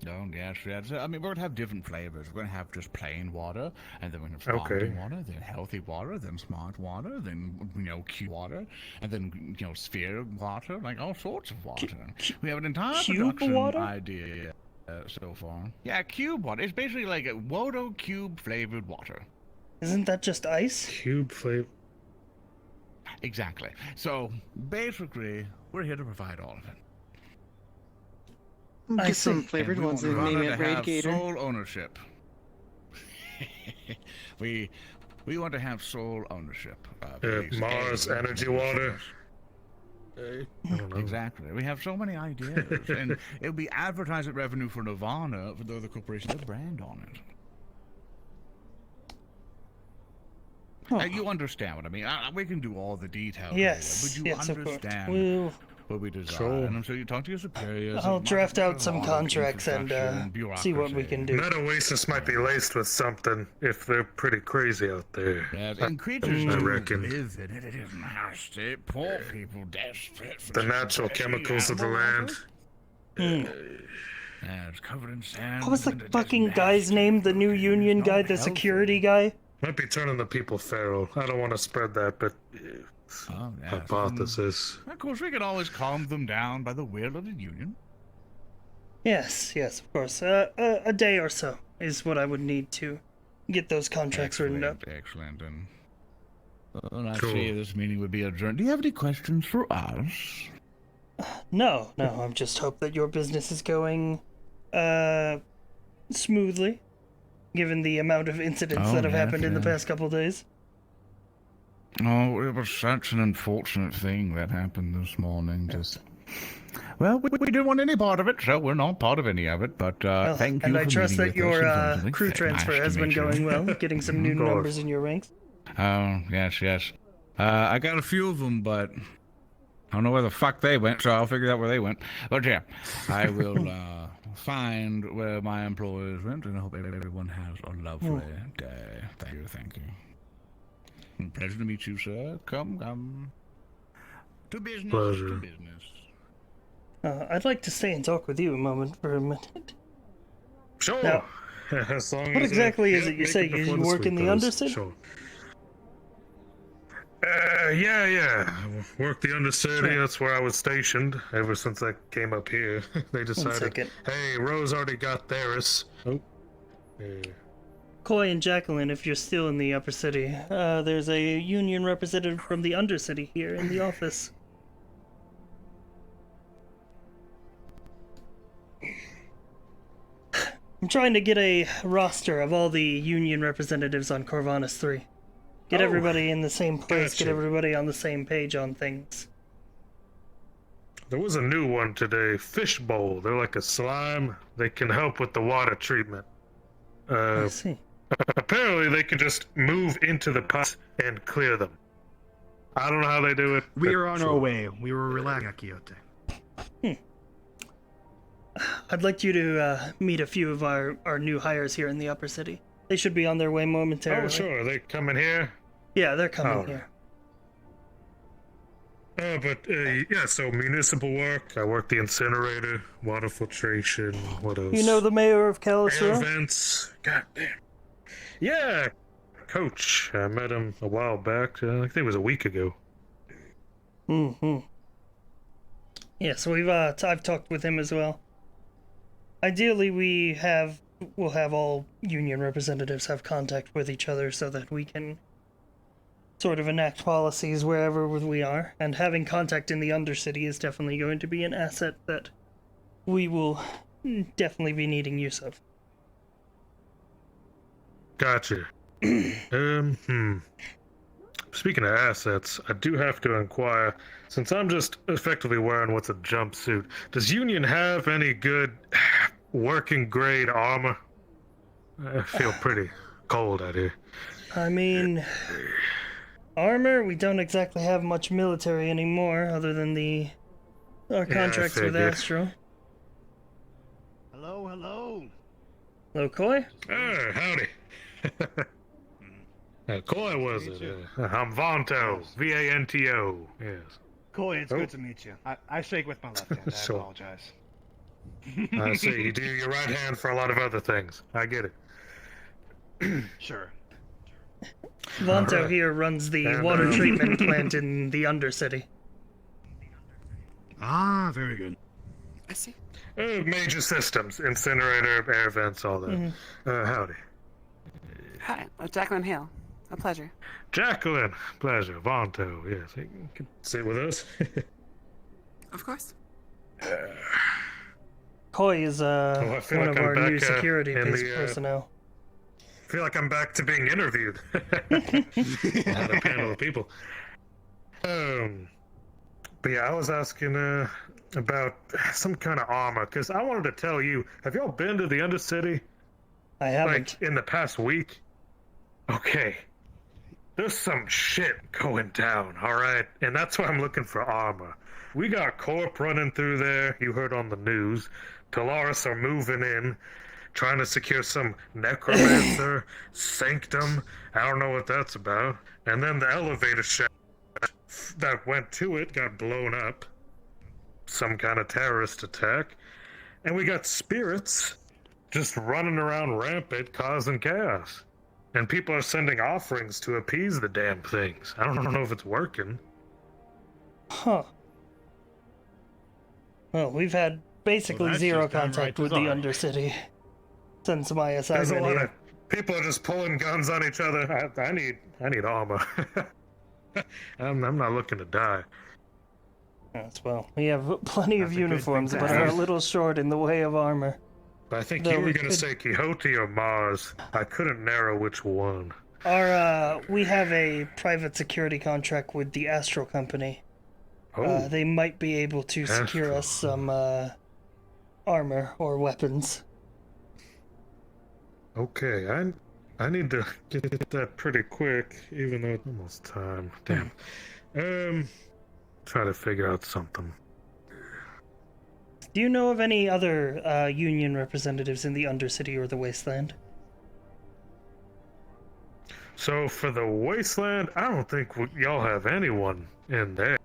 [SPEAKER 20] Oh, yes. I mean, we're going to have different flavors. We're going to have just plain water, and then we're going to have sparkling water, then healthy water, then smart water, then, cube water, and then, sphere water, like all sorts of water. We have an entire production idea so far. Yeah, cube water. It's basically like a Wodo cube flavored water.
[SPEAKER 4] Isn't that just ice?
[SPEAKER 16] Cube flavor.
[SPEAKER 20] Exactly. So, basically, we're here to provide all of it.
[SPEAKER 6] Get some flavored ones and name it Radiator.
[SPEAKER 20] Sole ownership. we want to have sole ownership.
[SPEAKER 16] Mars energy water.
[SPEAKER 20] I don't know. Exactly. We have so many ideas, and it'll be advertising revenue for Nirvana for the other corporations that brand on it. You understand what I mean? We can do all the details.
[SPEAKER 4] Yes.
[SPEAKER 20] But you understand what we design. And so you talk to your superiors.
[SPEAKER 4] I'll draft out some contracts and see what we can do.
[SPEAKER 16] That oasis might be laced with something if they're pretty crazy out there.
[SPEAKER 20] And creatures
[SPEAKER 16] I reckon.
[SPEAKER 20] live in it. It is nasty. Poor people desperate for
[SPEAKER 16] The natural chemicals of the land.
[SPEAKER 20] Yeah, it's covered in sand.
[SPEAKER 4] What was the fucking guy's name? The new union guy, the security guy?
[SPEAKER 16] Might be turning the people feral. I don't want to spread that, but hypothesis.
[SPEAKER 20] Of course, we can always calm them down by the will of the union.
[SPEAKER 4] Yes, of course. A day or so is what I would need to get those contracts written up.
[SPEAKER 20] Excellent. And I see this meeting would be adjourned. Do you have any questions for us?
[SPEAKER 4] No. I just hope that your business is going smoothly, given the amount of incidents that have happened in the past couple days.
[SPEAKER 20] Oh, it was such an unfortunate thing that happened this morning. Well, we didn't want any part of it, so we're not part of any of it, but thank you
[SPEAKER 4] And
[SPEAKER 20] for
[SPEAKER 4] I trust
[SPEAKER 20] meeting
[SPEAKER 4] that
[SPEAKER 20] with us
[SPEAKER 4] your
[SPEAKER 20] eventually.
[SPEAKER 4] crew transfer
[SPEAKER 20] Nice to
[SPEAKER 4] has been
[SPEAKER 20] meet you.
[SPEAKER 4] going well, getting some new numbers in your ranks.
[SPEAKER 20] Oh, yes. I got a few of them, but I don't know where the fuck they went, so I'll figure out where they went. But yeah, I will find where my employees went, and I hope everyone has a lovely day. Thank you. Pleasure to meet you, sir. Come. To business.
[SPEAKER 16] Pleasure.
[SPEAKER 20] To business.
[SPEAKER 4] I'd like to stay and talk with you a moment for a minute.
[SPEAKER 16] Sure.
[SPEAKER 4] Now,
[SPEAKER 16] As long
[SPEAKER 4] what
[SPEAKER 16] as
[SPEAKER 4] exactly is it you
[SPEAKER 16] make
[SPEAKER 4] say?
[SPEAKER 16] before
[SPEAKER 4] You
[SPEAKER 16] the
[SPEAKER 4] work in
[SPEAKER 16] sweep
[SPEAKER 4] the
[SPEAKER 16] goes.
[SPEAKER 4] Undercity?
[SPEAKER 16] Sure. Yeah. I work the Undercity. That's where I was stationed ever since I came up here. They decided,
[SPEAKER 4] second.
[SPEAKER 16] hey, Rose already got theirs. Oh. Yeah.
[SPEAKER 4] Coy and Jacqueline, if you're still in the Upper City, there's a union representative from the Undercity here in the office. I'm trying to get a roster of all the union representatives on Corvanus 3. Get
[SPEAKER 16] Oh,
[SPEAKER 4] everybody in the same place, get
[SPEAKER 16] gotcha.
[SPEAKER 4] everybody on the same page on things.
[SPEAKER 16] There was a new one today, Fishbowl. They're like a slime. They can help with the water treatment.
[SPEAKER 4] I see.
[SPEAKER 16] Apparently, they can just move into the pots and clear them. I don't know how they do it.
[SPEAKER 21] We
[SPEAKER 16] but
[SPEAKER 21] are on our
[SPEAKER 16] sure.
[SPEAKER 21] way. We were relaxing at Kyoto.
[SPEAKER 4] I'd like you to meet a few of our new hires here in the upper city. They should be on their way momentarily.
[SPEAKER 16] Oh, sure. Are they coming here?
[SPEAKER 4] Yeah, they're coming
[SPEAKER 16] Oh.
[SPEAKER 4] here.
[SPEAKER 16] Yeah, so municipal work. I work the incinerator, water filtration, what else?
[SPEAKER 4] You know the mayor of Callous?
[SPEAKER 16] Air vents. God damn. Yeah, Coach. I met him a while back. I think it was a week ago.
[SPEAKER 4] Mm-hmm. Yeah, so I've talked with him as well. Ideally, we'll have all union representatives have contact with each other so that we can sort of enact policies wherever we are, and having contact in the Undercity is definitely going to be an asset that we will definitely be needing use of.
[SPEAKER 16] Gotcha. Speaking of assets, I do have to inquire, since I'm just effectively wearing what's a jumpsuit, does Union have any good working grade armor? I feel pretty cold out here.
[SPEAKER 4] I mean, armor, we don't exactly have much military anymore, other than our contracts with
[SPEAKER 16] figured.
[SPEAKER 4] Astro.
[SPEAKER 21] Hello, hello.
[SPEAKER 4] Hello, Koi?
[SPEAKER 16] Oh, howdy. Koi was it? I'm Vanto. V-A-N-T-O. Yes.
[SPEAKER 21] Koi, it's
[SPEAKER 16] Oh.
[SPEAKER 21] good to meet you. I shake with my left hand. I
[SPEAKER 16] Sure.
[SPEAKER 21] apologize.
[SPEAKER 16] I see. You do your right hand for a lot of other things. I get it.
[SPEAKER 21] Sure.
[SPEAKER 4] Vanto
[SPEAKER 16] Alright.
[SPEAKER 4] here runs the
[SPEAKER 16] And,
[SPEAKER 4] water treatment plant in the Undercity.
[SPEAKER 21] Ah, very good.
[SPEAKER 5] I see.
[SPEAKER 16] Major systems, incinerator, air vents, all that.
[SPEAKER 4] Mhm.
[SPEAKER 16] Howdy.
[SPEAKER 5] Hi, Jacqueline Hale. A pleasure.
[SPEAKER 16] Jacqueline, pleasure. Vanto, yes. You can sit with us.
[SPEAKER 5] Of course.
[SPEAKER 4] Koi is
[SPEAKER 16] I feel
[SPEAKER 4] one
[SPEAKER 16] like
[SPEAKER 4] of
[SPEAKER 16] I'm
[SPEAKER 4] our new
[SPEAKER 16] back,
[SPEAKER 4] security-based
[SPEAKER 16] in the,
[SPEAKER 4] personnel.
[SPEAKER 16] I feel like I'm back to being interviewed. Another panel of people. But yeah, I was asking about some kind of armor, because I wanted to tell you, have y'all been to the Undercity?
[SPEAKER 4] I haven't.
[SPEAKER 16] Like, in the past week? Okay. There's some shit going down, alright? And that's why I'm looking for armor. We got Corp running through there, you heard on the news. Polaris are moving in, trying to secure some necromancer, sanctum. I don't know what that's about. And then the elevator shaft that went to it got blown up. Some kind of terrorist attack. And we got spirits just running around rampant, causing chaos. And people are sending offerings to appease the damn things. I don't know if it's working.
[SPEAKER 4] Huh. Well, we've had basically
[SPEAKER 21] that's
[SPEAKER 4] zero
[SPEAKER 21] just downright
[SPEAKER 4] contact with the
[SPEAKER 21] bizarre.
[SPEAKER 4] Undercity since my
[SPEAKER 16] There's a
[SPEAKER 4] assignment
[SPEAKER 16] lot
[SPEAKER 4] here.
[SPEAKER 16] of people are just pulling guns on each other. I need armor. I'm not looking to die.
[SPEAKER 4] Yes, well, we have plenty of
[SPEAKER 21] That's a good thing
[SPEAKER 4] uniforms,
[SPEAKER 21] to
[SPEAKER 4] but
[SPEAKER 21] have.
[SPEAKER 4] are a little short in the way of armor.
[SPEAKER 16] I think
[SPEAKER 4] Though
[SPEAKER 16] you were
[SPEAKER 4] we
[SPEAKER 16] gonna
[SPEAKER 4] could-
[SPEAKER 16] say Quixote or Mars. I couldn't narrow which one.
[SPEAKER 4] We have a private security contract with the Astro Company.
[SPEAKER 16] Oh,
[SPEAKER 4] They might be able to secure
[SPEAKER 16] Astro.
[SPEAKER 4] us some armor or weapons.
[SPEAKER 16] okay. I need to get that pretty quick, even though it's almost time. Damn. Try to figure out something.
[SPEAKER 4] Do you know of any other union representatives in the Undercity or the Wasteland?
[SPEAKER 16] So for the Wasteland, I don't think y'all have anyone in there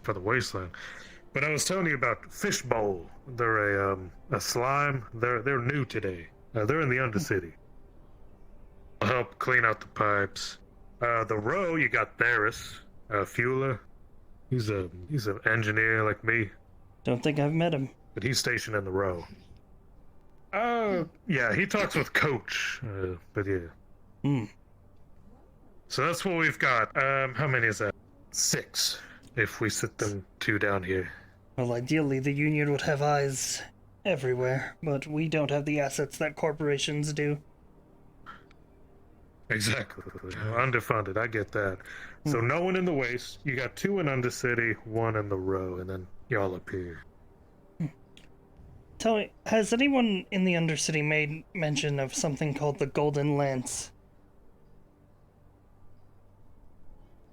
[SPEAKER 16] for the Wasteland. But I was telling you about Fishbowl. They're a slime. They're new today. They're in the Undercity. I'll help clean out the pipes. The row, you got Theris, Fueler. He's an engineer like me,
[SPEAKER 4] Don't think I've met him.
[SPEAKER 16] but he's stationed in the row. Yeah, he talks with Coach. But yeah.
[SPEAKER 4] Hmm.
[SPEAKER 16] So that's what we've got. How many is that? 6, if we sit them 2 down here.
[SPEAKER 4] Well, ideally, the union would have eyes everywhere, but we don't have the assets that corporations do.
[SPEAKER 16] Exactly. Underfunded, I get that. So no one in the Waste, you got 2 in Undercity, 1 in the Row, and then y'all up here.
[SPEAKER 4] Tell me, has anyone in the Undercity made mention of something called the Golden Lance?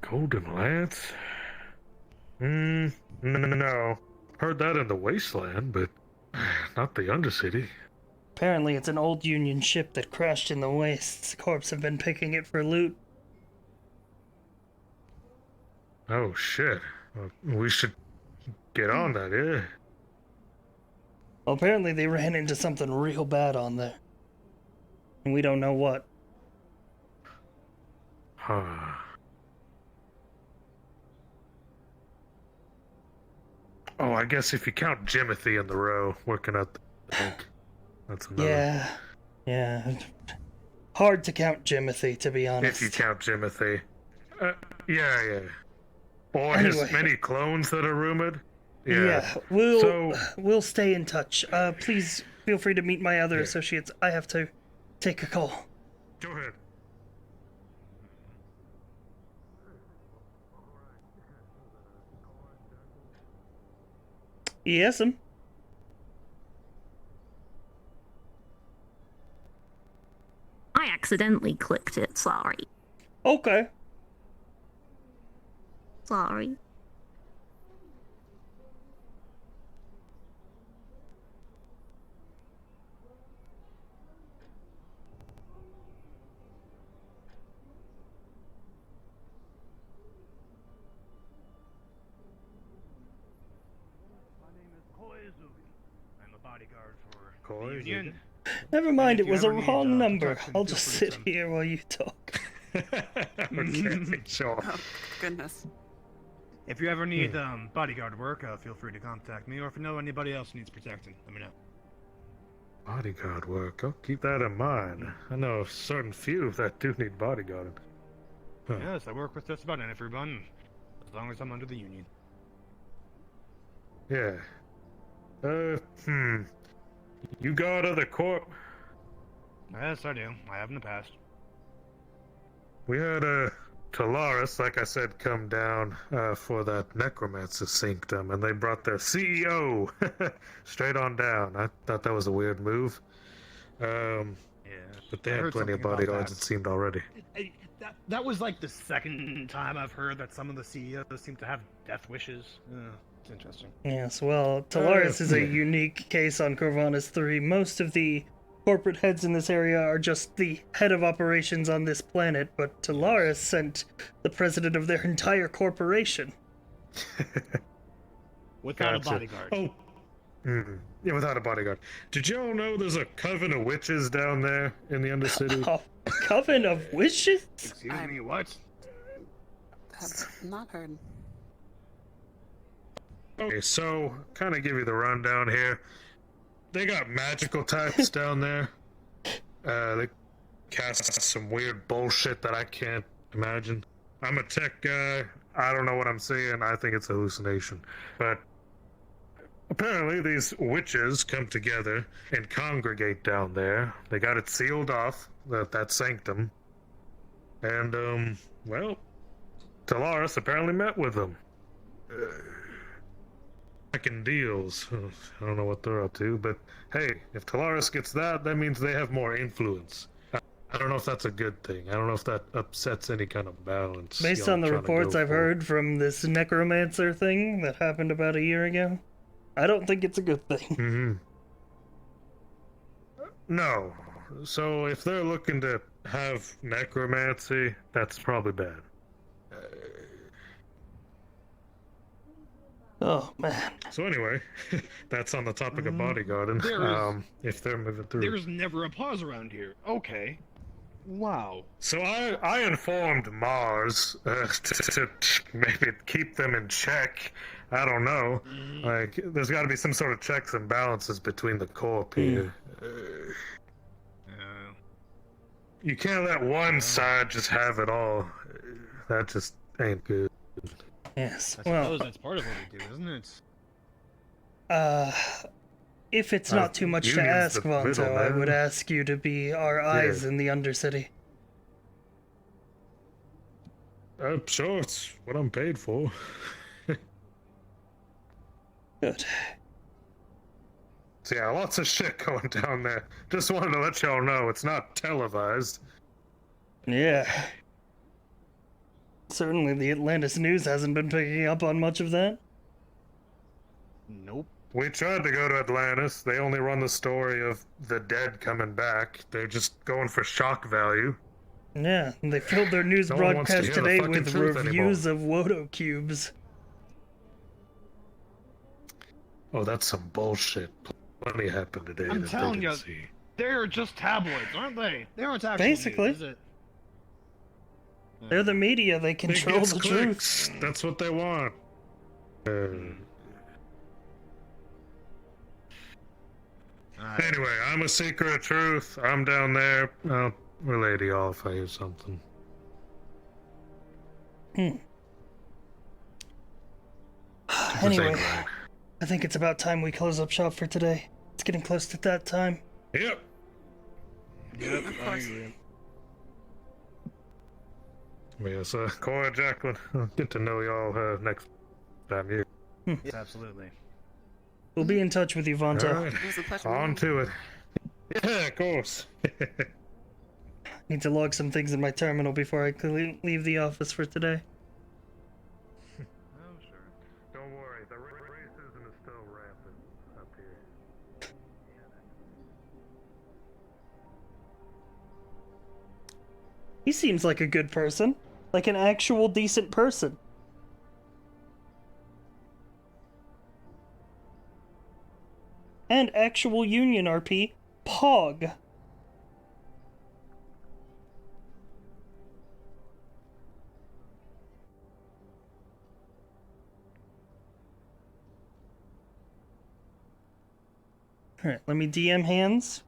[SPEAKER 16] Golden Lance? No. Heard that in the Wasteland, but not the Undercity.
[SPEAKER 4] Apparently it's an old Union ship that crashed in the wastes. Corps have been picking it for loot.
[SPEAKER 16] Oh shit. Well, we should get on that, yeah.
[SPEAKER 4] Well, apparently they ran into something real bad on there. And we don't know what.
[SPEAKER 16] Huh. Oh, I guess if you count Jimothy in the Row, working out the bank, that's another.
[SPEAKER 4] Yeah. Hard to count Jimothy, to be honest.
[SPEAKER 16] If you count Jimothy. Yeah. Or
[SPEAKER 4] Anyway.
[SPEAKER 16] his many clones that are rumored.
[SPEAKER 4] Yeah, we'll stay in touch. Please feel free to meet my other associates. I have to take a call.
[SPEAKER 16] Go ahead.
[SPEAKER 4] Yes'm.
[SPEAKER 7] I accidentally clicked it, sorry.
[SPEAKER 4] Okay.
[SPEAKER 7] Sorry.
[SPEAKER 21] I'm a bodyguard for the
[SPEAKER 16] Koizugi?
[SPEAKER 21] Union.
[SPEAKER 4] Never mind,
[SPEAKER 21] if
[SPEAKER 4] it
[SPEAKER 21] you
[SPEAKER 4] was a
[SPEAKER 21] ever need,
[SPEAKER 4] wrong number.
[SPEAKER 21] protection,
[SPEAKER 4] I'll
[SPEAKER 21] feel
[SPEAKER 4] just
[SPEAKER 21] free to
[SPEAKER 4] sit here while you talk.
[SPEAKER 16] Okay, sure.
[SPEAKER 5] Oh, goodness.
[SPEAKER 21] If you ever need bodyguard work, feel free to contact me, or if you know anybody else who needs protecting, let me know.
[SPEAKER 16] Bodyguard work. I'll keep that in mind. I know a certain few that do need bodyguarding. Huh.
[SPEAKER 21] Yes, I work with just about everyone, as long as I'm under the Union.
[SPEAKER 16] Yeah. You guard other corp?
[SPEAKER 21] Yes, I do. I have in the past.
[SPEAKER 16] We had Callous, like I said, come down for that necromancer sanctum, and they brought their CEO straight on down. I thought that was a weird move. But they
[SPEAKER 21] I
[SPEAKER 16] had
[SPEAKER 21] heard
[SPEAKER 16] plenty of
[SPEAKER 21] something about
[SPEAKER 16] bodyguards,
[SPEAKER 21] that.
[SPEAKER 16] it seemed already.
[SPEAKER 21] That was like the second time I've heard that some of the CEOs seem to have death wishes. It's interesting.
[SPEAKER 4] Yes, well, Talaris is a
[SPEAKER 21] yeah.
[SPEAKER 4] unique case on Corvanus 3. Most of the corporate heads in this area are just the head of operations on this planet, but Talaris sent the president of their entire corporation.
[SPEAKER 21] Without
[SPEAKER 16] Gotcha.
[SPEAKER 21] a bodyguard.
[SPEAKER 16] Oh, yeah, without a bodyguard. Did y'all know there's a coven of witches down there in the Undercity?
[SPEAKER 4] A coven of wishes?
[SPEAKER 21] Excuse me, what?
[SPEAKER 5] Have not heard.
[SPEAKER 16] Okay, so, kind of give you the rundown here. They got magical types down there. They cast some weird bullshit that I can't imagine. I'm a tech guy. I don't know what I'm seeing. I think it's a hallucination. But apparently these witches come together and congregate down there. They got it sealed off, that sanctum. And, well, Talaris apparently met with them. Making deals. I don't know what they're up to, but hey, if Callous gets that means they have more influence. I don't know if that's a good thing. I don't know if that upsets any kind of balance.
[SPEAKER 4] Based
[SPEAKER 16] y'all
[SPEAKER 4] on the
[SPEAKER 16] trying to go
[SPEAKER 4] reports I've
[SPEAKER 16] for.
[SPEAKER 4] heard from this necromancer thing that happened about a year ago, I don't think it's a good thing.
[SPEAKER 16] No. So if they're looking to have necromancy, that's probably bad.
[SPEAKER 4] Oh, man.
[SPEAKER 16] So anyway, that's on the topic of bodyguarding. If they're moving through.
[SPEAKER 21] There's never a pause around here. Okay. Wow.
[SPEAKER 16] So I informed Mars to maybe keep them in check. I don't know. Like, there's got to be some sort of checks and balances between the corp here. You can't let one side just have it all. That just ain't good.
[SPEAKER 4] Yes,
[SPEAKER 21] I suppose that's part of what we do, isn't it?
[SPEAKER 4] If it's not too much to
[SPEAKER 16] Union's
[SPEAKER 4] ask,
[SPEAKER 16] the
[SPEAKER 4] Vonto, I
[SPEAKER 16] middleman.
[SPEAKER 4] would ask you to be our eyes in the Undercity.
[SPEAKER 16] Sure, it's what I'm paid for.
[SPEAKER 4] Good.
[SPEAKER 16] So yeah, lots of shit going down there. Just wanted to let y'all know it's not televised.
[SPEAKER 4] Yeah. Certainly the Atlantis News hasn't been picking up on much of that.
[SPEAKER 21] Nope.
[SPEAKER 16] We tried to go to Atlantis. They only run the story of the dead coming back. They're just going for shock value.
[SPEAKER 4] Yeah, and they filled their news
[SPEAKER 16] No one wants to
[SPEAKER 4] broadcast
[SPEAKER 16] hear the
[SPEAKER 4] today
[SPEAKER 16] fucking
[SPEAKER 4] with
[SPEAKER 16] truth
[SPEAKER 4] reviews of Wodo cubes.
[SPEAKER 16] Oh, that's some bullshit. Plenty happened today
[SPEAKER 21] I'm
[SPEAKER 16] that
[SPEAKER 21] telling
[SPEAKER 16] they
[SPEAKER 21] you,
[SPEAKER 16] didn't see.
[SPEAKER 21] they're just tabloids, aren't they? They aren't actually
[SPEAKER 4] Basically.
[SPEAKER 21] news, is it?
[SPEAKER 4] They're the media, they control
[SPEAKER 16] gets
[SPEAKER 4] the
[SPEAKER 16] clicks.
[SPEAKER 4] truth.
[SPEAKER 16] That's what they want. Anyway, I'm a seeker of truth. I'm down there. I'll relay to y'all if I hear something.
[SPEAKER 4] Anyway, I think it's about time we close up shop for today. It's getting close to that time.
[SPEAKER 16] Yep.
[SPEAKER 21] Yep, I agree.
[SPEAKER 16] Yes, Cora, Jacqueline, I'll get to know y'all next time here.
[SPEAKER 21] Yes, absolutely.
[SPEAKER 4] We'll be in touch with you, Vonta.
[SPEAKER 16] All right. On to it. Yeah, of course.
[SPEAKER 4] Need to log some things in my terminal before I leave the office for today.
[SPEAKER 16] Oh, sure. Don't worry, the racism is still rampant up here.
[SPEAKER 4] He seems like a good person. Like an actual decent person. And actual Union RP, Pog. Alright, let me DM Hands.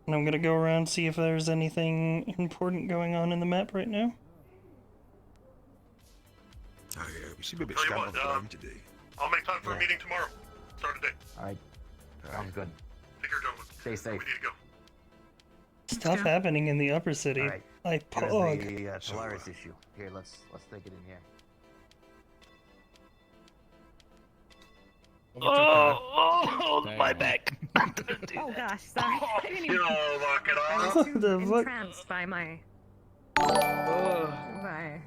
[SPEAKER 4] And I'm gonna go around and see if there's anything important going on in the map right now.
[SPEAKER 14] Oh yeah, we seem a bit scattered around today.
[SPEAKER 16] I'll make time for a meeting tomorrow. Start a day.
[SPEAKER 17] Alright. Sounds good.
[SPEAKER 16] Take care, gentlemen.
[SPEAKER 17] Stay safe.
[SPEAKER 16] We need to go.
[SPEAKER 4] Stuff happening in the upper city.
[SPEAKER 17] Alright.
[SPEAKER 4] Like
[SPEAKER 17] Here's
[SPEAKER 4] Pog.
[SPEAKER 17] the Polaris issue. Here, let's take it in here.
[SPEAKER 4] My back.
[SPEAKER 9] Oh gosh, sorry. I didn't even...
[SPEAKER 10] lock it
[SPEAKER 9] I
[SPEAKER 10] off.
[SPEAKER 9] was too
[SPEAKER 4] The fuck?
[SPEAKER 9] entranced by my... by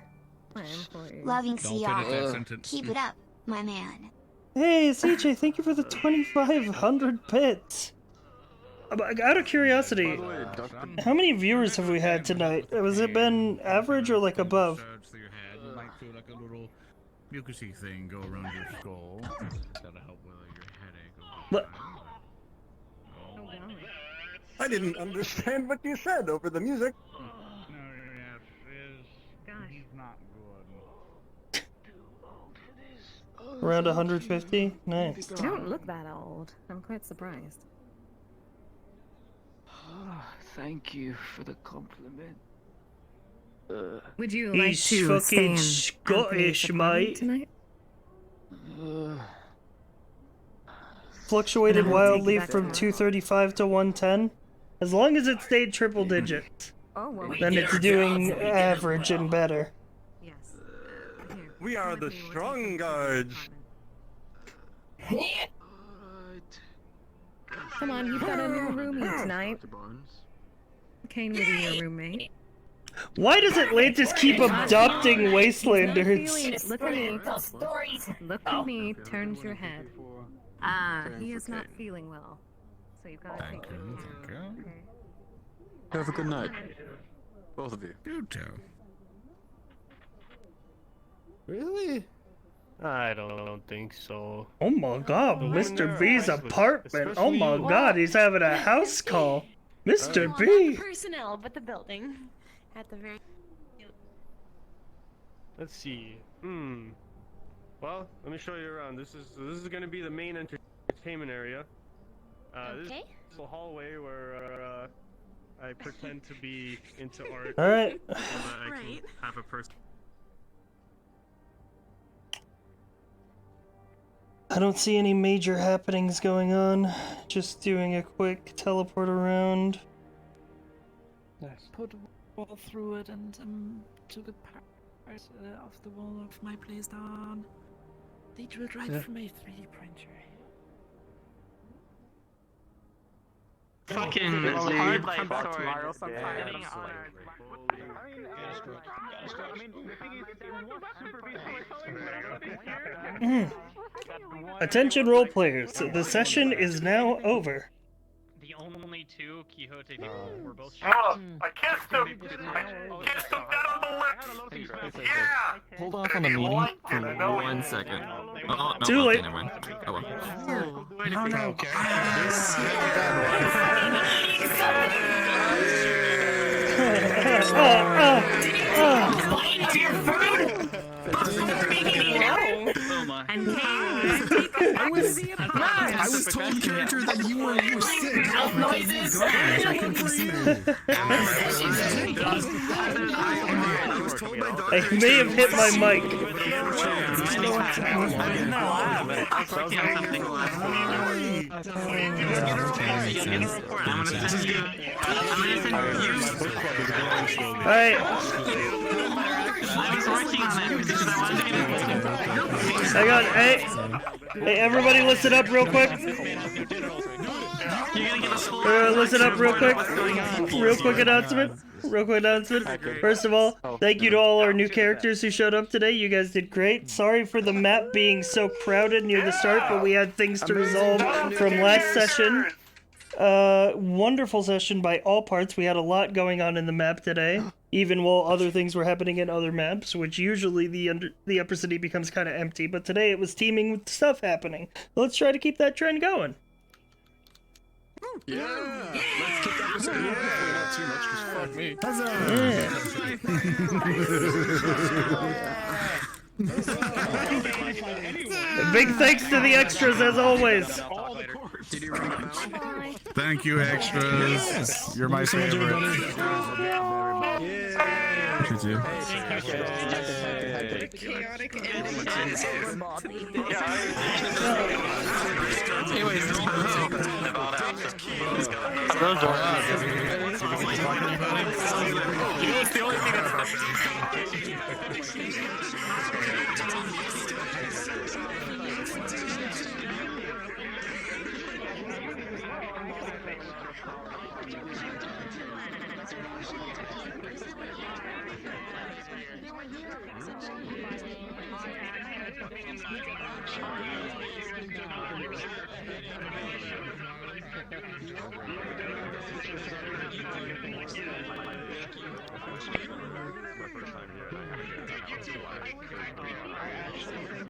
[SPEAKER 9] my employee.
[SPEAKER 23] Loving
[SPEAKER 20] Don't finish that
[SPEAKER 23] CR.
[SPEAKER 20] sentence.
[SPEAKER 23] Keep it up, my man.
[SPEAKER 4] Hey, CJ, thank you for the 2,500 bits. Out of curiosity, how many viewers have we had tonight? Has it been average or like above?
[SPEAKER 20] Surge through your head. You might feel like a little mucusy thing go around your skull. That'll help with your headache.
[SPEAKER 4] What?
[SPEAKER 13] I didn't understand what you said over the music.
[SPEAKER 20] No, yes, he's not good.
[SPEAKER 4] Around 150? Nice.
[SPEAKER 9] You don't look that old. I'm quite surprised.
[SPEAKER 1] Thank you for the compliment.
[SPEAKER 9] Would you like
[SPEAKER 4] He's
[SPEAKER 9] to
[SPEAKER 4] fucking
[SPEAKER 9] stay in Anthony's
[SPEAKER 4] Scottish,
[SPEAKER 9] apartment
[SPEAKER 4] mate.
[SPEAKER 9] tonight?
[SPEAKER 4] Fluctuated
[SPEAKER 9] And I'll take
[SPEAKER 4] wildly
[SPEAKER 9] you back
[SPEAKER 4] from
[SPEAKER 9] tomorrow.
[SPEAKER 4] 235 to 110. As long as it stayed triple digits,
[SPEAKER 9] Oh, well,
[SPEAKER 4] then it's doing average and better.
[SPEAKER 9] Yes.
[SPEAKER 13] We are the strong guards.
[SPEAKER 9] Come on, you've got a new roomie tonight. Kane will be your roommate.
[SPEAKER 4] Why does Atlantis keep abducting Wastelanders?
[SPEAKER 9] Look at me. Look at me. Turns your head. He is not feeling well. So you've got to take care of him. Okay.
[SPEAKER 1] Have a good night. Both of you.
[SPEAKER 20] You too.
[SPEAKER 21] Really? I don't think so.
[SPEAKER 4] Oh my god,
[SPEAKER 21] The woman
[SPEAKER 4] Mr.
[SPEAKER 21] there are
[SPEAKER 4] B's
[SPEAKER 21] priceless,
[SPEAKER 4] apartment. Oh
[SPEAKER 21] especially
[SPEAKER 4] my
[SPEAKER 21] you.
[SPEAKER 4] god, he's having a house call. Mr.
[SPEAKER 23] Well, not
[SPEAKER 4] B.
[SPEAKER 23] the personnel, but the building. At the very.
[SPEAKER 21] Let's see. Well, let me show you around. This is going to be the main entertainment area.
[SPEAKER 23] Okay.
[SPEAKER 21] This is the hallway where I pretend to be into art.
[SPEAKER 4] Alright.
[SPEAKER 21] So that I can have a person.
[SPEAKER 4] I don't see any major happenings going on. Just doing a quick teleport around.
[SPEAKER 21] Nice.
[SPEAKER 18] crawl through it and took a part of the wall of my place down. They drilled right from a 3D printer.
[SPEAKER 2] Fucking hard life tomorrow sometime.
[SPEAKER 4] Attention role players, the session is now over.
[SPEAKER 12] The only two Quixote people were both
[SPEAKER 16] I kissed him! I kissed him down on the lips! Yeah!
[SPEAKER 1] Hold off on the meeting for 1 second. Oh, no,
[SPEAKER 4] Too late.
[SPEAKER 1] Never mind. Oh well.
[SPEAKER 16] No, no.
[SPEAKER 7] And
[SPEAKER 1] I was told character that you were sick. I couldn't conceive it.
[SPEAKER 4] I may have hit my mic. Alright. Hang on, hey, everybody listen up real quick. Listen up real quick. Real quick announcement. First of all, thank you to all our new characters who showed up today. You guys did great. Sorry for the map being so crowded near the start, but we had things to resolve from last session. Wonderful session by all parts. We had a lot going on in the map today, even while other things were happening in other maps, which usually the upper city becomes kind of empty, but today it was teeming with stuff happening. Let's try to keep that trend going.
[SPEAKER 1] Yeah! Let's keep that percent. Yeah! Not too much, just fuck me.
[SPEAKER 4] Big thanks to the extras as always.
[SPEAKER 1] Did you ring the bell?
[SPEAKER 3] Thank you, extras. You're my favorite.
[SPEAKER 1] You too. Anyways,